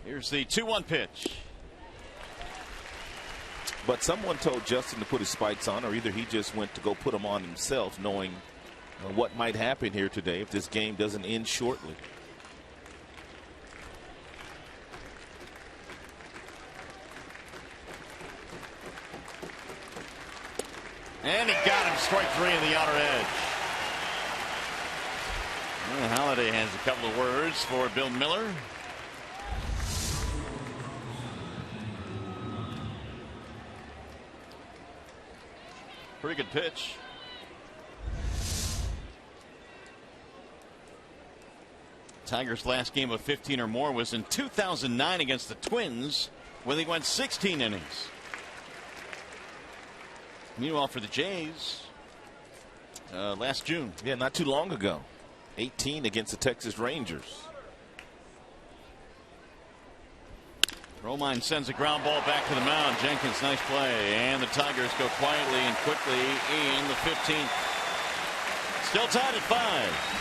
Here's the 2-1 pitch. But someone told Justin to put his spikes on, or either he just went to go put them on himself, knowing what might happen here today if this game doesn't end shortly. And he got him, strike 3 in the outer edge. Well, Holiday has a couple of words for Bill Miller. Pretty good pitch. Tigers' last game of 15 or more was in 2009 against the Twins, where they went 16 innings. Meanwhile, for the Jays, last June. Yeah, not too long ago. 18 against the Texas Rangers. Romine sends a ground ball back to the mound. Jenkins, nice play. And the Tigers go quietly and quickly in the 15th. Still tied at 5.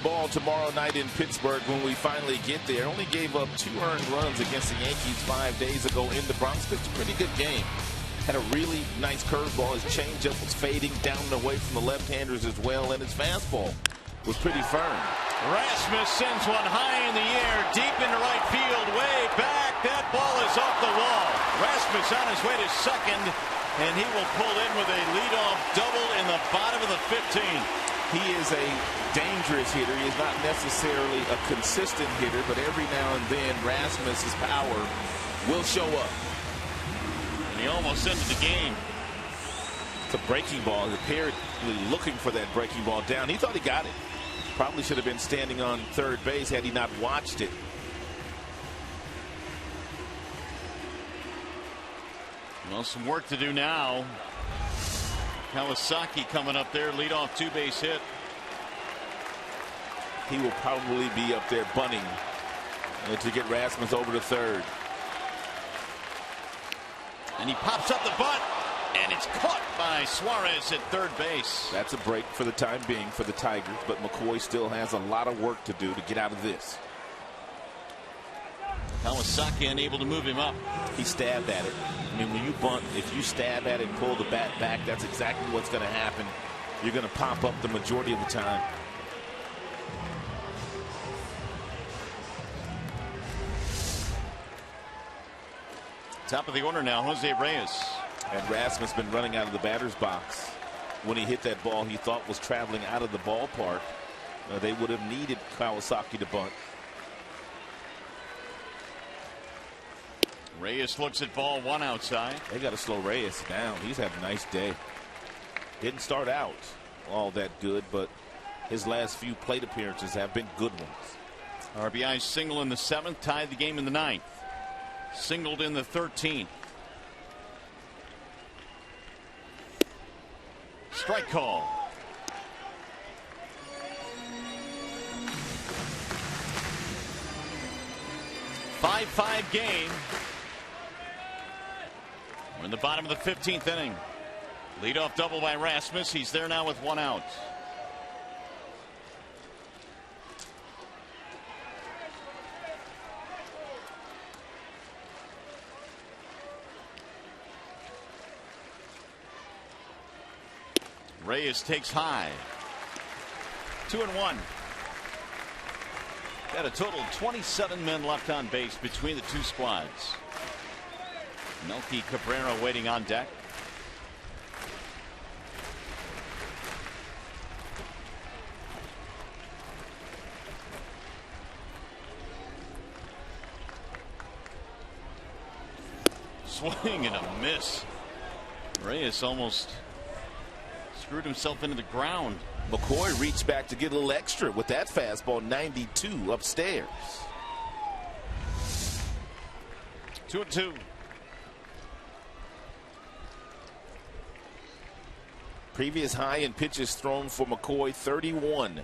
ball tomorrow night in Pittsburgh when we finally get there. Only gave up 2 earned runs against the Yankees 5 days ago in the Bronx. It's a pretty good game. Had a really nice curveball. His changeup was fading down and away from the left-handers as well, and his fastball was pretty firm. Rasmus sends one high in the air, deep into right field, way back. That ball is off the wall. Rasmus on his way to second, and he will pull in with a leadoff double in the bottom of the 15. He is a dangerous hitter. He is not necessarily a consistent hitter, but every now and then Rasmus's power will show up. And he almost ended the game. It's a breaking ball. He's apparently looking for that breaking ball down. He thought he got it. Probably should have been standing on third base had he not watched it. Well, some work to do now. Kawasaki coming up there, leadoff 2-base hit. He will probably be up there bunting to get Rasmus over to third. And he pops up the bunt, and it's caught by Suarez at third base. That's a break for the time being for the Tigers, but McCoy still has a lot of work to do to get out of this. Kawasaki unable to move him up. He stabbed at it. I mean, when you bunt, if you stab at it and pull the bat back, that's exactly what's going to happen. You're going to pop up the majority of the time. Top of the order now, Jose Reyes. And Rasmus been running out of the batter's box. When he hit that ball he thought was traveling out of the ballpark, they would have needed Kawasaki to bunt. Reyes looks at ball one outside. They got to slow Reyes down. He's had a nice day. Didn't start out all that good, but his last few plate appearances have been good ones. RBI single in the 7th, tied the game in the 9th. Singled in the 13th. Strike call. Five game. We're in the bottom of the 15th inning. Leadoff double by Rasmus. He's there now with 1 out. Reyes takes high. 2-1. Got a total of 27 men left on base between the two squads. Melky Cabrera waiting on deck. Swing and a miss. Reyes almost screwed himself into the ground. McCoy reached back to get a little extra with that fastball. 92 upstairs. 2-2. Previous high in pitches thrown for McCoy, 31.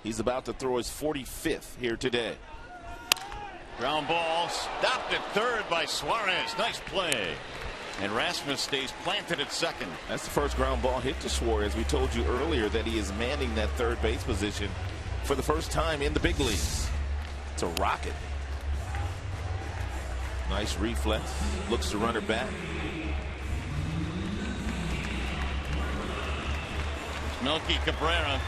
He's about to throw his 45th here today. Ground ball stopped at third by Suarez. Nice play. And Rasmus stays planted at second. That's the first ground ball hit to Suarez. We told you earlier that he is manning that third base position for the first time in the big leagues. It's a rocket. Nice reflex. Looks the runner back. Melky Cabrera.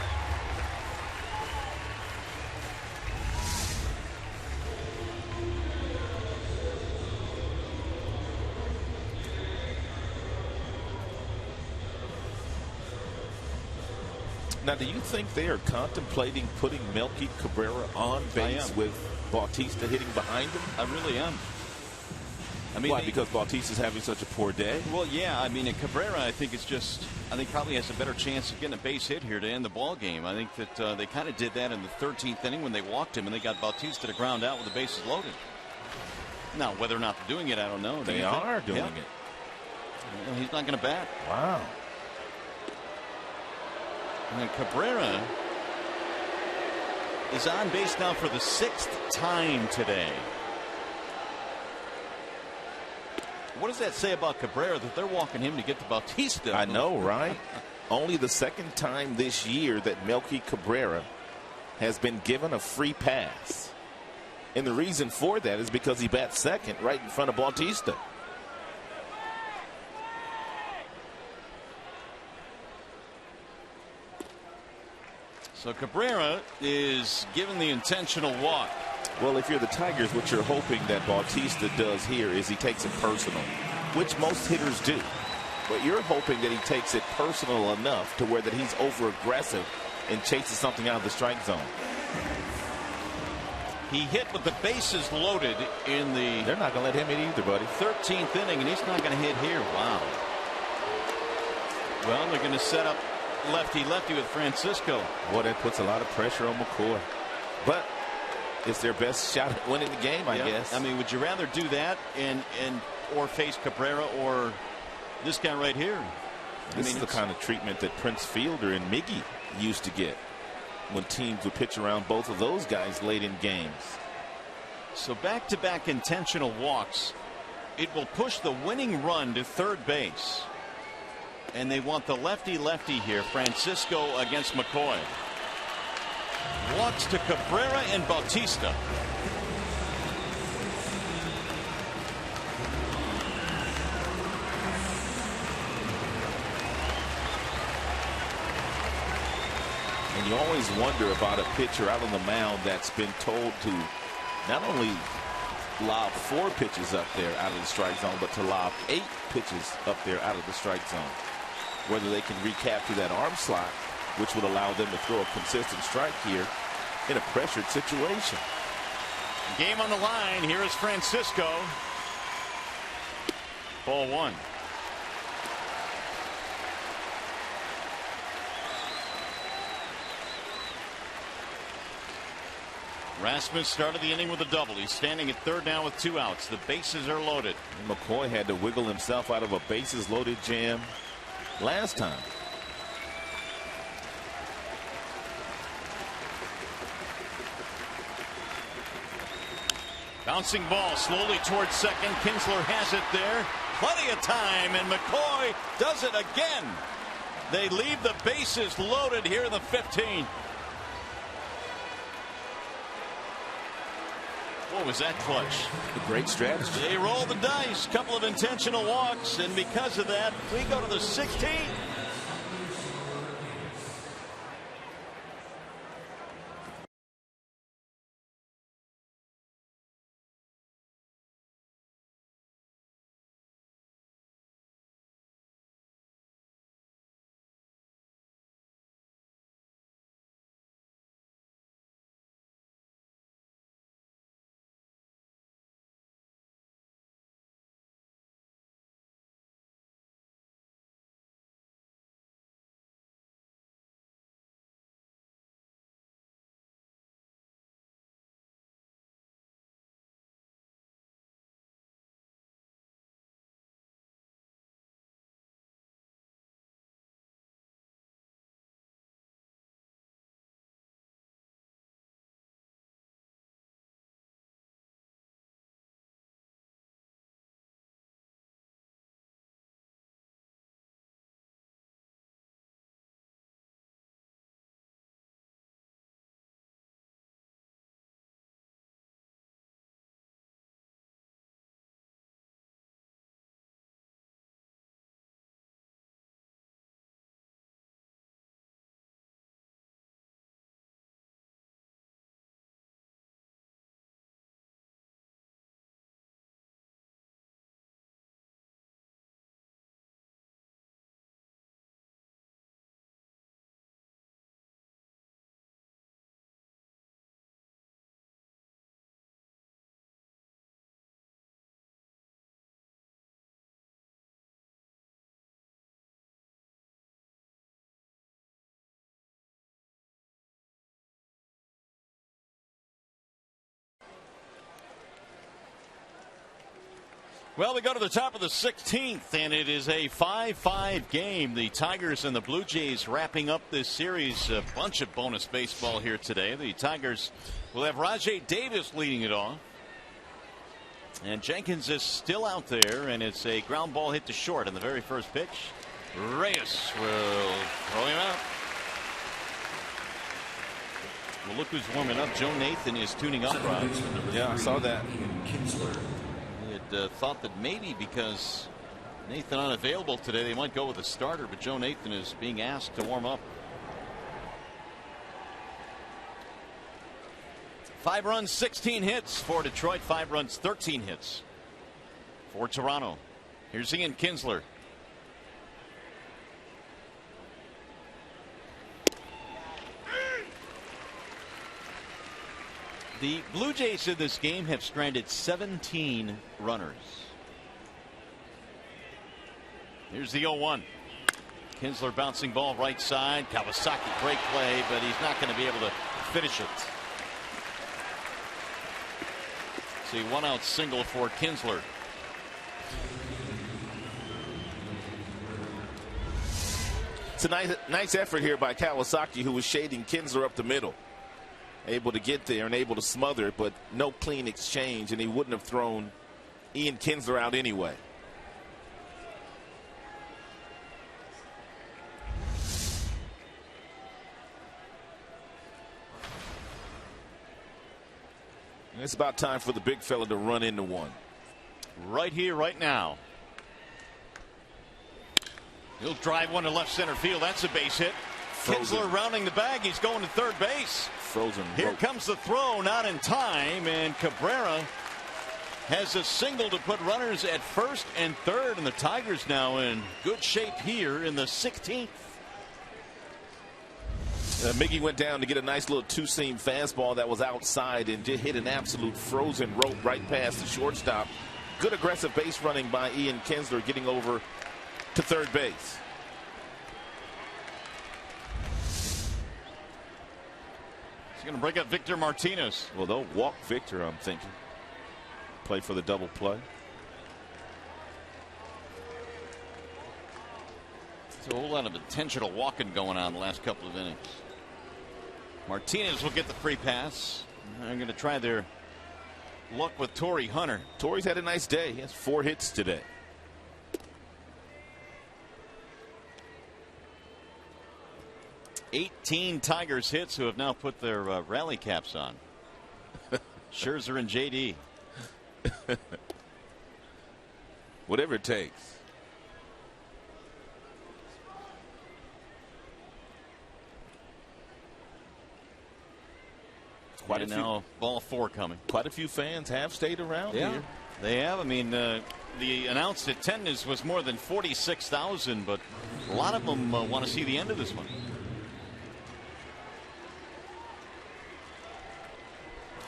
Now, do you think they are contemplating putting Melky Cabrera on base with Bautista hitting behind him? I really am. I mean, why? Because Bautista's having such a poor day? Well, yeah. I mean, Cabrera, I think probably has a better chance of getting a base hit here to end the ball game. I think that they kind of did that in the 13th inning when they walked him and they got Bautista to ground out with the bases loaded. Now, whether or not they're doing it, I don't know. They are doing it. Well, he's not going to bat. Wow. And Cabrera is on base now for the 6th time today. What does that say about Cabrera that they're walking him to get to Bautista? I know, right? Only the 2nd time this year that Melky Cabrera has been given a free pass. And the reason for that is because he bats second right in front of Bautista. So Cabrera is given the intentional walk. Well, if you're the Tigers, what you're hoping that Bautista does here is he takes it personal, which most hitters do. But you're hoping that he takes it personal enough to where that he's over aggressive and chases something out of the strike zone. He hit with the bases loaded in the They're not going to let him hit either, buddy. 13th inning, and he's not going to hit here. Wow. Well, they're going to set up lefty-lefty with Francisco. Boy, that puts a lot of pressure on McCoy. But it's their best shot at winning the game, I guess. I mean, would you rather do that or face Cabrera or this guy right here? This is the kind of treatment that Prince Fielder and Miggy used to get when teams would pitch around both of those guys late in games. So back-to-back intentional walks. It will push the winning run to third base. And they want the lefty-lefty here. Francisco against McCoy. Walks to Cabrera and Bautista. And you always wonder about a pitcher out on the mound that's been told to not only lob 4 pitches up there out of the strike zone, but to lob 8 pitches up there out of the strike zone. Whether they can recapture that arm slot, which would allow them to throw a consistent strike here in a pressured situation. Game on the line. Here is Francisco. Ball 1. Rasmus started the inning with a double. He's standing at third now with 2 outs. The bases are loaded. And McCoy had to wiggle himself out of a bases loaded jam last time. Bouncing ball slowly towards second. Kinsler has it there. Plenty of time, and McCoy does it again. They leave the bases loaded here in the 15th. What was that clutch? A great strategy. They roll the dice. Couple of intentional walks, and because of that, we go to the 16th. Well, we go to the top of the 16th, and it is a 5-5 game. The Tigers and the Blue Jays wrapping up this series. A bunch of bonus baseball here today. The Tigers will have Rajai Davis leading it off. And Jenkins is still out there, and it's a ground ball hit to short in the very first pitch. Reyes will throw him out. Well, look who's warming up. Joe Nathan is tuning up. Yeah, I saw that. He had thought that maybe because Nathan unavailable today, they might go with a starter, but Joe Nathan is being asked to warm up. 5 runs, 16 hits for Detroit. 5 runs, 13 hits for Toronto. Here's Ian Kinsler. The Blue Jays in this game have stranded 17 runners. Here's the 0-1. Kinsler bouncing ball right side. Kawasaki, great play, but he's not going to be able to finish it. See, 1-out single for Kinsler. It's a nice effort here by Kawasaki, who was shading Kinsler up the middle. Able to get there and able to smother it, but no clean exchange, and he wouldn't have thrown Ian Kinsler out anyway. And it's about time for the big fella to run into one. Right here, right now. He'll drive one to left center field. That's a base hit. Kinsler rounding the bag. He's going to third base. Frozen. Here comes the throw, not in time, and Cabrera has a single to put runners at first and third, and the Tigers now in good shape here in the 16th. Miggy went down to get a nice little two-seam fastball that was outside and did hit an absolute frozen rope right past the shortstop. Good aggressive base running by Ian Kinsler, getting over to third base. He's going to break up Victor Martinez. Well, they'll walk Victor, I'm thinking. Play for the double play. There's a whole lot of intentional walking going on the last couple of innings. Martinez will get the free pass. They're going to try their luck with Torrey Hunter. Torrey's had a nice day. He has 4 hits today. "18 Tigers hits who have now put their rally caps on. Scherzer and JD. Whatever it takes. Quite and now ball 4 coming. Quite a few fans have stayed around here. They have. I mean, the announced attendance was more than 46,000, but a lot of them want to see the end of this one.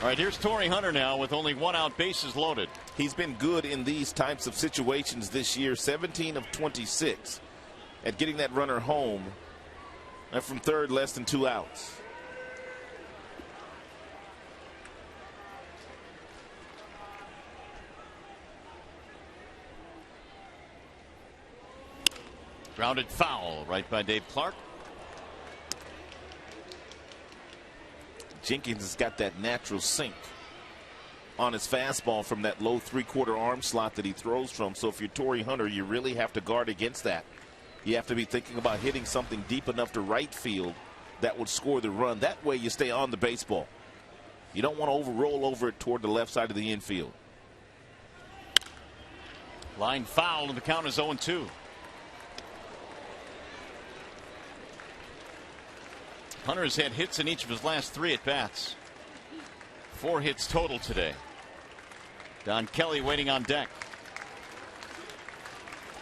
All right, here's Torrey Hunter now with only 1 out, bases loaded. He's been good in these types of situations this year. 17 of 26 at getting that runner home, and from third, less than 2 outs. Grounded foul right by Dave Clark. Jenkins has got that natural sink on his fastball from that low 3/4 arm slot that he throws from. So if you're Torrey Hunter, you really have to guard against that. You have to be thinking about hitting something deep enough to right field that would score the run. That way you stay on the baseball. You don't want to roll over it toward the left side of the infield. Line foul, and the count is 0-2. Hunter's had hits in each of his last 3 at bats. 4 hits total today. Don Kelly waiting on deck.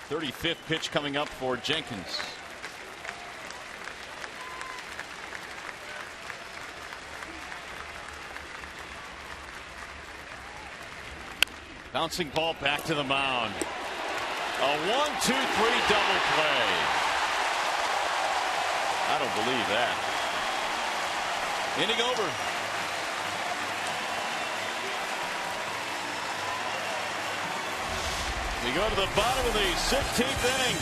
35th pitch coming up for Jenkins. Bouncing ball back to the mound. A 1-2-3 double play. I don't believe that. Inning over. We go to the bottom of the 16th inning.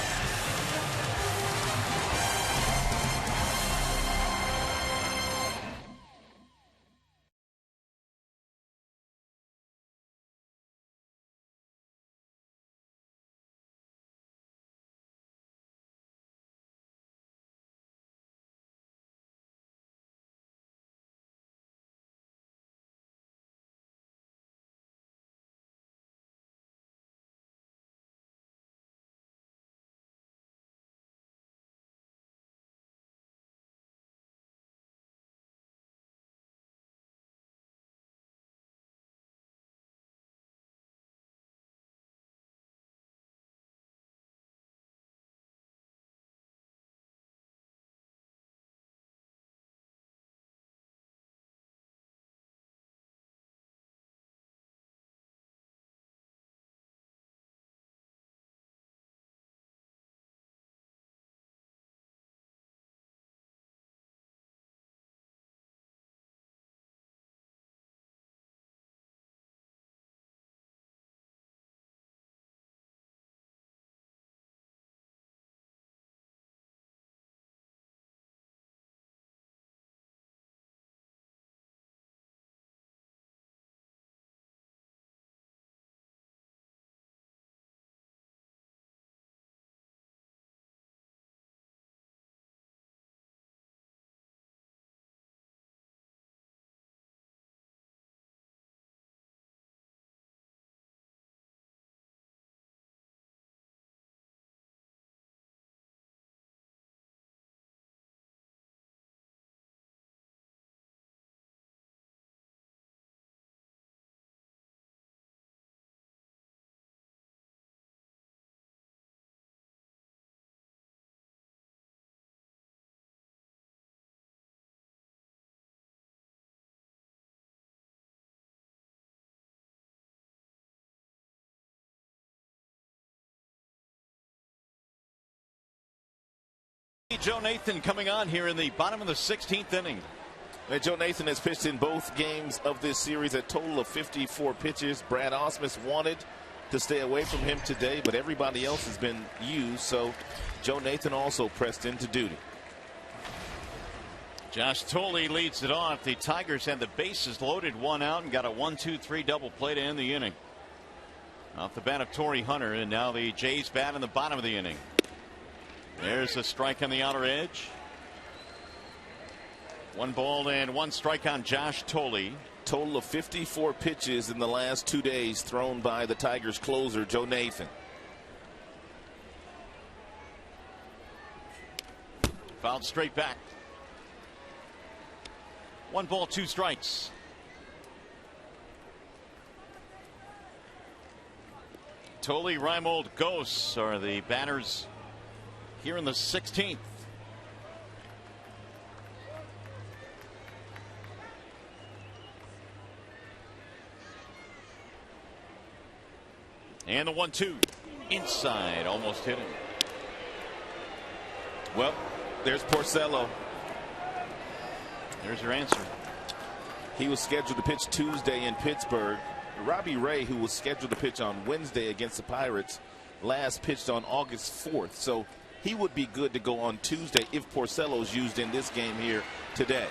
Joe Nathan coming on here in the bottom of the 16th inning. And Joe Nathan has pitched in both games of this series, a total of 54 pitches. Brad Ausmus wanted to stay away from him today, but everybody else has been used, so Joe Nathan also pressed into duty. Josh Tolle leads it off. The Tigers had the bases loaded, one out, and got a 1-2-3 double play to end the inning. Off the bat of Torrey Hunter, and now the Jays bat in the bottom of the inning. There's a strike on the outer edge. 1 ball and 1 strike on Josh Tolle. Total of 54 pitches in the last 2 days thrown by the Tigers closer, Joe Nathan. Fouled straight back. 1 ball, 2 strikes. Tolle, Reimold, Ghosts are the batters here in the 16th. And the 1-2 inside, almost hit him. Well, there's Porcello. There's your answer. He was scheduled to pitch Tuesday in Pittsburgh. Robbie Ray, who was scheduled to pitch on Wednesday against the Pirates, last pitched on August 4th. So he would be good to go on Tuesday if Porcello's used in this game here today.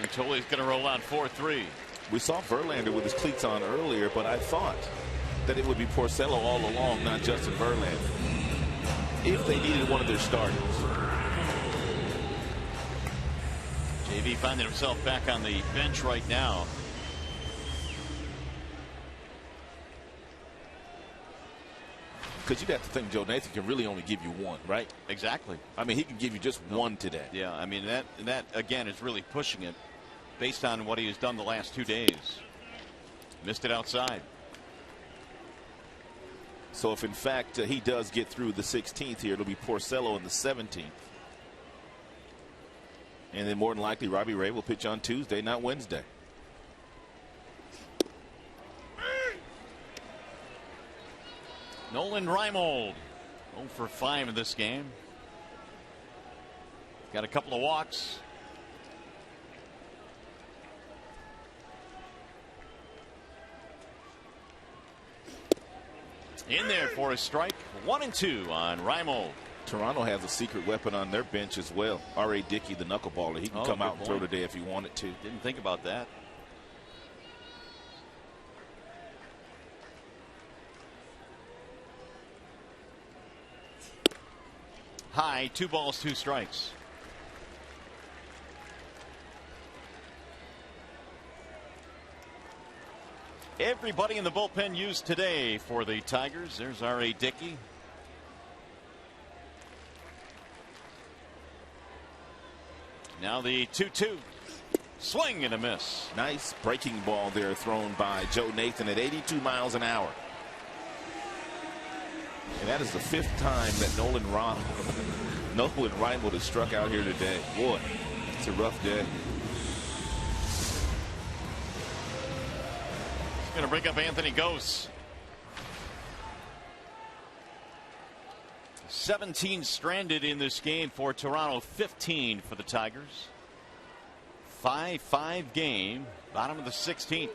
And Tolle's going to roll out 4-3. We saw Verlander with his cleats on earlier, but I thought that it would be Porcello all along, not Justin Verlander, if they needed one of their starters. JV finding himself back on the bench right now. Because you'd have to think Joe Nathan can really only give you one, right? Exactly. I mean, he can give you just one today. Yeah, I mean, that again is really pushing it based on what he has done the last 2 days. Missed it outside. So if in fact he does get through the 16th here, it'll be Porcello in the 17th. And then more than likely Robbie Ray will pitch on Tuesday, not Wednesday. Nolan Reimold 0 for 5 in this game. Got a couple of walks. In there for a strike. 1-2 on Reimold. Toronto has a secret weapon on their bench as well. R.A. Dickey, the knuckleballer. He can come out and throw today if he wanted to. Didn't think about that. High, 2 balls, 2 strikes. Everybody in the bullpen used today for the Tigers. There's R.A. Dickey. Now the 2-2. Swing and a miss. Nice breaking ball there thrown by Joe Nathan at 82 miles an hour. And that is the 5th time that Nolan Reimold has struck out here today. Boy, it's a rough day. He's going to bring up Anthony Gose. 17 stranded in this game for Toronto, 15 for the Tigers. 5-5 game, bottom of the 16th.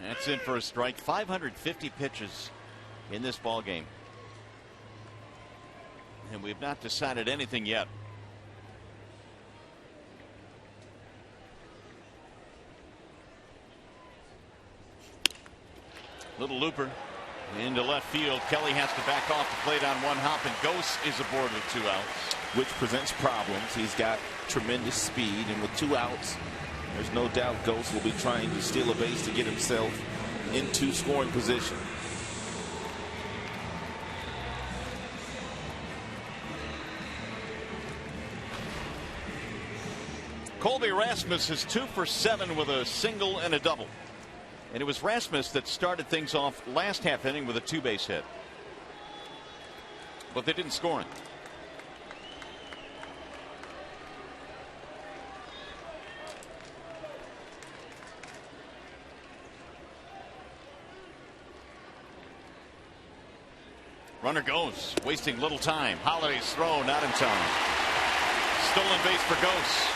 That's in for a strike. 550 pitches in this ball game, and we've not decided anything yet. Little looper into left field. Kelly has to back off the plate on 1 hop, and Gose is aboard with 2 outs, which presents problems. He's got tremendous speed, and with 2 outs, there's no doubt Gose will be trying to steal a base to get himself into scoring position. Colby Rasmus is 2 for 7 with a single and a double. And it was Rasmus that started things off last half inning with a 2-base hit. But they didn't score him. Runner goes, wasting little time. Holiday's throw not in time. Stolen base for Ghosts.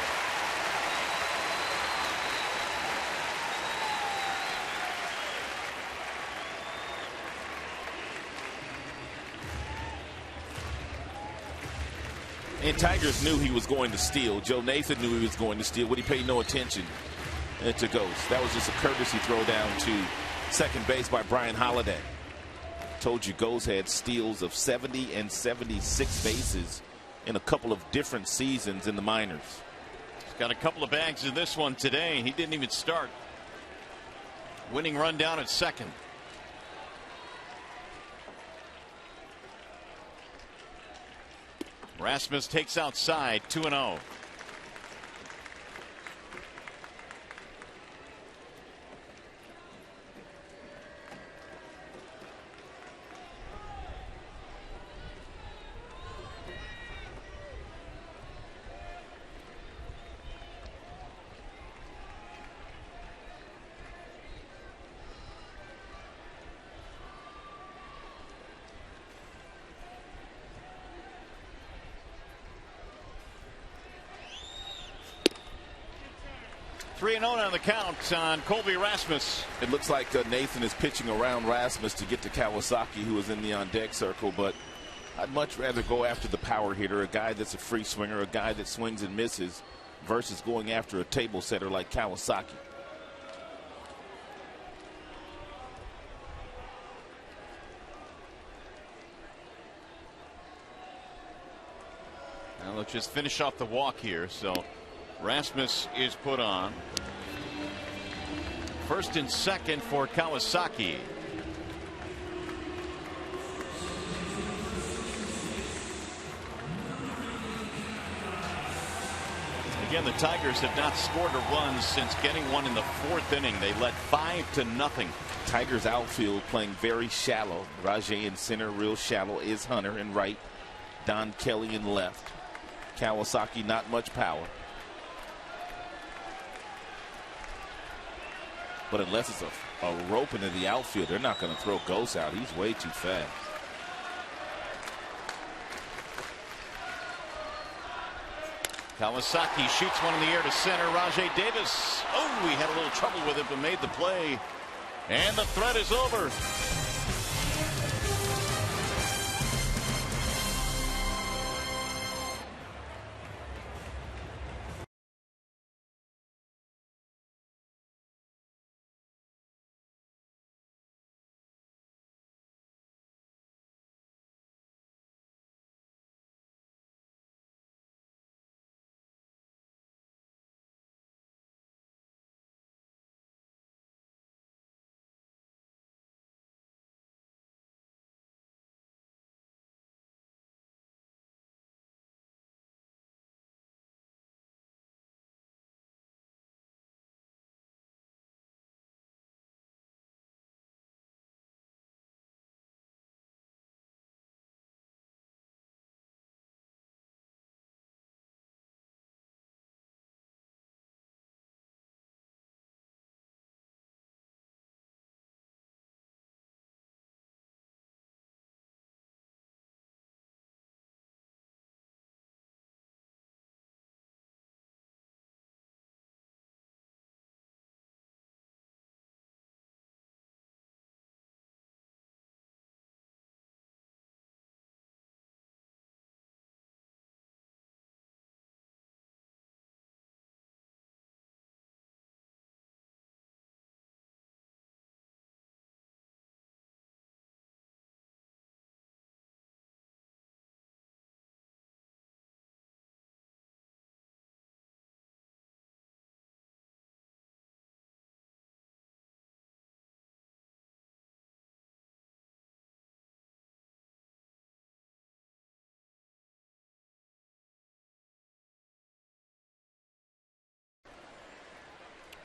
And Tigers knew he was going to steal. Joe Nathan knew he was going to steal, but he paid no attention to Ghost. That was just a courtesy throw down to second base by Brian Holiday. Told you Ghost had steals of 70 and 76 bases in a couple of different seasons in the minors. He's got a couple of bags in this one today. He didn't even start. Winning run down at second. Rasmus takes outside, 2-0. Three and 0 on the count on Colby Rasmus. It looks like Nathan is pitching around Rasmus to get to Kawasaki, who is in the on-deck circle, but I'd much rather go after the power hitter, a guy that's a free swinger, a guy that swings and misses, versus going after a table setter like Kawasaki. Now let's just finish off the walk here. So Rasmus is put on. First and second for Kawasaki. Again, the Tigers have not scored a run since getting one in the fourth inning. They led 5-0. Tigers outfield playing very shallow. Rajay in center, real shallow, is Hunter in right. Don Kelly in left. Kawasaki not much power. But unless it's a rope into the outfield, they're not going to throw Ghost out. He's way too fast. Kawasaki shoots one in the air to center. Rajay Davis. Oh, he had a little trouble with it, but made the play. And the threat is over.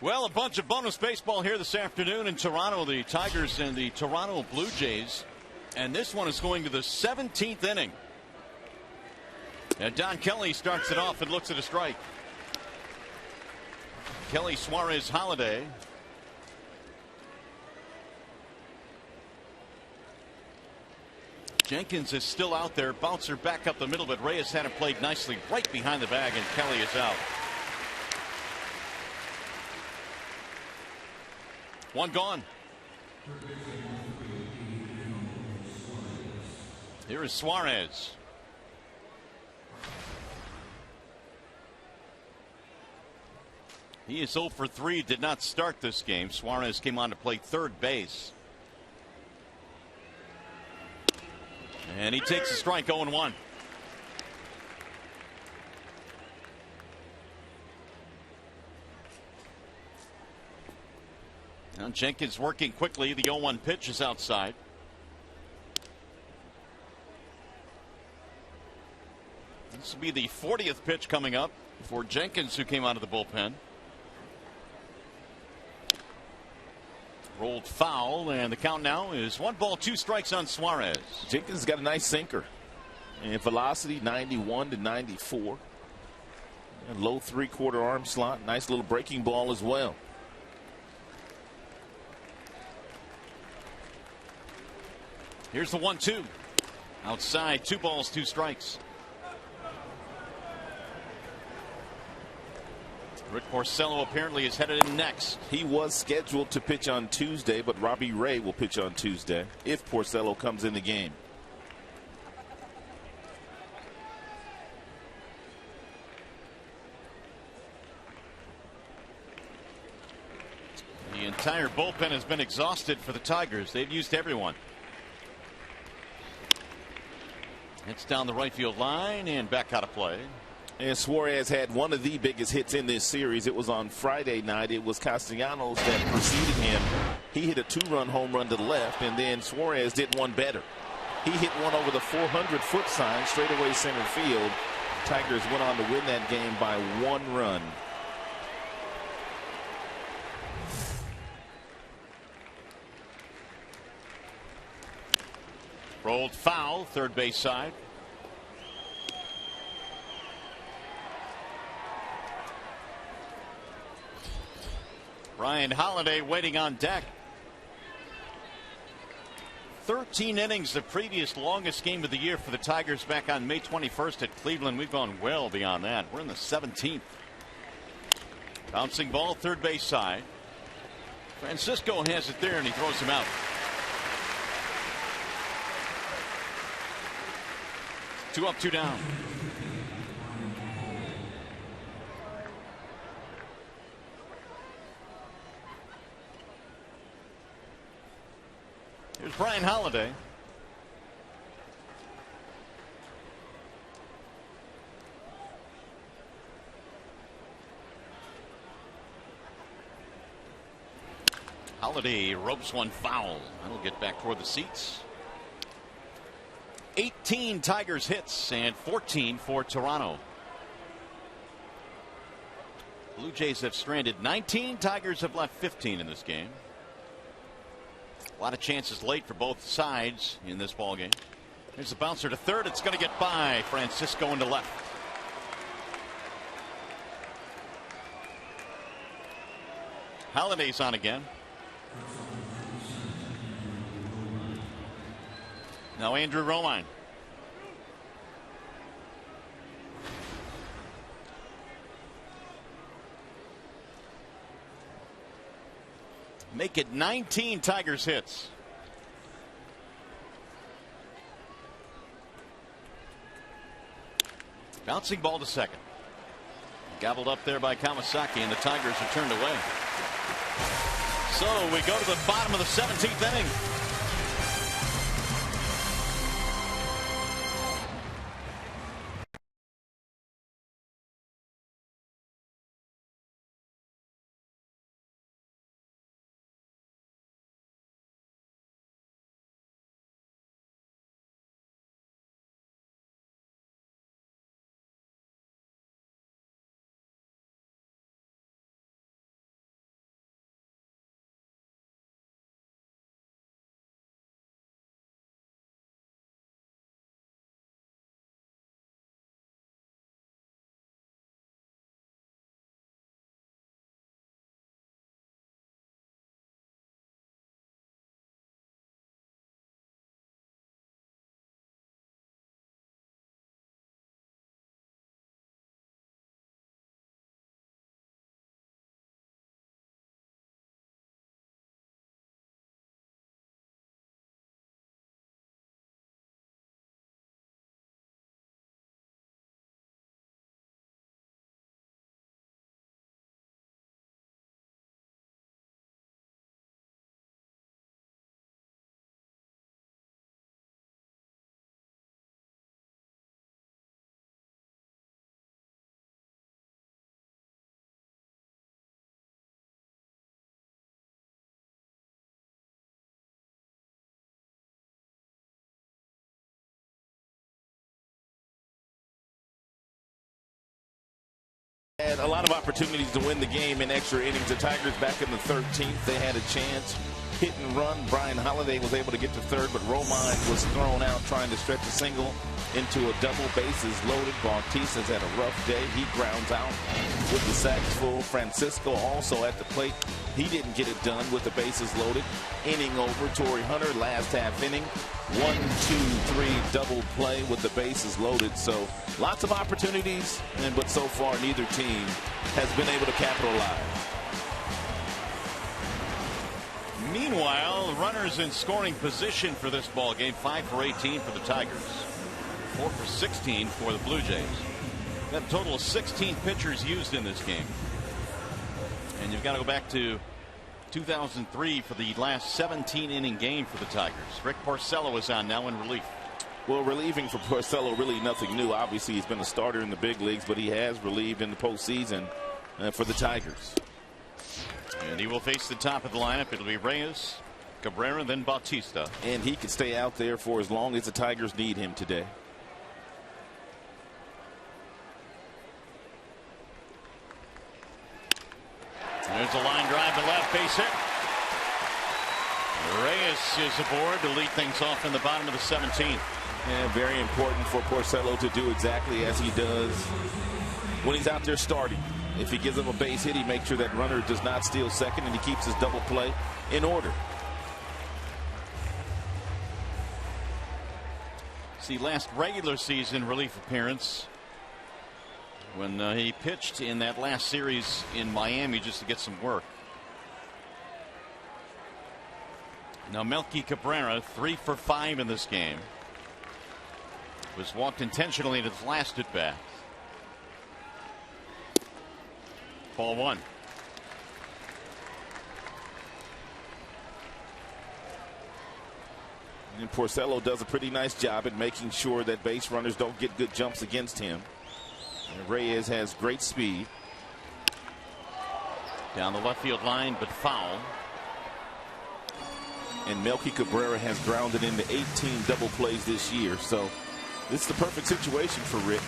Well, a bunch of bonus baseball here this afternoon in Toronto. The Tigers and the Toronto Blue Jays. And this one is going to the 17th inning. And Don Kelly starts it off and looks at a strike. Kelly, Suarez, Holiday. Jenkins is still out there. Bouncer back up the middle, but Reyes had it played nicely right behind the bag, and Kelly is out. One gone. Here is Suarez. He is 0 for 3, did not start this game. Suarez came on to play third base. And he takes a strike, 0-1. Now Jenkins working quickly. The 0-1 pitch is outside. This will be the 40th pitch coming up for Jenkins, who came out of the bullpen. Rolled foul, and the count now is 1 ball, 2 strikes on Suarez. Jenkins got a nice sinker. And velocity 91 to 94. And low 3/4 arm slot. Nice little breaking ball as well. Here's the 1-2. Outside, 2 balls, 2 strikes. Rick Porcello apparently is headed in next. He was scheduled to pitch on Tuesday, but Robbie Ray will pitch on Tuesday if Porcello comes in the game. The entire bullpen has been exhausted for the Tigers. They've used everyone. It's down the right field line and back out of play. And Suarez had one of the biggest hits in this series. It was on Friday night. It was Castellanos that preceded him. He hit a 2-run home run to the left, and then Suarez did one better. He hit one over the 400-foot sign straight away center field. Tigers went on to win that game by 1 run. Rolled foul, third base side. Ryan Holiday waiting on deck. 13 innings, the previous longest game of the year for the Tigers back on May 21st at Cleveland. We've gone well beyond that. We're in the 17th. Bouncing ball, third base side. Francisco has it there, and he throws him out. Two up, 2 down. Here's Brian Holiday. Holiday ropes one foul. That'll get back toward the seats. 18 Tigers hits and 14 for Toronto. Blue Jays have stranded 19. Tigers have left 15 in this game. A lot of chances late for both sides in this ball game. Here's the bouncer to third. It's going to get by. Francisco into left. Holiday's on again. Now Andrew Romine. Make it 19 Tigers hits. Bouncing ball to second. Gobbled up there by Kawasaki, and the Tigers are turned away. So we go to the bottom of the 17th inning. Had a lot of opportunities to win the game in extra innings. The Tigers back in the 13th, they had a chance. Hit and run. Brian Holiday was able to get to third, but Romine was thrown out trying to stretch a single into a double. Bases loaded. Bautista's had a rough day. He grounds out with the sacks full. Francisco also at the plate. He didn't get it done with the bases loaded. Inning over. Torrey Hunter last half inning. 1, 2, 3 double play with the bases loaded. So lots of opportunities, but so far neither team has been able to capitalize. Meanwhile, runners in scoring position for this ball game. 5 for 18 for the Tigers. 4 for 16 for the Blue Jays. Got a total of 16 pitchers used in this game. And you've got to go back to 2003 for the last 17-inning game for the Tigers. Rick Porcello is on now in relief. Well, relieving for Porcello, really nothing new. Obviously, he's been a starter in the big leagues, but he has relieved in the postseason for the Tigers. And he will face the top of the lineup. It'll be Reyes, Cabrera, then Bautista. And he can stay out there for as long as the Tigers need him today. There's a line drive to left, base hit. Reyes is aboard to lead things off in the bottom of the 17th. And very important for Porcello to do exactly as he does when he's out there starting. If he gives up a base hit, he makes sure that runner does not steal second, and he keeps his double play in order. See, last regular season relief appearance when he pitched in that last series in Miami just to get some work. Now Melky Cabrera, 3 for 5 in this game. Was walked intentionally in his last at bat. Ball 1. And Porcello does a pretty nice job at making sure that base runners don't get good jumps against him. And Reyes has great speed. Down the left field line, but foul. And Melky Cabrera has grounded into 18 double plays this year. So this is the perfect situation for Rick.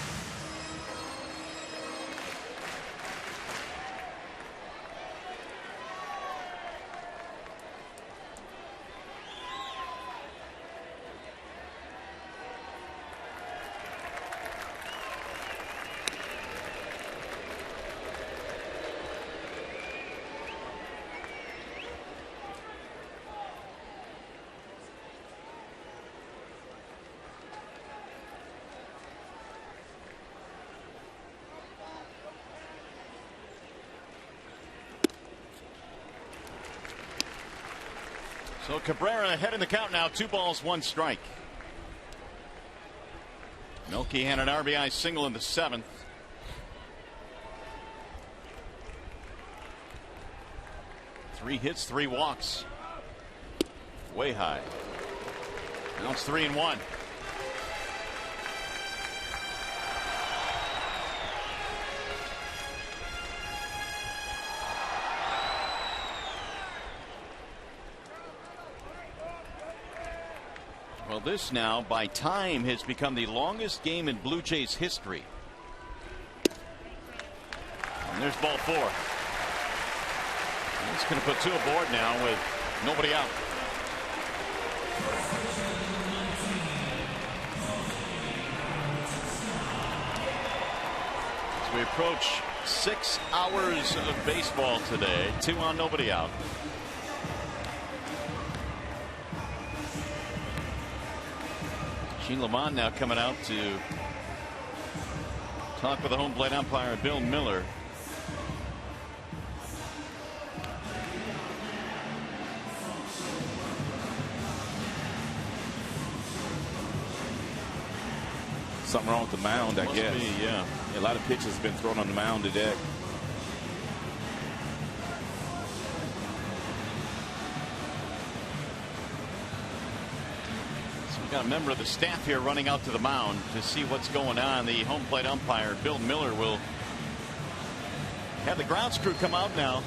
So Cabrera ahead in the count now. 2 balls, 1 strike. Melky had an RBI single in the 7th. Three hits, 3 walks. Way high. Now it's 3-1. Well, this now by time has become the longest game in Blue Jays history. And there's ball 4. It's going to put 2 aboard now with nobody out. As we approach 6 hours of baseball today, 2 on, nobody out. Sheen Lamont now coming out to talk with the home plate umpire Bill Miller. Something wrong with the mound, I guess. Yeah. A lot of pitches have been thrown on the mound today. Got a member of the staff here running out to the mound to see what's going on. The home plate umpire Bill Miller will have the grounds crew come out now.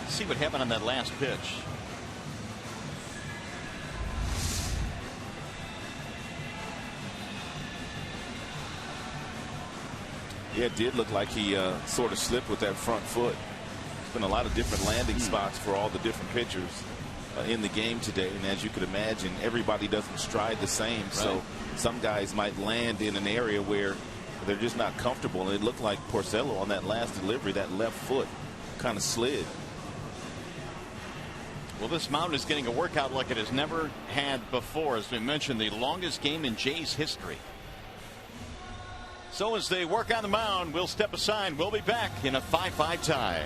See what happened on that last pitch. Yeah, it did look like he sort of slipped with that front foot. There's been a lot of different landing spots for all the different pitchers in the game today. And as you could imagine, everybody doesn't stride the same. Right. So some guys might land in an area where they're just not comfortable. And it looked like Porcello on that last delivery, that left foot kind of slid. Well, this mound is getting a workout like it has never had before. As we mentioned, the longest game in Jays history. So as they work on the mound, we'll step aside. We'll be back in a 5-5 tie.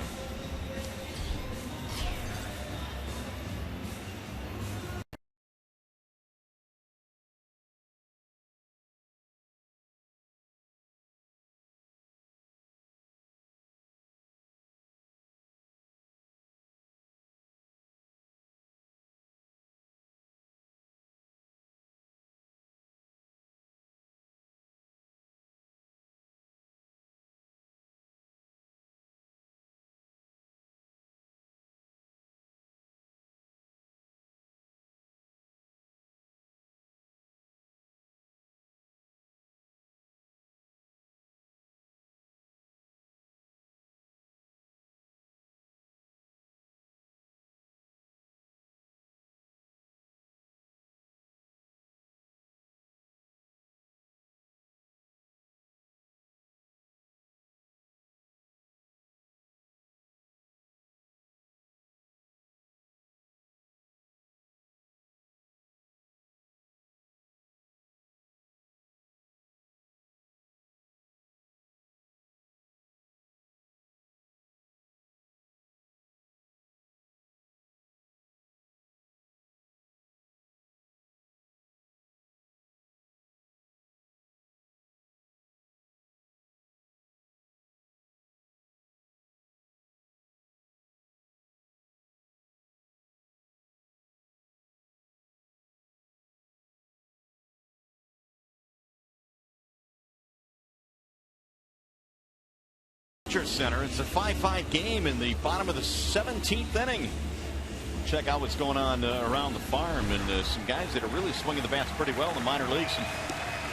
Center. It's a 5-5 game in the bottom of the 17th inning. Check out what's going on around the farm, and some guys that are really swinging the bats pretty well in the minor leagues. And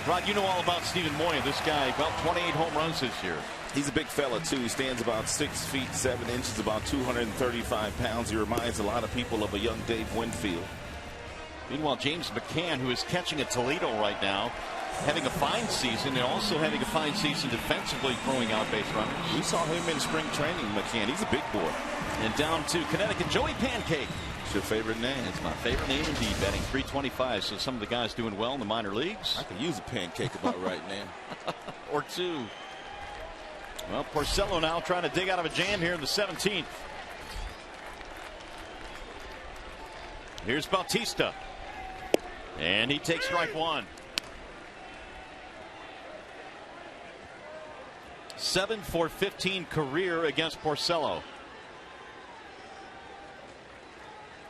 Rod, you know all about Stephen Moya. This guy, about 28 home runs this year. He's a big fella too. He stands about 6 feet 7 inches, about 235 pounds. He reminds a lot of people of a young Dave Winfield. Meanwhile, James McCann, who is catching at Toledo right now, having a fine season, and also having a fine season defensively, throwing out base runners. We saw him in spring training, McCann. He's a big boy. And down to Connecticut, Joey Pancake. It's your favorite name. It's my favorite name indeed, batting .325. So some of the guys doing well in the minor leagues. I could use a pancake about right now. Or two. Well, Porcello now trying to dig out of a jam here in the 17th. Here's Bautista. And he takes strike one. 7 for 15 career against Porcello.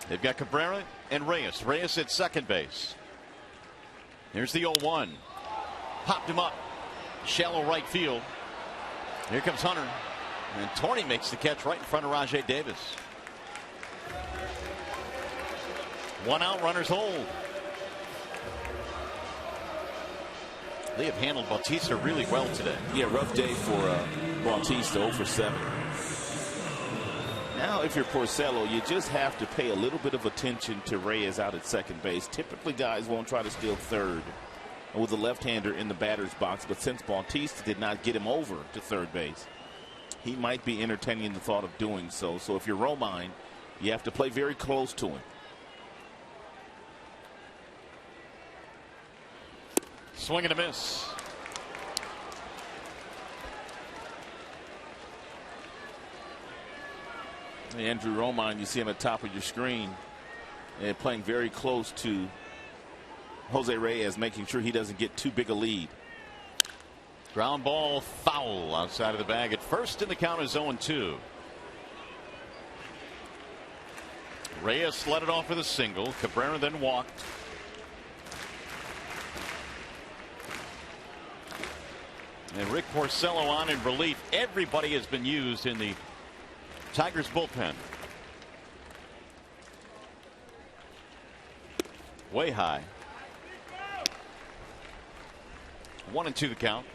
They've got Cabrera and Reyes. Reyes at second base. Here's the 0-1. Popped him up. Shallow right field. Here comes Hunter. And Torney makes the catch right in front of Rajay Davis. 1 out, runners hold. They have handled Bautista really well today. Yeah, rough day for Bautista, 0 for 7. Now, if you're Porcello, you just have to pay a little bit of attention to Reyes out at second base. Typically, guys won't try to steal third with a left-hander in the batter's box, but since Bautista did not get him over to third base, he might be entertaining the thought of doing so. So if you're Romine, you have to play very close to him. Swing and a miss. Andrew Romine, you see him at the top of your screen, and playing very close to Jose Reyes, making sure he doesn't get too big a lead. Ground ball foul outside of the bag at first, and the count is 0-2. Reyes led it off with a single. Cabrera then walked. And Rick Porcello on in relief. Everybody has been used in the Tigers bullpen. Way high. 1-2 the count.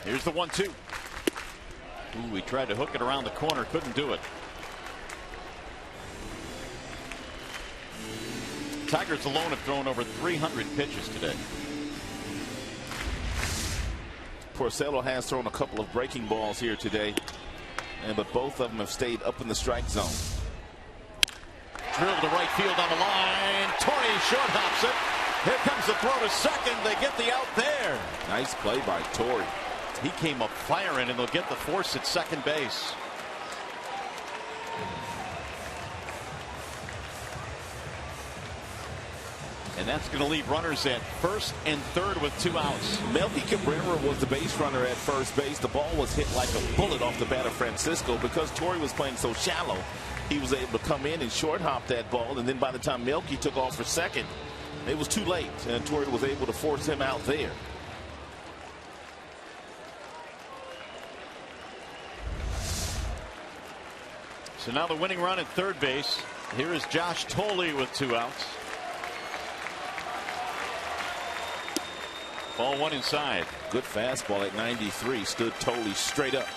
Here's the 1-2. Ooh, he tried to hook it around the corner, couldn't do it. Tigers alone have thrown over 300 pitches today. Porcello has thrown a couple of breaking balls here today, but both of them have stayed up in the strike zone. Drilled to right field on the line. Torre short hops it. Here comes the throw to second. They get the out there. Nice play by Torre. He came up firing, and they'll get the force at second base. And that's going to leave runners at first and third with 2 outs. Melky Cabrera was the base runner at first base. The ball was hit like a bullet off the bat of Francisco. Because Torre was playing so shallow, he was able to come in and short hop that ball. And then by the time Melky took off for second, it was too late. And Torre was able to force him out there. So now the winning run at third base. Here is Josh Thole with 2 outs. Ball 1 inside. Good fastball at 93. Stood Thole straight up.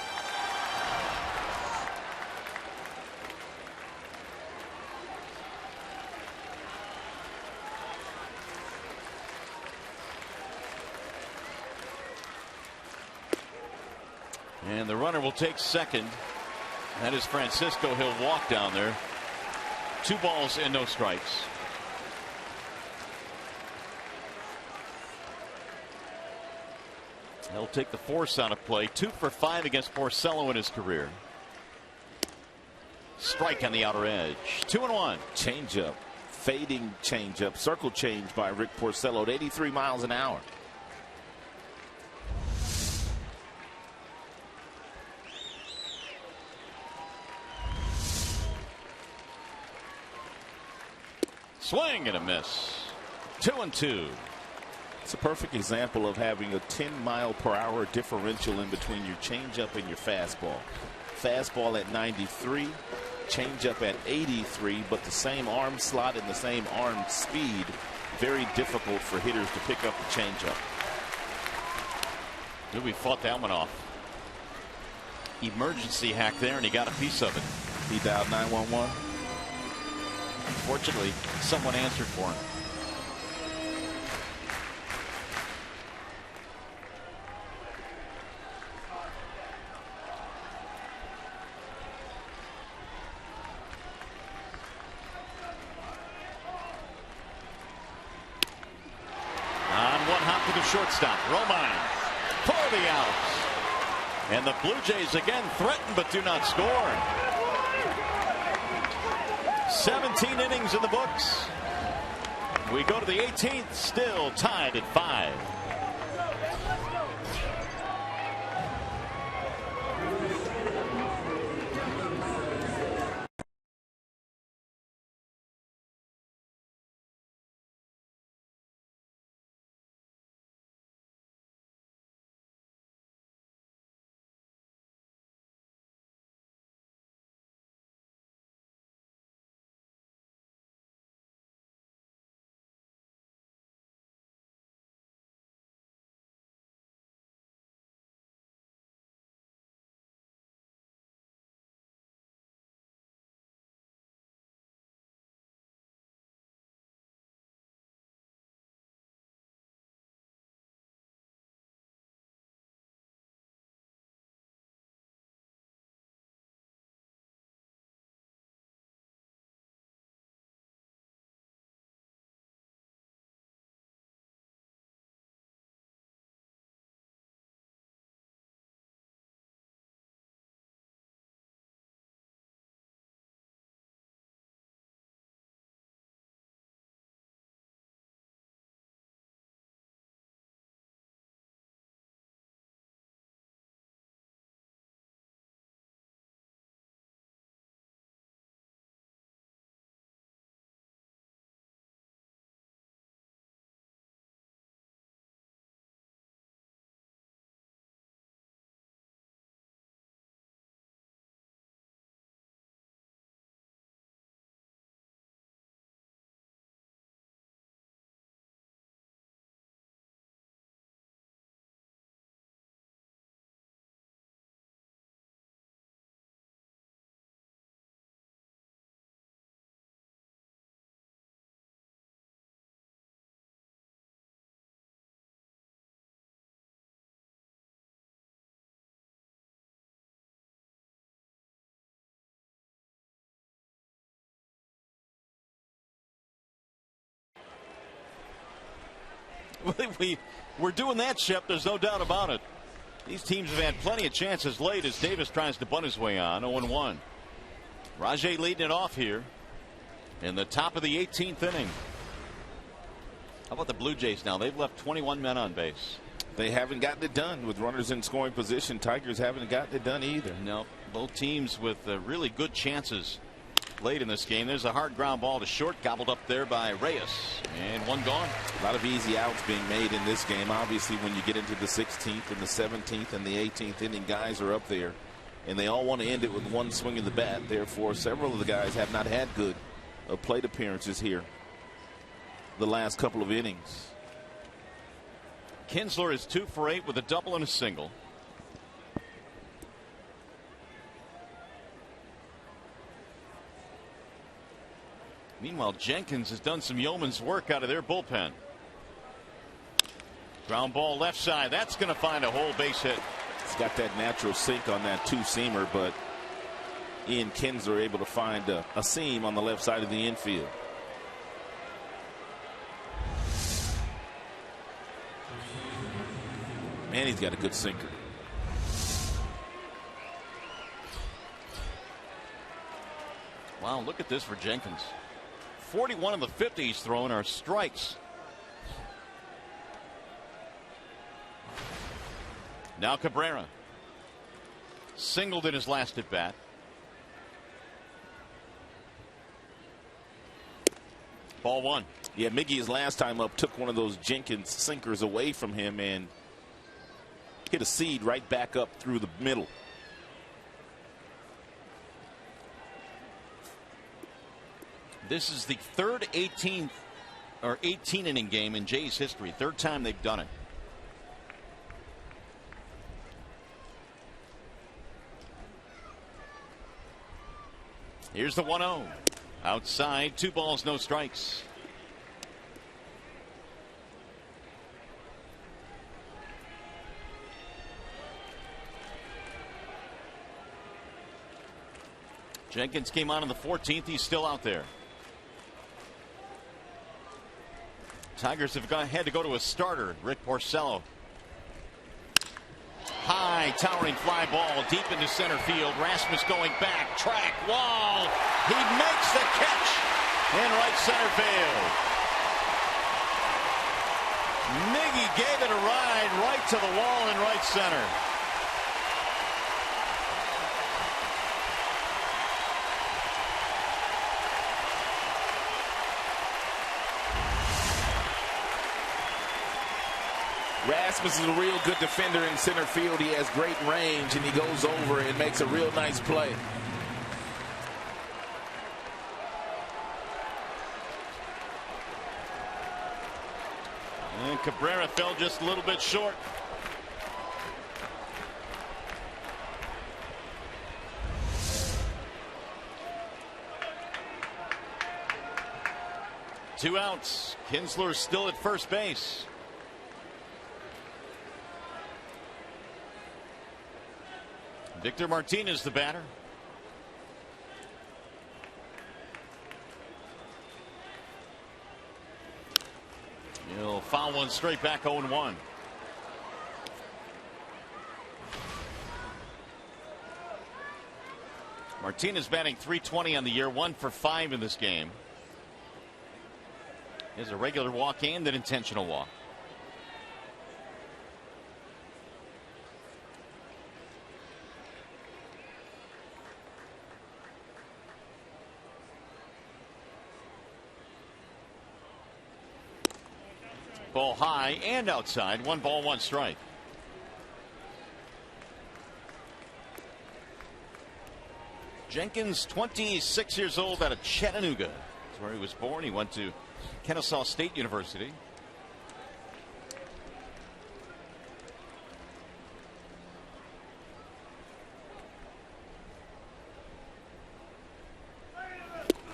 And the runner will take second. That is Francisco. He'll walk down there. 2 balls and no strikes. He'll take the force out of play. 2 for 5 against Porcello in his career. Strike on the outer edge. 2-1. Changeup. Fading changeup. Circle change by Rick Porcello at 83 miles an hour. Swing and a miss. 2-2. It's a perfect example of having a 10-mile-per-hour differential in between your changeup and your fastball. Fastball at 93, changeup at 83, but the same arm slot and the same arm speed. Very difficult for hitters to pick up the changeup. We fought that one off. Emergency hack there, and he got a piece of it. He dialed 911. Fortunately, someone answered for him. Shortstop Romine for the out, and the Blue Jays again threaten but do not score. 17 innings in the books. We go to the 18th, still tied at 5. We're doing that, Shep. There's no doubt about it. These teams have had plenty of chances late as Davis tries to bunt his way on. 0-1. Rajai leading it off here in the top of the 18th inning. How about the Blue Jays now? They've left 21 men on base. They haven't gotten it done with runners in scoring position. Tigers haven't gotten it done either. No, both teams with really good chances late in this game. There's a hard ground ball to short, gobbled up there by Reyes, and one gone. A lot of easy outs being made in this game. Obviously, when you get into the 16th and the 17th and the 18th inning, guys are up there, and they all want to end it with one swing of the bat. Therefore, several of the guys have not had good plate appearances here the last couple of innings. Kinsler is 2 for 8 with a double and a single. Meanwhile, Jenkins has done some yeoman's work out of their bullpen. Ground ball left side. That's going to find a whole base hit. It's got that natural sink on that two-seamer, but Ian Kinsler able to find a seam on the left side of the infield. Man, he's got a good sinker. Wow, look at this for Jenkins. 41 of the 50 he's thrown are strikes. Now Cabrera. Singled in his last at bat. Ball one. Yeah, Miggy his last time up took one of those Jenkins sinkers away from him and hit a seed right back up through the middle. This is the third 18 inning game in Jays history. Third time they've done it. Here's the 1-0. Outside, 2 balls, no strikes. Jenkins came on in the 14th. He's still out there. Tigers have had to go to a starter. Rick Porcello. High towering fly ball deep into center field. Rasmus going back. Track wall. He makes the catch in right center field. Miggy gave it a ride right to the wall in right center. Rasmus is a real good defender in center field. He has great range, and he goes over and makes a real nice play. And Cabrera fell just a little bit short. Two outs. Kinsler still at first base. Victor Martinez, the batter. He'll foul one straight back. 0-1. Martinez batting .320 on the year, 1 for 5 in this game. He has a regular walk and an intentional walk. Ball high and outside. 1 ball, 1 strike. Jenkins, 26 years old, out of Chattanooga. That's where he was born. He went to Kennesaw State University.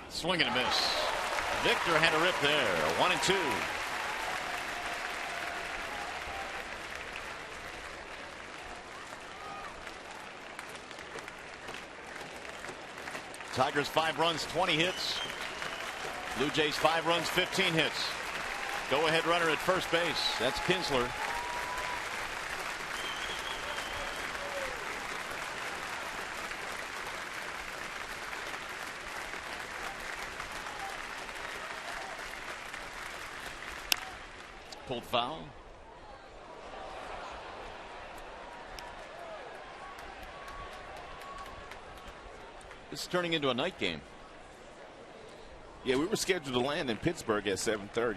Swing and a miss. Victor had a rip there. 1-2. Tigers 5 runs, 20 hits. Blue Jays 5 runs, 15 hits. Go-ahead runner at first base. That's Kinsler. Pulled foul. This is turning into a night game. Yeah, we were scheduled to land in Pittsburgh at 7:30.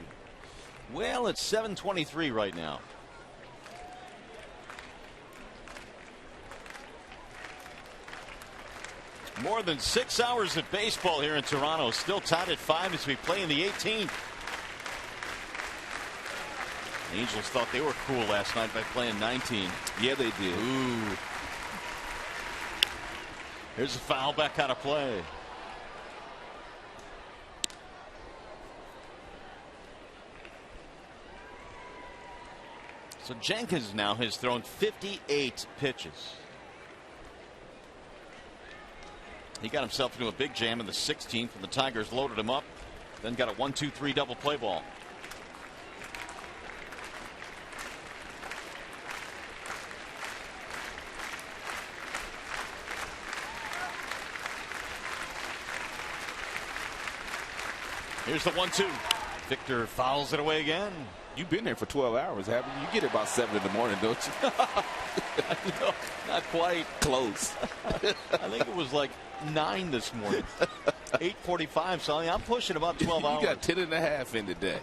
Well, it's 7:23 right now. More than 6 hours of baseball here in Toronto. Still tied at 5 as we play in the 18th. The Angels thought they were cool last night by playing 19. Yeah, they did. Ooh. Here's a foul back out of play. So Jenkins now has thrown 58 pitches. He got himself into a big jam in the 16th when the Tigers loaded him up. Then got a 1-2-3 double play ball. Here's the 1-2. Victor fouls it away again. You've been there for 12 hours, haven't you? You get it about 7 in the morning, don't you? No, not quite. Close. I think it was like 9 this morning. 8:45, so I'm pushing about 12 hours. You got 10 and a half in today.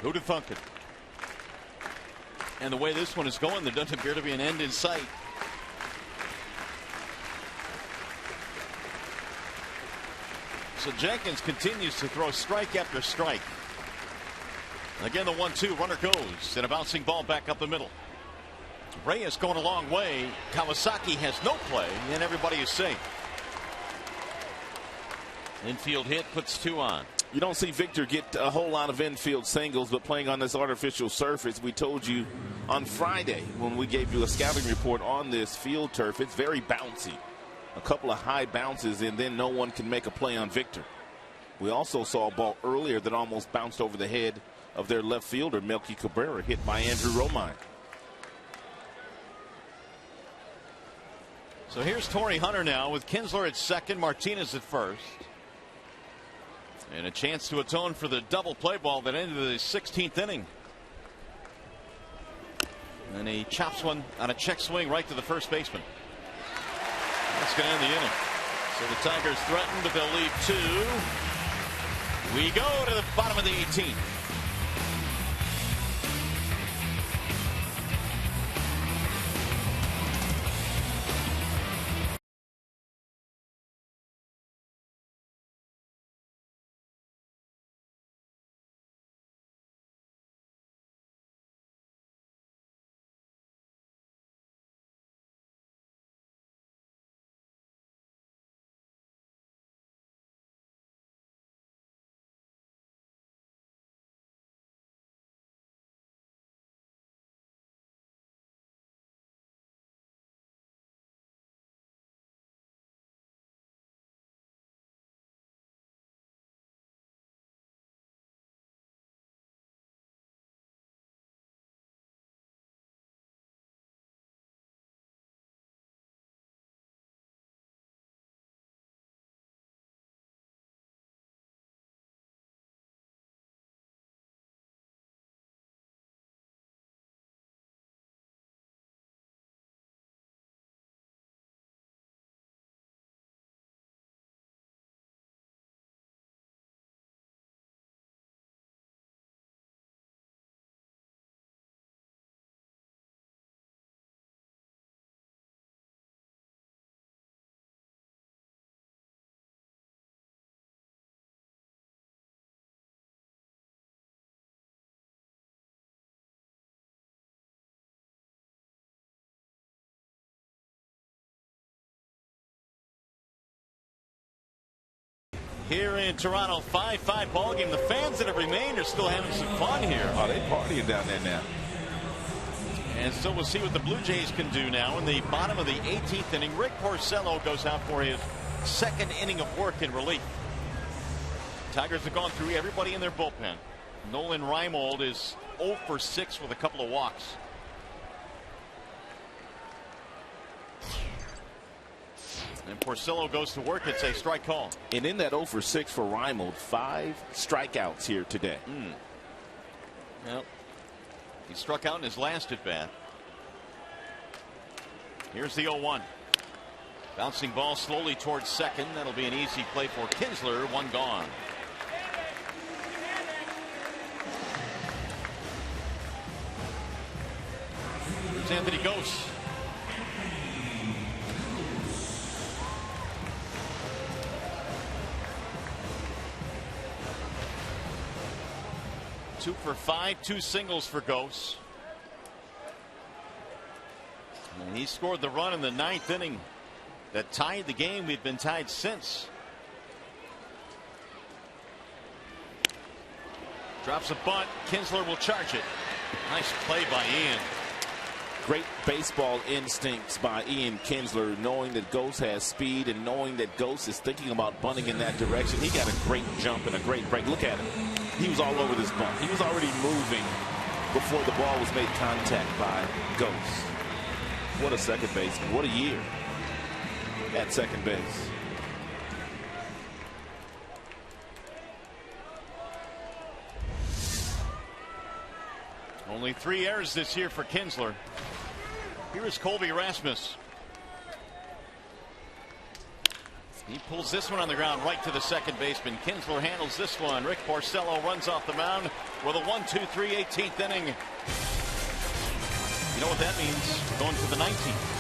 Who'd have thunk it? And the way this one is going, there doesn't appear to be an end in sight. So Jenkins continues to throw strike after strike. Again, the 1-2 runner goes, and a bouncing ball back up the middle. Reyes going a long way. Kawasaki has no play, and everybody is safe. Infield hit puts 2 on. You don't see Victor get a whole lot of infield singles, but playing on this artificial surface, we told you on Friday when we gave you a scouting report on this field turf, it's very bouncy. A couple of high bounces, and then no one can make a play on Victor. We also saw a ball earlier that almost bounced over the head of their left fielder, Melky Cabrera, hit by Andrew Romine. So here's Torrey Hunter now with Kinsler at second, Martinez at first. And a chance to atone for the double play ball that ended the 16th inning. And he chops one on a check swing right to the first baseman. That's going to end the inning. So the Tigers threatened, but they'll leave 2. We go to the bottom of the 18th. Here in Toronto, 5-5 ball game. The fans that have remained are still having some fun here. Oh, they partying down there now. And so we'll see what the Blue Jays can do now in the bottom of the 18th inning. Rick Porcello goes out for his second inning of work in relief. Tigers have gone through everybody in their bullpen. Nolan Reimold is 0 for 6 with a couple of walks. And Porcello goes to work. It's a strike call. And in that 0 for 6 for Reimold, 5 strikeouts here today. Well, he struck out in his last at bat. Here's the 0-1. Bouncing ball slowly towards second. That'll be an easy play for Kinsler. One gone. Here's Anthony Gose. Two for 5, 2 singles for Gose. And he scored the run in the 9th inning that tied the game. We've been tied since. Drops a bunt. Kinsler will charge it. Nice play by Ian. Great baseball instincts by Ian Kinsler, knowing that Gose has speed and knowing that Gose is thinking about bunting in that direction. He got a great jump and a great break. Look at him. He was all over this bunt. He was already moving before the ball was made contact by Gose. What a second baseman. What a year at second base. Only 3 errors this year for Kinsler. Here is Colby Rasmus. He pulls this one on the ground right to the second baseman. Kinsler handles this one. Rick Porcello runs off the mound with a 1-2-3 18th inning. You know what that means? We're going to the 19th.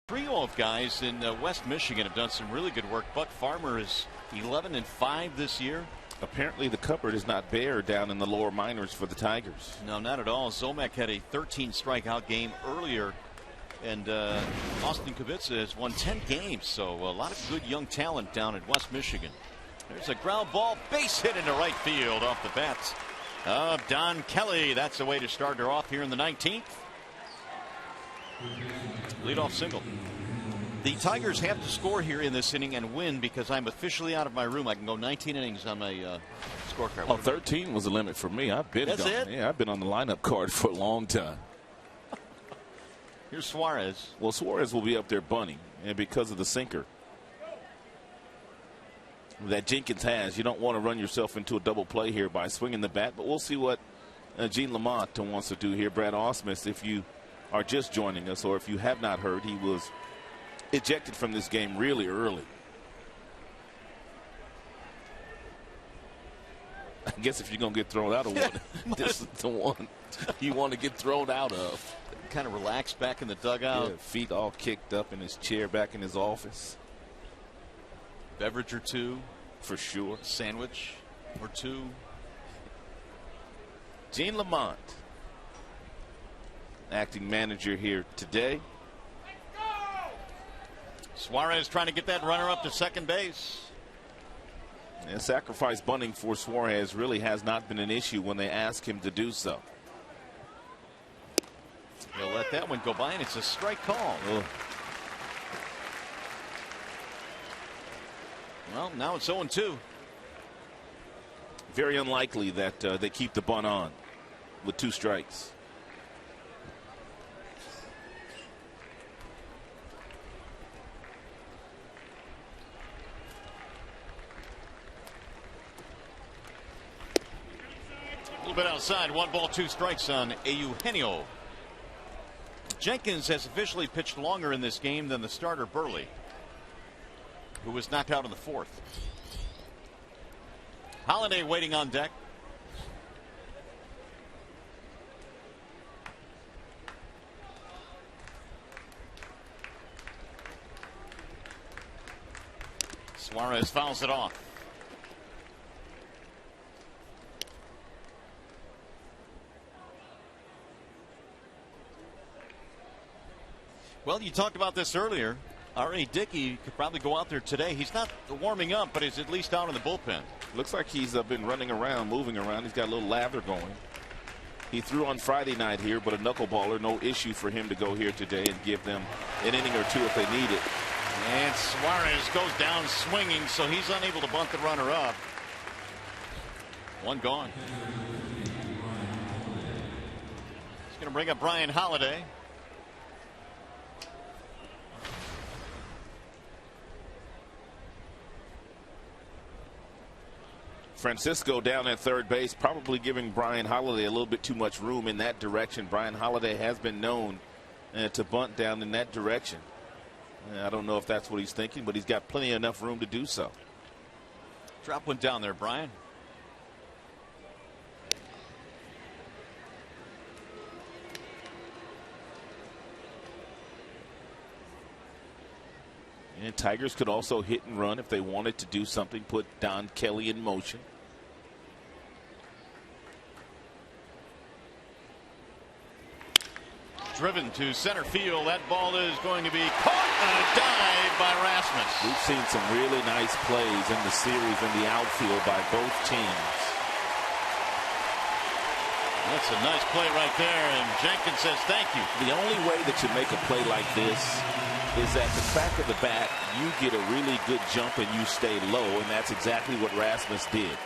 Trio of guys in West Michigan have done some really good work. Buck Farmer is 11-5 this year. Apparently the cupboard is not bare down in the lower minors for the Tigers. No, not at all. Zomek had a 13 strikeout game earlier, and Austin Kubica has won 10 games. So a lot of good young talent down at West Michigan. There's a ground ball, base hit into right field off the bats of Don Kelly. That's the way to start her off here in the 19th. Leadoff single. The Tigers have to score here in this inning and win because I'm officially out of my room. I can go 19 innings on my scorecard. Oh, 13 was the limit for me. I've been That's it? Yeah, I've been on the lineup card for a long time. Here's Suarez. Well, Suarez will be up there bunting, and because of the sinker that Jenkins has, you don't want to run yourself into a double play here by swinging the bat. But we'll see what Gene Lamont wants to do here. Brad Ausmus, if you are just joining us or if you have not heard, he was ejected from this game really early. I guess if you're going to get thrown out of one, this is the one you want to get thrown out of. Kind of relaxed back in the dugout. Yeah, feet all kicked up in his chair back in his office. Beverage or two. for sure. Sandwich or two. Gene Lamont, acting manager here today. Suarez trying to get that runner up to second base. And sacrifice bunting for Suarez really has not been an issue when they ask him to do so. He'll let that one go by, and it's a strike call. Ugh. Well, now it's 0-2. Very unlikely that they keep the bunt on with 2 strikes. A little bit outside. 1 ball, 2 strikes on Eugenio. Jenkins has officially pitched longer in this game than the starter Burley, who was knocked out in the 4th. Holiday waiting on deck. Suarez fouls it off. Well, you talked about this earlier. R.A. Dickey could probably go out there today. He's not warming up, but he's at least out in the bullpen. Looks like he's been running around, moving around. He's got a little lather going. He threw on Friday night here, but a knuckleballer, no issue for him to go here today and give them an inning or 2 if they need it. And Suarez goes down swinging, so he's unable to bunt the runner up. 1 gone. He's going to bring up Brian Holiday. Francisco down at third base, probably giving Brian Holiday a little bit too much room in that direction. Brian Holiday has been known to bunt down in that direction. I don't know if that's what he's thinking, but he's got plenty enough room to do so. Drop one down there, Brian. And Tigers could also hit and run if they wanted to do something, put Don Kelly in motion. Driven to center field. That ball is going to be caught on a dive by Rasmus. We've seen some really nice plays in the series in the outfield by both teams. That's a nice play right there, and Jenkins says thank you. The only way that you make a play like this is at the back of the bat, you get a really good jump and you stay low, and that's exactly what Rasmus did.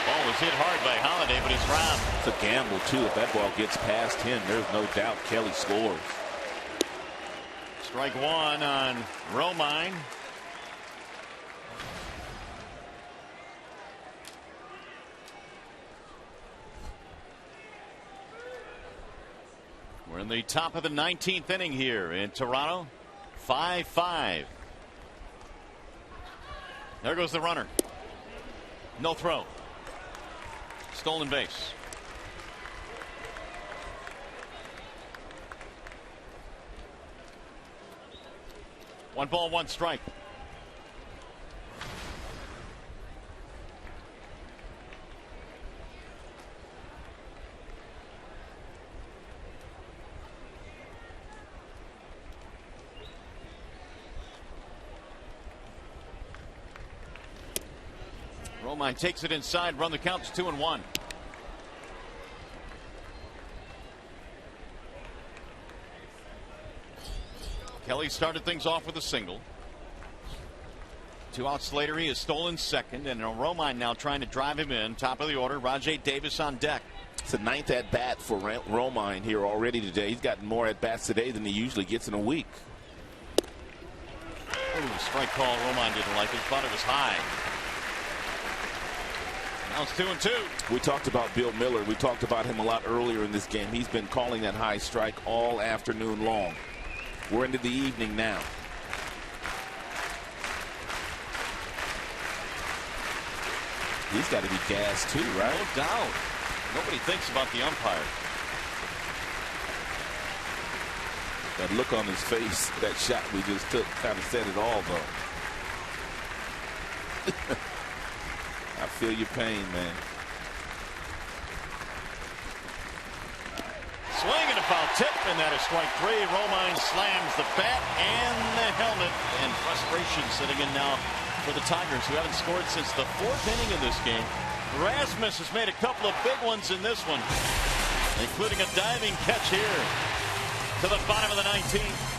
Ball was hit hard by Holiday, but he's round. It's a gamble, too. If that ball gets past him, there's no doubt Kelly scores. Strike 1 on Romine. We're in the top of the 19th inning here in Toronto. 5-5. There goes the runner. No throw. Stolen base. One ball, 1 strike. Romine takes it inside. Run the count to 2-1. Kelly started things off with a single. 2 outs later, he has stolen second, and Romine now trying to drive him in. Top of the order, Rajai Davis on deck. It's a 9th at bat for Romine here already today. He's gotten more at bats today than he usually gets in a week. Ooh, strike call. Romine didn't like it. Thought it was high. Now it's 2-2. We talked about Bill Miller. We talked about him a lot earlier in this game. He's been calling that high strike all afternoon long. We're into the evening now. He's got to be gassed too, right? No doubt. Nobody thinks about the umpire. That look on his face, that shot we just took, kind of said it all, though. I feel your pain, man. Swing and a foul tip, and that is strike 3. Romine slams the bat and the helmet, and frustration sitting in now for the Tigers, who haven't scored since the 4th inning of this game. Rasmus has made a couple of big ones in this one, including a diving catch here to the bottom of the 19th.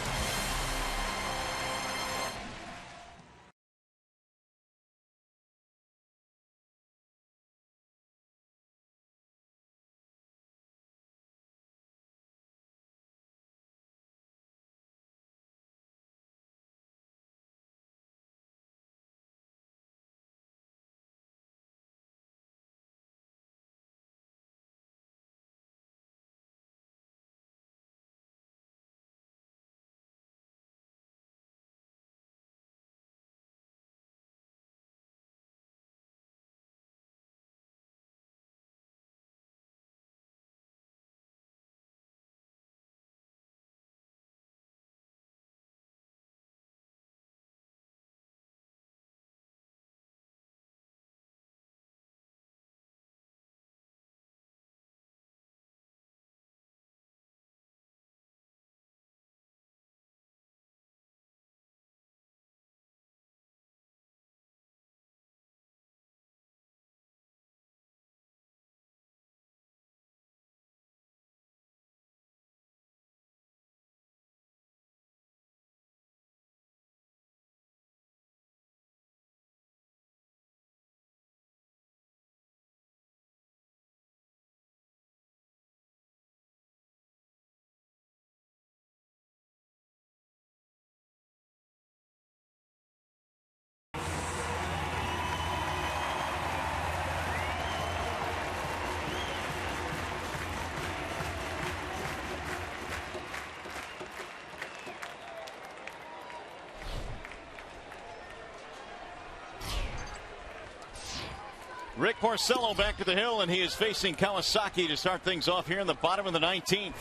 Rick Porcello back to the hill, and he is facing Kawasaki to start things off here in the bottom of the 19th.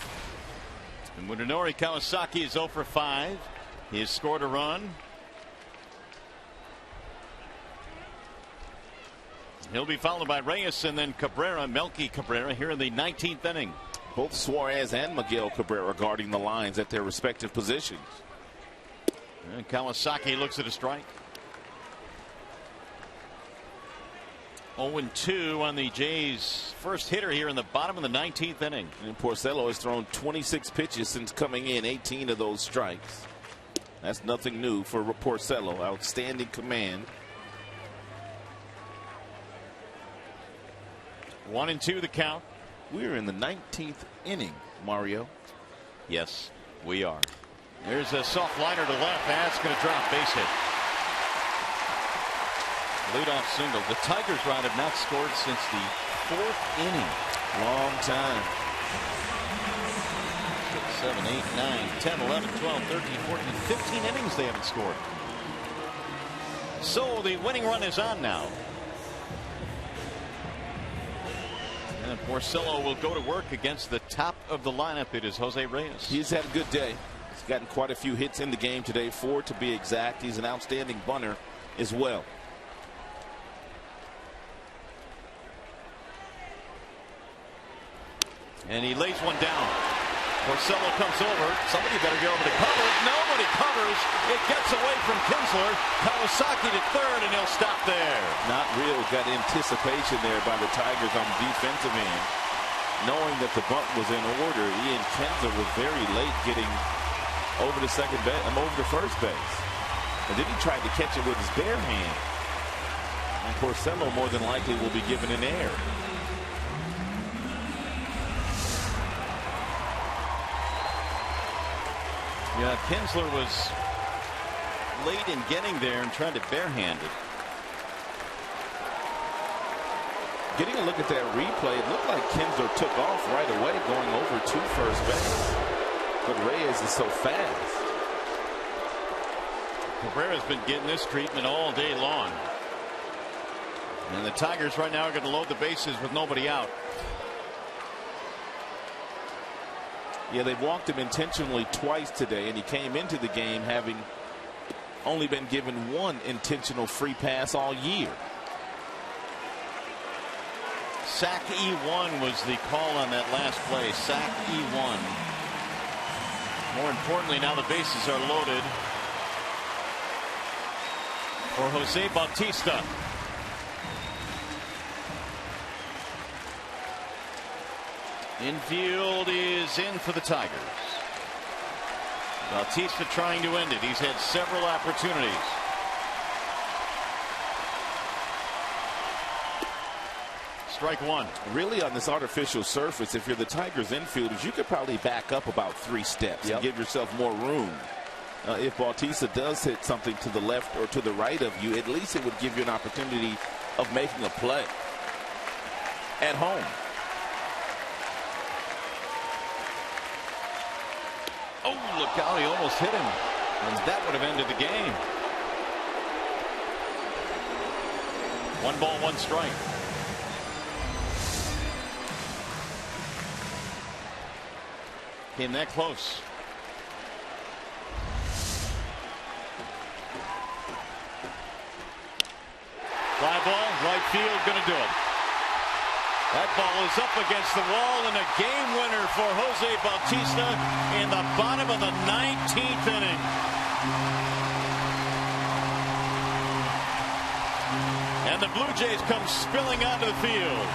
And Munenori Kawasaki is 0 for 5. He has scored a run. He'll be followed by Reyes and then Cabrera, Melky Cabrera, here in the 19th inning. Both Suarez and Miguel Cabrera guarding the lines at their respective positions. And Kawasaki looks at a strike. 0-2 on the Jays' first hitter here in the bottom of the 19th inning. And Porcello has thrown 26 pitches since coming in, 18 of those strikes. That's nothing new for Porcello. Outstanding command. 1-2 the count. We're in the 19th inning, Mario. Yes, we are. There's a soft liner to left. That's going to drop. Base hit. Leadoff single. The Tigers, Rod, have not scored since the 4th inning. Long time. 6, 7, 8, 9, 10, 11, 12, 13, 14, 15 innings they haven't scored. So the winning run is on now. And Porcello will go to work against the top of the lineup. It is Jose Reyes. He's had a good day. He's gotten quite a few hits in the game today, 4 to be exact. He's an outstanding bunter as well. And he lays one down. Porcello comes over. Somebody better go over to cover. Nobody covers. It gets away from Kinsler. Kawasaki to third, and he'll stop there. Not real. Got anticipation there by the Tigers on the defensive end. Knowing that the bunt was in order, Ian Kinsler was very late getting over to over to first base. And then he tried to catch it with his bare hand. And Porcello more than likely will be given an error. Yeah, Kinsler was late in getting there and trying to barehand it. Getting a look at that replay, it looked like Kinsler took off right away going over to first base. But Reyes is so fast. Cabrera's been getting this treatment all day long. And the Tigers right now are going to load the bases with nobody out. Yeah, they walked him intentionally twice today, and he came into the game having only been given one intentional free pass all year. Sack E1 was the call on that last play. Sack E1. More importantly, now the bases are loaded for Jose Bautista. Infield is in for the Tigers. Bautista trying to end it. He's had several opportunities. Strike one. Really, on this artificial surface, if you're the Tigers infielders, you could probably back up about 3 steps and give yourself more room. If Bautista does hit something to the left or to the right of you, at least it would give you an opportunity of making a play at home. Oh, look out, he almost hit him. And that would have ended the game. 1 ball, 1 strike. Came that close. Fly ball, right field, gonna do it. That ball is up against the wall, and a game winner for Jose Bautista in the bottom of the 19th inning. And the Blue Jays come spilling onto the field.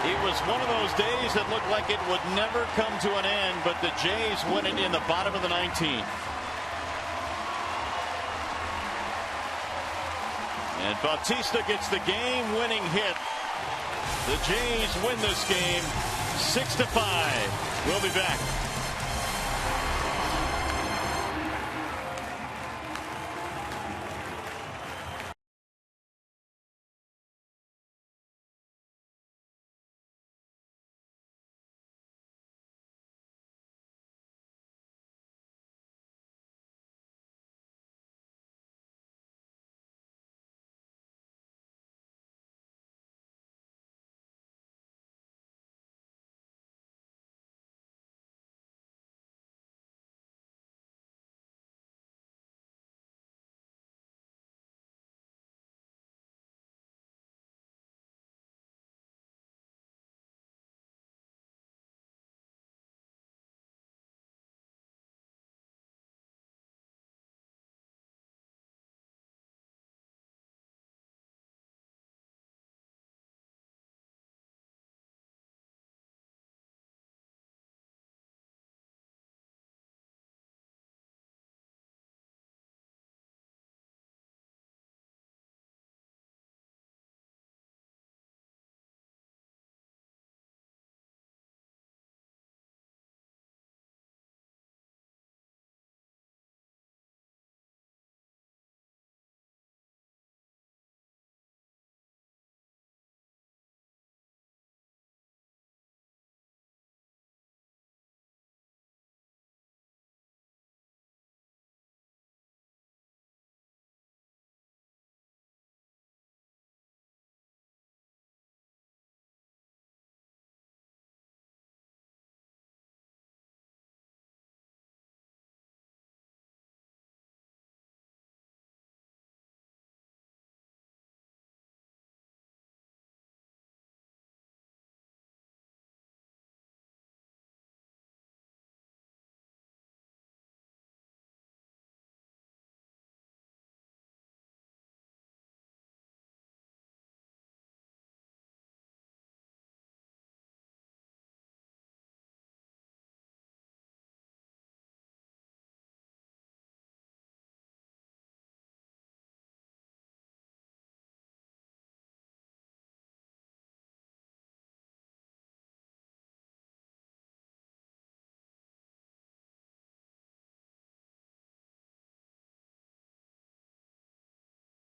It was one of those days that looked like it would never come to an end, but the Jays win it in the bottom of the 19th. And Bautista gets the game-winning hit. The Jays win this game 6-5. We'll be back.